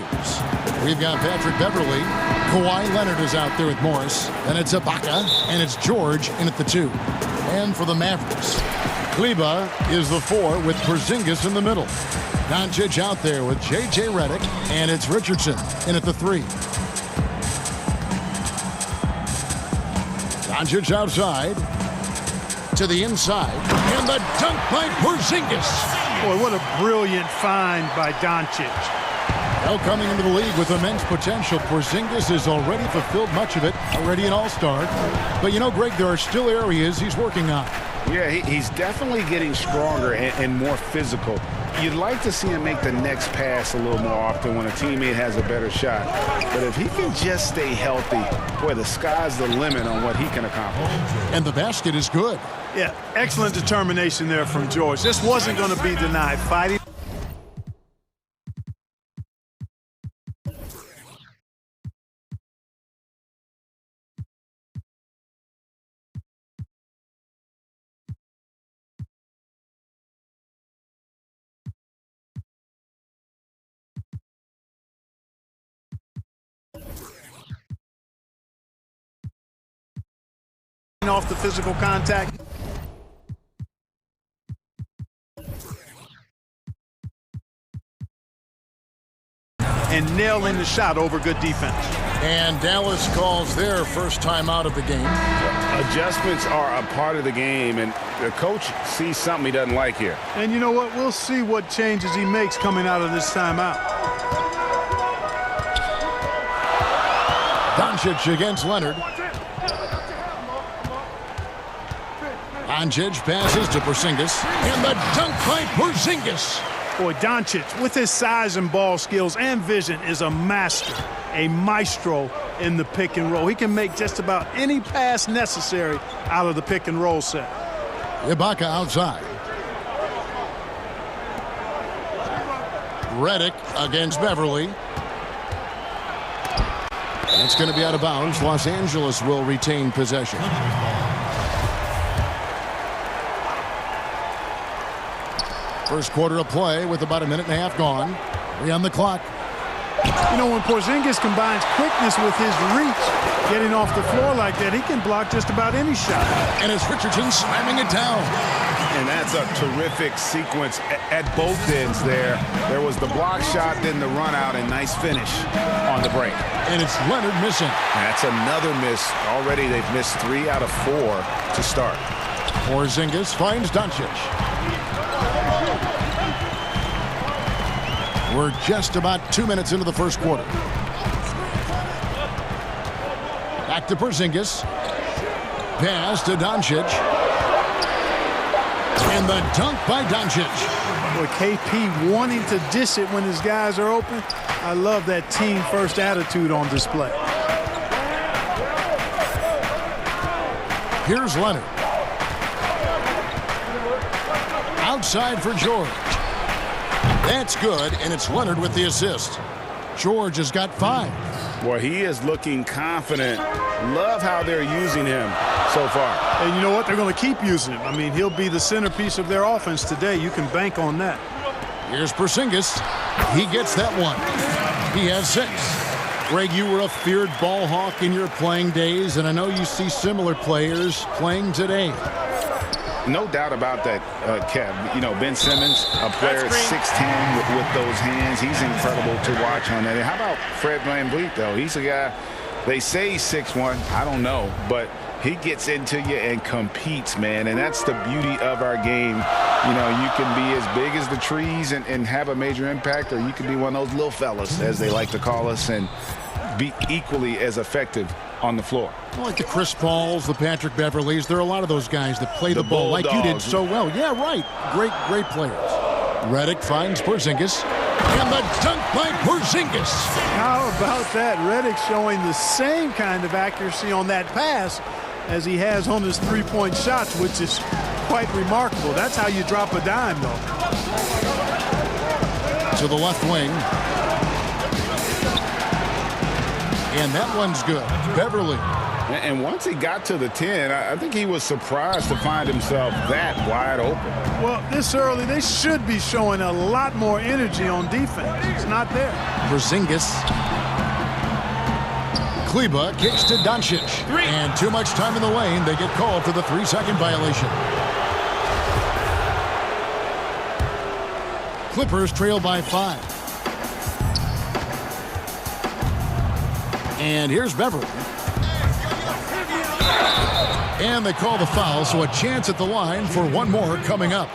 We've got Patrick Beverley. Kawhi Leonard is out there with Morris. And it's Ibaka. And it's George in at the 2. And for the Mavericks, Kleber is the 4 with Porzingis in the middle. Doncic out there with J.J. Redick. And it's Richardson in at the 3. Doncic outside. To the inside. And the dunk by Porzingis. Boy, what a brilliant find by Doncic. Well, coming into the league with immense potential, Porzingis has already fulfilled much of it, already an all-star. But you know, Greg, there are still areas he's working on. Yeah, he's definitely getting stronger and more physical. You'd like to see him make the next pass a little more often when a teammate has a better shot. But if he can just stay healthy, boy, the sky's the limit on what he can accomplish. And the basket is good. Yeah, excellent determination there from George. This wasn't going to be denied. Fighting. Off the physical contact. And nailing the shot over good defense. And Dallas calls their first time out of the game. Adjustments are a part of the game, and the coach sees something he doesn't like here. And you know what? We'll see what changes he makes coming out of this timeout. Doncic against Leonard. Doncic passes to Porzingis. And the dunk by Porzingis. Boy, Doncic, with his size and ball skills and vision, is a master, a maestro in the pick and roll. He can make just about any pass necessary out of the pick and roll set. Ibaka outside. Redick against Beverly. That's going to be out of bounds. Los Angeles will retain possession. First quarter of play with about a minute and a half gone. 3 on the clock. You know, when Porzingis combines quickness with his reach, getting off the floor like that, he can block just about any shot. And it's Richardson slamming it down. And that's a terrific sequence at both ends there. There was the block shot, then the run out, and nice finish on the break. And it's Leonard missing. That's another miss. Already they've missed 3 out of 4 to start. Porzingis finds Doncic. We're just about 2 minutes into the first quarter. Back to Porzingis. Pass to Doncic. And the dunk by Doncic. Boy, KP wanting to dish it when his guys are open. I love that team first attitude on display. Here's Leonard. Outside for George. That's good, and it's Leonard with the assist. George has got 5. Boy, he is looking confident. Love how they're using him so far. And you know what? They're going to keep using him. I mean, he'll be the centerpiece of their offense today. You can bank on that. Here's Porzingis. He gets that one. He has 6. Greg, you were a feared ball hawk in your playing days, and I know you see similar players playing today. No doubt about that, Kev. You know, Ben Simmons, a player at 6'10" with those hands. He's incredible to watch on that. And how about Fred VanVleet, though? He's a guy, they say he's 6'1". I don't know, but he gets into you and competes, man. And that's the beauty of our game. You know, you can be as big as the trees and have a major impact, or you can be one of those little fellas, as they like to call us, and be equally as effective on the floor. Like the Chris Pauls, the Patrick Beverleys, there are a lot of those guys that play the ball like you did so well. Yeah, right. Great players. Redick finds Porzingis. And the dunk by Porzingis. How about that? Redick showing the same kind of accuracy on that pass as he has on his three-point shots, which is quite remarkable. That's how you drop a dime, though. To the left wing. And that one's good. Beverly And once he got to the 10, I think he was surprised to find himself that wide open. Well, this early, they should be showing a lot more energy on defense. It's not there. Porzingis. Kleba kicks to Doncic. And too much time in the lane. They get called for the 3-second violation. Clippers trail by 5. And here's Beverly. And they call the foul, so a chance at the line for one more coming up.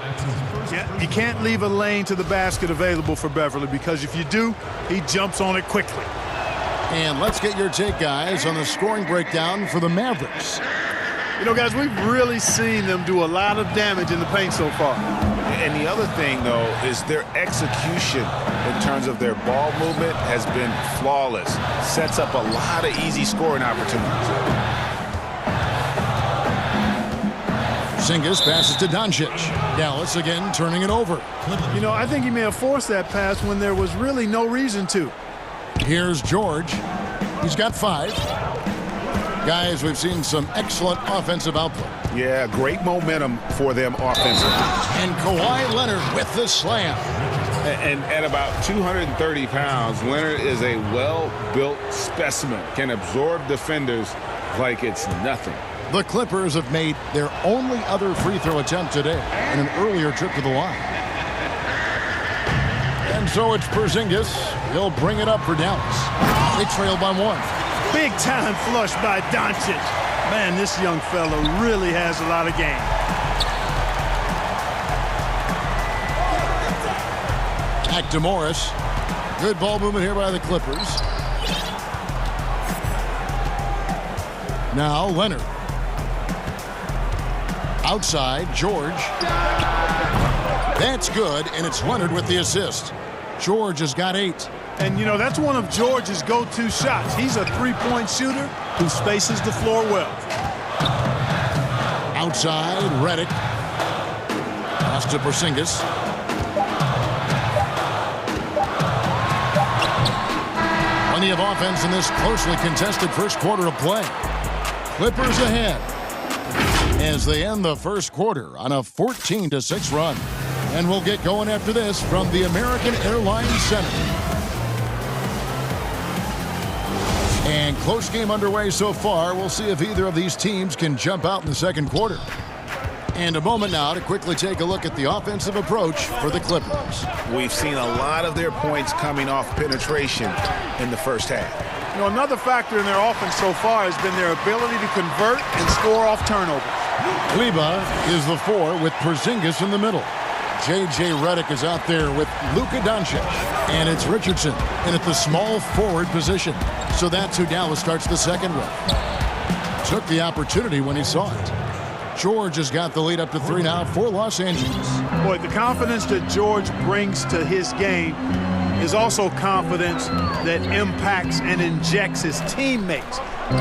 Yeah, you can't leave a lane to the basket available for Beverly, because if you do, he jumps on it quickly. And let's get your take, guys, on the scoring breakdown for the Mavericks. You know, guys, we've really seen them do a lot of damage in the paint so far. And the other thing, though, is their execution in terms of their ball movement has been flawless. Sets up a lot of easy scoring opportunities. Porzingis passes to Doncic. Dallas again turning it over. You know, I think he may have forced that pass when there was really no reason to. Here's George. He's got 5. Guys, we've seen some excellent offensive output. Yeah, great momentum for them offensively. And Kawhi Leonard with the slam. And at about 230 pounds, Leonard is a well-built specimen. Can absorb defenders like it's nothing. The Clippers have made their only other free throw attempt today in an earlier trip to the line. And so it's Porzingis. He'll bring it up for Dallas. They trail by 1. Big time flush by Doncic. Man, this young fella really has a lot of game. Back to Morris. Good ball movement here by the Clippers. Now Leonard. Outside, George. That's good, and it's Leonard with the assist. George has got 8. And, you know, that's one of George's go-to shots. He's a three-point shooter who spaces the floor well. Outside, Redick. Pass to Porzingis. Plenty of offense in this closely contested first quarter of play. Clippers ahead as they end the first quarter on a 14-6 run. And we'll get going after this from the American Airlines Center. And close game underway so far. We'll see if either of these teams can jump out in the second quarter. And a moment now to quickly take a look at the offensive approach for the Clippers. We've seen a lot of their points coming off penetration in the first half. You know, another factor in their offense so far has been their ability to convert and score off turnovers. Kleba is the 4 with Porzingis in the middle. J.J. Redick is out there with Luka Doncic. And it's Richardson in at the small forward position. So that's who Dallas starts the second with. Took the opportunity when he saw it. George has got the lead up to 3 now for Los Angeles. Boy, the confidence that George brings to his game is also confidence that impacts and injects his teammates.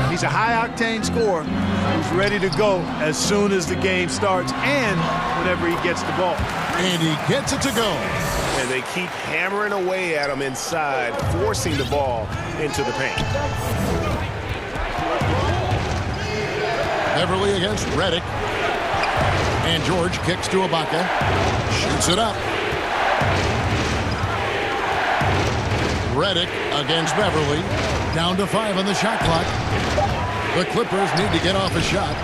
He's a high-octane scorer who's ready to go as soon as the game starts and whenever he gets the ball. And he gets it to go. And they keep hammering away at him inside, forcing the ball into the paint. Beverly against Redick. And George kicks to Ibaka. Shoots it up. Redick against Beverly. Down to 5 on the shot clock. The Clippers need to get off a shot.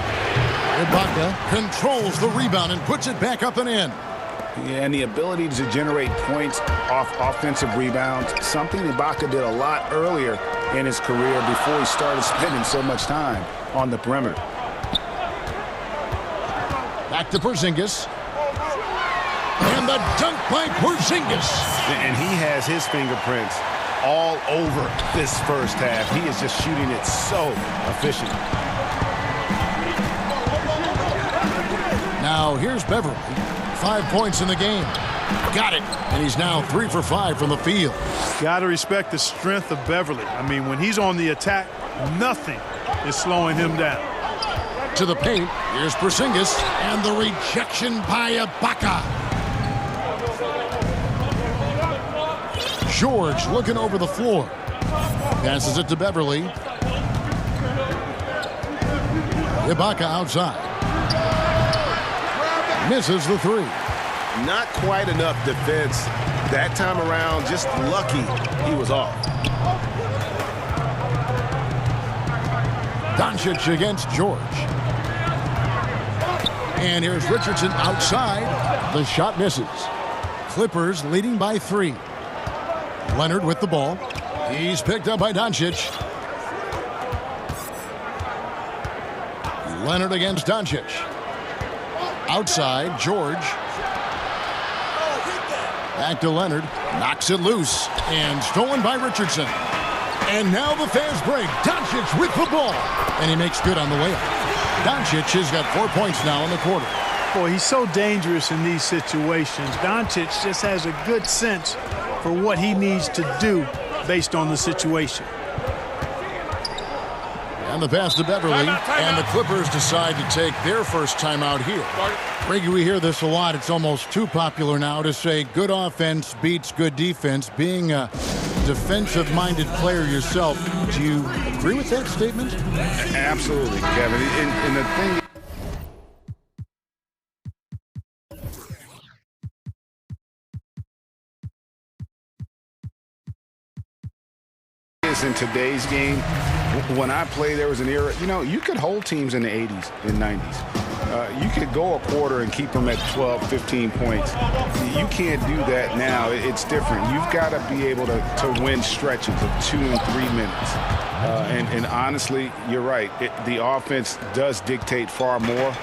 Ibaka controls the rebound and puts it back up and in. Yeah, and the ability to generate points off offensive rebounds, something Ibaka did a lot earlier in his career before he started spending so much time on the perimeter. Back to Porzingis. And the dunk by Porzingis. And he has his fingerprints all over this first half. He is just shooting it so efficient. Now here's Beverly. 5 points in the game. Got it. And he's now 3 for 5 from the field. Got to respect the strength of Beverly. I mean, when he's on the attack, nothing is slowing him down. To the paint. Here's Porzingis. And the rejection by Ibaka. George looking over the floor. Passes it to Beverly. Ibaka outside. Misses the three. Not quite enough defense that time around. Just lucky he was off. Doncic against George. And here's Richardson outside. The shot misses. Clippers leading by 3. Leonard with the ball. He's picked up by Doncic. Leonard against Doncic. Outside, George. Back to Leonard. Knocks it loose. And stolen by Richardson. And now the fast break. Doncic with the ball. And he makes good on the layup. Doncic has got 4 points now in the quarter. Boy, he's so dangerous in these situations. Doncic just has a good sense for what he needs to do based on the situation. And the pass to Beverly. And the Clippers decide to take their first timeout here. Reggie, we hear this a lot. It's almost too popular now to say good offense beats good defense. Being a defensive-minded player yourself, do you agree with that statement? Absolutely, Kevin. And the thing is, in today's game, when I play, there was an era, you could hold teams in the 80s and 90s. You could go a quarter and keep them at 12, 15 points. You can't do that now. It's different. You've got to be able to win stretches of 2 and 3 minutes. And honestly, you're right. The offense does dictate far more,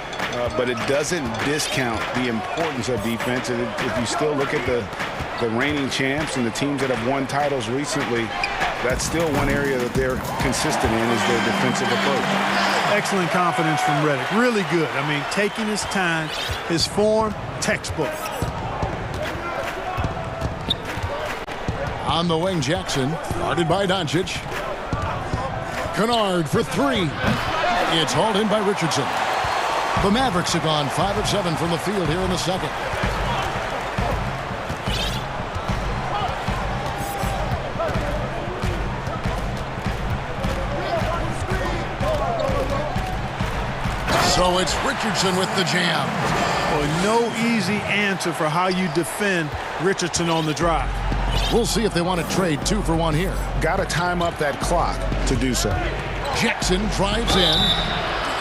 but it doesn't discount the importance of defense. And if you still look at the reigning champs and the teams that have won titles recently, that's still one area that they're consistent in, is their defensive approach. Excellent confidence from Redick. Really good. I mean, taking his time, his form, textbook. On the wing, Jackson, guarded by Doncic. Kennard for 3. It's hauled in by Richardson. The Mavericks have gone 5 of 7 from the field here in the second. So it's Richardson with the jam. Well, no easy answer for how you defend Richardson on the drive. We'll see if they want to trade 2 for 1 here. Got to time up that clock to do so. Jackson drives in.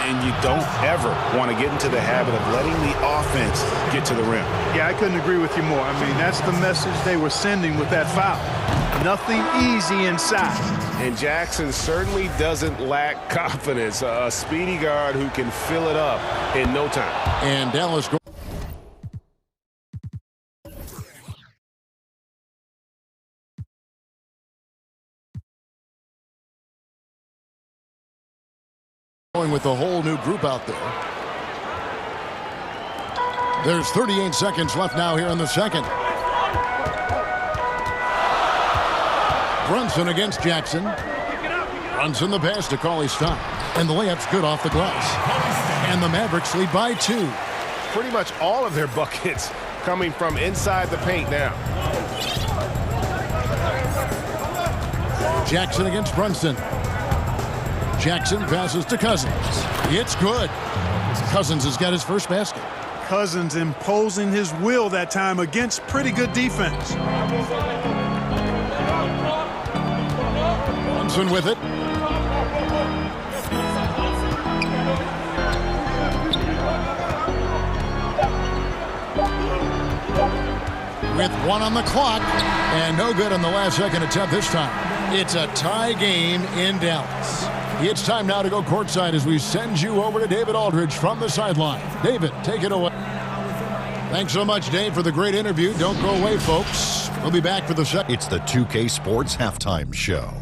And you don't ever want to get into the habit of letting the offense get to the rim. Yeah, I couldn't agree with you more. I mean, that's the message they were sending with that foul. Nothing easy inside. And Jackson certainly doesn't lack confidence. A speedy guard who can fill it up in no time. And Dallas going with a whole new group out there. There's 38 seconds left now here in the second. Brunson against Jackson. Brunson the pass to Cauley-Stein. And the layup's good off the glass. And the Mavericks lead by 2. Pretty much all of their buckets coming from inside the paint now. Jackson against Brunson. Jackson passes to Cousins. It's good. Cousins has got his first basket. Cousins imposing his will that time against pretty good defense. Brunson with it. With 1 on the clock, and no good on the last second attempt this time. It's a tie game in Dallas. It's time now to go courtside as we send you over to David Aldridge from the sideline. David, take it away. Thanks so much, Dave, for the great interview. Don't go away, folks. We'll be back for the second. It's the 2K Sports Halftime Show.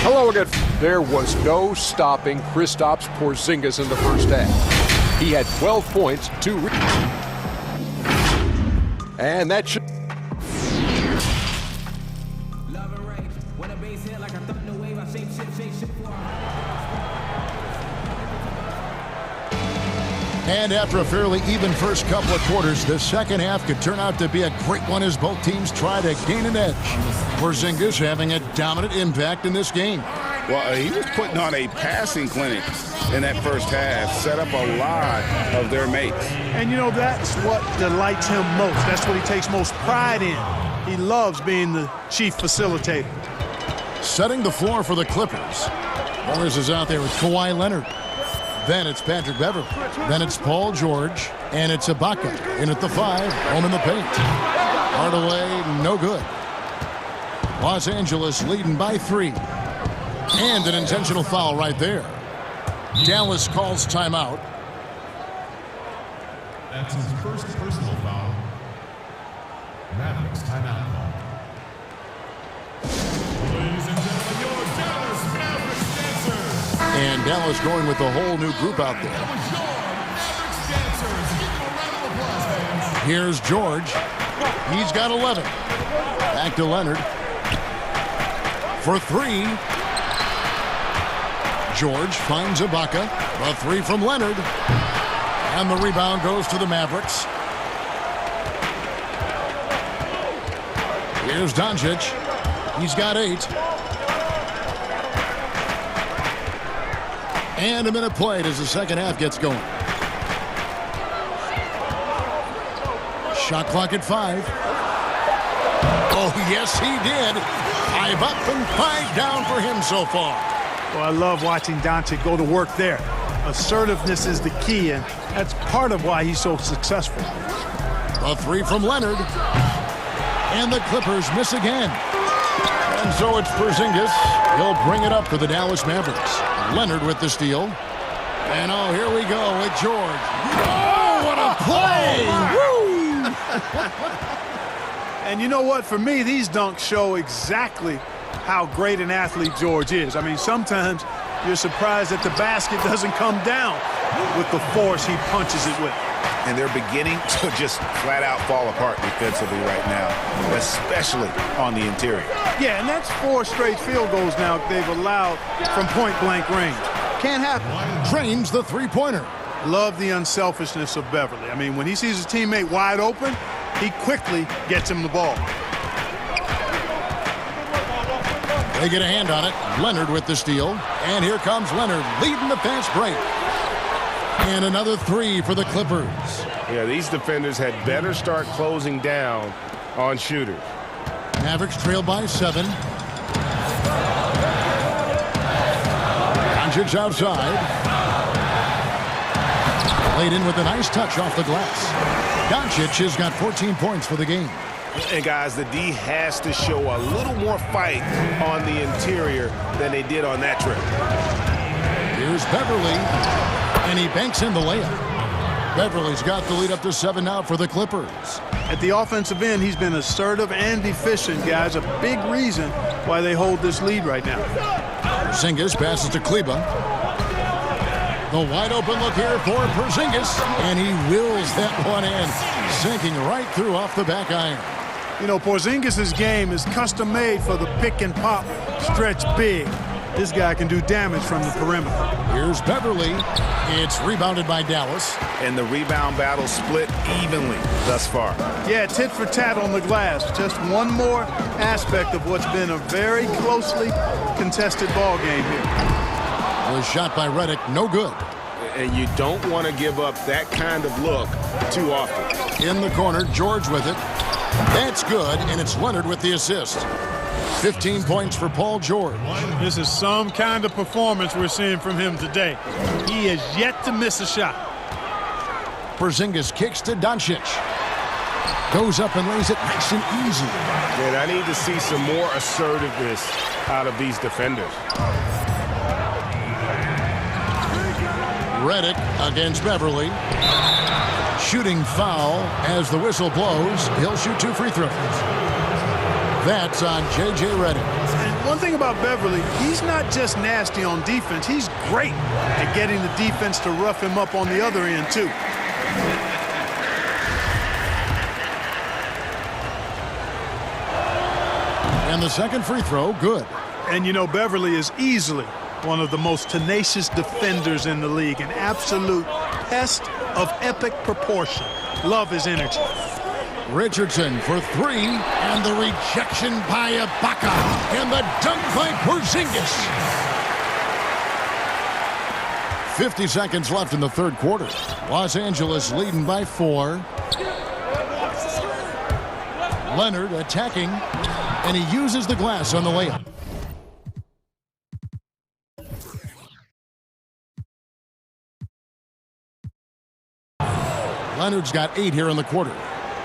Hello again. There was no stopping Kristaps Porzingis in the first half. He had 12 points, 2 and that should... And after a fairly even first couple of quarters, the second half could turn out to be a great one as both teams try to gain an edge. Porzingis having a dominant impact in this game. Well, he was putting on a passing clinic in that first half, set up a lot of their mates. And, you know, that's what delights him most. That's what he takes most pride in. He loves being the chief facilitator. Setting the floor for the Clippers. Morris is out there with Kawhi Leonard. Then it's Patrick Beverley. Then it's Paul George. And it's Ibaka in at the 5, home in the paint. Hardaway, no good. Los Angeles leading by 3. And an intentional foul right there. Dallas calls timeout. That's his first personal foul. Mavericks timeout call. Ladies and gentlemen, your Dallas Mavericks dancers. And Dallas going with a whole new group out there. Here's George. He's got 11. Back to Leonard. For 3. George finds Ibaka. The 3 from Leonard. And the rebound goes to the Mavericks. Here's Doncic. He's got 8. And a minute played as the second half gets going. Shot clock at 5. Oh, yes, he did. 5 up and 5 down for him so far. Well, I love watching Doncic go to work there. Assertiveness is the key, and that's part of why he's so successful. A 3 from Leonard. And the Clippers miss again. And so it's Porzingis. He'll bring it up for the Dallas Mavericks. Leonard with the steal. And oh, here we go with George. Oh, what a play! Woo! And you know what? For me, these dunks show exactly how great an athlete George is. I mean, sometimes you're surprised that the basket doesn't come down with the force he punches it with. And they're beginning to just flat out fall apart defensively right now, especially on the interior. Yeah, and that's 4 straight field goals now they've allowed from point-blank range. Can't happen. Trains the three-pointer. Love the unselfishness of Beverley. I mean, when he sees his teammate wide open, he quickly gets him the ball. They get a hand on it. Leonard with the steal. And here comes Leonard leading the fast break. And another 3 for the Clippers. Yeah, these defenders had better start closing down on shooters. Mavericks trail by 7. Doncic outside. Played in with a nice touch off the glass. Doncic has got 14 points for the game. And guys, the D has to show a little more fight on the interior than they did on that trip. Here's Beverley, and he banks in the layup. Beverley's got the lead up to 7 now for the Clippers. At the offensive end, he's been assertive and efficient, guys. A big reason why they hold this lead right now. Porzingis passes to Kleber. The wide open look here for Porzingis, and he wills that one in, sinking right through off the back iron. You know, Porzingis' game is custom-made for the pick-and-pop stretch big. This guy can do damage from the perimeter. Here's Beverley. It's rebounded by Dallas. And the rebound battle split evenly thus far. Yeah, tit for tat on the glass. Just one more aspect of what's been a very closely contested ball game here. The shot by Redick, no good. And you don't want to give up that kind of look too often. In the corner, George with it. That's good, and it's Leonard with the assist. 15 points for Paul George. This is some kind of performance we're seeing from him today. He has yet to miss a shot. Porzingis kicks to Doncic. Goes up and lays it nice and easy. And I need to see some more assertiveness out of these defenders. Redick against Beverley. Shooting foul as the whistle blows. He'll shoot 2 free throws. That's on J.J. Redick. And one thing about Beverley, he's not just nasty on defense. He's great at getting the defense to rough him up on the other end, too. And the second free throw, good. And, you know, Beverley is easily one of the most tenacious defenders in the league. An absolute pest of epic proportion. Love his energy. Richardson for 3, and the rejection by Ibaka, and the dunk by Porzingis. 50 seconds left in the third quarter. Los Angeles leading by 4. Leonard attacking, and he uses the glass on the layup. Leonard's got 8 here in the quarter.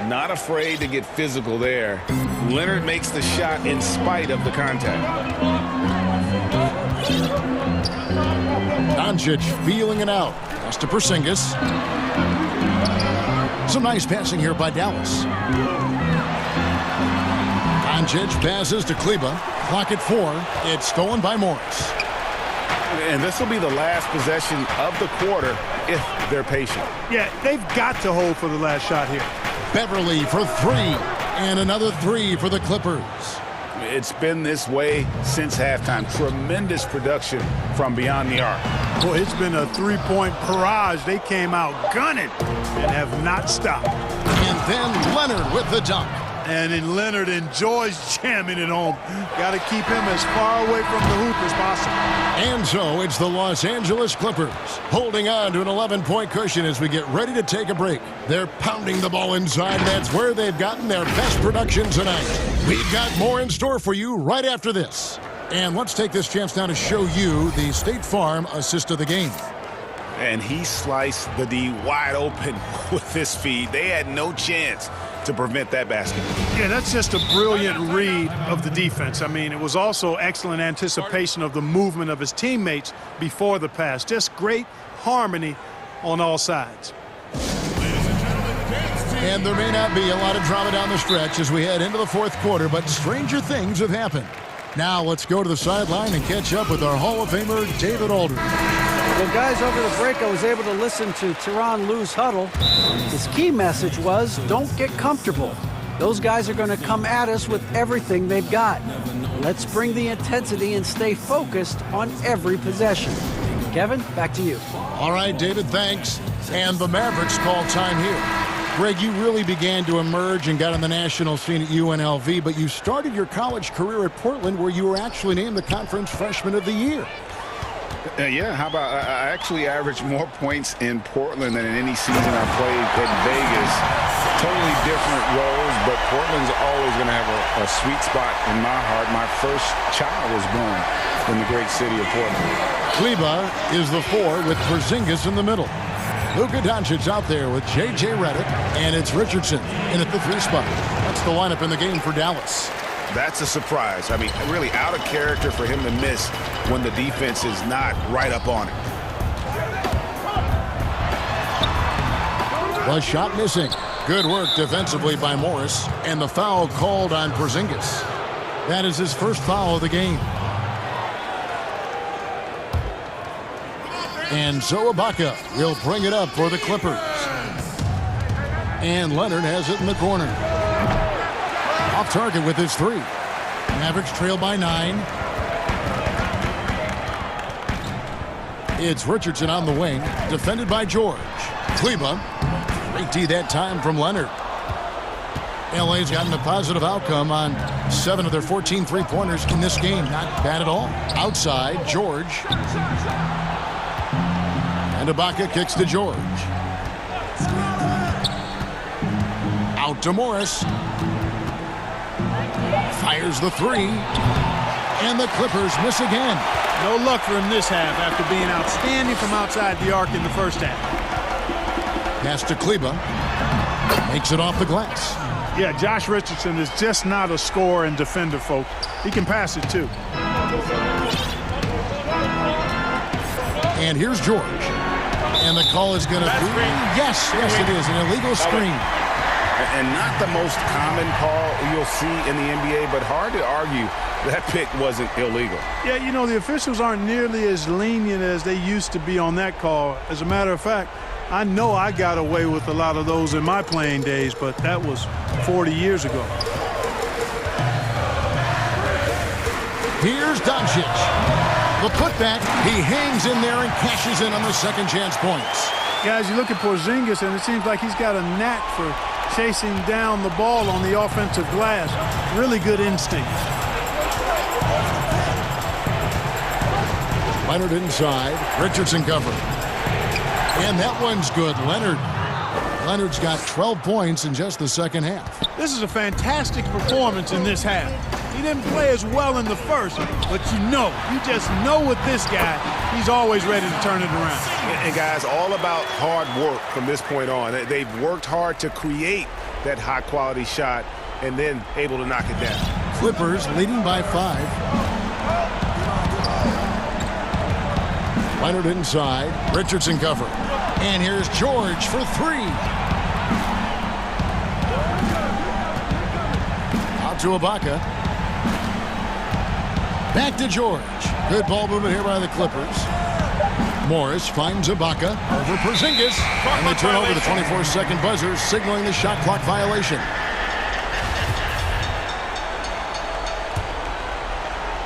Not afraid to get physical there. Leonard makes the shot in spite of the contact. Doncic feeling it out. Pass to Porzingis. Some nice passing here by Dallas. Doncic passes to Kleba. Clock at 4. It's stolen by Morris. And this will be the last possession of the quarter if they're patient. Yeah, they've got to hold for the last shot here. Beverly for 3. And another 3 for the Clippers. It's been this way since halftime. Tremendous production from beyond the arc. Boy, it's been a three-point barrage. They came out gunning and have not stopped. And then Leonard with the dunk. And then Leonard enjoys jamming it home. Got to keep him as far away from the hoop as possible. And so it's the Los Angeles Clippers holding on to an 11-point cushion as we get ready to take a break. They're pounding the ball inside. That's where they've gotten their best production tonight. We've got more in store for you right after this. And let's take this chance now to show you the State Farm assist of the game. And he sliced the D wide open with his feed. They had no chance to prevent that basket. Yeah, that's just a brilliant read of the defense. I mean, it was also excellent anticipation of the movement of his teammates before the pass. Just great harmony on all sides. And there may not be a lot of drama down the stretch as we head into the fourth quarter, but stranger things have happened. Now let's go to the sideline and catch up with our Hall of Famer, David Aldridge. Well, guys, over the break, I was able to listen to Tyronn Lue's huddle. His key message was, don't get comfortable. Those guys are going to come at us with everything they've got. Let's bring the intensity and stay focused on every possession. Kevin, back to you. All right, David, thanks. And the Mavericks call time here. Greg, you really began to emerge and got on the national scene at UNLV, but you started your college career at Portland where you were actually named the Conference Freshman of the Year. Yeah, how about I actually averaged more points in Portland than in any season I played at Vegas. Totally different roles, but Portland's always going to have a sweet spot in my heart. My first child was born in the great city of Portland. Kleba is the 4 with Porzingis in the middle. Luka Doncic out there with J.J. Redick, and it's Richardson in at the 3 spot. That's the lineup in the game for Dallas. That's a surprise. I mean, really out of character for him to miss when the defense is not right up on it. The shot missing. Good work defensively by Morris, and the foul called on Porzingis. That is his first foul of the game. And so Ibaka will bring it up for the Clippers. And Leonard has it in the corner. Off target with his 3. Mavericks trail by 9. It's Richardson on the wing, defended by George. Kleba, great D that time from Leonard. LA's gotten a positive outcome on 7 of their 14 three-pointers in this game. Not bad at all. Outside, George. And Ibaka kicks to George. Out to Morris. Fires the 3. And the Clippers miss again. No luck for him this half after being outstanding from outside the arc in the first half. Pass to Kleba. Makes it off the glass. Yeah, Josh Richardson is just not a scorer and defender, folks. He can pass it, too. And here's George. And the call is going to be... Yes, it is. An illegal screen. And not the most common call you'll see in the NBA, but hard to argue that pick wasn't illegal. Yeah, you know, the officials aren't nearly as lenient as they used to be on that call. As a matter of fact, I know I got away with a lot of those in my playing days, but that was 40 years ago. Here's Doncic. The putback, he hangs in there and cashes in on the second chance points. Guys, you look at Porzingis, and it seems like he's got a knack for chasing down the ball on the offensive glass. Really good instinct. Leonard inside. Richardson covered. And that one's good. Leonard's got 12 points in just the second half. This is a fantastic performance in this half. He didn't play as well in the first, but you just know with this guy, he's always ready to turn it around. And guys, all about hard work from this point on. They've worked hard to create that high-quality shot and then able to knock it down. Clippers leading by 5. Leonard inside. Richardson cover. And here's George for 3. Out to Ibaka. Back to George. Good ball movement here by the Clippers. Morris finds Ibaka over Porzingis. And they turn over the 24-second buzzer, signaling the shot clock violation.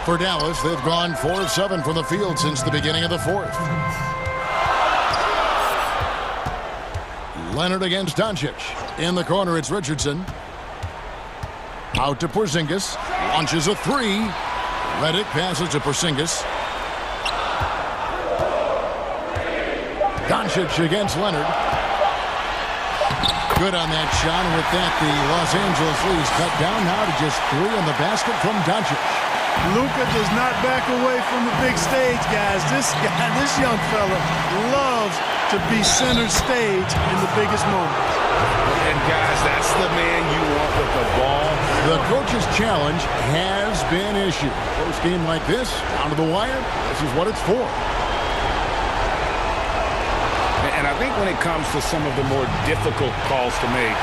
For Dallas, they've gone 4 of 7 from the field since the beginning of the fourth. Leonard against Doncic. In the corner, it's Richardson. Out to Porzingis. Launches a 3. Redick passes to Porzingis. Doncic against Leonard. Good on that shot. And with that, the Los Angeles leads cut down now to just 3 on the basket from Doncic. Luka does not back away from the big stage, guys. This young fella loves to be center stage in the biggest moments. And guys, that's the man you want with the ball. The coach's challenge has been issued. Post game like this, down to the wire, this is what it's for. And I think when it comes to some of the more difficult calls to make,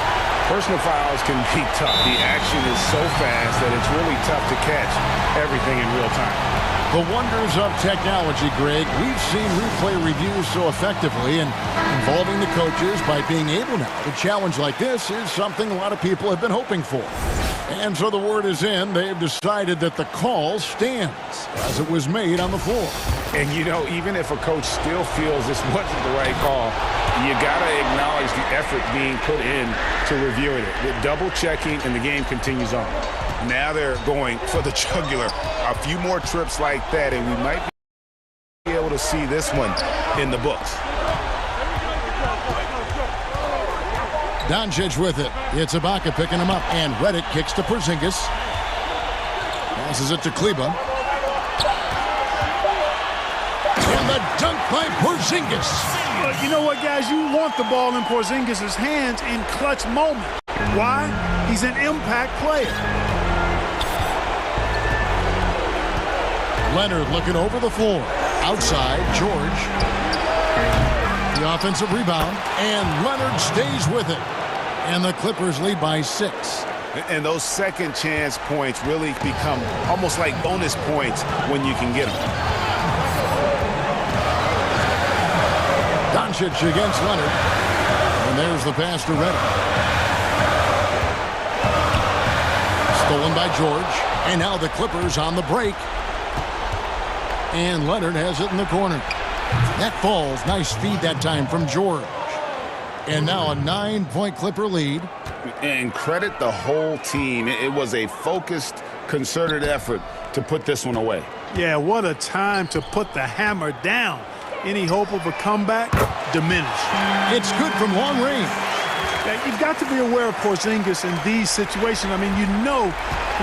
personal fouls can be tough. The action is so fast that it's really tough to catch everything in real time. The wonders of technology, Greg. We've seen replay reviews so effectively, and involving the coaches by being able now to challenge like this is something a lot of people have been hoping for. And so the word is in. They've decided that the call stands as it was made on the floor. And, even if a coach still feels this wasn't the right call, you got to acknowledge the effort being put in to reviewing it. With double checking, and the game continues on. Now they're going for the jugular. A few more trips like that, and we might be able to see this one in the books. Doncic with it. It's Ibaka picking him up, and Redick kicks to Porzingis. Passes it to Kleber. And the dunk by Porzingis. But you know what, guys? You want the ball in Porzingis' hands in clutch moments. Why? He's an impact player. Leonard looking over the floor. Outside, George. The offensive rebound, and Leonard stays with it. And the Clippers lead by 6. And those second chance points really become almost like bonus points when you can get them. Doncic against Leonard. And there's the pass to Redick. Stolen by George. And now the Clippers on the break. And Leonard has it in the corner. That falls. Nice feed that time from George. And now a 9-point Clipper lead. And credit the whole team. It was a focused, concerted effort to put this one away. Yeah, what a time to put the hammer down. Any hope of a comeback? Diminished. It's good from long range. Yeah, you've got to be aware of Porzingis in these situations. I mean,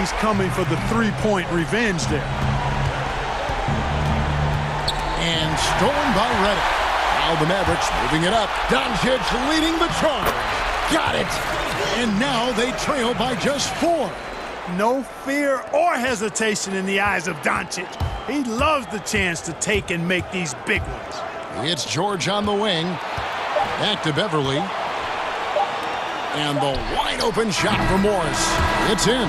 he's coming for the three-point revenge there. And stolen by Redick. Now the Mavericks moving it up. Doncic leading the charge. Got it. And now they trail by just 4. No fear or hesitation in the eyes of Doncic. He loves the chance to take and make these big ones. It's George on the wing. Back to Beverly. And the wide open shot for Morris. It's in.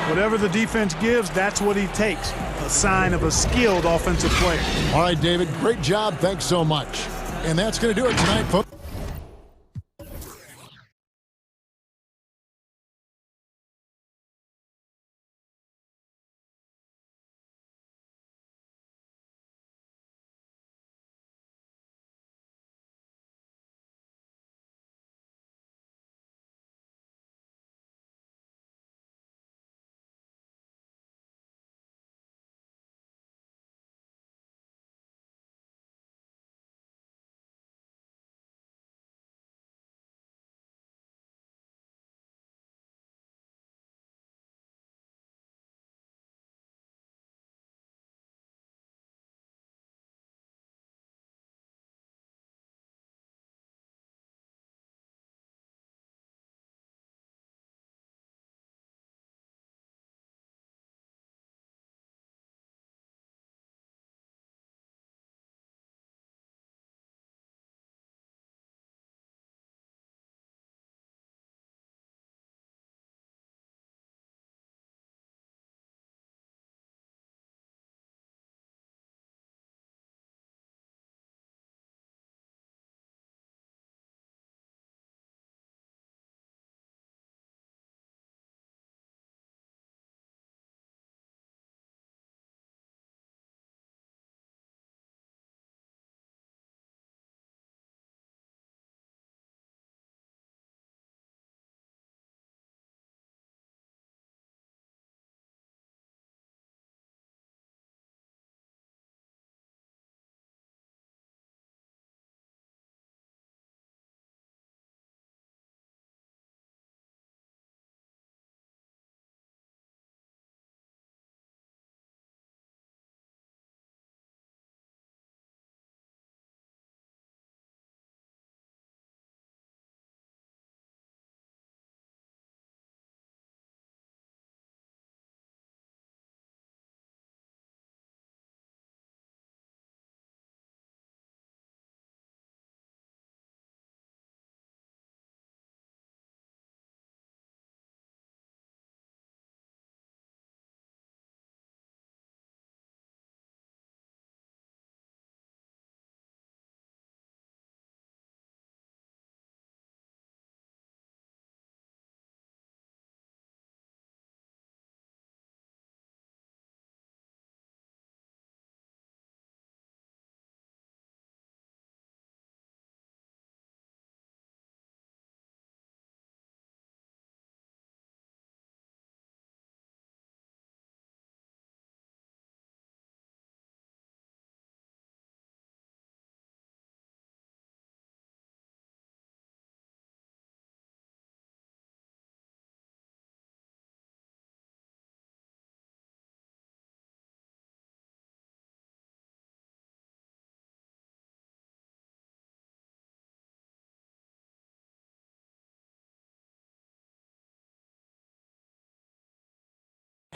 Whatever the defense gives, that's what he takes. A sign of a skilled offensive player. All right, David, great job. Thanks so much. And that's going to do it tonight, folks.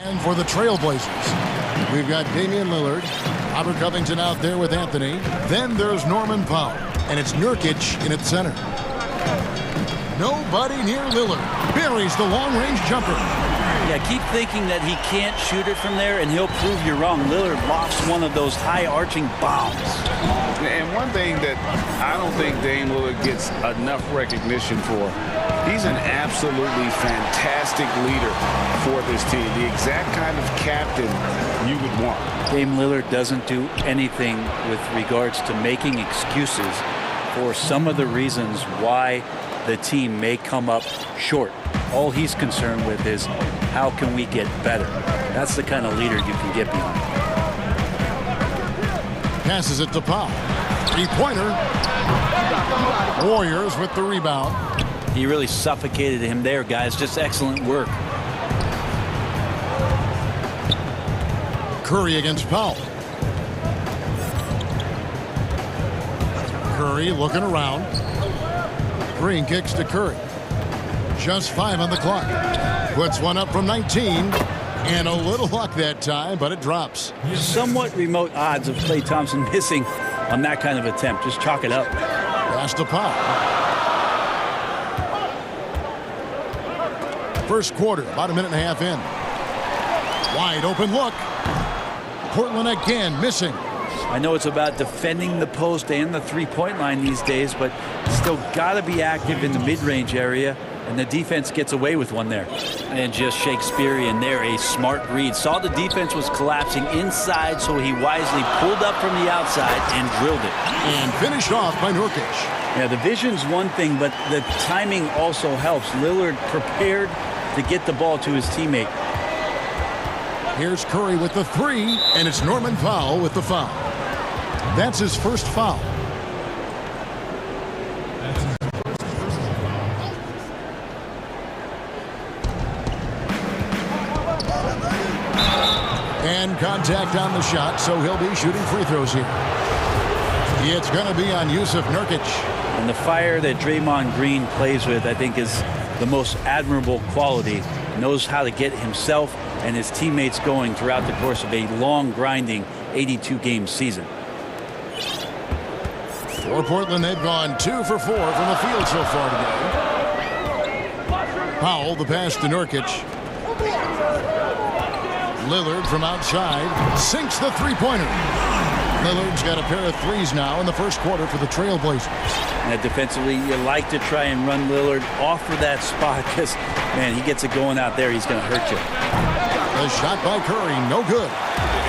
And for the Trailblazers, we've got Damian Lillard, Robert Covington out there with Anthony. Then there's Norman Powell, and it's Nurkic in its center. Nobody near Lillard. Buries the long-range jumper. Yeah, keep thinking that he can't shoot it from there, and he'll prove you wrong. Lillard lofts one of those high-arching bombs. And one thing that I don't think Dame Lillard gets enough recognition for, he's an absolutely fantastic leader for this team. The exact kind of captain you would want. Dame Lillard doesn't do anything with regards to making excuses for some of the reasons why the team may come up short. All he's concerned with is how can we get better. That's the kind of leader you can get behind. Passes it to Powell. Three-pointer. Warriors with the rebound. He really suffocated him there, guys. Just excellent work. Curry against Powell. Curry looking around. Green kicks to Curry. Just 5 on the clock. Puts one up from 19. And a little luck that time, but it drops. Somewhat remote odds of Klay Thompson missing on that kind of attempt. Just chalk it up. Pass to Powell. First quarter, about a minute and a half in. Wide open look. Portland again missing. I know it's about defending the post and the three-point line these days, but still got to be active in the mid-range area, and the defense gets away with one there. And just Shakespearean there, a smart read. Saw the defense was collapsing inside, so he wisely pulled up from the outside and drilled it. And finished off by Nurkic. Yeah, the vision's one thing, but the timing also helps. Lillard prepared to get the ball to his teammate. Here's Curry with the three, and it's Norman Powell with the foul. That's his first foul. And contact on the shot, so he'll be shooting free throws here. It's going to be on Yusuf Nurkic. And the fire that Draymond Green plays with, I think, is the most admirable quality. Knows how to get himself and his teammates going throughout the course of a long, grinding 82-game season. For Portland, they've gone 2 for 4 from the field so far today. Powell, the pass to Nurkic. Lillard from outside sinks the three-pointer. Lillard's got a pair of threes now in the first quarter for the Trailblazers. And defensively, you like to try and run Lillard off of that spot because, man, he gets it going out there. He's going to hurt you. The shot by Curry, no good.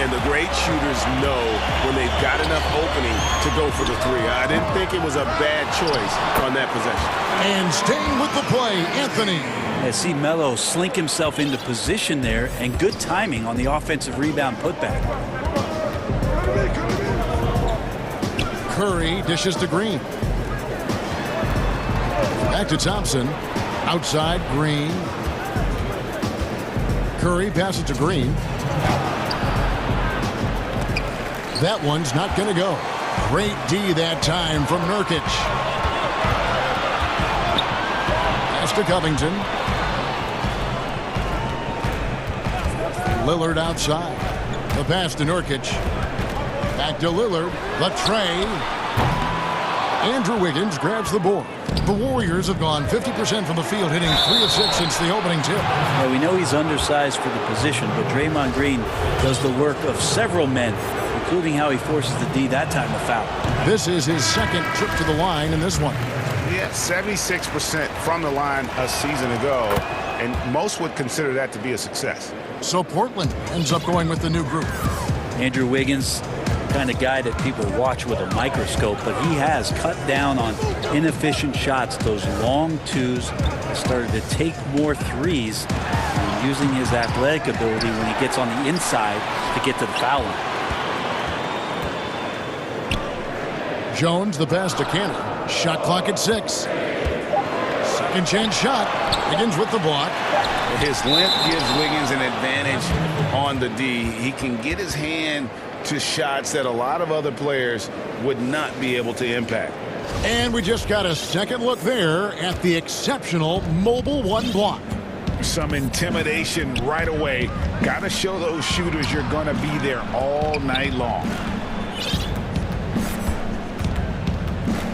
And the great shooters know when they've got enough opening to go for the three. I didn't think it was a bad choice on that possession. And staying with the play, Anthony. I see Melo slink himself into position there, and good timing on the offensive rebound putback. Curry dishes to Green. Back to Thompson. Outside, Green. Curry passes to Green. That one's not going to go. Great D that time from Nurkic. Pass to Covington. Lillard outside. The pass to Nurkic. Back to Lillard. The tray. Andrew Wiggins grabs the board. The Warriors have gone 50% from the field, hitting 3 of 6 since the opening tip. Well, we know he's undersized for the position, but Draymond Green does the work of several men, including how he forces the D that time to foul. This is his second trip to the line in this one. Yeah, 76% from the line a season ago, and most would consider that to be a success. So Portland ends up going with the new group. Andrew Wiggins, kind of guy that people watch with a microscope, but he has cut down on inefficient shots, those long twos, started to take more threes, and using his athletic ability when he gets on the inside to get to the foul line. Jones, the pass to Cannon. Shot clock at 6. Second chance shot. Wiggins with the block. His length gives Wiggins an advantage on the D. He can get his hand to shots that a lot of other players would not be able to impact. And we just got a second look there at the exceptional mobile one block. some intimidation right away. Got to show those shooters you're going to be there all night long.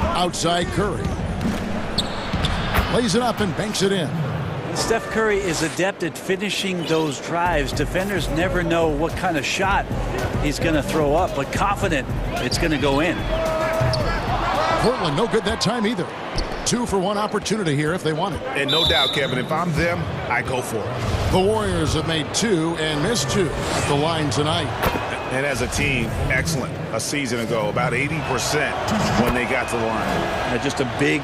Outside Curry. Lays it up and banks it in. Steph Curry is adept at finishing those drives. Defenders never know what kind of shot he's going to throw up, but confident it's going to go in. Portland no good that time either. 2-for-1 opportunity here if they want it. And no doubt, Kevin, if I'm them, I go for it. The Warriors have made 2 and missed 2 at the line tonight. And as a team, excellent. A season ago, about 80% when they got to the line. Just a big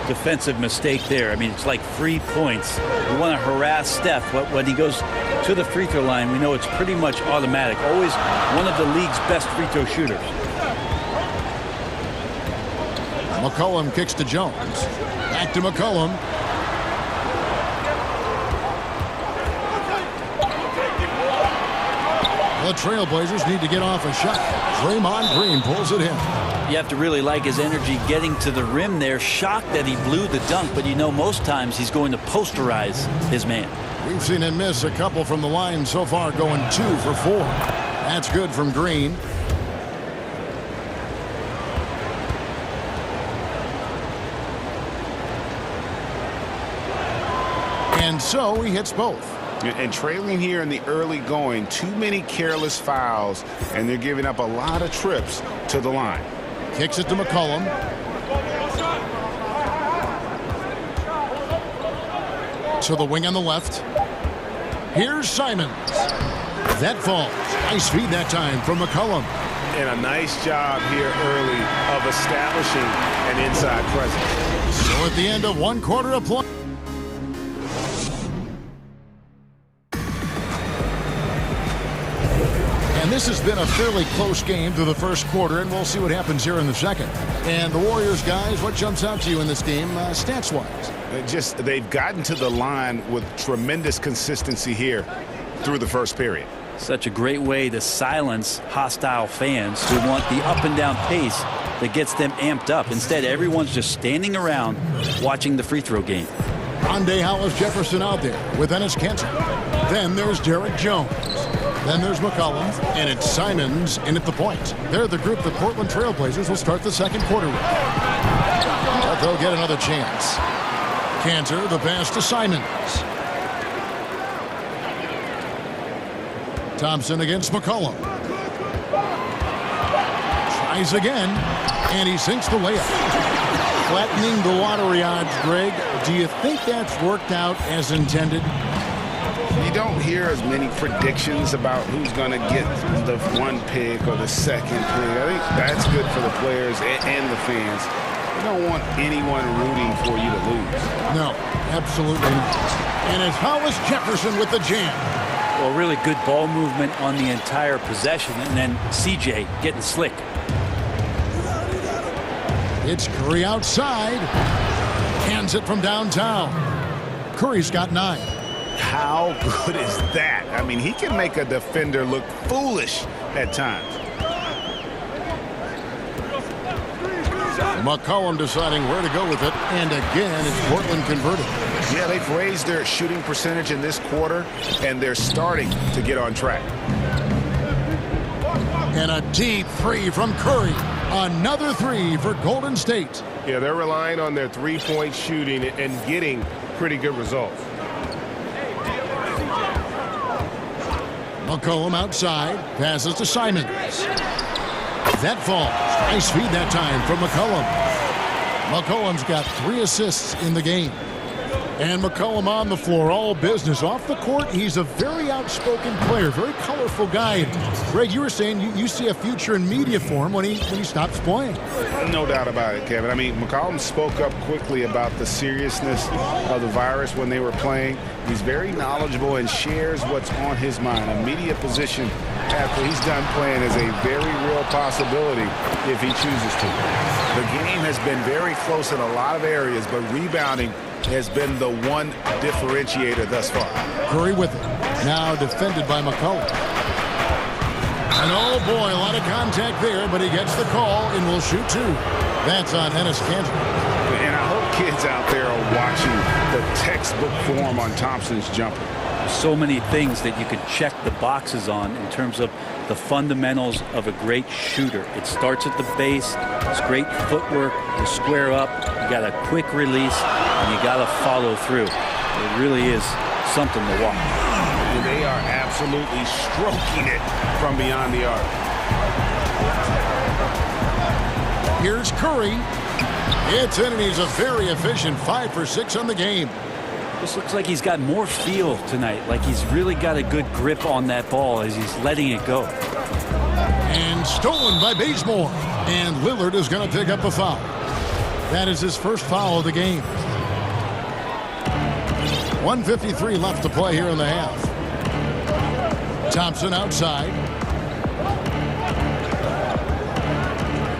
defensive mistake there. I mean, it's like free points. We want to harass Steph, but when he goes to the free throw line, we know it's pretty much automatic. Always one of the league's best free throw shooters. McCollum kicks to Jones. Back to McCollum. The Trailblazers need to get off a shot. Draymond Green pulls it in. You have to really like his energy getting to the rim there. Shocked that he blew the dunk, but you know most times he's going to posterize his man. We've seen him miss a couple from the line so far, going 2 for 4. That's good from Green. And so he hits both. And trailing here in the early going, too many careless fouls, and they're giving up a lot of trips to the line. Kicks it to McCollum. To the wing on the left. Here's Simons. That falls. Nice feed that time from McCollum. And a nice job here early of establishing an inside presence. So at the end of 1 quarter of play. And this has been a fairly close game through the first quarter, and we'll see what happens here in the second. And the Warriors, guys, what jumps out to you in this game, stats-wise? They've gotten to the line with tremendous consistency here through the first period. Such a great way to silence hostile fans who want the up-and-down pace that gets them amped up. Instead, everyone's just standing around watching the free throw game. Rondé Hollis-Jefferson out there with Enes Kanter. Then there's Derek Jones. Then there's McCollum, and it's Simons in at the point. They're the group the Portland Trailblazers will start the second quarter with. But they'll get another chance. Kanter, the pass to Simons. Thompson against McCollum. Tries again, and he sinks the layup. Flattening the lottery odds, Greg. Do you think that's worked out as intended? You don't hear as many predictions about who's going to get the 1 pick or the 2nd pick. I think that's good for the players and the fans. You don't want anyone rooting for you to lose. No, absolutely not. And it's Hollis-Jefferson with the jam. Well, really good ball movement on the entire possession, and then CJ getting slick. It's Curry outside. Hands it from downtown. Curry's got 9. How good is that? I mean, he can make a defender look foolish at times. McCollum deciding where to go with it, and again, it's Portland converted. Yeah, they've raised their shooting percentage in this quarter, and they're starting to get on track. And a deep 3 from Curry. Another 3 for Golden State. Yeah, they're relying on their three-point shooting and getting pretty good results. McCollum outside, passes to Simons. That falls. Nice feed that time from McCollum. McCollum's got 3 assists in the game. And McCollum on the floor, all business. Off the court, he's a very outspoken player, very colorful guy. Greg, you were saying you see a future in media for him when he stops playing. No doubt about it, Kevin. I mean, McCollum spoke up quickly about the seriousness of the virus when they were playing. He's very knowledgeable and shares what's on his mind. A media position after he's done playing is a very real possibility if he chooses to. The game has been very close in a lot of areas, but rebounding has been the one differentiator thus far. Curry with it. Now defended by McCollum. And oh boy, a lot of contact there, but he gets the call and will shoot 2. That's on Enes Kanter. And I hope kids out there are watching the textbook form on Thompson's jumper. So many things that you could check the boxes on in terms of the fundamentals of a great shooter. It starts at the base. It's great footwork. You square up. You got a quick release, and you got to follow through. It really is something to watch. They are absolutely stroking it from beyond the arc. Here's Curry. It's in, and he's a very efficient 5 for 6 on the game. This looks like he's got more feel tonight, like he's really got a good grip on that ball as he's letting it go. And stolen by Bazemore. And Lillard is going to pick up a foul. That is his first foul of the game. 1:53 left to play here in the half. Thompson outside.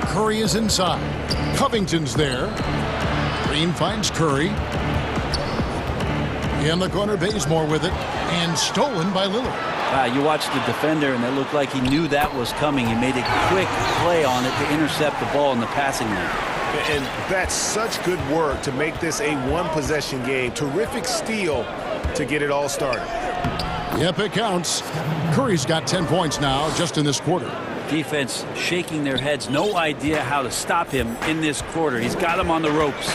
Curry is inside. Covington's there. Green finds Curry. In the corner, Bazemore with it. And stolen by Lillard. You watched the defender, and it looked like he knew that was coming. He made a quick play on it to intercept the ball in the passing lane. And that's such good work to make this a one-possession game. Terrific steal to get it all started. Yep, it counts. Curry's got 10 points now just in this quarter. Defense shaking their heads. No idea how to stop him in this quarter. He's got him on the ropes.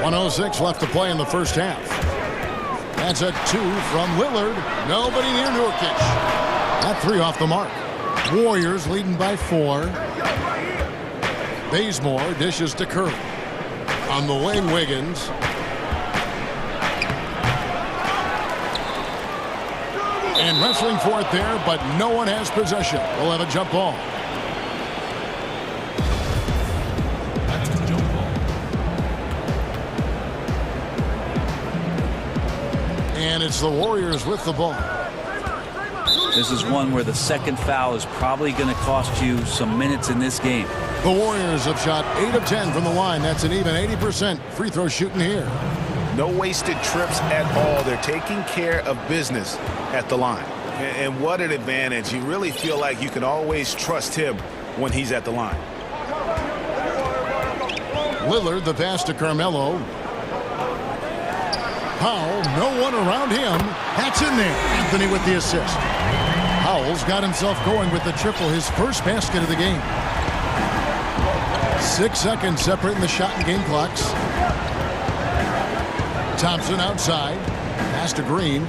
1:06 left to play in the first half. That's a 2 from Lillard. Nobody near Nurkic. That 3 off the mark. Warriors leading by 4. Bazemore dishes to Curry. On the wing, Wiggins. And wrestling for it there, but no one has possession. We'll have a jump ball. And it's the Warriors with the ball. This is one where the second foul is probably going to cost you some minutes in this game. The Warriors have shot 8 of 10 from the line. That's an even 80% free throw shooting here. No wasted trips at all. They're taking care of business at the line. And what an advantage. You really feel like you can always trust him when he's at the line. Lillard, the pass to Carmelo. Powell, no one around him. That's in there. Anthony with the assist. Powell's got himself going with the triple, his first basket of the game. 6 seconds separating the shot and game clocks. Thompson outside. Pass to Green.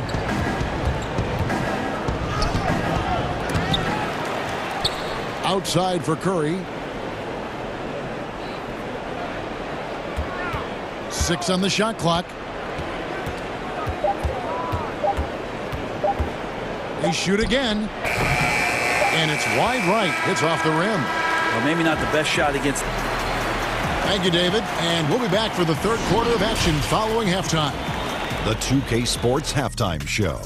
Outside for Curry. 6 on the shot clock. They shoot again. And it's wide right. Hits off the rim. Well, maybe not the best shot against. Thank you, David. And we'll be back for the third quarter of action following halftime. The 2K Sports Halftime Show.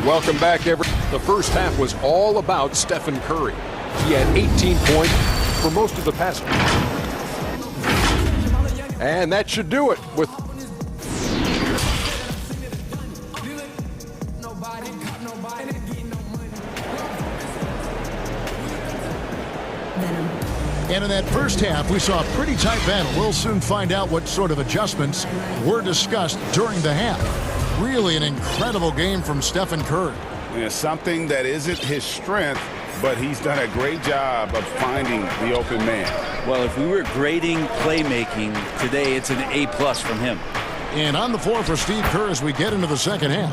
Welcome back, everyone. The first half was all about Stephen Curry. He had 18 points for most of the past. And that should do it with. And in that first half, we saw a pretty tight battle. We'll soon find out what sort of adjustments were discussed during the half. Really an incredible game from Stephen Curry. Yeah, something that isn't his strength, but he's done a great job of finding the open man. Well, if we were grading playmaking today, it's an A+ from him. And on the floor for Steve Kerr as we get into the second half.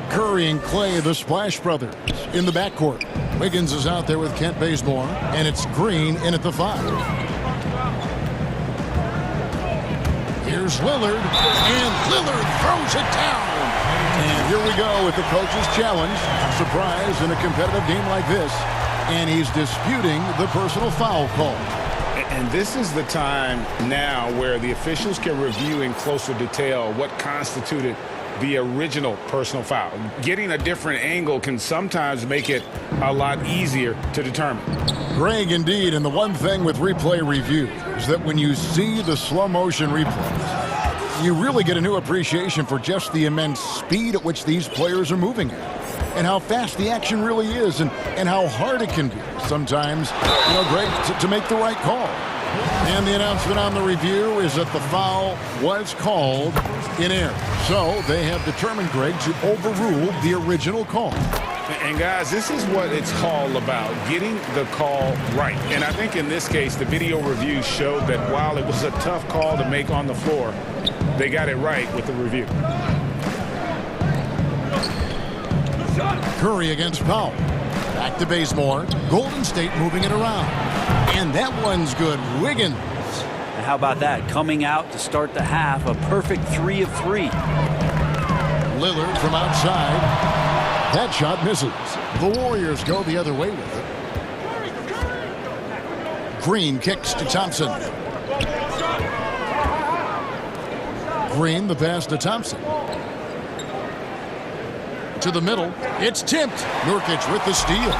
Curry and Clay, the Splash Brothers, in the backcourt. Wiggins is out there with Kent Bazemore, and it's Green in at the 5. Here's Lillard, and Lillard throws it down. And here we go with the coach's challenge. Surprise in a competitive game like this. And he's disputing the personal foul call. And this is the time now where the officials can review in closer detail what constituted the original personal foul. Getting a different angle can sometimes make it a lot easier to determine. Greg, indeed, and the one thing with replay review is that when you see the slow motion replays, you really get a new appreciation for just the immense speed at which these players are moving at. and how fast the action really is and how hard it can be sometimes, Greg, to make the right call. And the announcement on the review is that the foul was called in air. So they have determined, Greg, to overrule the original call. And guys, this is what it's all about, getting the call right. And I think in this case, the video review showed that while it was a tough call to make on the floor, they got it right with the review. Curry against Powell. Back to Bazemore. Golden State moving it around. And that one's good. Wiggins. And how about that? Coming out to start the half, a perfect 3 of 3. Lillard from outside. That shot misses. The Warriors go the other way with it. Green kicks to Thompson. Green, the pass to Thompson. To the middle. It's tipped. Nurkic with the steal.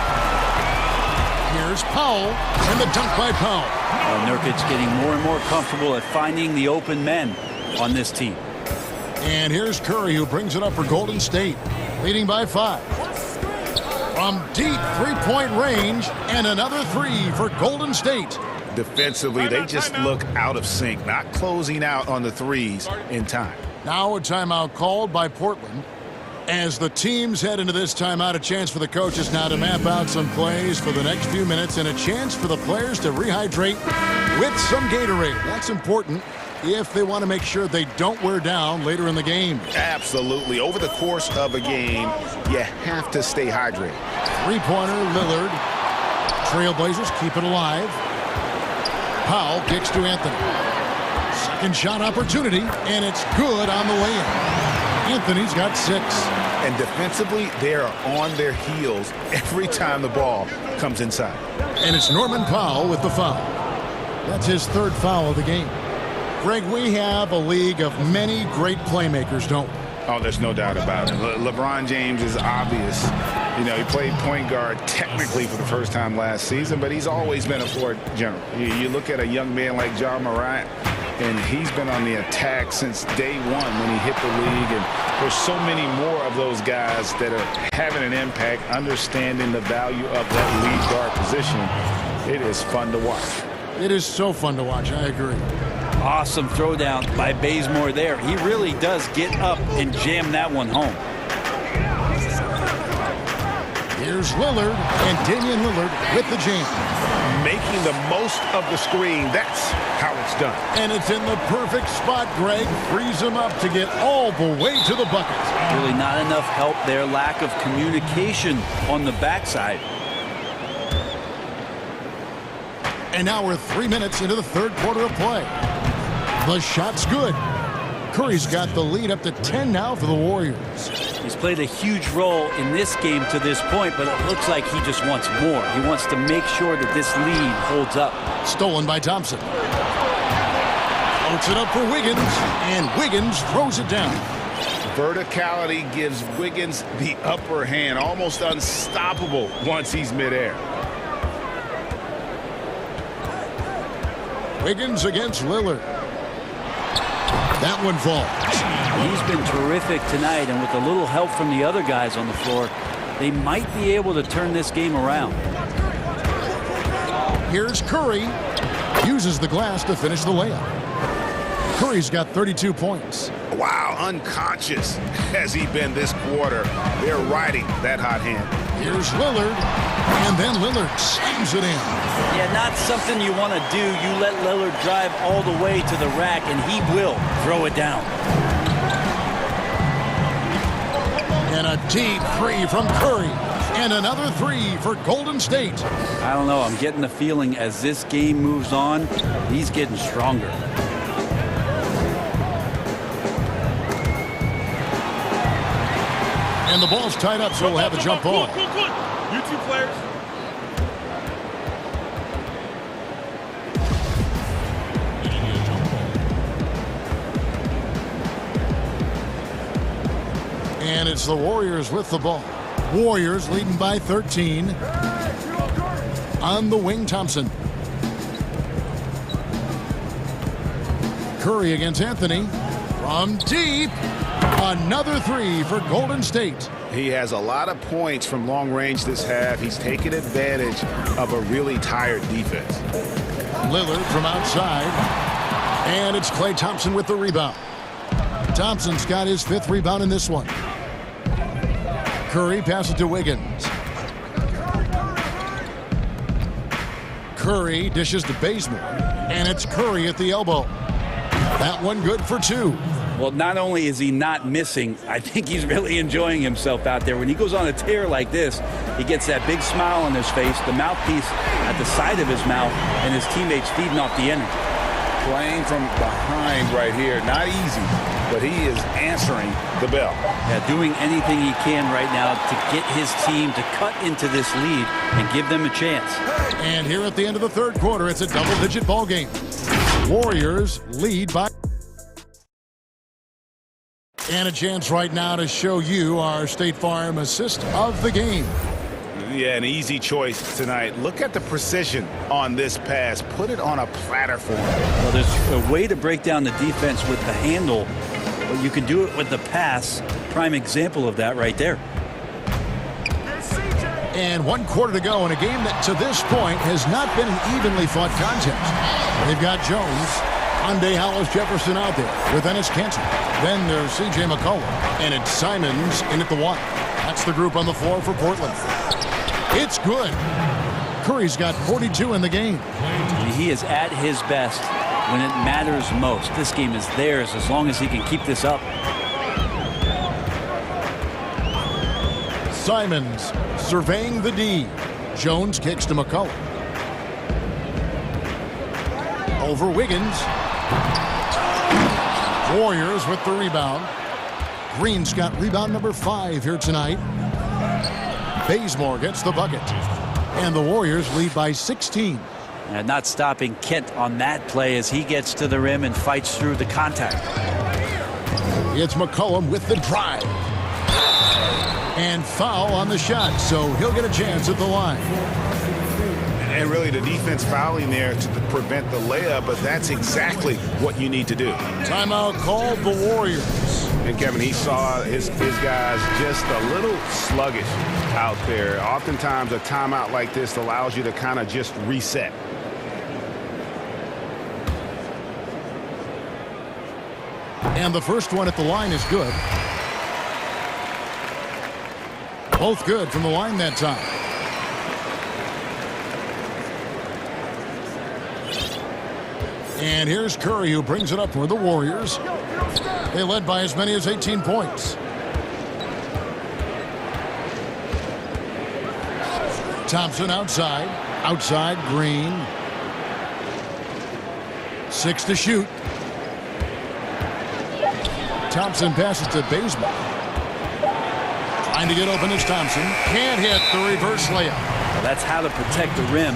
Here's Powell, and the dunk by Powell. Nurkic getting more and more comfortable at finding the open men on this team. And here's Curry, who brings it up for Golden State, leading by 5. From deep three-point range, and another 3 for Golden State. Defensively, they just look out of sync, not closing out on the threes in time. Now a timeout called by Portland. As the teams head into this timeout, a chance for the coaches now to map out some plays for the next few minutes and a chance for the players to rehydrate with some Gatorade. That's important if they want to make sure they don't wear down later in the game. Absolutely. Over the course of a game, you have to stay hydrated. Three-pointer, Lillard. Trailblazers keep it alive. Powell kicks to Anthony. Second shot opportunity, and it's good on the way-in. Anthony's got 6. And defensively, they are on their heels every time the ball comes inside. And it's Norman Powell with the foul. That's his 3rd foul of the game. Greg, we have a league of many great playmakers, don't we? Oh, there's no doubt about it. LeBron James is obvious. He played point guard technically for the first time last season, but he's always been a floor general. You look at a young man like John Morant, and he's been on the attack since day one when he hit the league. And there's so many more of those guys that are having an impact, understanding the value of that lead guard position. It is fun to watch. It is so fun to watch. I agree. Awesome throwdown by Bazemore there. He really does get up and jam that one home. Here's Lillard, and Damian Lillard with the jam. Making the most of the screen. That's how it's done. And it's in the perfect spot, Greg. Frees him up to get all the way to the bucket. Really not enough help there. Lack of communication on the backside. And now we're 3 minutes into the 3rd quarter of play. The shot's good. Curry's got the lead up to 10 now for the Warriors. He's played a huge role in this game to this point, but it looks like he just wants more. He wants to make sure that this lead holds up. Stolen by Thompson. Floats it up for Wiggins, and Wiggins throws it down. Verticality gives Wiggins the upper hand, almost unstoppable once he's midair. Wiggins against Lillard. That one falls. He's been terrific tonight, and with a little help from the other guys on the floor, they might be able to turn this game around. Here's Curry. Uses the glass to finish the layup. Curry's got 32 points. Wow, unconscious has he been this quarter. They're riding that hot hand. Here's Lillard, and then Lillard slams it in. Yeah, not something you want to do. You let Lillard drive all the way to the rack, and he will throw it down. And a deep 3 from Curry. And another 3 for Golden State. I don't know. I'm getting the feeling as this game moves on, he's getting stronger. And the ball's tied up, so we'll have a jump ball. You two players. And it's the Warriors with the ball. Warriors leading by 13. On the wing, Thompson. Curry against Anthony. From deep. Another three for Golden State. He has a lot of points from long range this half. He's taken advantage of a really tired defense. Lillard from outside. And it's Klay Thompson with the rebound. Thompson's got his 5th rebound in this one. Curry passes to Wiggins. Curry dishes to Bazemore. And it's Curry at the elbow. That one good for 2. Well, not only is he not missing, I think he's really enjoying himself out there. When he goes on a tear like this, he gets that big smile on his face, the mouthpiece at the side of his mouth, and his teammates feeding off the energy. Playing from behind right here, not easy, but he is answering the bell. Yeah, doing anything he can right now to get his team to cut into this lead and give them a chance. And here at the end of the 3rd quarter, it's a double-digit ball game. Warriors lead by... And a chance right now to show you our State Farm assist of the game. Yeah, an easy choice tonight. Look at the precision on this pass. Put it on a platter for him. Well, there's a way to break down the defense with the handle, but you can do it with the pass. Prime example of that right there. And 1 quarter to go in a game that to this point has not been an evenly fought contest. They've got Jones, Hyundai Hollis Jefferson out there with Ennis Cantor. Then there's C.J. McCollum, and it's Simons in at the 1. That's the group on the floor for Portland. It's good. Curry's got 42 in the game. He is at his best when it matters most. This game is theirs as long as he can keep this up. Simons surveying the D. Jones kicks to McCollum. Over Wiggins. Warriors with the rebound. Green's got rebound number 5 here tonight. Bazemore gets the bucket. And the Warriors lead by 16. And not stopping Kent on that play as he gets to the rim and fights through the contact. It's McCollum with the drive. And foul on the shot, so he'll get a chance at the line. And really the defense fouling there to prevent the layup, but that's exactly what you need to do. Timeout called the Warriors. And Kevin, he saw his guys just a little sluggish out there. Oftentimes a timeout like this allows you to kind of just reset. And the first one at the line is good. Both good from the line that time. And here's Curry, who brings it up for the Warriors. They led by as many as 18 points. Thompson outside. Outside, Green. 6 to shoot. Thompson passes to Bazemore. Trying to get open is Thompson. Can't hit the reverse layup. Well, that's how to protect the rim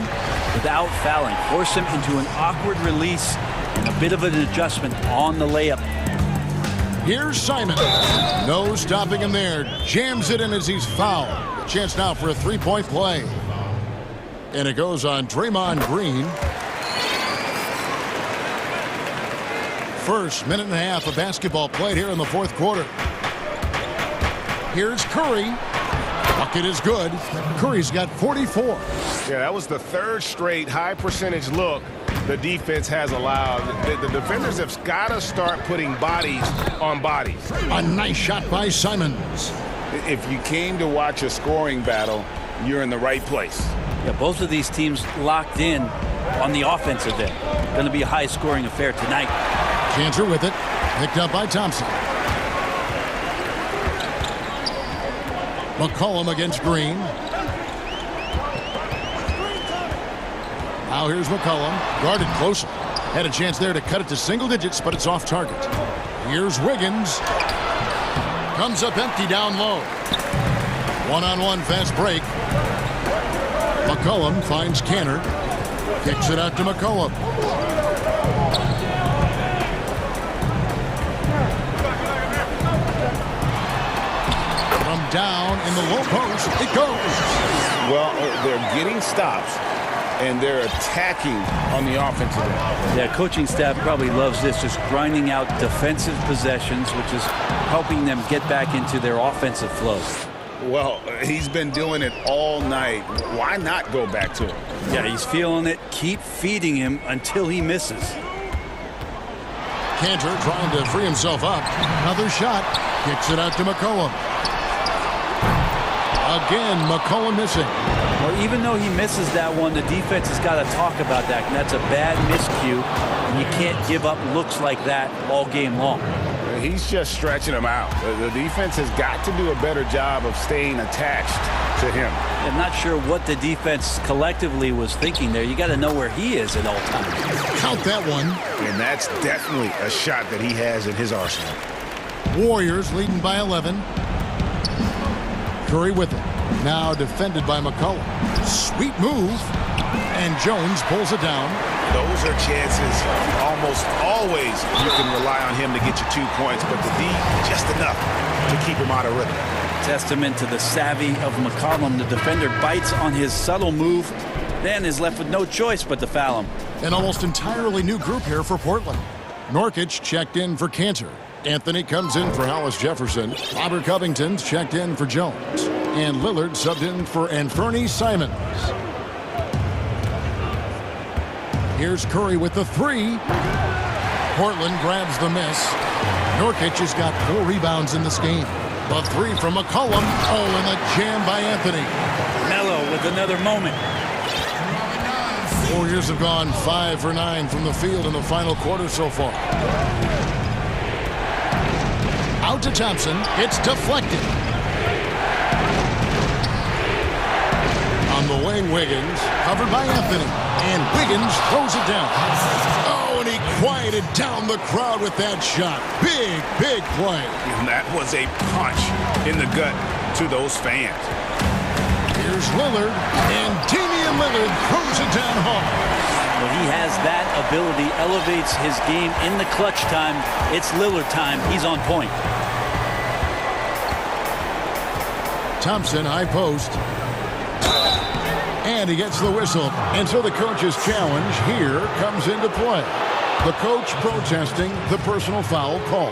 without fouling. Force him into an awkward release and a bit of an adjustment on the layup. Here's Simon. No stopping him there. Jams it in as he's fouled. A chance now for a 3-point play. And it goes on Draymond Green. First minute and a half of basketball played here in the 4th quarter. Here's Curry. Bucket is good. Curry's got 44. Yeah, that was the 3rd straight high percentage look the defense has allowed. The defenders have got to start putting bodies on bodies. A nice shot by Simons. If you came to watch a scoring battle, you're in the right place. Yeah, both of these teams locked in on the offensive end. Going to be a high-scoring affair tonight. Cantor with it. Picked up by Thompson. McCollum against Green. Now here's McCollum. Guarded closer. Had a chance there to cut it to single digits, but it's off target. Here's Wiggins. Comes up empty down low. One-on-one fast break. McCollum finds Cantor. Kicks it out to McCollum. From down in the low post, it goes. Well, they're getting stops, and they're attacking on the offensive end. Yeah, coaching staff probably loves this, just grinding out defensive possessions, which is helping them get back into their offensive flow. Well, he's been doing it all night. Why not go back to him? Yeah, he's feeling it. Keep feeding him until he misses. Cantor trying to free himself up. Another shot. Kicks it out to McCollum. Again, McCollum missing. Well, even though he misses that one, the defense has got to talk about that. And that's a bad miscue. And you can't give up looks like that all game long. He's just stretching him out. The defense has got to do a better job of staying attached to him. I'm not sure what the defense collectively was thinking there. You got to know where he is at all times. Count that one. And that's definitely a shot that he has in his arsenal. Warriors leading by 11. Curry with it. Now defended by McCollum. Sweet move. And Jones pulls it down. Those are chances almost always you can rely on him to get you 2 points, but the D just enough to keep him out of rhythm. Testament to the savvy of McCollum. The defender bites on his subtle move, then is left with no choice but to foul him. An almost entirely new group here for Portland. Norkic checked in for Cantor. Anthony comes in for Hollis Jefferson. Robert Covington's checked in for Jones. And Lillard subbed in for Anthony Simons. Here's Curry with the three. Portland grabs the miss. Norkic has got 4 rebounds in this game. The three from McCollum. Oh, and the jam by Anthony. Melo with another moment. Warriors have gone 5 for 9 from the field in the final quarter so far. Out to Thompson. It's deflected. On the wing, Wiggins. Covered by Anthony. And Wiggins throws it down. Oh, and he quieted down the crowd with that shot. Big, big play. And that was a punch in the gut to those fans. Here's Lillard. And Damian Lillard throws it down hard. Well, he has that ability, elevates his game in the clutch time. It's Lillard time. He's on point. Thompson, high post. And he gets the whistle. And so the coach's challenge here comes into play. The coach protesting the personal foul call.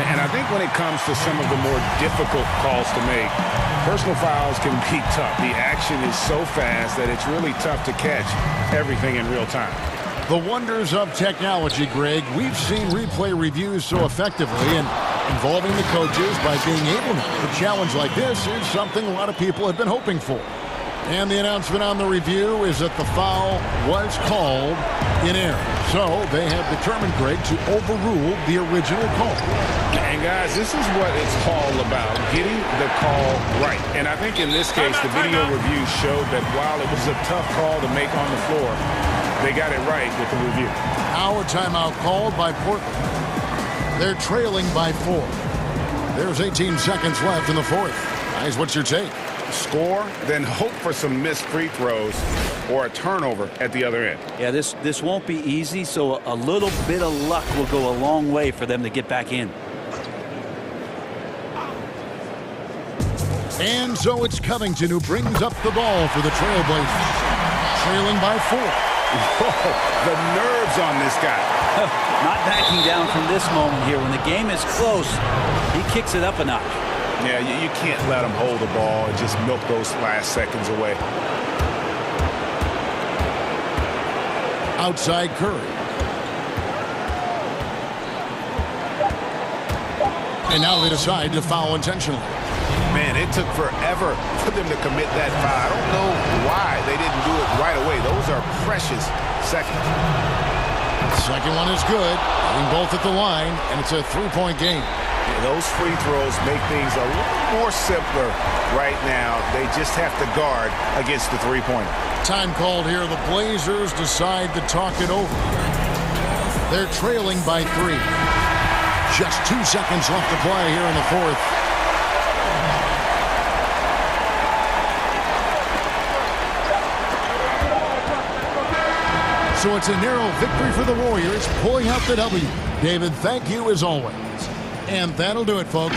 And I think when it comes to some of the more difficult calls to make, personal fouls can be tough. The action is so fast that it's really tough to catch everything in real time. The wonders of technology, Greg. We've seen replay reviews so effectively, and involving the coaches by being able to. A challenge like this is something a lot of people have been hoping for. And the announcement on the review is that the foul was called in error. So they have determined, Greg, to overrule the original call. And guys, this is what it's all about, getting the call right. And I think in this case, the video review showed that while it was a tough call to make on the floor, they got it right with the review. Now a timeout called by Portland. They're trailing by 4. There's 18 seconds left in the fourth. Guys, what's your take? Score, then hope for some missed free throws or a turnover at the other end. Yeah, this won't be easy, so a little bit of luck will go a long way for them to get back in. And so it's Covington who brings up the ball for the Trailblazers. Trailing by 4. Whoa, the nerves on this guy. Not backing down from this moment here. When the game is close, he kicks it up a notch. Yeah, you can't let him hold the ball and just milk those last seconds away. Outside Curry. And now they decide to foul intentionally. Man, it took forever for them to commit that foul. I don't know why they didn't do it right away. Those are precious seconds. Second one is good. Hitting both at the line, and it's a 3-point game. Those free throws make things a little more simpler right now. They just have to guard against the three-pointer. Time called here. The Blazers decide to talk it over. They're trailing by 3. Just 2 seconds left to play here in the fourth. So it's a narrow victory for the Warriors, pulling out the W. David, thank you as always. And that'll do it, folks.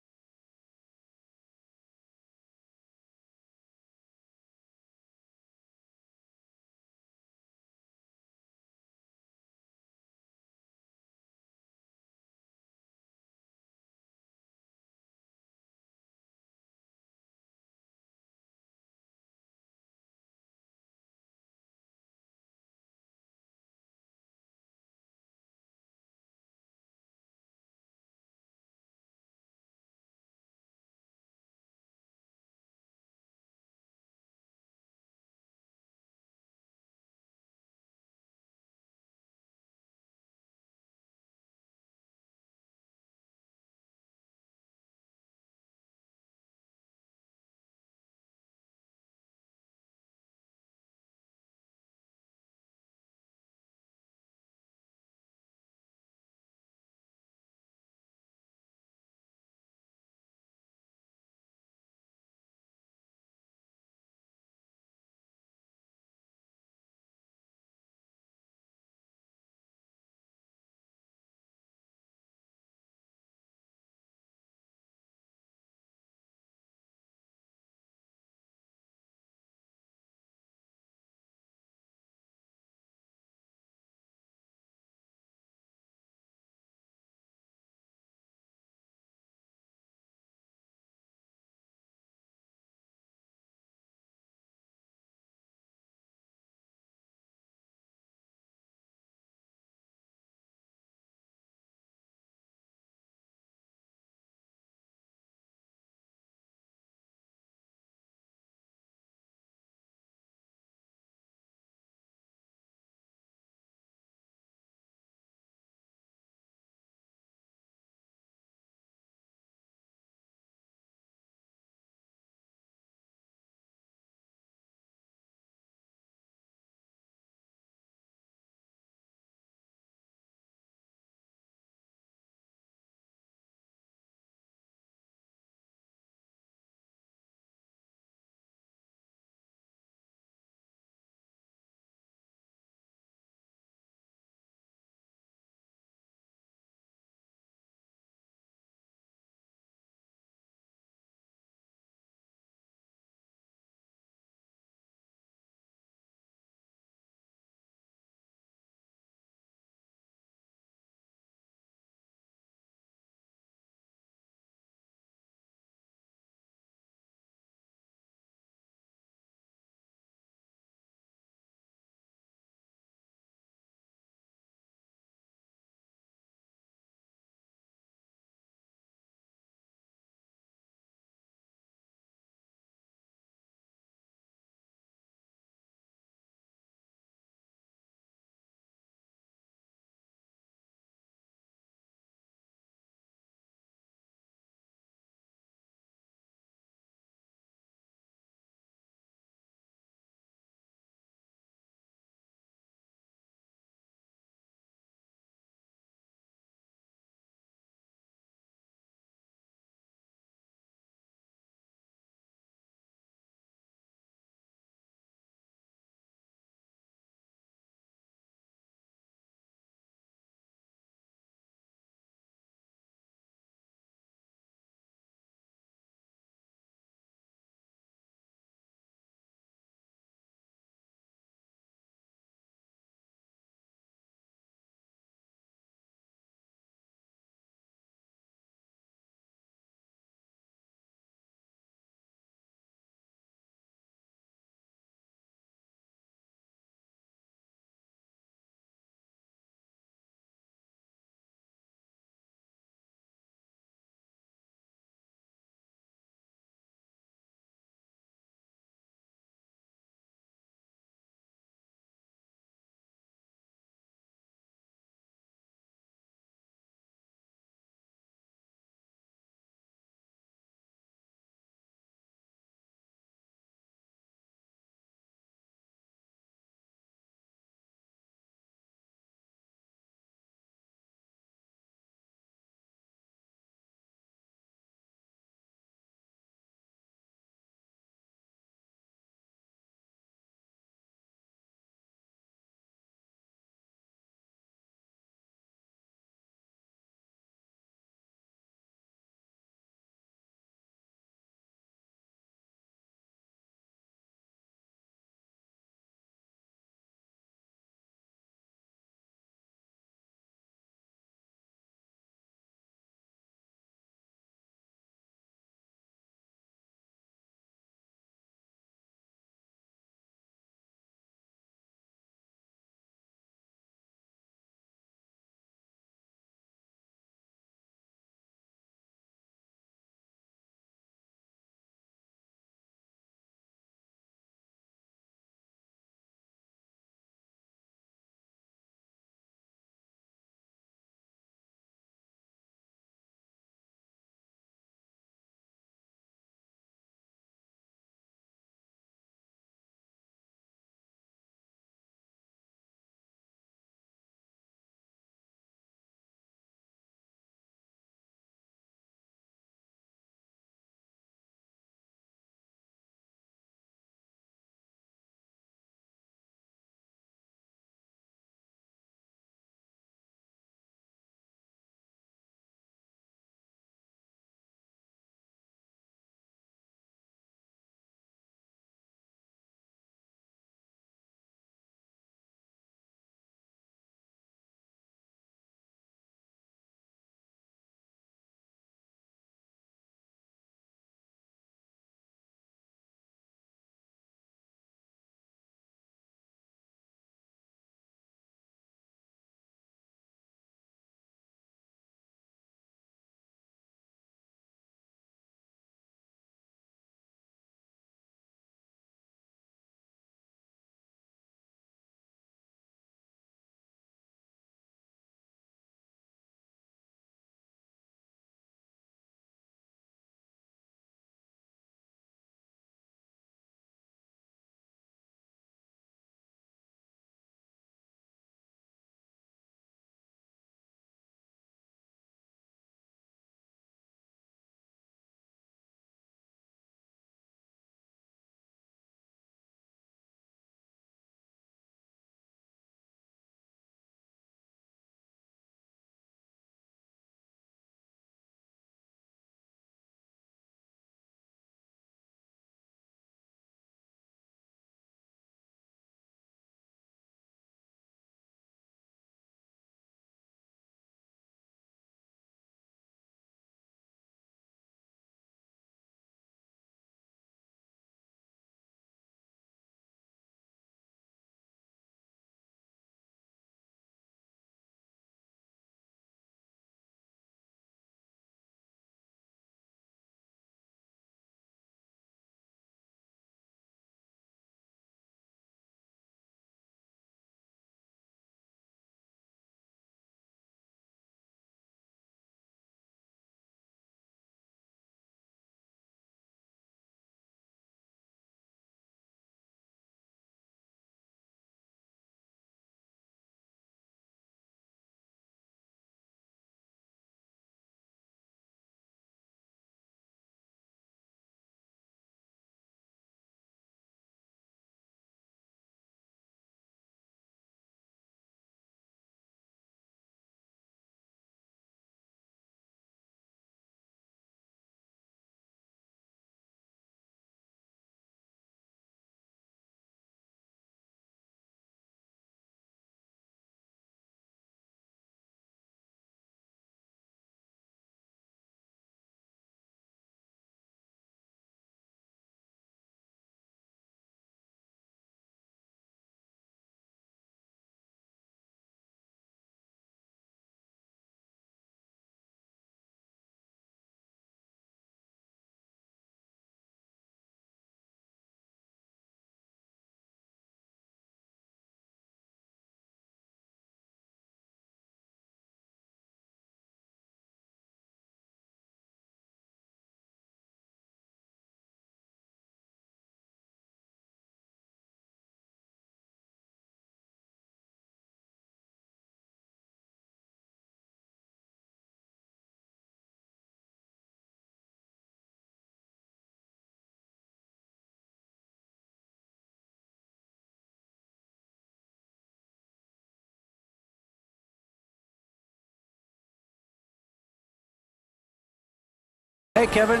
Okay, Kevin.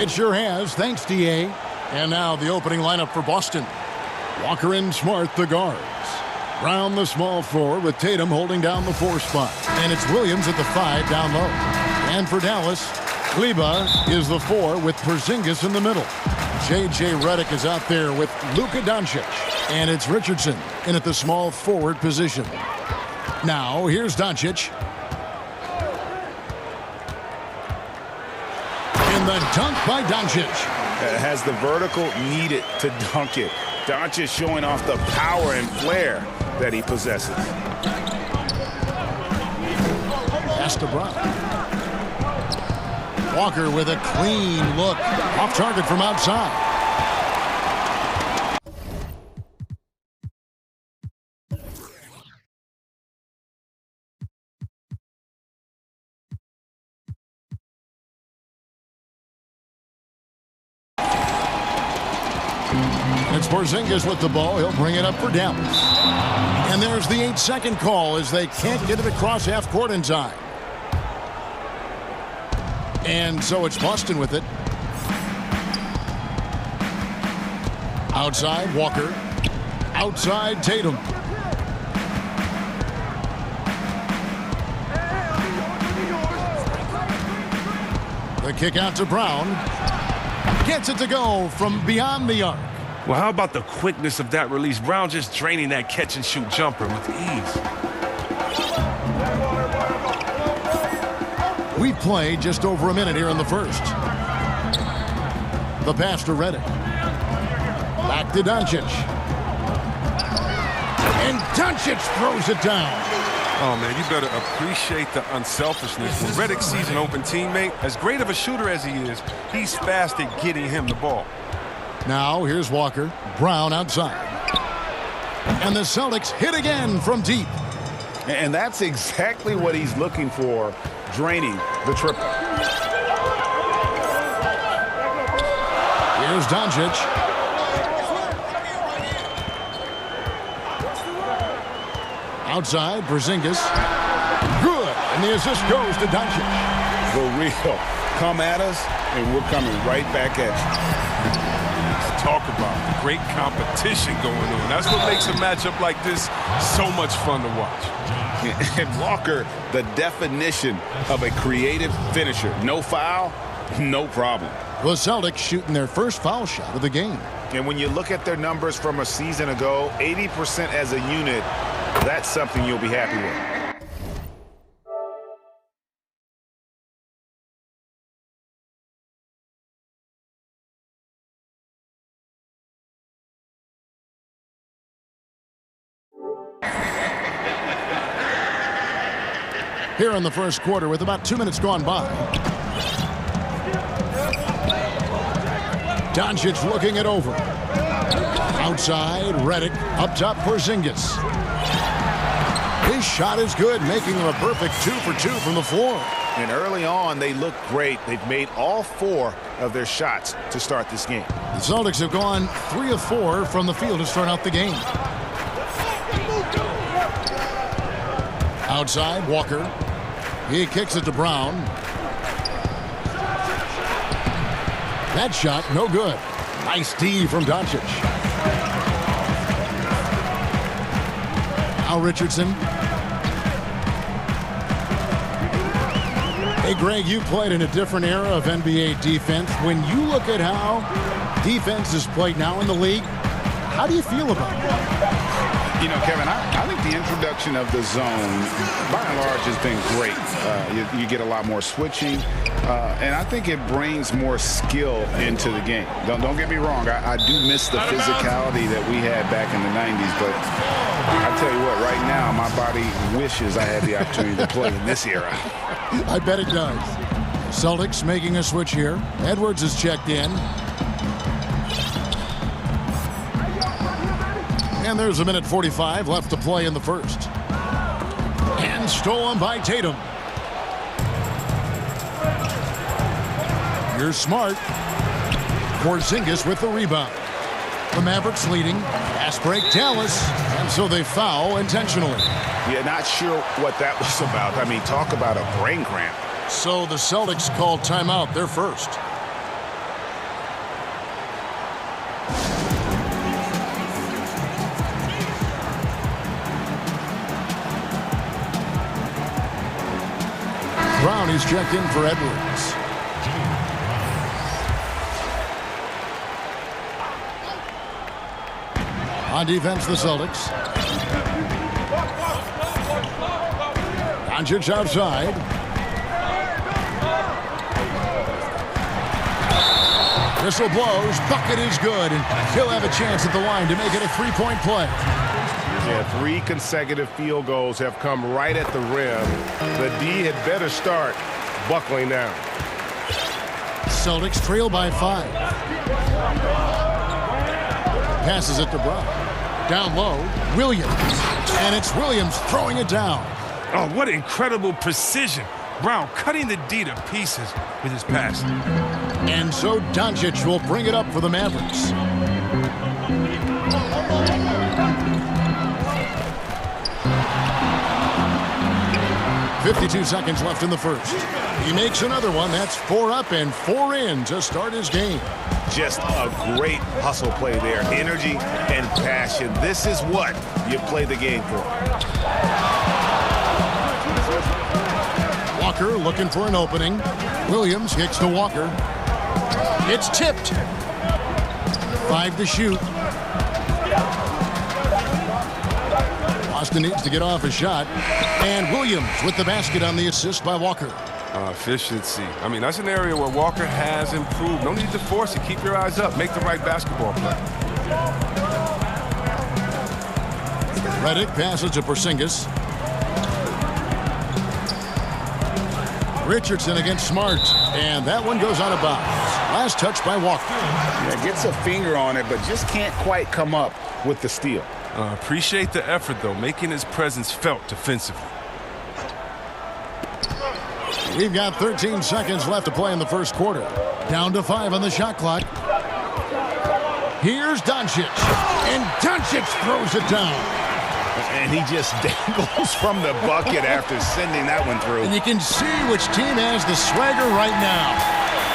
It sure has. Thanks, DA. And now the opening lineup for Boston. Walker and Smart, the guards. Brown, the small forward, with Tatum holding down the 4 spot. And it's Williams at the 5 down low. And for Dallas, Kleba is the 4 with Porzingis in the middle. J.J. Redick is out there with Luka Doncic. And it's Richardson in at the small forward position. Now, here's Doncic. And the dunk by Doncic. Has the vertical needed to dunk it. Doncic showing off the power and flair that he possesses. Pass to Brown. Walker with a clean look. Off target from outside. It's Porzingis with the ball. He'll bring it up for Dallas. And there's the 8-second call as they can't get it across half court in time. And so it's Boston with it. Outside, Walker. Outside, Tatum. The kick out to Brown. Gets it to go from beyond the arc. Well, how about the quickness of that release? Brown just draining that catch-and-shoot jumper with ease. We've played just over a minute here in the first. The pass to Redick. Back to Doncic. And Doncic throws it down. Oh, man, you better appreciate the unselfishness. When Redick sees an open teammate, as great of a shooter as he is, he's fast at getting him the ball. Now, here's Walker. Brown outside. And the Celtics hit again from deep. And that's exactly what he's looking for, draining the triple. Here's Doncic. Outside, Porzingis. Good. And the assist goes to Doncic. For real. Come at us, and we're coming right back at you. Talk about great competition going on. That's what makes a matchup like this so much fun to watch. And Walker, the definition of a creative finisher. No foul, no problem. The Celtics shooting their first foul shot of the game. And when you look at their numbers from a season ago, 80% as a unit, that's something you'll be happy with. Here in the first quarter with about 2 minutes gone by. Doncic looking it over. Outside, Redick. Up top, Porzingis. His shot is good, making him a perfect 2 for 2 from the floor. And early on, they look great. They've made all 4 of their shots to start this game. The Celtics have gone 3 of 4 from the field to start out the game. Outside, Walker. He kicks it to Brown. That shot, no good. Nice D from Doncic. Now Richardson. Hey, Greg, you played in a different era of NBA defense. When you look at how defense is played now in the league, how do you feel about it? You know, Kevin, I think the introduction of the zone, by and large, has been great. You get a lot more switching, and I think it brings more skill into the game. Don't get me wrong. I do miss the physicality that we had back in the 90s, but I tell you what, right now, my body wishes I had the opportunity to play in this era. I bet it does. Celtics making a switch here. Edwards is checked in. And there's a minute 45 left to play in the first. And stolen by Tatum. Here's Smart. Porzingis with the rebound. The Mavericks leading. Pass break, Dallas. And so they foul intentionally. Yeah, not sure what that was about. I mean, talk about a brain cramp. So the Celtics called timeout. They're first. Brown is checked in for Edwards. On defense, the Celtics. Doncic outside. Whistle blows. Bucket is good. And he'll have a chance at the line to make it a three-point play. Yeah, 3 consecutive field goals have come right at the rim. The D had better start buckling down. Celtics trail by 5. Passes it to Brown. Down low, Williams. And it's Williams throwing it down. Oh, what incredible precision. Brown cutting the D to pieces with his pass. And so Doncic will bring it up for the Mavericks. .52 seconds left in the first. He makes another one. That's 4 up and 4 in to start his game. Just a great hustle play there. Energy and passion. This is what you play the game for. Walker looking for an opening. Williams kicks to Walker. It's tipped. 5 to shoot. Boston needs to get off a shot. And Williams with the basket on the assist by Walker. Efficiency. I mean, that's an area where Walker has improved. No need to force it. Keep your eyes up. Make the right basketball play. Redick passes to Porzingis. Richardson against Smart. And that one goes out of bounds. Last touch by Walker. Yeah, gets a finger on it, but just can't quite come up with the steal. Appreciate the effort, though, making his presence felt defensively. We've got 13 seconds left to play in the first quarter. Down to 5 on the shot clock. Here's Doncic. And Doncic throws it down. And he just dangles from the bucket after sending that one through. And you can see which team has the swagger right now.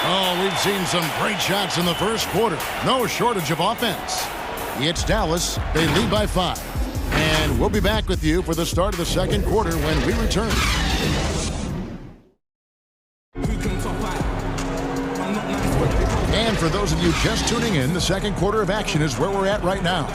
Oh, we've seen some great shots in the first quarter. No shortage of offense. It's Dallas. They lead by 5. And we'll be back with you for the start of the second quarter when we return. And for those of you just tuning in, the second quarter of action is where we're at right now.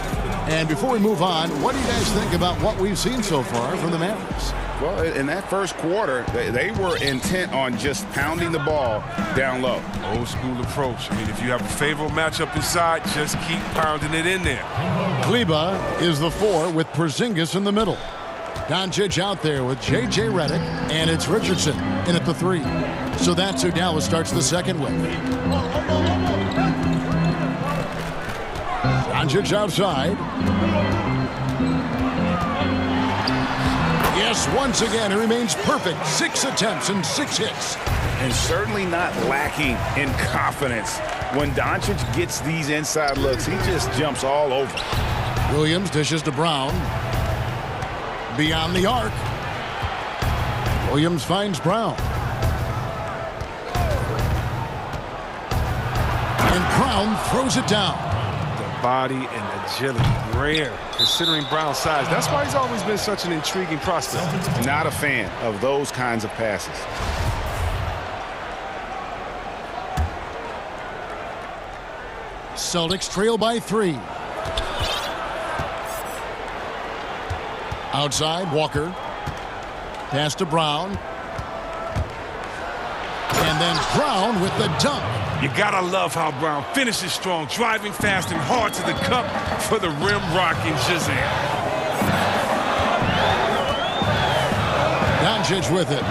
And before we move on, what do you guys think about what we've seen so far from the Mavericks? Well, in that first quarter, they were intent on just pounding the ball down low. Old school approach. I mean, if you have a favorable matchup inside, just keep pounding it in there. Kleba is the 4 with Porzingis in the middle. Doncic out there with J.J. Redick, and it's Richardson in at the 3. So that's who Dallas starts the second with. Doncic outside. Yes, once again, he remains perfect. 6 attempts and 6 hits. And certainly not lacking in confidence. When Doncic gets these inside looks, he just jumps all over. Williams dishes to Brown. Beyond the arc. Williams finds Brown. And Brown throws it down. The body and agility, rare, considering Brown's size. That's why he's always been such an intriguing prospect. Not a fan of those kinds of passes. Celtics trail by 3. Outside, Walker. Pass to Brown. And then Brown with the dunk. You gotta love how Brown finishes strong, driving fast and hard to the cup for the rim-rocking Shazam. Doncic with it.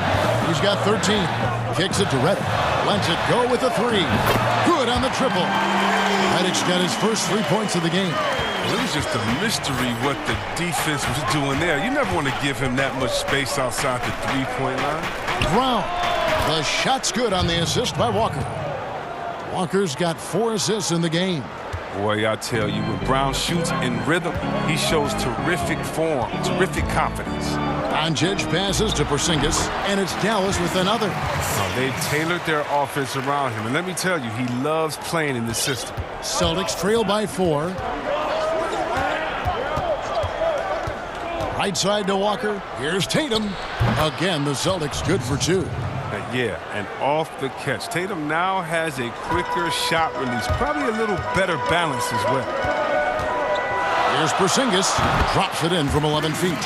He's got 13. Kicks it to Redick. Lets it go with a 3. Good on the triple. Redick's got his first 3 points of the game. It was just a mystery what the defense was doing there. You never want to give him that much space outside the three-point line. Brown. The shot's good on the assist by Walker. Walker's got 4 assists in the game. Boy, I tell you, when Brown shoots in rhythm, he shows terrific form, terrific confidence. Doncic passes to Porzingis, and it's Dallas with another. Oh, they've tailored their offense around him. And let me tell you, he loves playing in this system. Celtics trail by 4. Right side to Walker. Here's Tatum. Again, the Celtics good for 2. Yeah, and off the catch. Tatum now has a quicker shot release. Probably a little better balance as well. Here's Porzingis. Drops it in from 11 feet.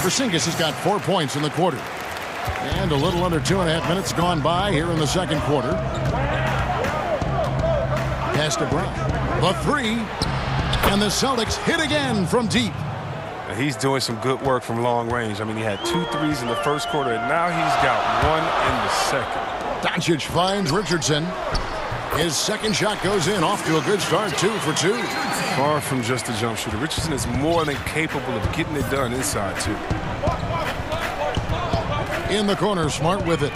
Porzingis has got 4 points in the quarter. And a little under 2.5 minutes gone by here in the second quarter. Pass to Brown. The 3. And the Celtics hit again from deep. He's doing some good work from long range. I mean, he had 2 threes in the first quarter, and now he's got 1 in the second. Doncic finds Richardson. His second shot goes in, off to a good start, 2 for 2. Far from just a jump shooter. Richardson is more than capable of getting it done inside, too. In the corner, Smart with it.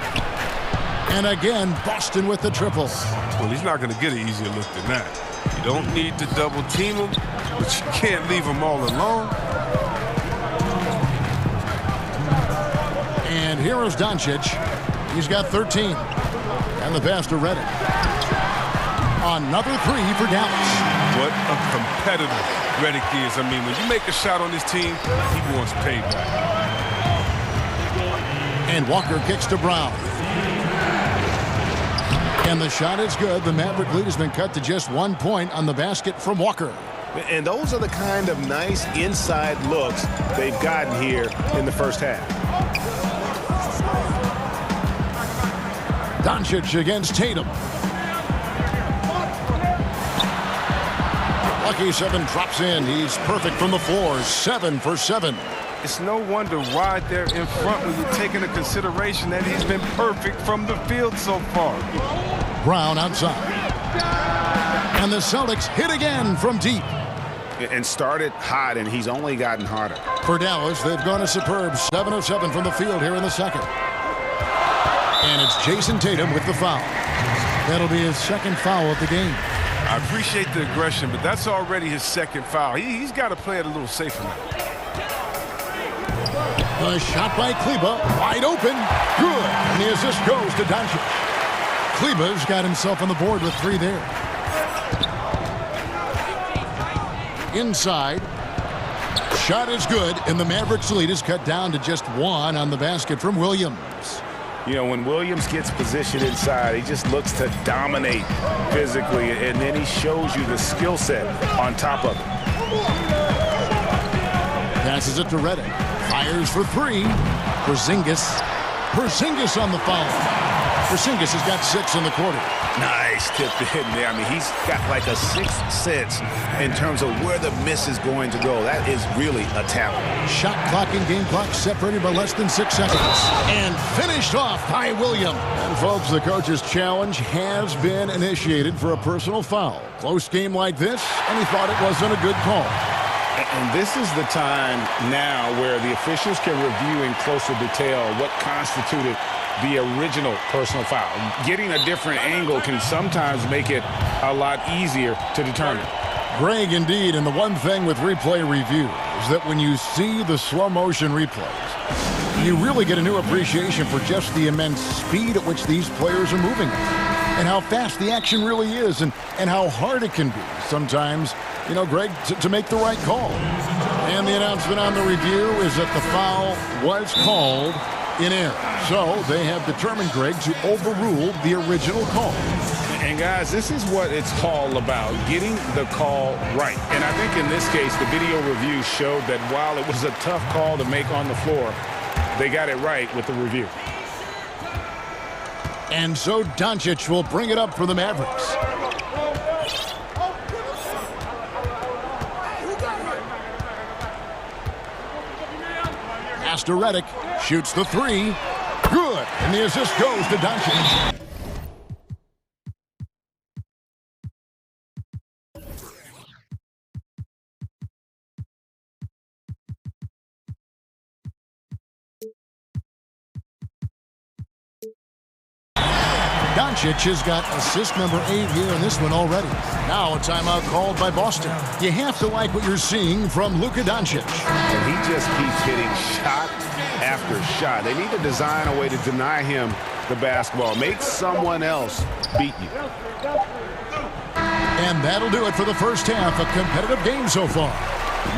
And again, Boston with the triple. Well, he's not going to get an easier look than that. You don't need to double team him, but you can't leave him all alone. And here is Doncic. He's got 13. And the pass to Redick. Another 3 for Dallas. What a competitor Redick is. I mean, when you make a shot on this team, he wants payback. And Walker kicks to Brown. And the shot is good. The Maverick lead has been cut to just 1 point on the basket from Walker. And those are the kind of nice inside looks they've gotten here in the first half. Doncic against Tatum. Lucky 7 drops in. He's perfect from the floor. 7 for 7. It's no wonder why they're in front when you take into consideration that he's been perfect from the field so far. Brown outside. And the Celtics hit again from deep. And started hot, and he's only gotten hotter. For Dallas, they've gone a superb 7 of 7 from the field here in the second. And it's Jason Tatum with the foul. That'll be his second foul of the game. I appreciate the aggression, but that's already his second foul. He's got to play it a little safer now. The shot by Kleber, wide open, good. And the assist goes to Doncic. Kleber's got himself on the board with 3 there. Inside. Shot is good, and the Mavericks lead is cut down to just 1 on the basket from Williams. You know, when Williams gets positioned inside, he just looks to dominate physically, and then he shows you the skill set on top of it. Passes it to Redick. Fires for 3. Porzingis on the foul. Porzingis has got 6 in the quarter. Nice tip in there. I mean, he's got like a 6th sense in terms of where the miss is going to go. That is really a talent. Shot clock and game clock separated by less than 6 seconds. And finished off by Williams. And folks, the coach's challenge has been initiated for a personal foul. Close game like this, and he thought it wasn't a good call. And this is the time now where the officials can review in closer detail what constituted the original personal foul. Getting a different angle can sometimes make it a lot easier to determine. Greg, indeed, and the one thing with replay review is that when you see the slow motion replays, you really get a new appreciation for just the immense speed at which these players are moving and how fast the action really is and how hard it can be sometimes, you know, Greg, to make the right call. And the announcement on the review is that the foul was called in error. So they have determined, Greg, to overrule the original call. And guys, this is what it's all about, getting the call right. And I think in this case, the video review showed that while it was a tough call to make on the floor, they got it right with the review. And so Doncic will bring it up for the Mavericks. Pass to Redick. Shoots the 3. Good. And the assist goes to Doncic. Doncic has got assist number 8 here in this one already. Now a timeout called by Boston. You have to like what you're seeing from Luka Doncic. And he just keeps hitting shot after shot. They need to design a way to deny him the basketball. Make someone else beat you. And that'll do it for the first half. A competitive game so far.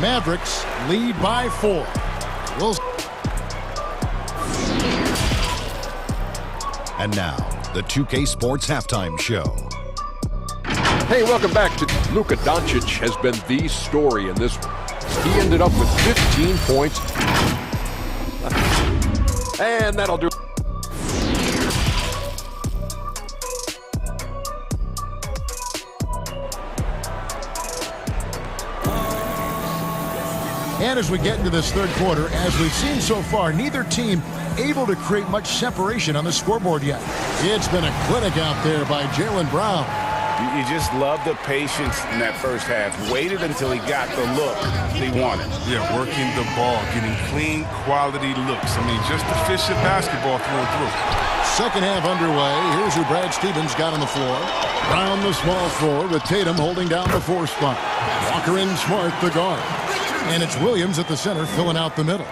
Mavericks lead by 4. And now, the 2K Sports Halftime Show. Hey, welcome back to Luka Doncic has been the story in this one. He ended up with 15 points. And that'll do. And as we get into this third quarter, as we've seen so far, neither team able to create much separation on the scoreboard yet. It's been a clinic out there by Jaylen Brown. You just love the patience in that first half. Waited until he got the look he wanted. Yeah, working the ball, getting clean, quality looks. I mean, just efficient basketball through and through. Second half underway. Here's who Brad Stevens got on the floor. Brown, the small forward, with Tatum holding down the 4 spot. Walker and Smart, the guard. And it's Williams at the center filling out the middle.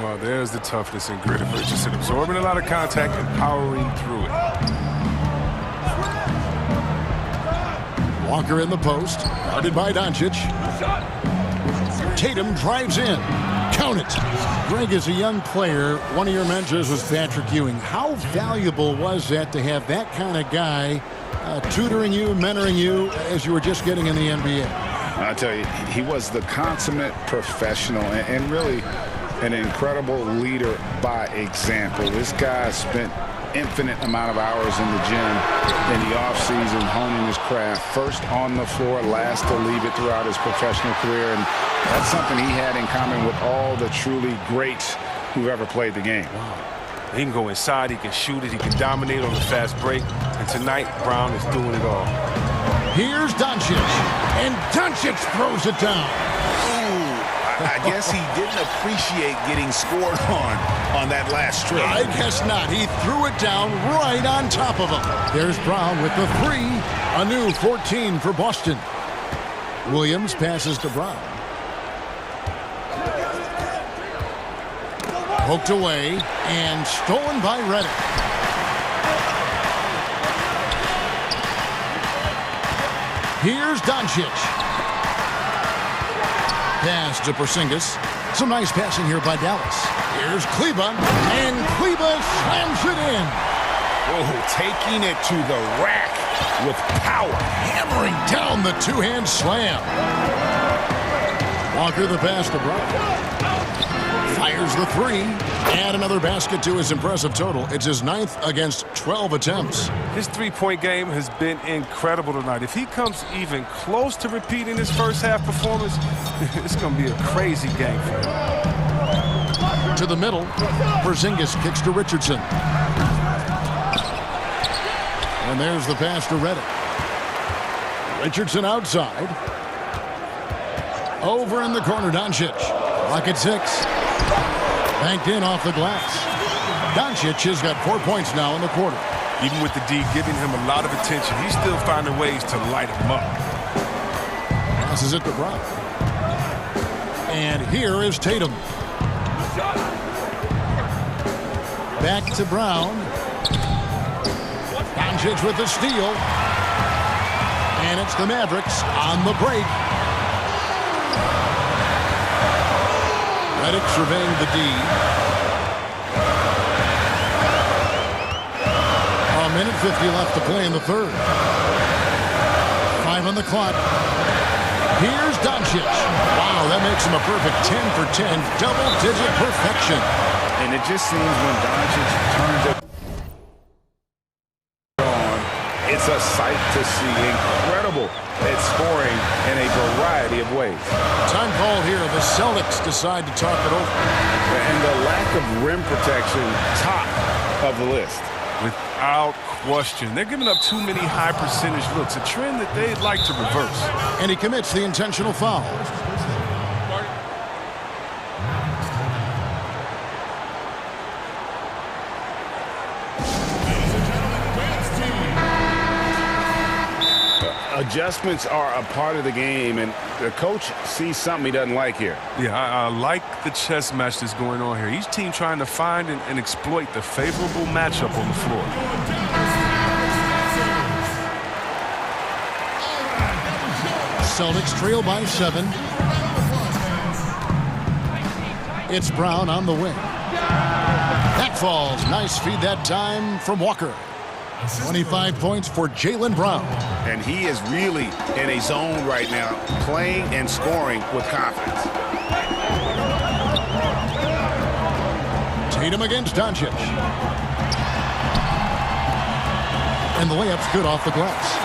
Well, there's the toughness and grit of Richardson, absorbing a lot of contact and powering through it. Walker in the post, guarded by Doncic. Tatum drives in. Count it. Greg, as a young player, one of your mentors was Patrick Ewing. How valuable was that to have that kind of guy tutoring you, mentoring you as you were just getting in the NBA? I tell you, he was the consummate professional and really an incredible leader by example. This guy spent infinite amount of hours in the gym in the offseason honing his craft. First on the floor, last to leave it throughout his professional career. And that's something he had in common with all the truly greats who've ever played the game. Wow. He can go inside, he can shoot it, he can dominate on the fast break. And tonight, Brown is doing it all. Here's Doncic, and Doncic throws it down. I guess he didn't appreciate getting scored on that last trip. I guess not. He threw it down right on top of him. There's Brown with the 3. A new 14 for Boston. Williams passes to Brown. Poked away and stolen by Redick. Here's Doncic. Pass to Porzingis. Some nice passing here by Dallas. Here's Kleba, and Kleba slams it in. Oh, taking it to the rack with power. Hammering down the two-hand slam. Walker the pass to Brown. Fires the 3. And another basket to his impressive total. It's his 9th against 12 attempts. His three-point game has been incredible tonight. If he comes even close to repeating his first half performance, it's going to be a crazy game for him. To the middle, Porzingis kicks to Richardson. And there's the pass to Redick. Richardson outside. Over in the corner, Doncic. Clock at 6. Banked in off the glass. Doncic has got 4 points now in the quarter. Even with the D giving him a lot of attention, he's still finding ways to light him up. Passes it to Brown. And here is Tatum. Back to Brown. Doncic with the steal. And it's the Mavericks on the break. Redick surveying the D. A minute 50 left to play in the third. 5 on the clock. Here's Doncic. Wow, that makes him a perfect 10 for 10. Double-digit perfection. And it just seems when Doncic turns it on, it's a sight to see. Incredible at scoring in a variety of ways. Time call here. The Celtics decide to talk it over. And the lack of rim protection, top of the list. Without question. They're giving up too many high percentage looks, a trend that they'd like to reverse. And he commits the intentional foul. Adjustments are a part of the game, and the coach sees something he doesn't like here. Yeah, I like the chess match that's going on here. Each team trying to find and exploit the favorable matchup on the floor. Celtics trail by 7. It's Brown on the wing. That falls. Nice feed that time from Walker. 25 points for Jaylen Brown. And he is really in a zone right now, playing and scoring with confidence. Tatum against Doncic. And the layup's good off the glass.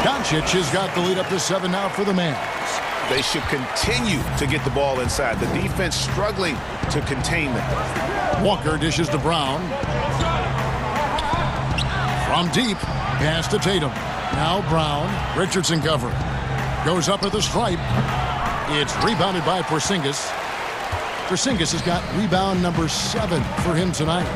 Doncic has got the lead up to 7 now for the Mavs. They should continue to get the ball inside. The defense struggling to contain them. Walker dishes to Brown. From deep, pass to Tatum. Now Brown, Richardson covering. Goes up at the stripe. It's rebounded by Porzingis. Porzingis has got rebound number 7 for him tonight.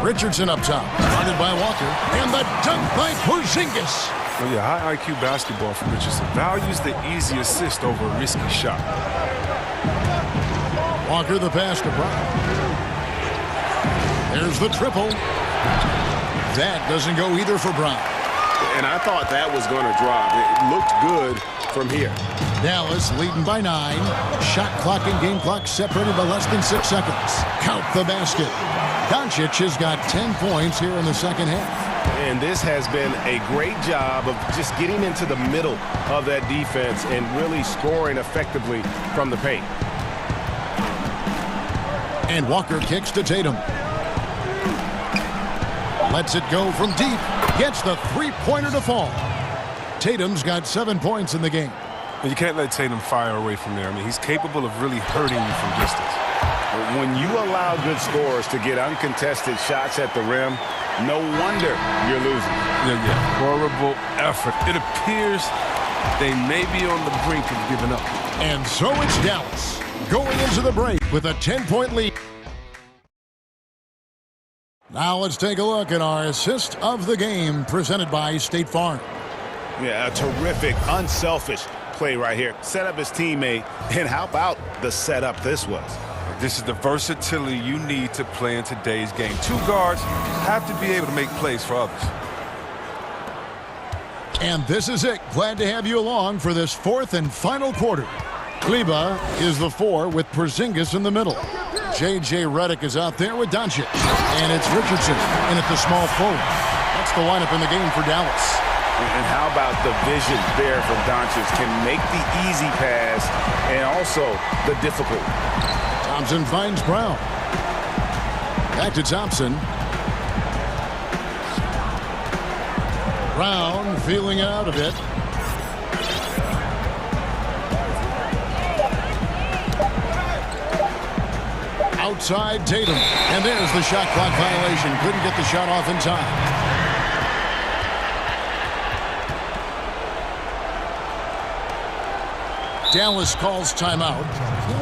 Richardson up top, guarded by Walker, and the dunk by Porzingis. Oh yeah, high IQ basketball from Richardson. Values the easy assist over a risky shot. Walker the pass to Brown. There's the triple. That doesn't go either for Brown. And I thought that was going to drop. It looked good from here. Dallas leading by 9. Shot clock and game clock separated by less than 6 seconds. Count the basket. Doncic has got 10 points here in the second half. And this has been a great job of just getting into the middle of that defense and really scoring effectively from the paint. And Walker kicks to Tatum. Lets it go from deep. Gets the three-pointer to fall. Tatum's got 7 points in the game. And you can't let Tatum fire away from there. I mean, he's capable of really hurting you from distance. When you allow good scorers to get uncontested shots at the rim, no wonder you're losing. Yeah. Horrible effort. It appears they may be on the brink of giving up. And so it's Dallas going into the break with a 10-point lead. Now let's take a look at our assist of the game presented by State Farm. Yeah, a terrific, unselfish play right here. Set up his teammate, and how about the setup this was? This is the versatility you need to play in today's game. 2 guards have to be able to make plays for others. And this is it. Glad to have you along for this 4th and final quarter. Kleba is the 4 with Porzingis in the middle. J.J. Redick is out there with Doncic. And it's Richardson in at the small forward. That's the lineup in the game for Dallas. And how about the vision there from Doncic? Can make the easy pass and also the difficult. Thompson finds Brown. Back to Thompson. Brown feeling it out a bit. Outside Tatum. And there's the shot clock violation. Couldn't get the shot off in time. Dallas calls timeout.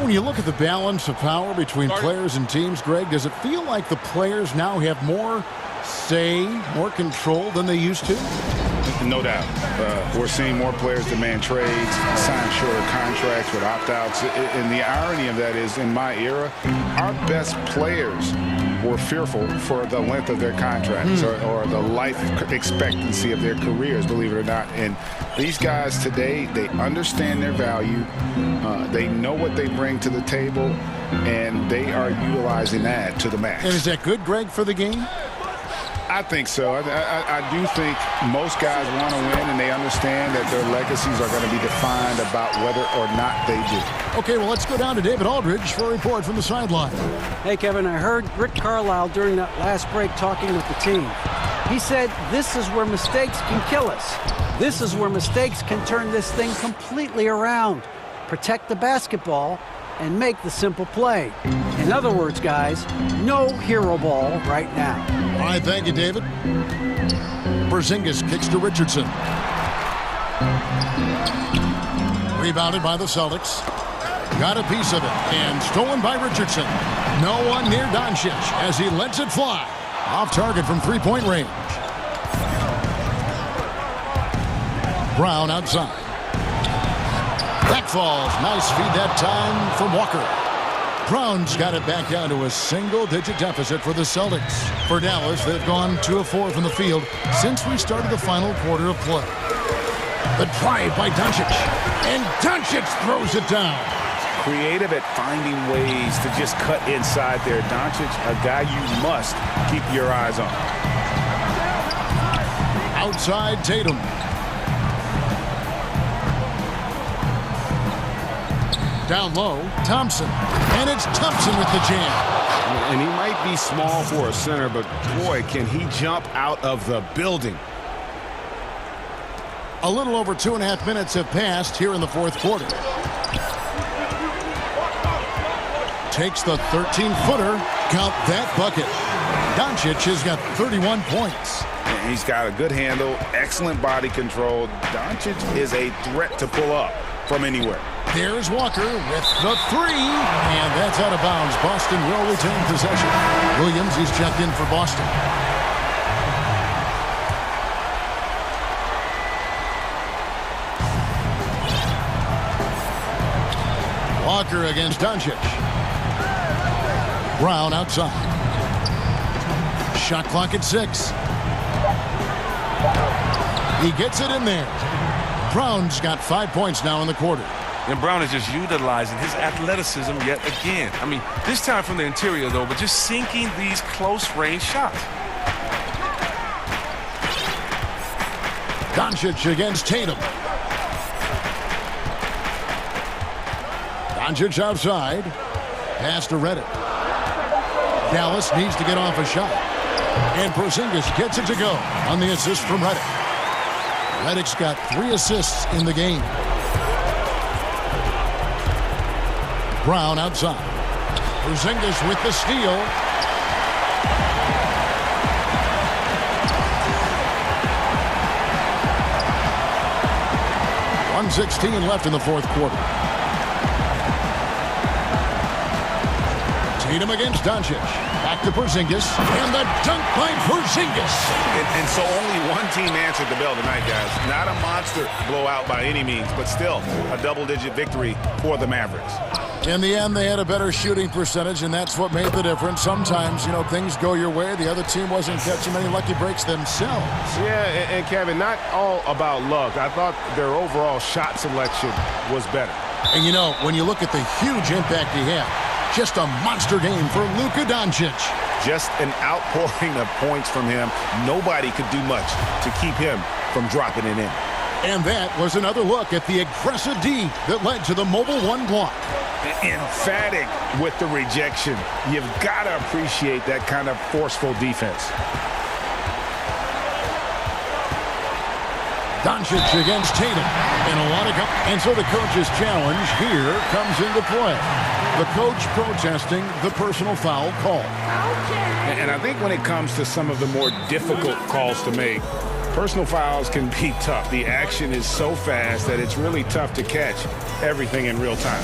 When you look at the balance of power between players and teams, Greg, does it feel like the players now have more say, more control than they used to? No doubt. We're seeing more players demand trades, sign shorter contracts with opt-outs. And the irony of that is, in my era, our best players were fearful for the length of their contracts or the life expectancy of their careers, believe it or not. And these guys today, they understand their value. They know what they bring to the table, and they are utilizing that to the max. And is that good, Greg, for the game? I think so. I do think most guys want to win, and they understand that their legacies are going to be defined about whether or not they do. Okay, well, let's go down to David Aldridge for a report from the sideline. Hey, Kevin, I heard Rick Carlisle during that last break talking with the team. He said, this is where mistakes can kill us. This is where mistakes can turn this thing completely around. Protect the basketball and make the simple play. In other words, guys, no hero ball right now. All right, thank you, David. Porzingis kicks to Richardson. Rebounded by the Celtics. Got a piece of it, and stolen by Richardson. No one near Doncic as he lets it fly. Off target from three-point range. Brown outside. Back falls. Nice feed that time from Walker. Brown's got it back down to a single-digit deficit for the Celtics. For Dallas, they've gone 2 of 4 from the field since we started the final quarter of play. The drive by Doncic. And Doncic throws it down. Creative at finding ways to just cut inside there. Doncic, a guy you must keep your eyes on. Outside Tatum. Down low, Thompson. And it's Thompson with the jam. And he might be small for a center, but boy, can he jump out of the building. A little over 2.5 minutes have passed here in the fourth quarter. Takes the 13-footer. Count that bucket. Doncic has got 31 points. And he's got a good handle, excellent body control. Doncic is a threat to pull up from anywhere. There's Walker with the 3, and that's out of bounds. Boston will retain possession. Williams, he's checked in for Boston. Walker against Doncic. Brown outside. Shot clock at 6. He gets it in there. Brown's got 5 points now in the quarter. And Brown is just utilizing his athleticism yet again. I mean, this time from the interior, though, but just sinking these close-range shots. Doncic against Tatum. Doncic outside. Pass to Reddick. Dallas needs to get off a shot. And Porzingis gets it to go on the assist from Reddick. Reddick's got 3 assists in the game. Brown outside. Porzingis with the steal. .116 left in the fourth quarter. Tatum against Doncic. Back to Porzingis. And the dunk by Porzingis. And so only one team answered the bell tonight, guys. Not a monster blowout by any means, but still a double-digit victory for the Mavericks. In the end, they had a better shooting percentage, and that's what made the difference. Sometimes, you know, things go your way. The other team wasn't catching many lucky breaks themselves. Yeah, and Kevin, not all about luck. I thought their overall shot selection was better. And, you know, when you look at the huge impact he had, just a monster game for Luka Doncic. Just an outpouring of points from him. Nobody could do much to keep him from dropping it in. And that was another look at the aggressive D that led to the mobile 1 block. Emphatic with the rejection. You've got to appreciate that kind of forceful defense. Doncic against Tatum. And so the coach's challenge here comes into play. The coach protesting the personal foul call. And I think when it comes to some of the more difficult calls to make, personal fouls can be tough. The action is so fast that it's really tough to catch everything in real time.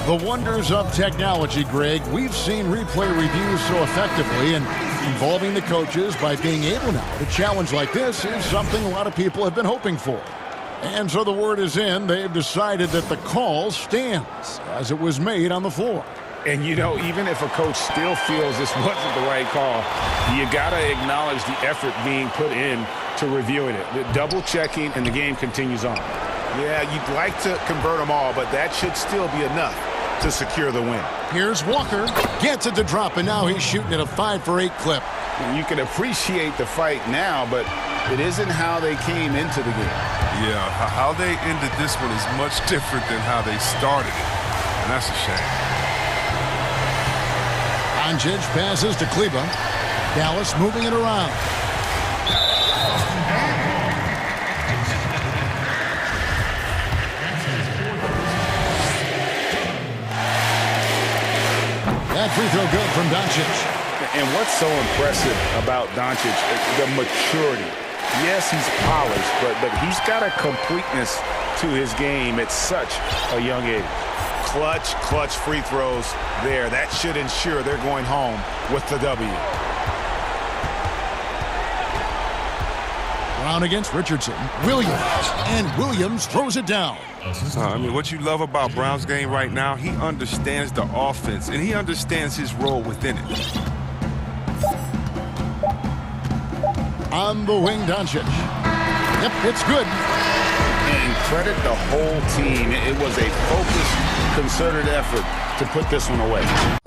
The wonders of technology, Greg. We've seen replay reviews so effectively, and involving the coaches by being able now to challenge like this is something a lot of people have been hoping for. And so the word is in. They've decided that the call stands as it was made on the floor. And, you know, even if a coach still feels this wasn't the right call, you got to acknowledge the effort being put in to reviewing it. The double checking, and the game continues on. Yeah, you'd like to convert them all, but that should still be enough to secure the win. Here's Walker. Gets it to drop, and now he's shooting at a 5-for-8 clip. And you can appreciate the fight now, but it isn't how they came into the game. Yeah, how they ended this one is much different than how they started it. And that's a shame. Doncic passes to Kleber. Dallas moving it around. That free throw good from Doncic. And what's so impressive about Doncic, the maturity. Yes, he's polished, but he's got a completeness to his game at such a young age. Clutch free throws there. That should ensure they're going home with the W. Brown against Richardson. Williams. And Williams throws it down. I mean, what you love about Brown's game right now, he understands the offense, and he understands his role within it. On the wing, Doncic. Yep, it's good. And credit the whole team. It was a focused, concerted effort to put this one away.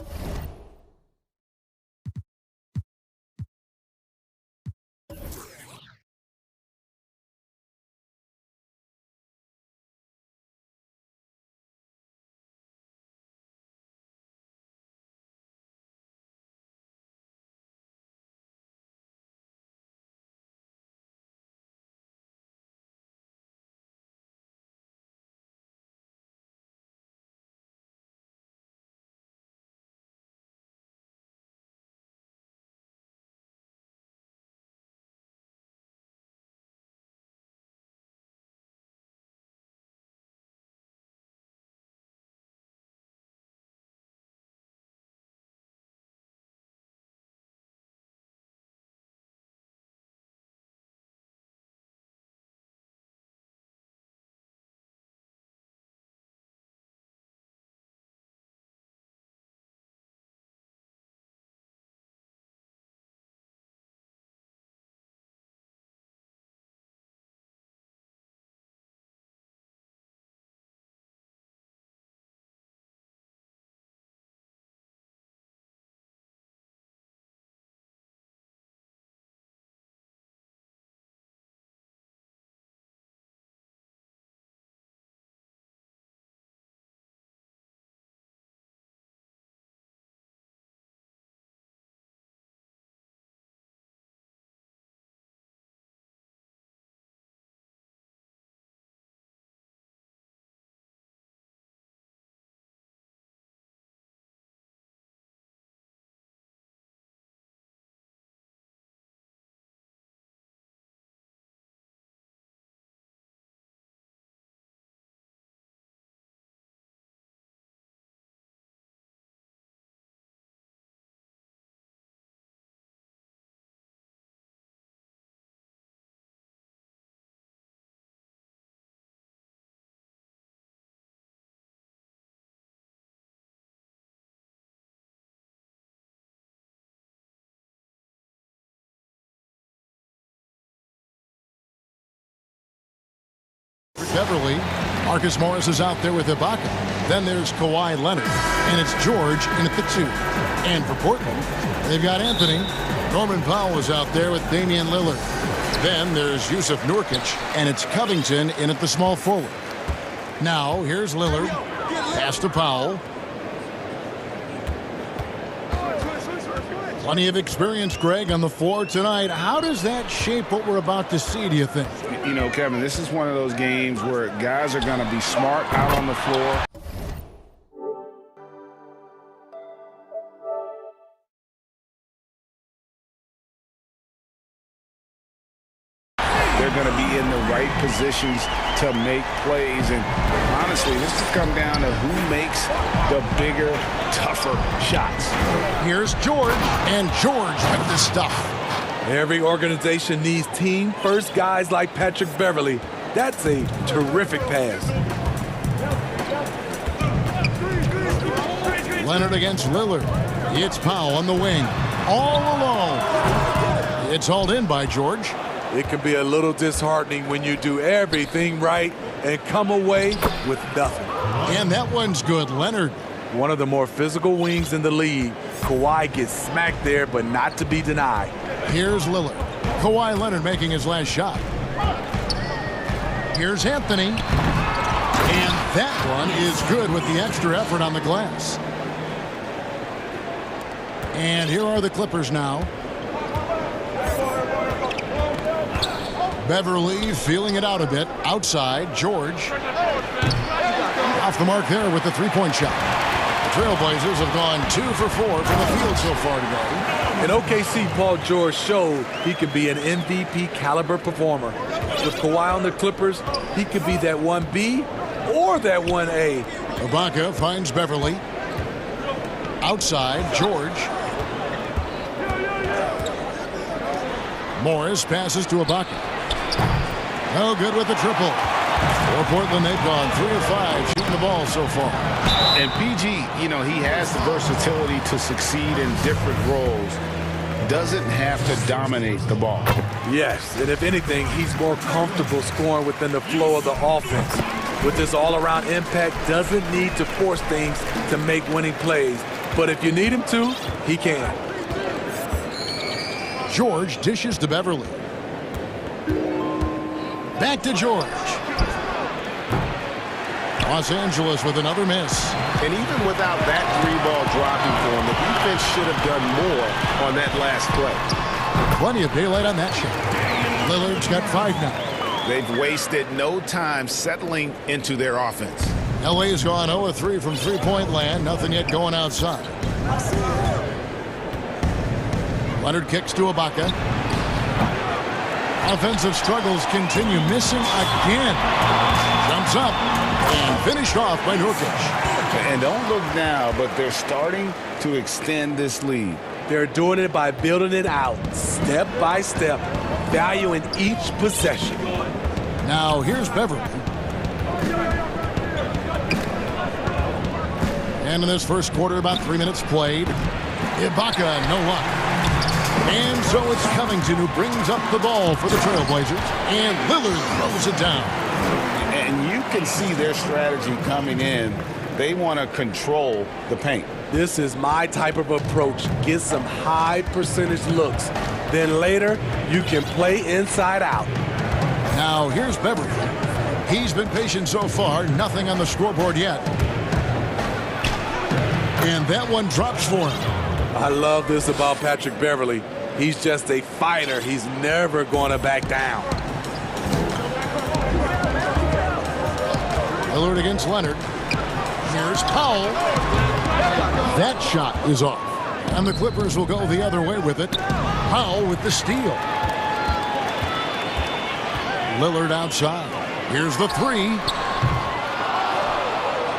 Beverly. Marcus Morris is out there with Ibaka. Then there's Kawhi Leonard. And it's George in at the 2. And for Portland, they've got Anthony. Norman Powell is out there with Damian Lillard. Then there's Yusuf Nurkic. And it's Covington in at the small forward. Now, here's Lillard. Pass to Powell. Plenty of experience, Greg, on the floor tonight. How does that shape what we're about to see, do you think? You know, Kevin, this is one of those games where guys are going to be smart out on the floor. They're going to be in the right positions to make plays. And honestly, this will come down to who makes the bigger, tougher shots. Here's George, and George with the stuff. Every organization needs team-first guys like Patrick Beverly. That's a terrific pass. Leonard against Lillard. It's Powell on the wing. All alone. It's hauled in by George. It can be a little disheartening when you do everything right and come away with nothing. And that one's good, Leonard. One of the more physical wings in the league. Kawhi gets smacked there, but not to be denied. Here's Lillard. Kawhi Leonard making his last shot. Here's Anthony. And that one is good with the extra effort on the glass. And here are the Clippers now. Beverly feeling it out a bit. Outside, George. Off the mark there with the three-point shot. The Trailblazers have gone 2 for 4 from the field so far today. In OKC, Paul George showed he could be an MVP caliber performer. With Kawhi on the Clippers, he could be that 1B or that 1A. Ibaka finds Beverly. Outside, George. Morris passes to Ibaka. No good with the triple. For Portland, they've gone 3 of 5 shooting the ball so far. And PG, you know, he has the versatility to succeed in different roles. Doesn't have to dominate the ball. Yes, and if anything, he's more comfortable scoring within the flow of the offense. With his all-around impact, doesn't need to force things to make winning plays. But if you need him to, he can. George dishes to Beverly. Back to George. Los Angeles with another miss. And even without that 3-ball dropping for him, the defense should have done more on that last play. Plenty of daylight on that shot. Lillard's got 5 now. They've wasted no time settling into their offense. LA's gone 0 of 3 from three-point land. Nothing yet going outside. Leonard kicks to Ibaka. Offensive struggles continue. Missing again. Jumps up and finished off by Nurkic. And don't look now, but they're starting to extend this lead. They're doing it by building it out, step by step, valuing each possession. Now here's Beverly. And in this first quarter, about 3 minutes played. Ibaka, no luck. And so it's Covington who brings up the ball for the Trailblazers. And Lillard throws it down. And you can see their strategy coming in. They want to control the paint. This is my type of approach. Get some high percentage looks. Then later, you can play inside out. Now here's Beverly. He's been patient so far. Nothing on the scoreboard yet. And that one drops for him. I love this about Patrick Beverly. He's just a fighter. He's never going to back down. Lillard against Leonard. Here's Powell. That shot is off. And the Clippers will go the other way with it. Powell with the steal. Lillard outside. Here's the 3.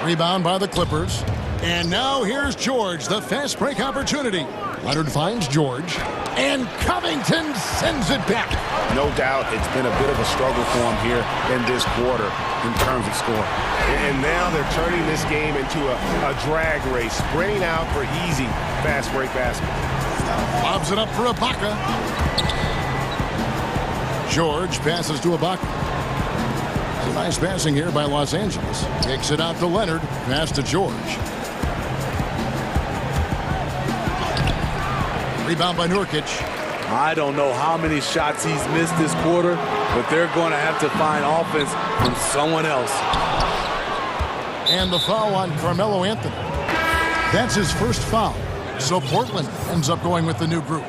Rebound by the Clippers. And now here's George, the fast break opportunity. Leonard finds George. And Covington sends it back. No doubt it's been a bit of a struggle for him here in this quarter in terms of scoring. And now they're turning this game into a drag race, sprinting out for easy fast break basketball. Lobs it up for Ibaka. George passes to Ibaka. Some nice passing here by Los Angeles. Kicks it out to Leonard. Pass to George. Rebound by Nurkic. I don't know how many shots he's missed this quarter, but they're going to have to find offense from someone else. And the foul on Carmelo Anthony. That's his first foul. So Portland ends up going with the new group.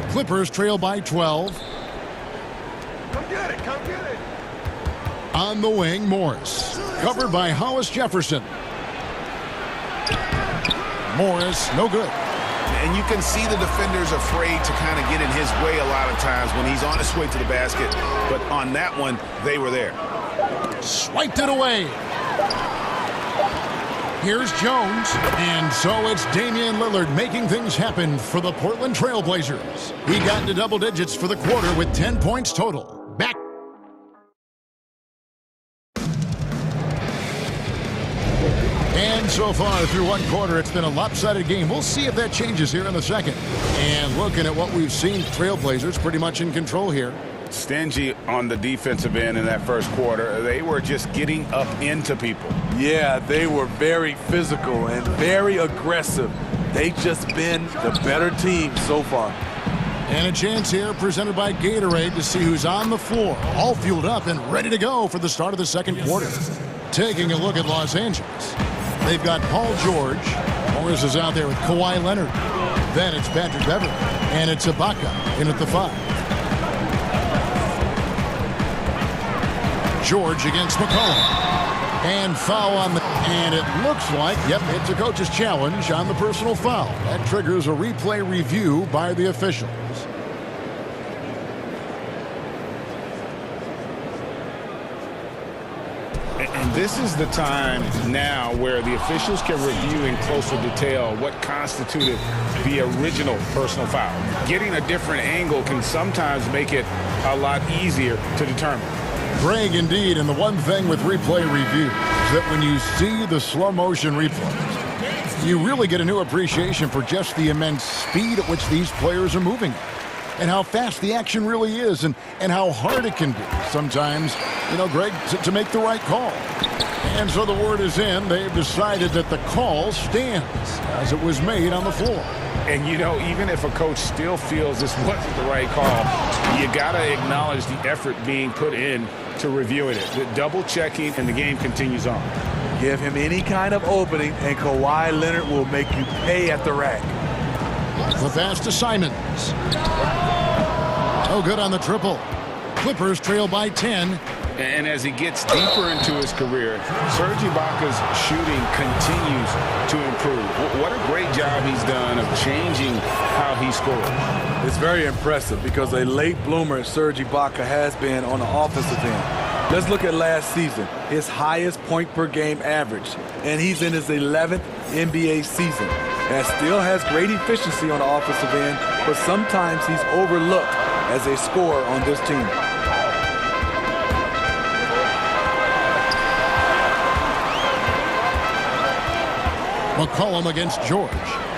Clippers trail by 12. Come get it, come get it. On the wing, Morris. Covered by Hollis Jefferson. Morris, no good. And you can see the defenders afraid to kind of get in his way a lot of times when he's on his way to the basket. But on that one, they were there. Swiped it away. Here's Jones. And so it's Damian Lillard making things happen for the Portland Trailblazers. He got into double digits for the quarter with 10 points total. Back. And so far through one quarter, it's been a lopsided game. We'll see if that changes here in the second. And looking at what we've seen, Trailblazers pretty much in control here. Stingy on the defensive end in that first quarter. They were just getting up into people. Yeah, they were very physical and very aggressive. They've just been the better team so far. And a chance here presented by Gatorade to see who's on the floor, all fueled up and ready to go for the start of the second quarter. Taking a look at Los Angeles. They've got Paul George. Morris is out there with Kawhi Leonard. Then it's Patrick Beverly. And it's Ibaka in at the 5. George against McCollum. And foul on the... And it looks like, yep, it's a coach's challenge on the personal foul. That triggers a replay review by the officials. And this is the time now where the officials can review in closer detail what constituted the original personal foul. Getting a different angle can sometimes make it a lot easier to determine. Greg, indeed, and the one thing with replay review is that when you see the slow motion replays, you really get a new appreciation for just the immense speed at which these players are moving and how fast the action really is and how hard it can be sometimes, Greg, to make the right call. And so the word is in. They've decided that the call stands as it was made on the floor. And, even if a coach still feels this wasn't the right call, you got to acknowledge the effort being put in to reviewing it. The double checking, and the game continues on. Give him any kind of opening, and Kawhi Leonard will make you pay at the rack. The pass to Simons. Oh, good on the triple. Clippers trail by 10. And as he gets deeper into his career, Serge Ibaka's shooting continues to improve. What a great job he's done of changing how he scores. It's very impressive because a late bloomer Serge Ibaka has been on the offensive end. Let's look at last season, his highest point per game average, and he's in his 11th NBA season. And still has great efficiency on the offensive end, but sometimes he's overlooked as a scorer on this team. McCollum against George.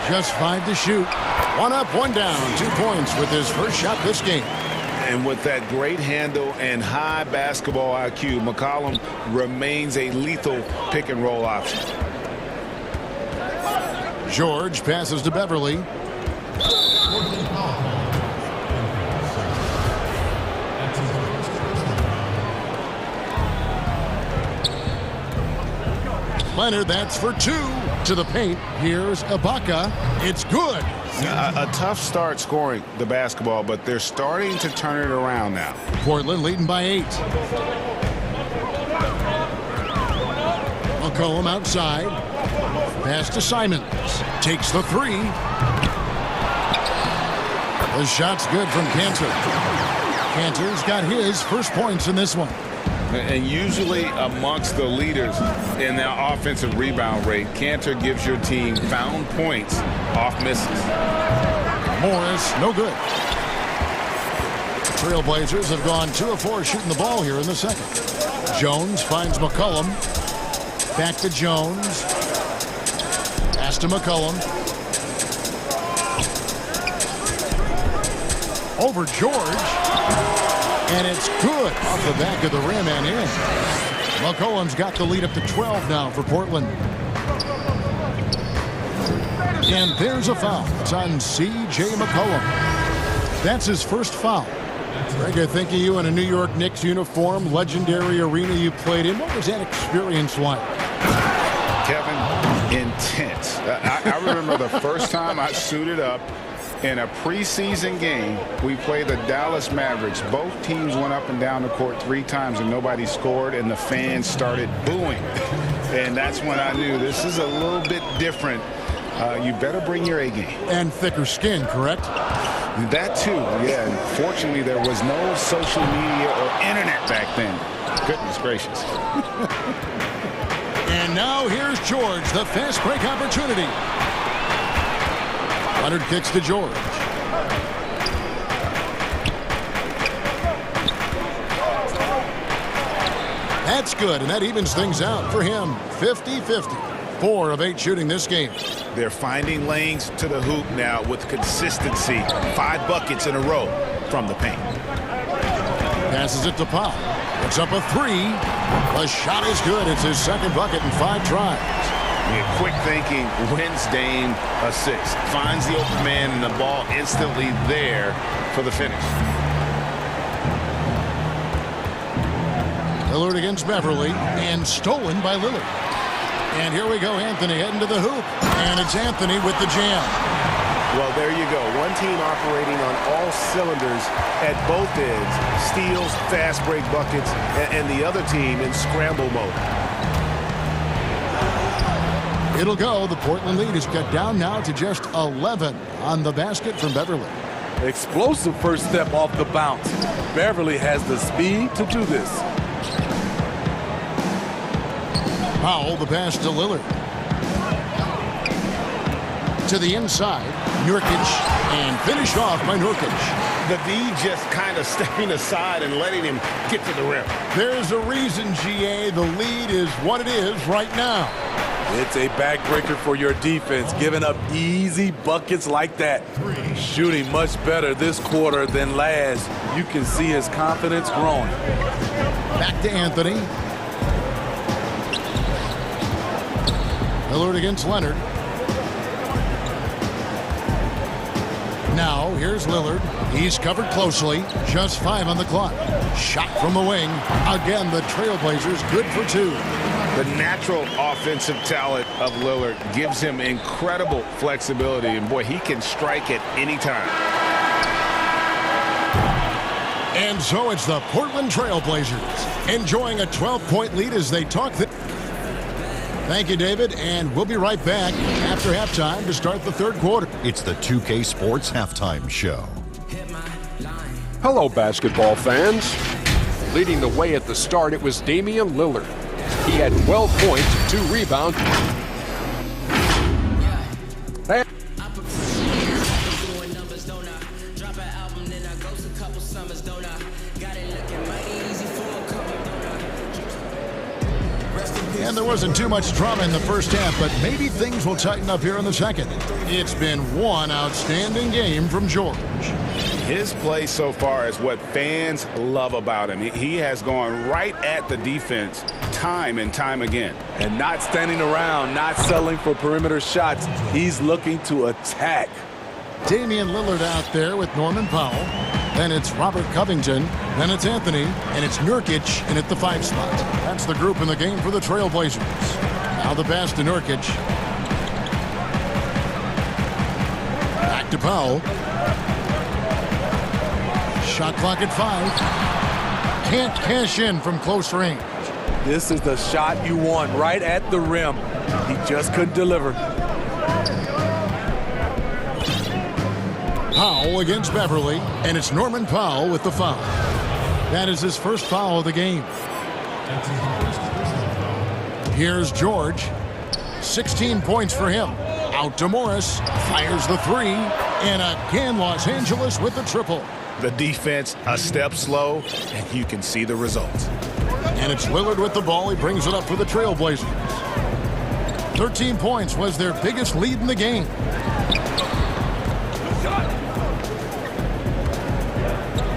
Just 5 to shoot. 1 up, 1 down. 2 points with his first shot this game. And with that great handle and high basketball IQ, McCollum remains a lethal pick-and-roll option. George passes to Beverly. Leonard, that's for 2. To the paint. Here's Ibaka. It's good. A tough start scoring the basketball, but they're starting to turn it around now. Portland leading by 8. McCollum outside. Pass to Simons. Takes the 3. The shot's good from Cantor. Cantor's got his first points in this one. And usually amongst the leaders in their offensive rebound rate, Cantor gives your team found points off misses. Morris, no good. Trailblazers have gone 2 of 4 shooting the ball here in the second. Jones finds McCollum. Back to Jones. Pass to McCollum. Over George. And it's good off the back of the rim and in. McCollum's got the lead up to 12 now for Portland. And there's a foul. It's on C.J. McCollum. That's his first foul. Greg, I think of you in a New York Knicks uniform, legendary arena you played in. What was that experience like? Kevin, intense. I remember the first time I suited up in a preseason game. We played the Dallas Mavericks. Both teams went up and down the court 3 times and nobody scored, and the fans started booing. And that's when I knew this is a little bit different. You better bring your A game. And thicker skin, correct? That too, yeah. And fortunately, there was no social media or internet back then. Goodness gracious. And now here's George, the fast break opportunity. Leonard kicks to George. That's good, and that evens things out for him. 50-50. 4 of 8 shooting this game. They're finding lanes to the hoop now with consistency. 5 buckets in a row from the paint. Passes it to Pop. Puts up a 3. The shot is good. It's his second bucket in 5 tries. Yeah, quick thinking wins Dame a 6. Finds the open man and the ball instantly there for the finish. Lillard against Beverly and stolen by Lillard. And here we go, Anthony heading to the hoop. And it's Anthony with the jam. Well, there you go. One team operating on all cylinders at both ends. Steals, fast break buckets, and the other team in scramble mode. It'll go. The Portland lead is cut down now to just 11 on the basket from Beverly. Explosive first step off the bounce. Beverly has the speed to do this. Powell, the pass to Lillard. To the inside, Nurkic, and finished off by Nurkic. The D just kind of stepping aside and letting him get to the rim. There's a reason, GA, the lead is what it is right now. It's a backbreaker for your defense, giving up easy buckets like that. Shooting much better this quarter than last. You can see his confidence growing. Back to Anthony. Lillard against Leonard. Now, here's Lillard. He's covered closely. Just 5 on the clock. Shot from the wing. Again, the Trailblazers good for 2. The natural offensive talent of Lillard gives him incredible flexibility. And, boy, he can strike at any time. And so it's the Portland Trailblazers enjoying a 12-point lead as they talk. Thank you, David, and we'll be right back after halftime to start the third quarter. It's the 2K Sports Halftime Show. Hello, basketball fans. Leading the way at the start, it was Damian Lillard. He had 12 points, 2 rebounds. And there wasn't too much drama in the first half, but maybe things will tighten up here in the second. It's been one outstanding game from George. His play so far is what fans love about him. He has gone right at the defense time and time again. And not standing around, not settling for perimeter shots. He's looking to attack. Damian Lillard out there with Norman Powell. Then it's Robert Covington. Then it's Anthony. And it's Nurkic in at the 5 spot. That's the group in the game for the Trailblazers. Now the pass to Nurkic. Back to Powell. Shot clock at 5. Can't cash in from close range. This is the shot you want right at the rim. He just couldn't deliver. Powell against Beverly, and it's Norman Powell with the foul. That is his first foul of the game. Here's George. 16 points for him. Out to Morris. Fires the 3. And again, Los Angeles with the triple. The defense a step slow, and you can see the results. And it's Lillard with the ball. He brings it up for the Trailblazers. 13 points was their biggest lead in the game.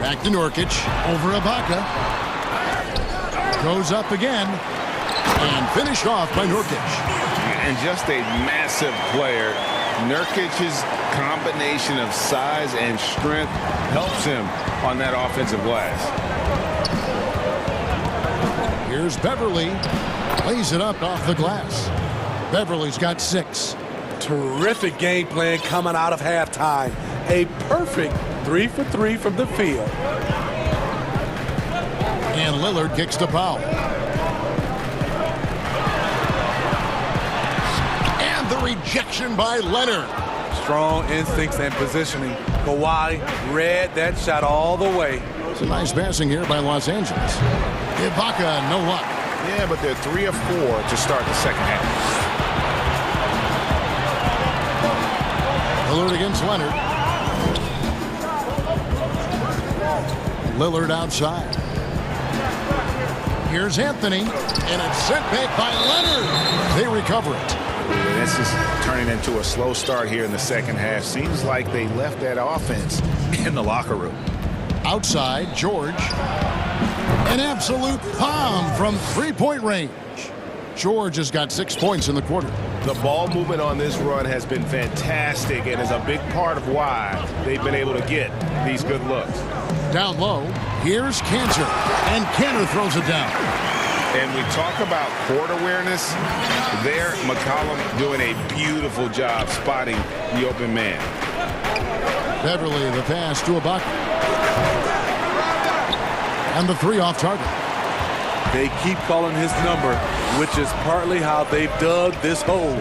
Back to Nurkic, over Ibaka. Goes up again, and finished off by Nurkic. And just a massive player. Nurkic's combination of size and strength helps him on that offensive glass. Here's Beverly. Lays it up off the glass. Beverly's got 6. Terrific game plan coming out of halftime. A perfect 3 for 3 from the field. And Lillard kicks to Powell. And the rejection by Leonard. Strong instincts and positioning. Kawhi read that shot all the way. It's a nice passing here by Los Angeles. Ibaka, no luck. Yeah, but they're 3 of 4 to start the second half. Lillard against Leonard. Lillard outside. Here's Anthony, and it's sent back by Leonard. They recover it. This is turning into a slow start here in the second half. Seems like they left that offense in the locker room. Outside, George. An absolute bomb from 3-point range. George has got 6 points in the quarter. The ball movement on this run has been fantastic and is a big part of why they've been able to get these good looks. Down low, here's Cantor, and Cantor throws it down. And we talk about court awareness. There, McCollum doing a beautiful job spotting the open man. Beverly, the pass to Ibaka. And the 3 off target. They keep calling his number, which is partly how they've dug this hole.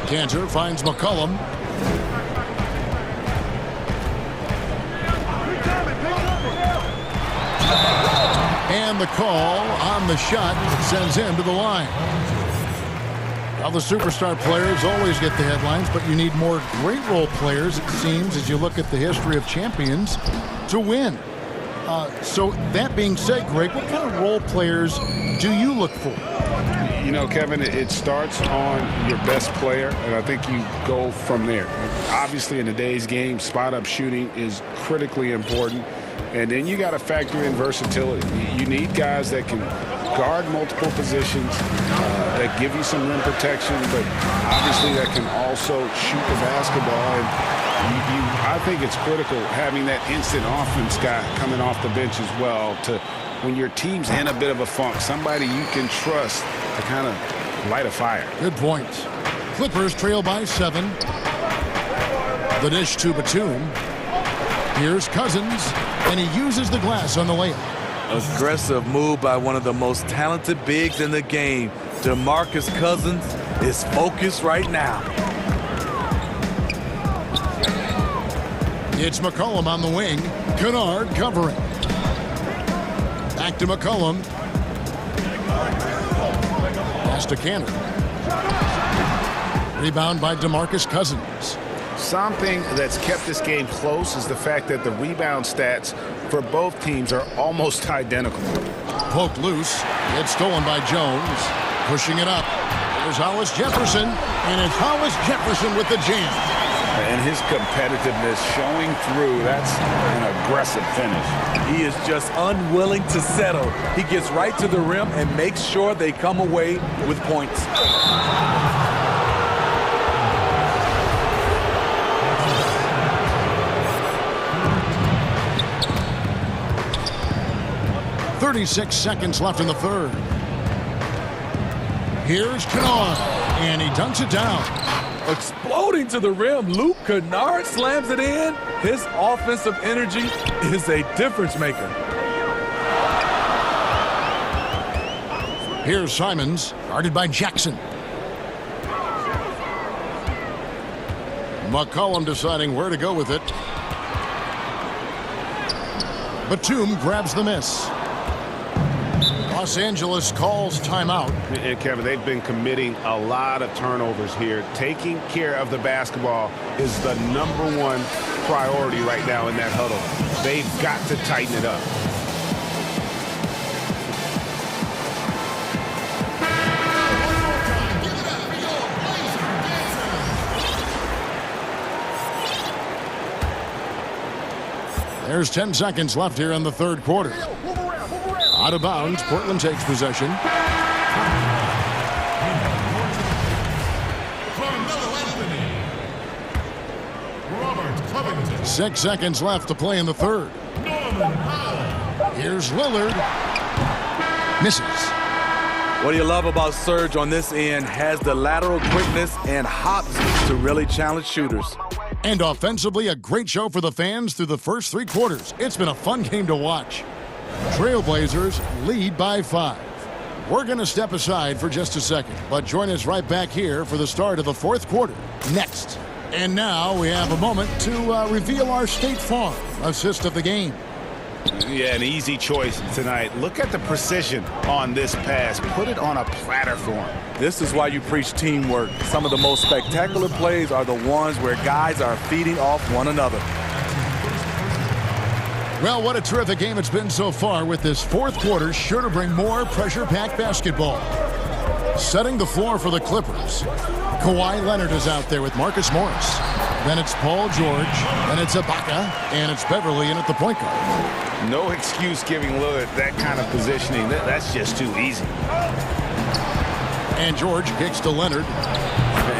Cantor finds McCollum. And the call on the shot sends him to the line. Well, the superstar players always get the headlines, but you need more great role players, it seems, as you look at the history of champions, to win. So that being said, Greg, what kind of role players do you look for? You know, Kevin, it starts on your best player, and I think you go from there. Obviously, in today's game, spot-up shooting is critically important, and then you got to factor in versatility. You need guys that can guard multiple positions, that give you some rim protection, but obviously that can also shoot the basketball. And I think it's critical having that instant offense guy coming off the bench as well to, when your team's in a bit of a funk, somebody you can trust to kind of light a fire. Good point. Clippers trail by 7. The dish to Batum. Here's Cousins, and he uses the glass on the layup. Aggressive move by one of the most talented bigs in the game. DeMarcus Cousins is focused right now. It's McCollum on the wing. Kennard covering. Back to McCollum. Pass to Cannon. Rebound by DeMarcus Cousins. Something that's kept this game close is the fact that the rebound stats for both teams are almost identical. Poked loose. It's stolen by Jones. Pushing it up. There's Hollis Jefferson. And it's Hollis Jefferson with the jam. And his competitiveness showing through. That's an aggressive finish. He is just unwilling to settle. He gets right to the rim and makes sure they come away with points. .36 seconds left in the third. Here's Kennard, and he dunks it down. Exploding to the rim, Luke Kennard slams it in. His offensive energy is a difference maker. Here's Simons, guarded by Jackson. McCollum deciding where to go with it. Batum grabs the miss. Los Angeles calls timeout. And Kevin, they've been committing a lot of turnovers here. Taking care of the basketball is the #1 priority right now in that huddle. They've got to tighten it up. There's 10 seconds left here in the third quarter. Out of bounds, Portland takes possession. 6 seconds left to play in the third. Here's Lillard. Misses. What do you love about Serge on this end? Has the lateral quickness and hops to really challenge shooters. And offensively, a great show for the fans through the first 3 quarters. It's been a fun game to watch. Trailblazers lead by 5. We're going to step aside for just a second, but join us right back here for the start of the fourth quarter next. And now we have a moment to reveal our State Farm assist of the game. Yeah, an easy choice tonight. Look at the precision on this pass. Put it on a platter for him. This is why you preach teamwork. Some of the most spectacular plays are the ones where guys are feeding off one another. Well, what a terrific game it's been so far, with this fourth quarter sure to bring more pressure-packed basketball. Setting the floor for the Clippers. Kawhi Leonard is out there with Marcus Morris. Then it's Paul George, then it's Ibaka, and it's Beverly in at the point guard. No excuse giving Lillard that kind of positioning. That's just too easy. And George kicks to Leonard.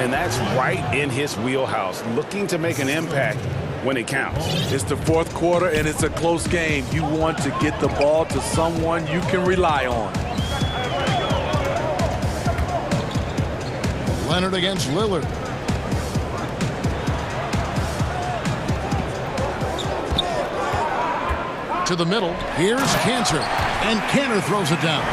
And that's right in his wheelhouse, looking to make an impact when it counts. It's the fourth quarter, and it's a close game. You want to get the ball to someone you can rely on. Leonard against Lillard. To the middle. Here's Cantor. And Cantor throws it down.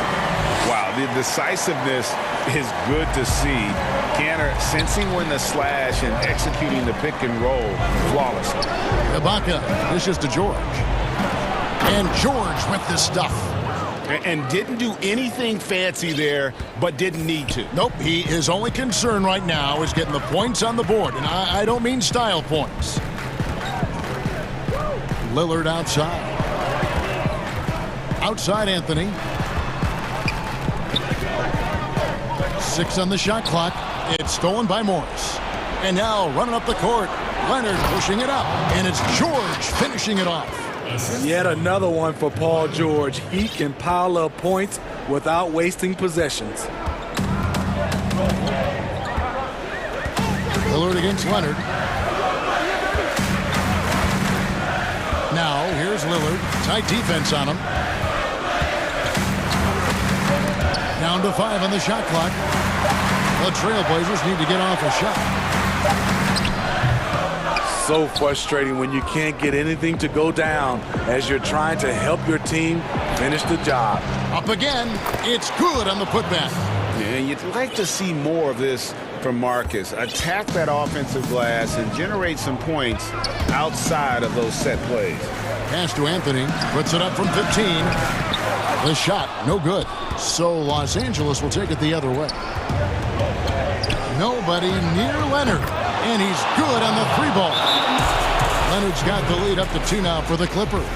Wow, the decisiveness is good to see. Cantor sensing when the slash and executing the pick and roll flawlessly. Ibaka dishes to George. And George with the stuff. And didn't do anything fancy there, but didn't need to. Nope, his only concern right now is getting the points on the board, and I don't mean style points. Lillard outside. Outside Anthony. 6 on the shot clock. It's stolen by Morris. And now running up the court, Leonard pushing it up, and it's George finishing it off. Yet another one for Paul George. He can pile up points without wasting possessions. Lillard against Leonard. Now, here's Lillard. Tight defense on him. Down to 5 on the shot clock. The Trailblazers need to get off a shot. So frustrating when you can't get anything to go down as you're trying to help your team finish the job. Up again. It's good on the putback. Yeah, you'd like to see more of this from Marcus. Attack that offensive glass and generate some points outside of those set plays. Pass to Anthony. Puts it up from 15. The shot, no good. So Los Angeles will take it the other way. Nobody near Leonard. And he's good on the 3-ball. Leonard's got the lead up to 2 now for the Clippers.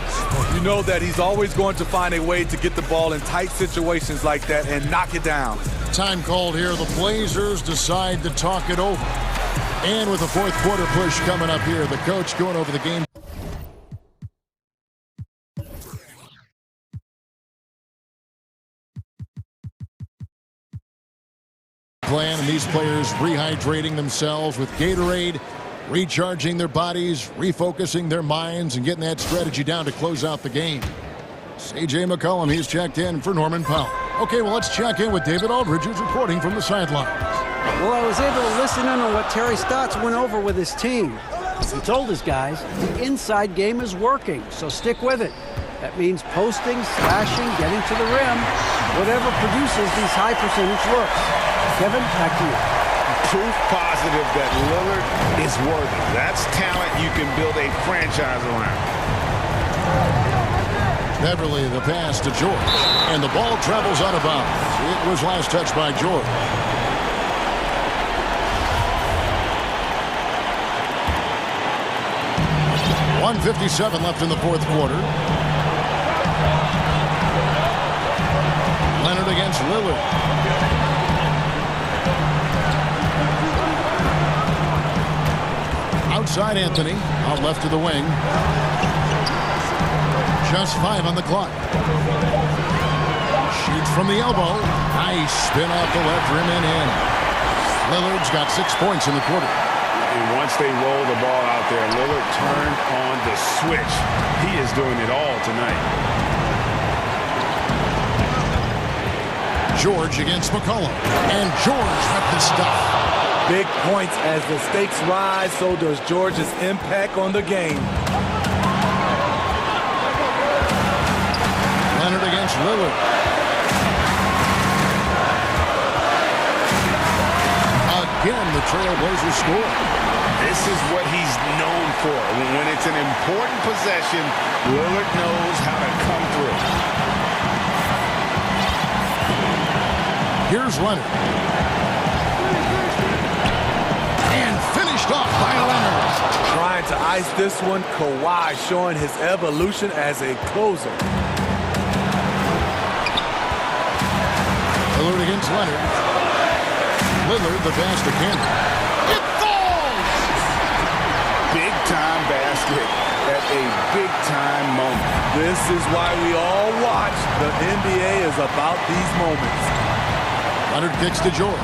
You know that he's always going to find a way to get the ball in tight situations like that and knock it down. Time called here. The Blazers decide to talk it over. And with the fourth quarter push coming up here, the coach going over the game plan, and these players rehydrating themselves with Gatorade, recharging their bodies, refocusing their minds, and getting that strategy down to close out the game. C.J. McCollum, he's checked in for Norman Powell. Okay, well, let's check in with David Aldridge, who's reporting from the sidelines. Well, I was able to listen in on what Terry Stotts went over with his team. He told his guys the inside game is working, so stick with it. That means posting, slashing, getting to the rim, whatever produces these high percentage looks. Kevin, back to you. Proof positive that Lillard is worthy. That's talent you can build a franchise around. Beverly, the pass to George. And the ball travels out of bounds. It was last touched by George. .157 left in the fourth quarter. Leonard against Lillard. Outside Anthony, out left to the wing. Just 5 on the clock. Shoots from the elbow. Nice spin off the left rim and in. Lillard's got 6 points in the quarter. And once they roll the ball out there, Lillard turned on the switch. He is doing it all tonight. George against McCollum. And George with the stuff. Big points as the stakes rise, so does George's impact on the game. Leonard against Lillard. Again, the Trailblazers score. This is what he's known for. When it's an important possession, Lillard knows how to come through. Here's Leonard. Off by Leonard. Trying to ice this one, Kawhi showing his evolution as a closer. Lillard against Leonard. Lillard, the pass to Cameron. It falls! Big time basket at a big time moment. This is why we all watch. The NBA is about these moments. Leonard kicks to George.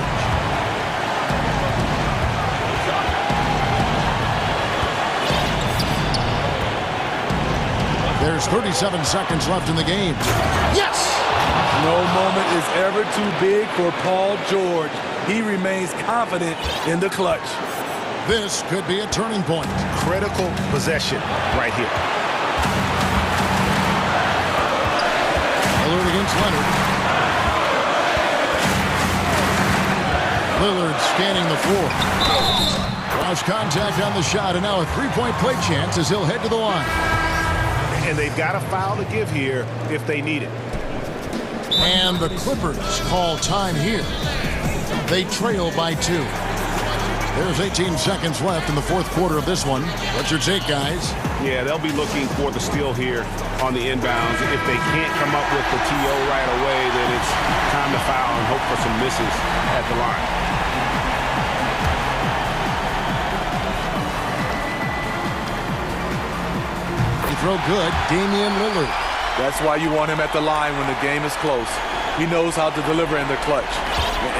There's 37 seconds left in the game. Yes! No moment is ever too big for Paul George. He remains confident in the clutch. This could be a turning point. Critical possession right here. Lillard against Leonard. Lillard scanning the floor. Cross contact on the shot, and now a three-point play chance as he'll head to the line. And they've got a foul to give here if they need it. And the Clippers call time here. They trail by 2. There's 18 seconds left in the fourth quarter of this one. What's your take, guys? Yeah, they'll be looking for the steal here on the inbounds. If they can't come up with the TO right away, then it's time to foul and hope for some misses at the line. He throw good, Damian Lillard. That's why you want him at the line when the game is close. He knows how to deliver in the clutch.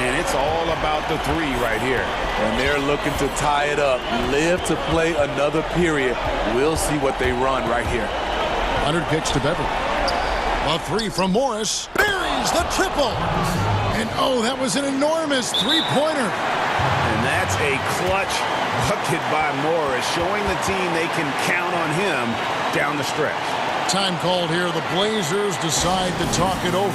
And it's all about the three right here. And they're looking to tie it up, live to play another period. We'll see what they run right here. Leonard kicks to Beverly. A three from Morris. Buries the triple. And oh, that was an enormous three-pointer. And that's a clutch bucket by Morris, showing the team they can count on him down the stretch. Time called here. The Blazers decide to talk it over.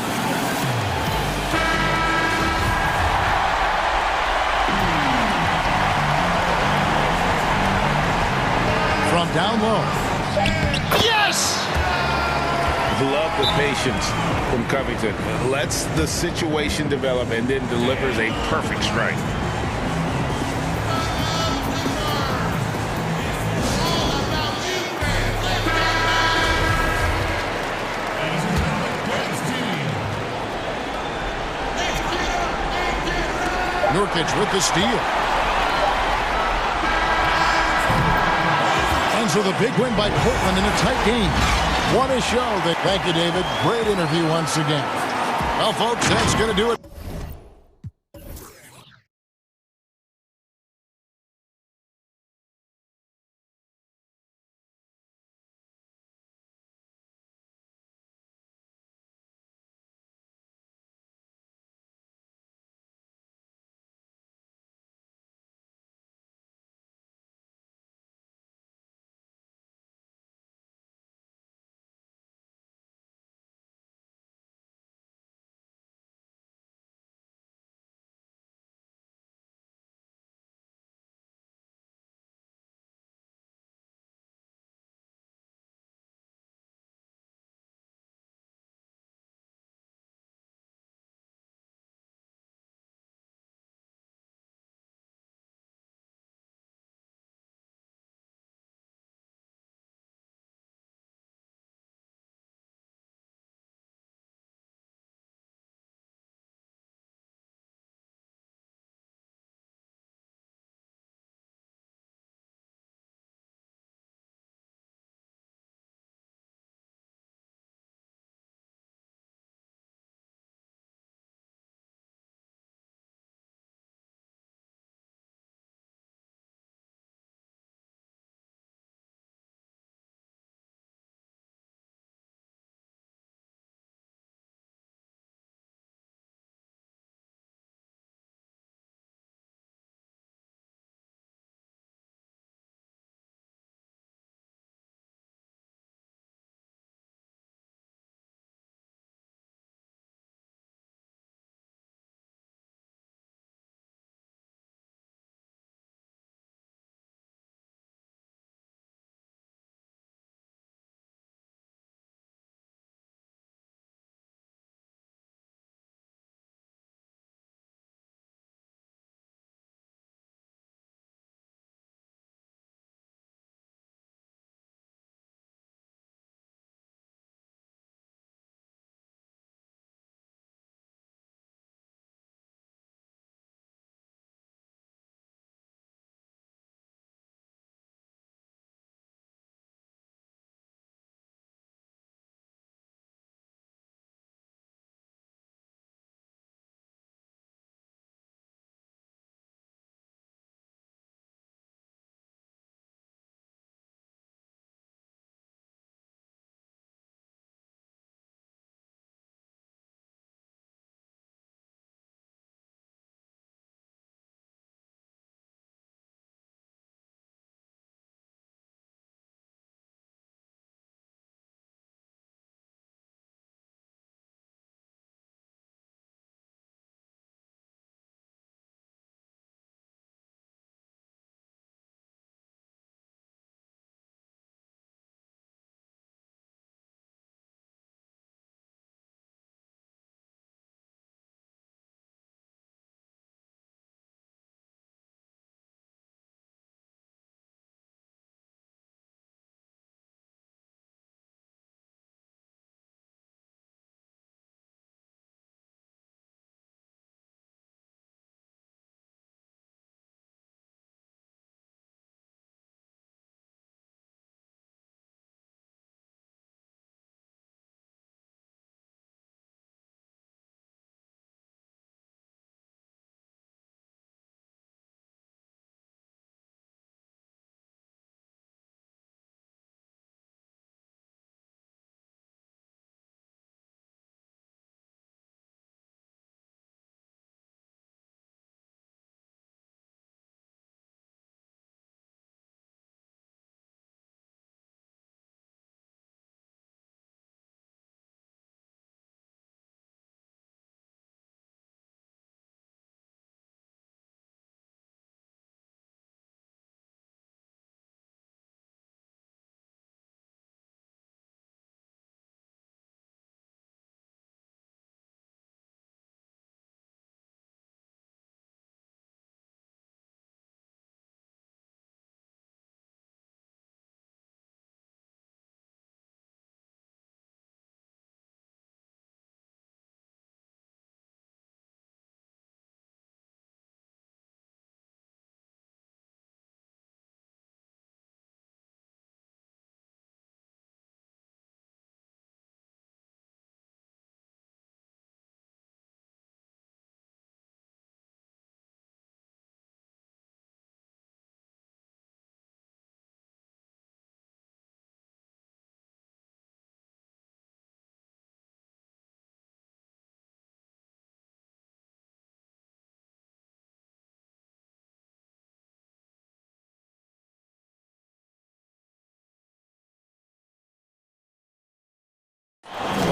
From down low. Yes! Love the patience from Covington. Lets the situation develop and then delivers a perfect strike. Nurkic with the steal. And so the big win by Portland in a tight game. What a show. Thank you, David. Great interview once again. Well, folks, that's going to do it.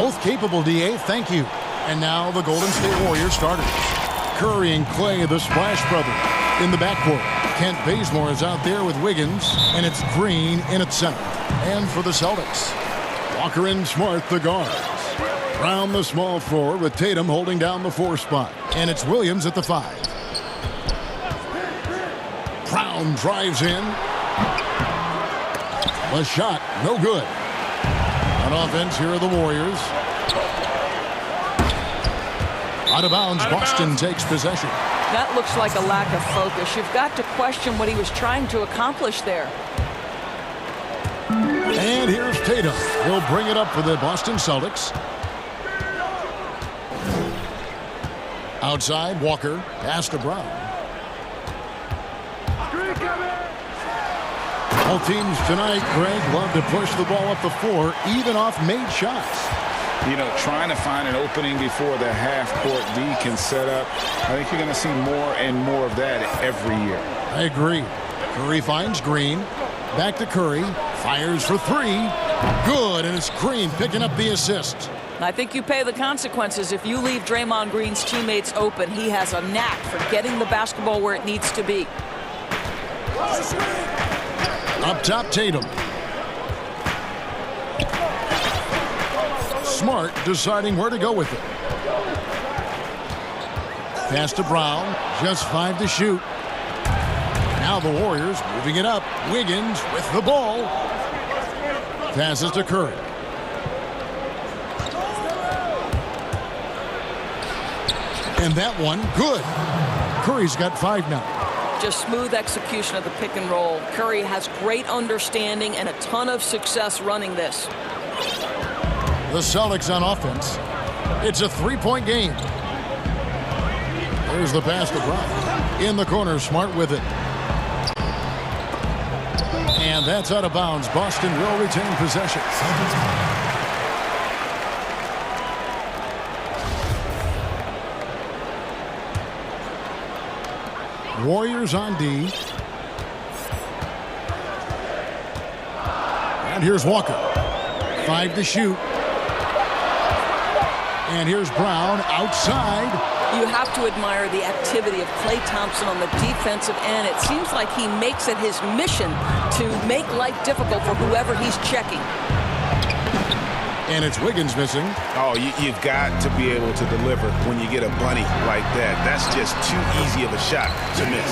Both capable, DA. Thank you. And now the Golden State Warriors starters. Curry and Clay, the Splash Brothers, in the backcourt. Kent Bazemore is out there with Wiggins, and it's Green in at center. And for the Celtics, Walker and Smart, the guards. Brown, the small forward, with Tatum holding down the 4 spot. And it's Williams at the 5. Brown drives in. The shot, no good. On offense, here are the Warriors. Out of bounds, Boston takes possession. That looks like a lack of focus. You've got to question what he was trying to accomplish there. And here's Tatum. He'll bring it up for the Boston Celtics. Outside, Walker. Pass to Brown. All teams tonight, Greg, love to push the ball up the floor, even off made shots. You know, trying to find an opening before the half-court D can set up. I think you're going to see more and more of that every year. I agree. Curry finds Green. Back to Curry. Fires for 3. Good, and it's Green picking up the assist. I think you pay the consequences if you leave Draymond Green's teammates open. He has a knack for getting the basketball where it needs to be. Up top, Tatum. Smart deciding where to go with it. Pass to Brown. Just 5 to shoot. Now the Warriors moving it up. Wiggins with the ball. Passes to Curry. And that one, good. Curry's got 5 now. Just smooth execution of the pick and roll. Curry has great understanding and a ton of success running this. The Celtics on offense. It's a 3-point game. There's the pass to Brown. In the corner, Smart with it. And that's out of bounds. Boston will retain possession. Warriors on D. And here's Walker. 5 to shoot. And here's Brown outside. You have to admire the activity of Klay Thompson on the defensive end. It seems like he makes it his mission to make life difficult for whoever he's checking. And it's Wiggins missing. Oh, you've got to be able to deliver when you get a bunny like that. That's just too easy of a shot to miss.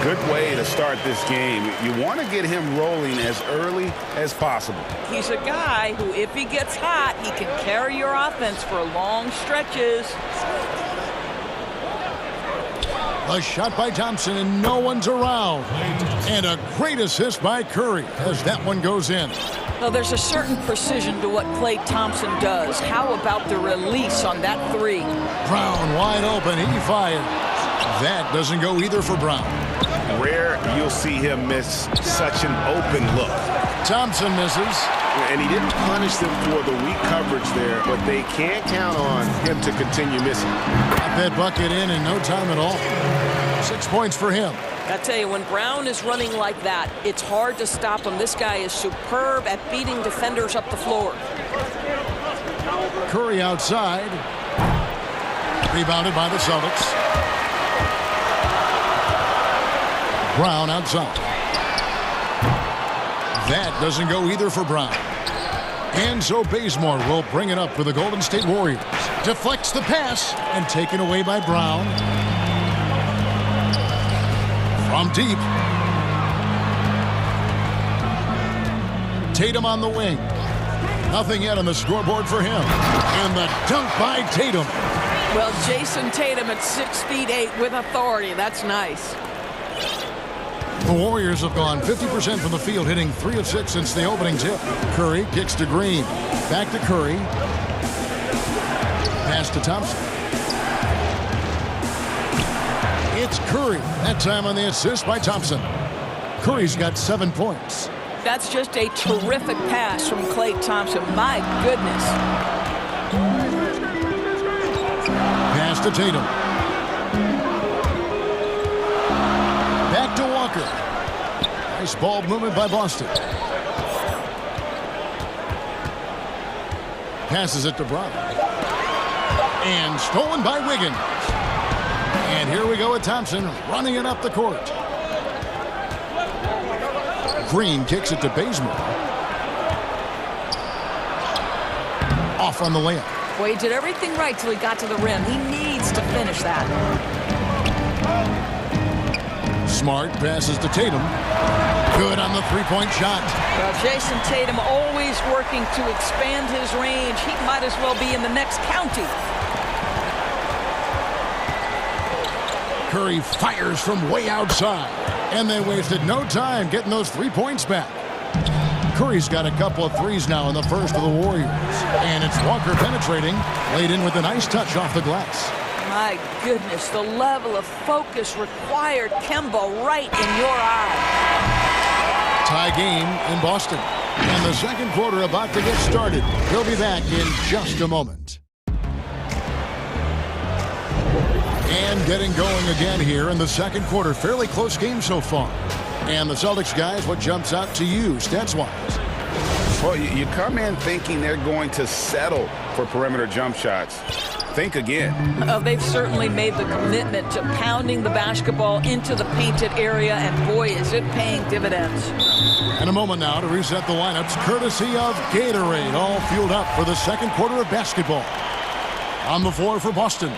Good way to start this game. You want to get him rolling as early as possible. He's a guy who, if he gets hot, he can carry your offense for long stretches. A shot by Thompson, and no one's around. And a great assist by Curry as that one goes in. Well, there's a certain precision to what Klay Thompson does. How about the release on that 3? Brown wide open. He fires. That doesn't go either for Brown. Rare you'll see him miss such an open look. Thompson misses. And he didn't punish them for the weak coverage there, but they can't count on him to continue missing. Got that bucket in no time at all. 6 points for him. I tell you, when Brown is running like that, it's hard to stop him. This guy is superb at beating defenders up the floor. Curry outside. Rebounded by the Celtics. Brown outside. That doesn't go either for Brown. And so Bazemore will bring it up for the Golden State Warriors. Deflects the pass and taken away by Brown. From deep. Tatum on the wing. Nothing yet on the scoreboard for him. And the dunk by Tatum. Well, Jason Tatum at 6'8" with authority. That's nice. The Warriors have gone 50% from the field, hitting 3 of 6 since the opening tip. Curry kicks to Green. Back to Curry. Pass to Thompson. It's Curry. That time on the assist by Thompson. Curry's got 7 points. That's just a terrific pass from Klay Thompson. My goodness. Pass to Tatum. Back to Walker. Nice ball movement by Boston. Passes it to Brown. And stolen by Wiggins. And here we go with Thompson running it up the court. Green kicks it to Bazemore. Off on the layup. Well, he did everything right till he got to the rim. He needs to finish that. Smart passes to Tatum. Good on the three-point shot. Well, Jason Tatum always working to expand his range. He might as well be in the next county. Curry fires from way outside. And they wasted no time getting those 3 points back. Curry's got a couple of threes now in the first of the Warriors. And it's Walker penetrating, laid in with a nice touch off the glass. My goodness, the level of focus required. Kemba right in your eye. Tie game in Boston. And the second quarter about to get started. He'll be back in just a moment. And getting going again here in the second quarter. Fairly close game so far. And the Celtics guys, what jumps out to you stats-wise? Well, you come in thinking they're going to settle for perimeter jump shots. Think again. They've certainly made the commitment to pounding the basketball into the painted area, and boy, is it paying dividends. And a moment now to reset the lineups, courtesy of Gatorade, all fueled up for the second quarter of basketball. On the floor for Boston.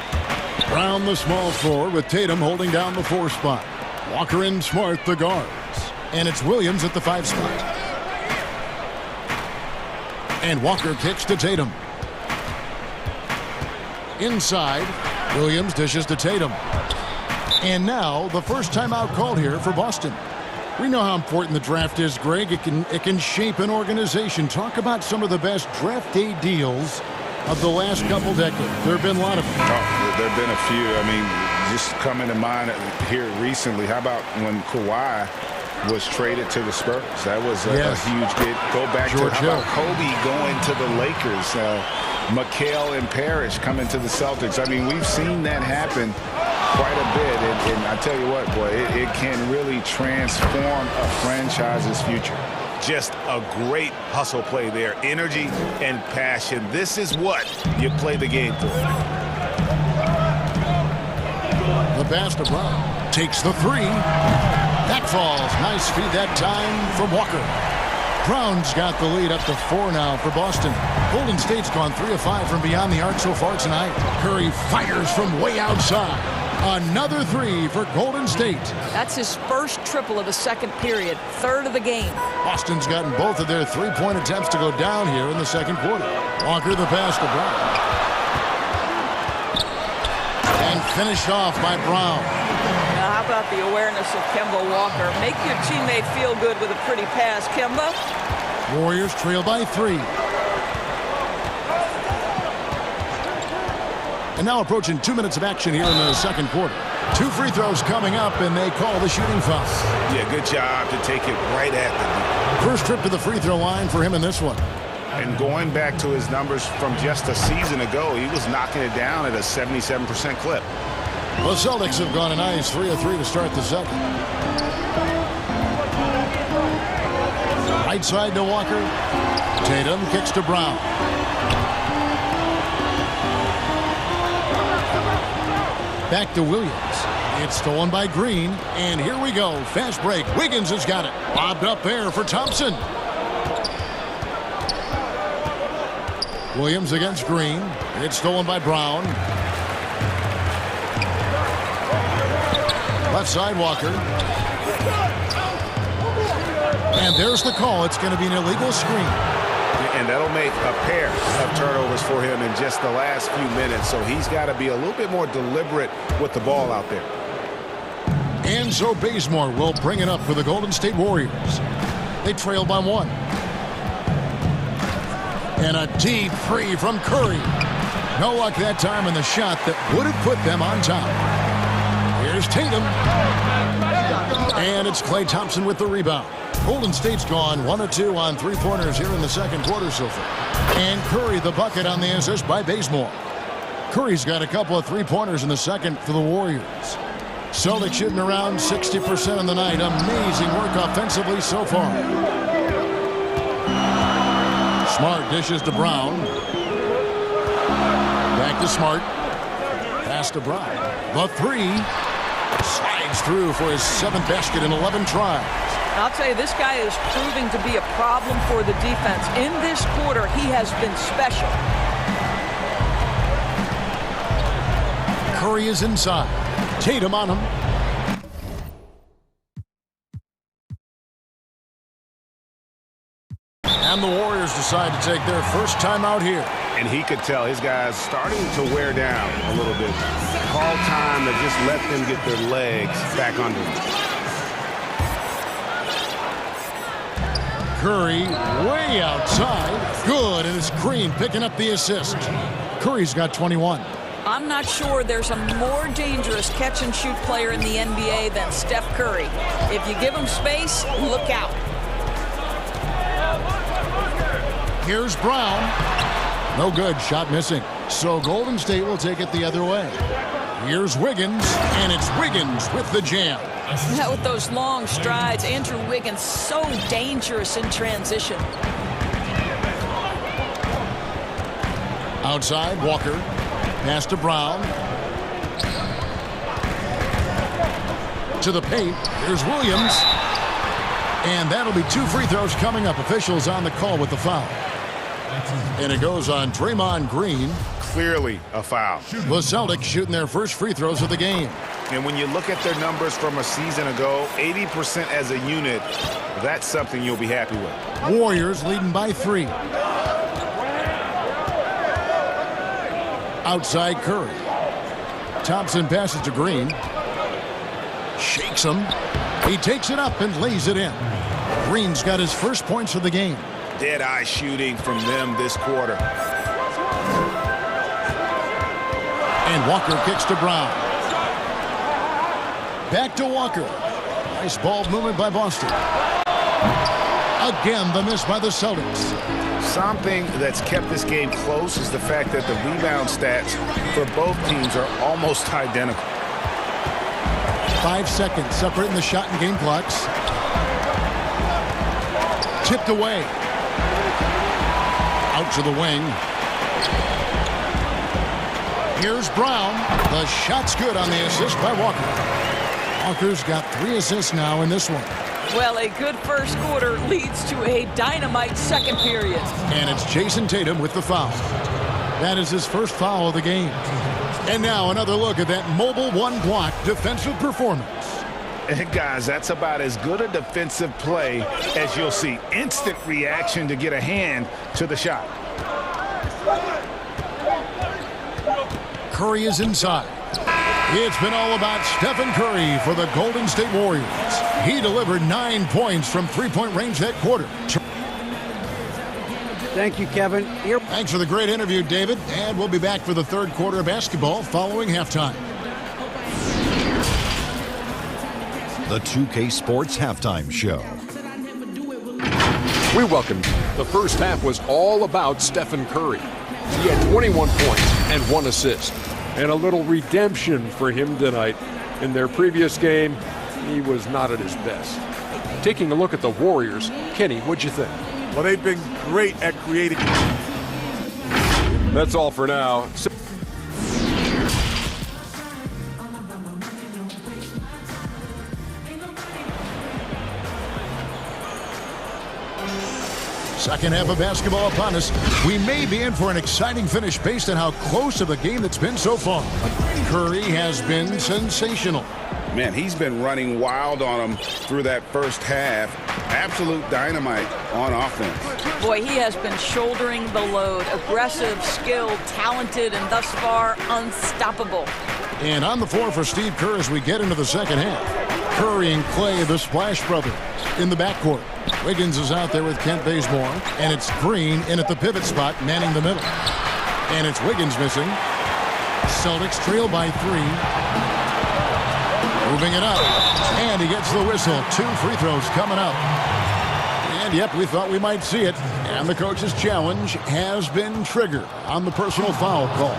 Brown the small forward with Tatum holding down the 4 spot. Walker and Smart the guards. And it's Williams at the 5 spot. And Walker kicks to Tatum. Inside, Williams dishes to Tatum. And now the first timeout called here for Boston. We know how important the draft is, Greg. It can shape an organization. Talk about some of the best draft day deals of the last couple decades. There have been a lot of them. Oh, there have been a few. I mean, just coming to mind here recently, how about when Kawhi was traded to the Spurs? That was a huge get. Go back George to how about Kobe going to the Lakers, McHale and Parrish coming to the Celtics. I mean, we've seen that happen quite a bit, and I tell you what, boy, it can really transform a franchise's future. Just a great hustle play there. Energy and passion. This is what you play the game for. The pass to Brown. Takes the 3. That falls. Nice feed that time from Walker. Brown's got the lead up to 4 now for Boston. Golden State's gone 3 of 5 from beyond the arc so far tonight. Curry fires from way outside. Another 3 for Golden State. That's his first triple of the second period, 3rd of the game. Boston's gotten both of their 3-point attempts to go down here in the second quarter. Walker the pass to Brown. And finished off by Brown. Now, how about the awareness of Kemba Walker? Make your teammate feel good with a pretty pass, Kemba. Warriors trail by 3. And now approaching 2 minutes of action here in the second quarter. 2 free throws coming up, and they call the shooting foul. Yeah, good job to take it right at the first trip to the free throw line for him in this one. And going back to his numbers from just a season ago, he was knocking it down at a 77% clip. The Celtics have gone a nice 3 of 3 to start the second. Right side to Walker. Tatum kicks to Brown. Back to Williams. It's stolen by Green. And here we go. Fast break. Wiggins has got it. Lobbed up there for Thompson. Williams against Green. It's stolen by Brown. Left side, Walker. And there's the call. It's going to be an illegal screen. And that'll make a pair of turnovers for him in just the last few minutes. So he's got to be a little bit more deliberate with the ball out there. And so Bazemore will bring it up for the Golden State Warriors. They trail by 1. And a deep 3 from Curry. No luck that time in the shot that would have put them on top. Here's Tatum. And it's Klay Thompson with the rebound. Golden State's gone 1 of 2 on 3-pointers here in the second quarter so far. And Curry the bucket on the assist by Bazemore. Curry's got a couple of 3-pointers in the second for the Warriors. Celtics shooting around 60% on the night. Amazing work offensively so far. Smart dishes to Brown. to Smart. Pass to Brown. The three. Slides through for his 7th basket in 11 tries. I'll tell you, this guy is proving to be a problem for the defense. In this quarter, he has been special. Curry is inside. Tatum on him. And the Warriors decide to take their first time out here. And he could tell his guys starting to wear down a little bit. Call time to just let them get their legs back under them. Curry way outside. Good, and it's Green picking up the assist. Curry's got 21. I'm not sure there's a more dangerous catch-and-shoot player in the NBA than Steph Curry. If you give him space, look out. Here's Brown. No good. Shot missing. So Golden State will take it the other way. Here's Wiggins, and it's Wiggins with the jam. Yeah, with those long strides, Andrew Wiggins so dangerous in transition. Outside, Walker. Pass to Brown. To the paint. Here's Williams. And that'll be 2 free throws coming up. Officials on the call with the foul. And it goes on Draymond Green. Clearly a foul. The Celtics shooting their first free throws of the game. And when you look at their numbers from a season ago, 80% as a unit, that's something you'll be happy with. Warriors leading by 3. Outside Curry. Thompson passes to Green. Shakes him. He takes it up and lays it in. Green's got his first points of the game. Dead-eye shooting from them this quarter. And Walker kicks to Brown. Back to Walker. Nice ball movement by Boston. Again, the miss by the Celtics. Something that's kept this game close is the fact that the rebound stats for both teams are almost identical. 5 seconds separating the shot and game clocks. Tipped away. Out to the wing. Here's Brown. The shot's good on the assist by Walker. Walker's got 3 assists now in this one. Well, a good first quarter leads to a dynamite second period. And it's Jason Tatum with the foul. That is his first foul of the game. And now another look at that mobile one-block defensive performance. And guys, that's about as good a defensive play as you'll see. Instant reaction to get a hand to the shot. Curry is inside. It's been all about Stephen Curry for the Golden State Warriors. He delivered 9 points from three-point range that quarter. Thank you, Kevin. Thanks for the great interview, David. And we'll be back for the third quarter of basketball following halftime. The 2K Sports Halftime Show. We welcome you. The first half was all about Stephen Curry. He had 21 points and 1 assist. And a little redemption for him tonight. In their previous game, he was not at his best. Taking a look at the Warriors, Kenny, what'd you think? Well, they've been great at creating. That's all for now. Second half of basketball upon us. We may be in for an exciting finish based on how close of a game it's been so far. Curry has been sensational. Man, he's been running wild on them through that first half. Absolute dynamite on offense. Boy, he has been shouldering the load. Aggressive, skilled, talented, and thus far unstoppable. And on the floor for Steve Kerr as we get into the second half. Curry and Clay, the Splash Brothers, in the backcourt. Wiggins is out there with Kent Bazemore. And it's Green in at the pivot spot, manning the middle. And it's Wiggins missing. Celtics trail by 3. Moving it up. And he gets the whistle. 2 free throws coming up. And yep, we thought we might see it. And the coach's challenge has been triggered on the personal foul call.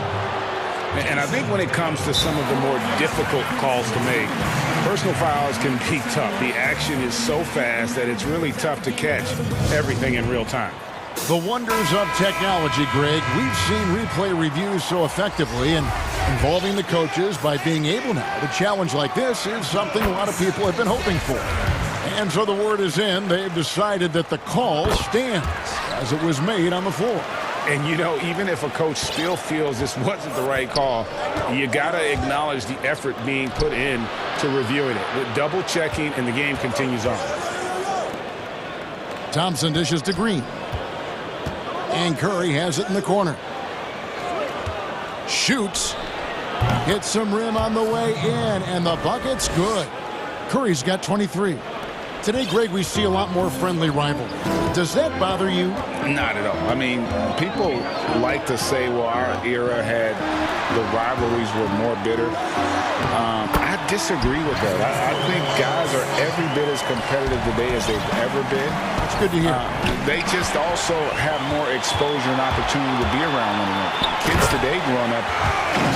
And I think when it comes to some of the more difficult calls to make, personal fouls can be tough. The action is so fast that it's really tough to catch everything in real time. The wonders of technology, Greg. We've seen replay reviews so effectively, and involving the coaches by being able now to challenge like this is something a lot of people have been hoping for. And so the word is in. They've decided that the call stands as it was made on the floor. And, you know, even if a coach still feels this wasn't the right call, you got to acknowledge the effort being put in to reviewing it. With double checking, and the game continues on. Thompson dishes to Green. And Curry has it in the corner. Shoots. Hits some rim on the way in, and the bucket's good. Curry's got 23. Today, Greg, we see a lot more friendly rivalry. Does that bother you? Not at all. I mean, people like to say, well, our era had the rivalries were more bitter. I disagree with that. I think guys are every bit as competitive today as they've ever been. That's good to hear. They just also have more exposure and opportunity to be around one another. Kids today growing up,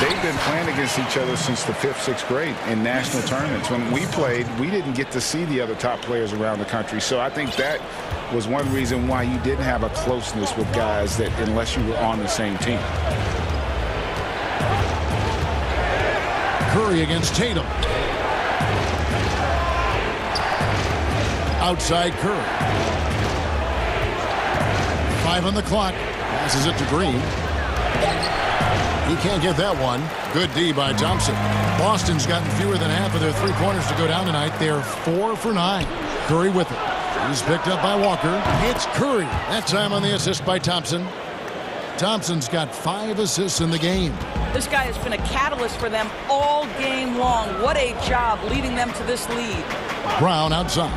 they've been playing against each other since the 5th, 6th grade in national tournaments. When we played, we didn't get to see the other top players around the country. So I think that was one reason why you didn't have a closeness with guys that unless you were on the same team. Curry against Tatum. Outside Curry. 5 on the clock. Passes it to Green. He can't get that one. Good D by Thompson. Boston's gotten fewer than half of their three-pointers to go down tonight. They're 4 for 9. Curry with it. He's picked up by Walker. It's Curry. That time on the assist by Thompson. Thompson's got 5 assists in the game. This guy has been a catalyst for them all game long. What a job leading them to this lead. Brown outside.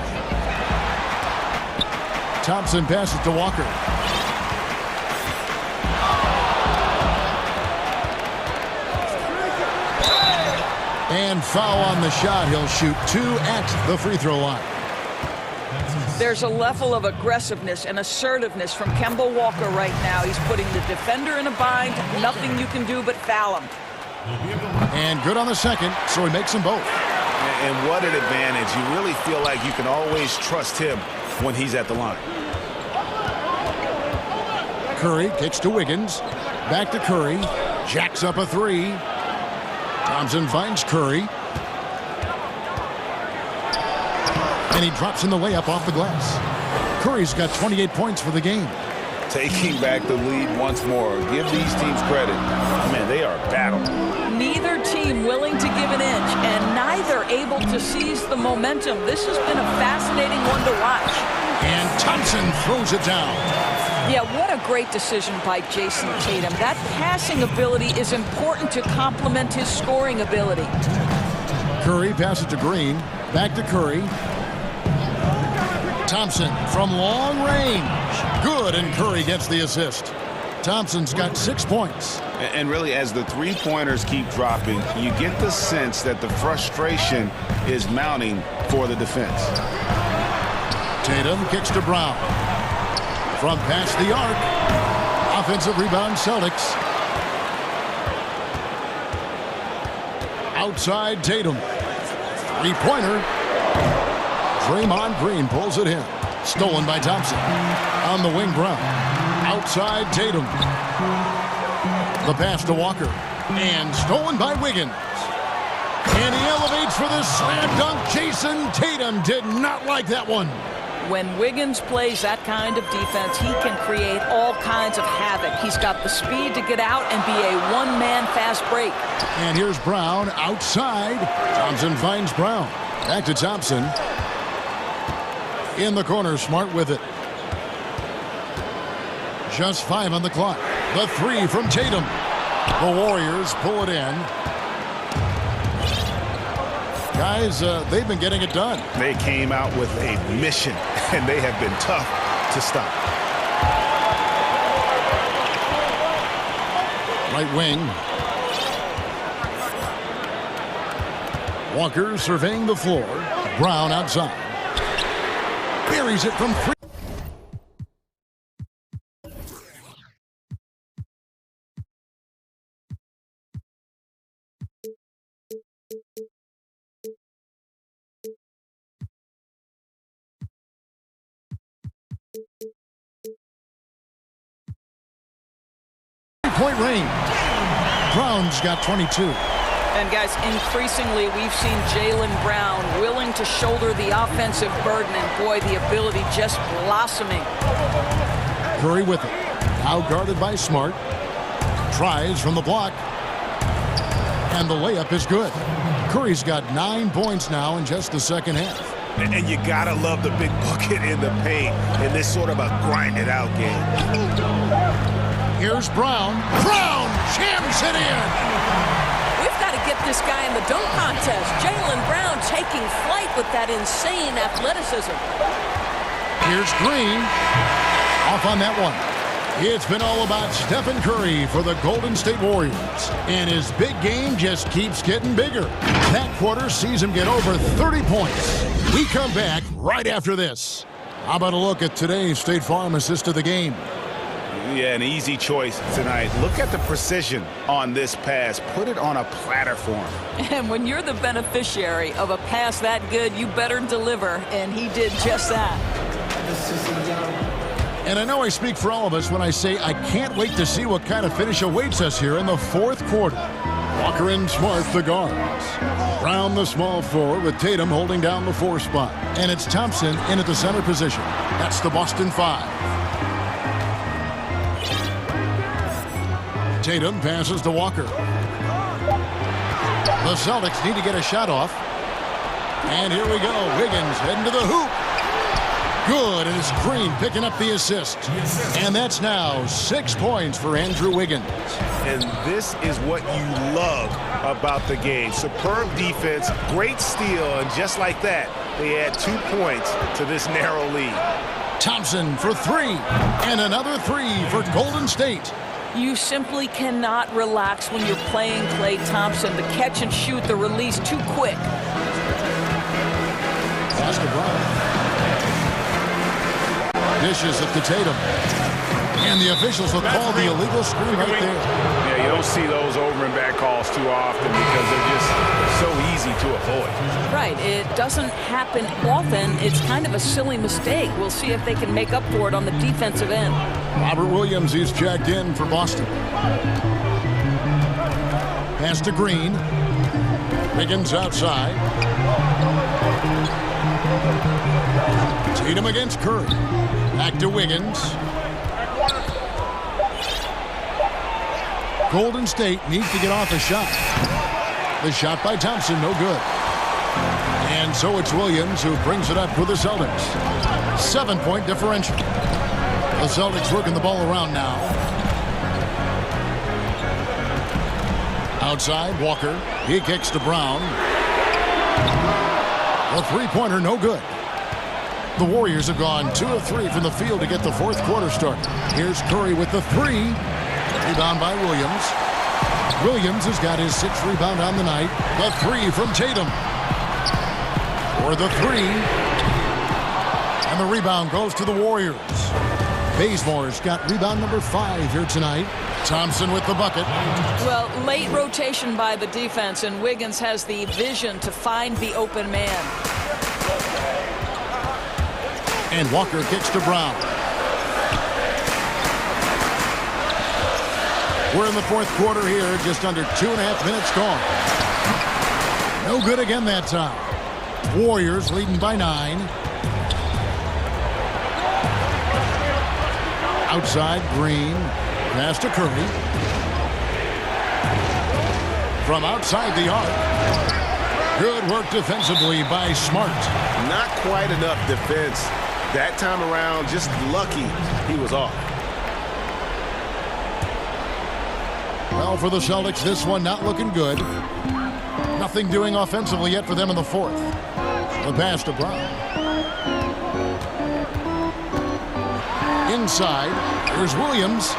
Thompson passes to Walker. And foul on the shot. He'll shoot 2 at the free throw line. There's a level of aggressiveness and assertiveness from Kemba Walker right now. He's putting the defender in a bind. Nothing you can do but foul him. And good on the second, so he makes them both. And what an advantage. You really feel like you can always trust him when he's at the line. Curry kicks to Wiggins. Back to Curry. Jacks up a 3. Thompson finds Curry. And he drops in the layup off the glass. Curry's got 28 points for the game. Taking back the lead once more. Give these teams credit. Man, they are battling. Neither team willing to give an inch, and neither able to seize the momentum. This has been a fascinating one to watch. And Thompson throws it down. Yeah, what a great decision by Jason Tatum. That passing ability is important to complement his scoring ability. Curry passes to Green. Back to Curry. Thompson from long range. Good, and Curry gets the assist. Thompson's got 6 points. And really, as the three-pointers keep dropping, you get the sense that the frustration is mounting for the defense. Tatum kicks to Brown. From past the arc. Offensive rebound, Celtics. Outside Tatum. Three-pointer. Draymond Green pulls it in. Stolen by Thompson. On the wing, Brown. Outside Tatum. The pass to Walker. And stolen by Wiggins. And he elevates for the slam dunk. Jason Tatum did not like that one. When Wiggins plays that kind of defense, he can create all kinds of havoc. He's got the speed to get out and be a one-man fast break. And here's Brown outside. Thompson finds Brown. Back to Thompson. In the corner, Smart with it. Just 5 on the clock. The 3 from Tatum. The Warriors pull it in. Guys, they've been getting it done. They came out with a mission, and they have been tough to stop. Right wing. Walker surveying the floor. Brown outside. Buries it from 3. three-point range. Brown's got 22. And guys, increasingly we've seen Jaylen Brown willing to shoulder the offensive burden, and boy, the ability just blossoming. Curry with it. Now guarded by Smart. Tries from the block. And the layup is good. Curry's got 9 points now in just the second half. And you gotta love the big bucket in the paint in this sort of a grind-it-out game. Here's Brown. Brown jams it in. We've got to get this guy in the dunk contest. Jaylen Brown taking flight with that insane athleticism. Here's Green. Off on that one. It's been all about Stephen Curry for the Golden State Warriors. And his big game just keeps getting bigger. That quarter sees him get over 30 points. We come back right after this. How about a look at today's State Farm assist of the game? Yeah, an easy choice tonight. Look at the precision on this pass. Put it on a platter for him. And when you're the beneficiary of a pass that good, you better deliver, and he did just that. And I know I speak for all of us when I say I can't wait to see what kind of finish awaits us here in the fourth quarter. Walker and Smart, the guards. Brown, the small forward, with Tatum holding down the 4 spot. And it's Thompson in at the center position. That's the Boston 5. Tatum passes to Walker. The Celtics need to get a shot off. And here we go. Wiggins heading to the hoop. Good, and it's Green picking up the assist. And that's now 6 points for Andrew Wiggins. And this is what you love about the game. Superb defense, great steal, and just like that, they add 2 points to this narrow lead. Thompson for 3, and another 3 for Golden State. You simply cannot relax when you're playing Klay Thompson. The catch and shoot, the release too quick. Pass to Brown. Dishes it to Tatum. And the officials will call the illegal screen right there. Yeah, you don't see those over and back calls too often because they're just so easy to avoid. Right. It doesn't happen often. It's kind of a silly mistake. We'll see if they can make up for it on the defensive end. Robert Williams is checked in for Boston. Pass to Green. Wiggins outside. Tatum against Curry. Back to Wiggins. Golden State needs to get off a shot. The shot by Thompson, no good. And so it's Williams who brings it up for the Celtics. 7-point differential. The Celtics working the ball around now. Outside, Walker. He kicks to Brown. The three-pointer, no good. The Warriors have gone 2 of 3 from the field to get the fourth quarter started. Here's Curry with the 3. Rebound by Williams. Williams has got his 6th rebound on the night. The 3 from Tatum. For the 3. And the rebound goes to the Warriors. Bazemore's got rebound number 5 here tonight. Thompson with the bucket. Well, late rotation by the defense, and Wiggins has the vision to find the open man. And Walker kicks to Brown. We're in the fourth quarter here, just under 2.5 minutes gone. No good again that time. Warriors leading by 9. Outside, Green. Pass to Curry. From outside the arc. Good work defensively by Smart. Not quite enough defense. That time around, just lucky he was off. Well, for the Celtics, this one not looking good. Nothing doing offensively yet for them in the fourth. The pass to Brown. Inside, here's Williams.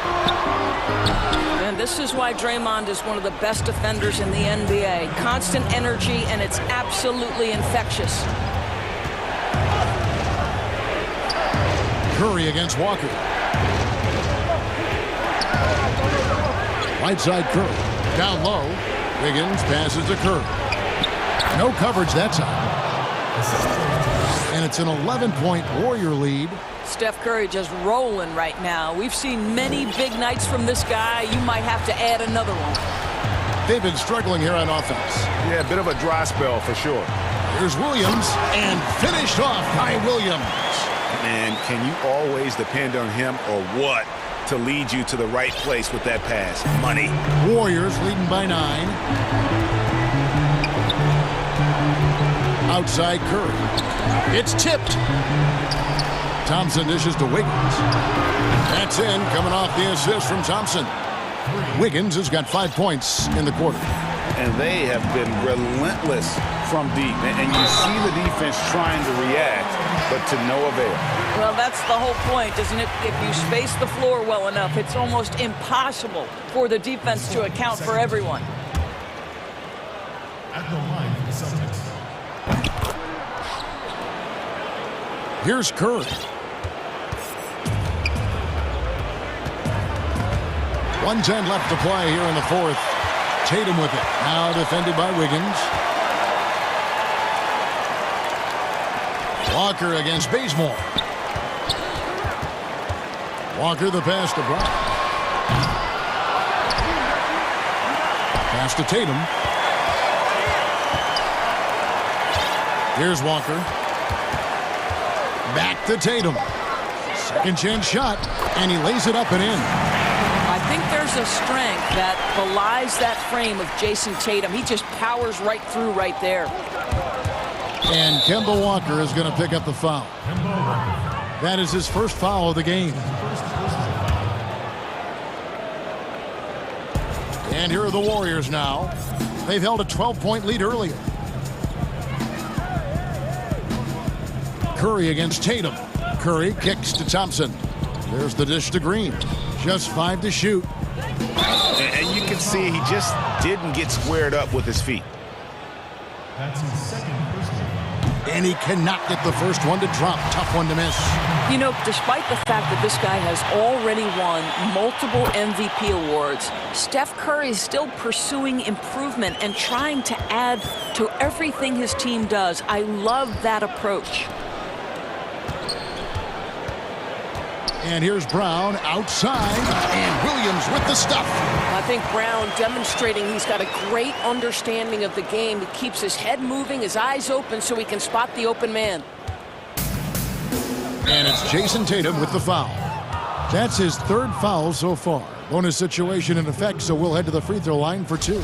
And this is why Draymond is one of the best defenders in the NBA. Constant energy, and it's absolutely infectious. Curry against Walker. Right side Curry. Down low. Wiggins passes to Curry. No coverage that time. And it's an 11-point Warrior lead Steph Curry just rolling right now. We've seen many big nights from this guy. You might have to add another one. They've been struggling here on offense. Yeah, a bit of a dry spell for sure. Here's Williams, and finished off by Williams. And can you always depend on him or what to lead you to the right place with that pass? Money. Warriors leading by 9. Outside Curry. It's tipped. Thompson dishes to Wiggins. That's in, coming off the assist from Thompson. Wiggins has got 5 points in the quarter. And they have been relentless from deep. And you see the defense trying to react, but to no avail. Well, that's the whole point, isn't it? If you space the floor well enough, it's almost impossible for the defense to account for everyone. At the line for the Celtics. Here's Curry. 1:10 left to play here in the fourth. Tatum with it. Now defended by Wiggins. Walker against Bazemore. Walker the pass to Brown. Pass to Tatum. Here's Walker. Back to Tatum. Second chance shot, and he lays it up and in. I think there's a strength that belies that frame of Jason Tatum. He just powers right through right there. And Kemba Walker is going to pick up the foul. That is his first foul of the game. And here are the Warriors now. They've held a 12-point lead earlier. Curry against Tatum. Curry kicks to Thompson. There's the dish to Green. Just 5 to shoot. And you can see he just didn't get squared up with his feet. That's his second personal. And he cannot get the first one to drop. Tough one to miss. You know, despite the fact that this guy has already won multiple MVP awards, Steph Curry is still pursuing improvement and trying to add to everything his team does. I love that approach. And here's Brown outside, and Williams with the stuff. I think Brown demonstrating he's got a great understanding of the game. He keeps his head moving, his eyes open so he can spot the open man. And it's Jason Tatum with the foul. That's his third foul so far. Bonus situation in effect, so we'll head to the free throw line for 2.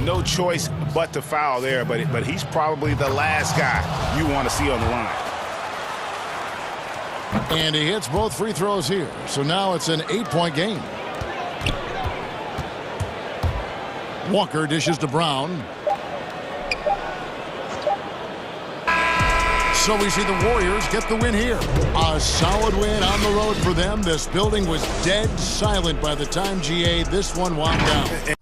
No choice but to foul there, but he's probably the last guy you want to see on the line. And he hits both free throws here. So now it's an 8-point game. Walker dishes to Brown. So we see the Warriors get the win here. A solid win on the road for them. This building was dead silent by the time, GA, this one wound down.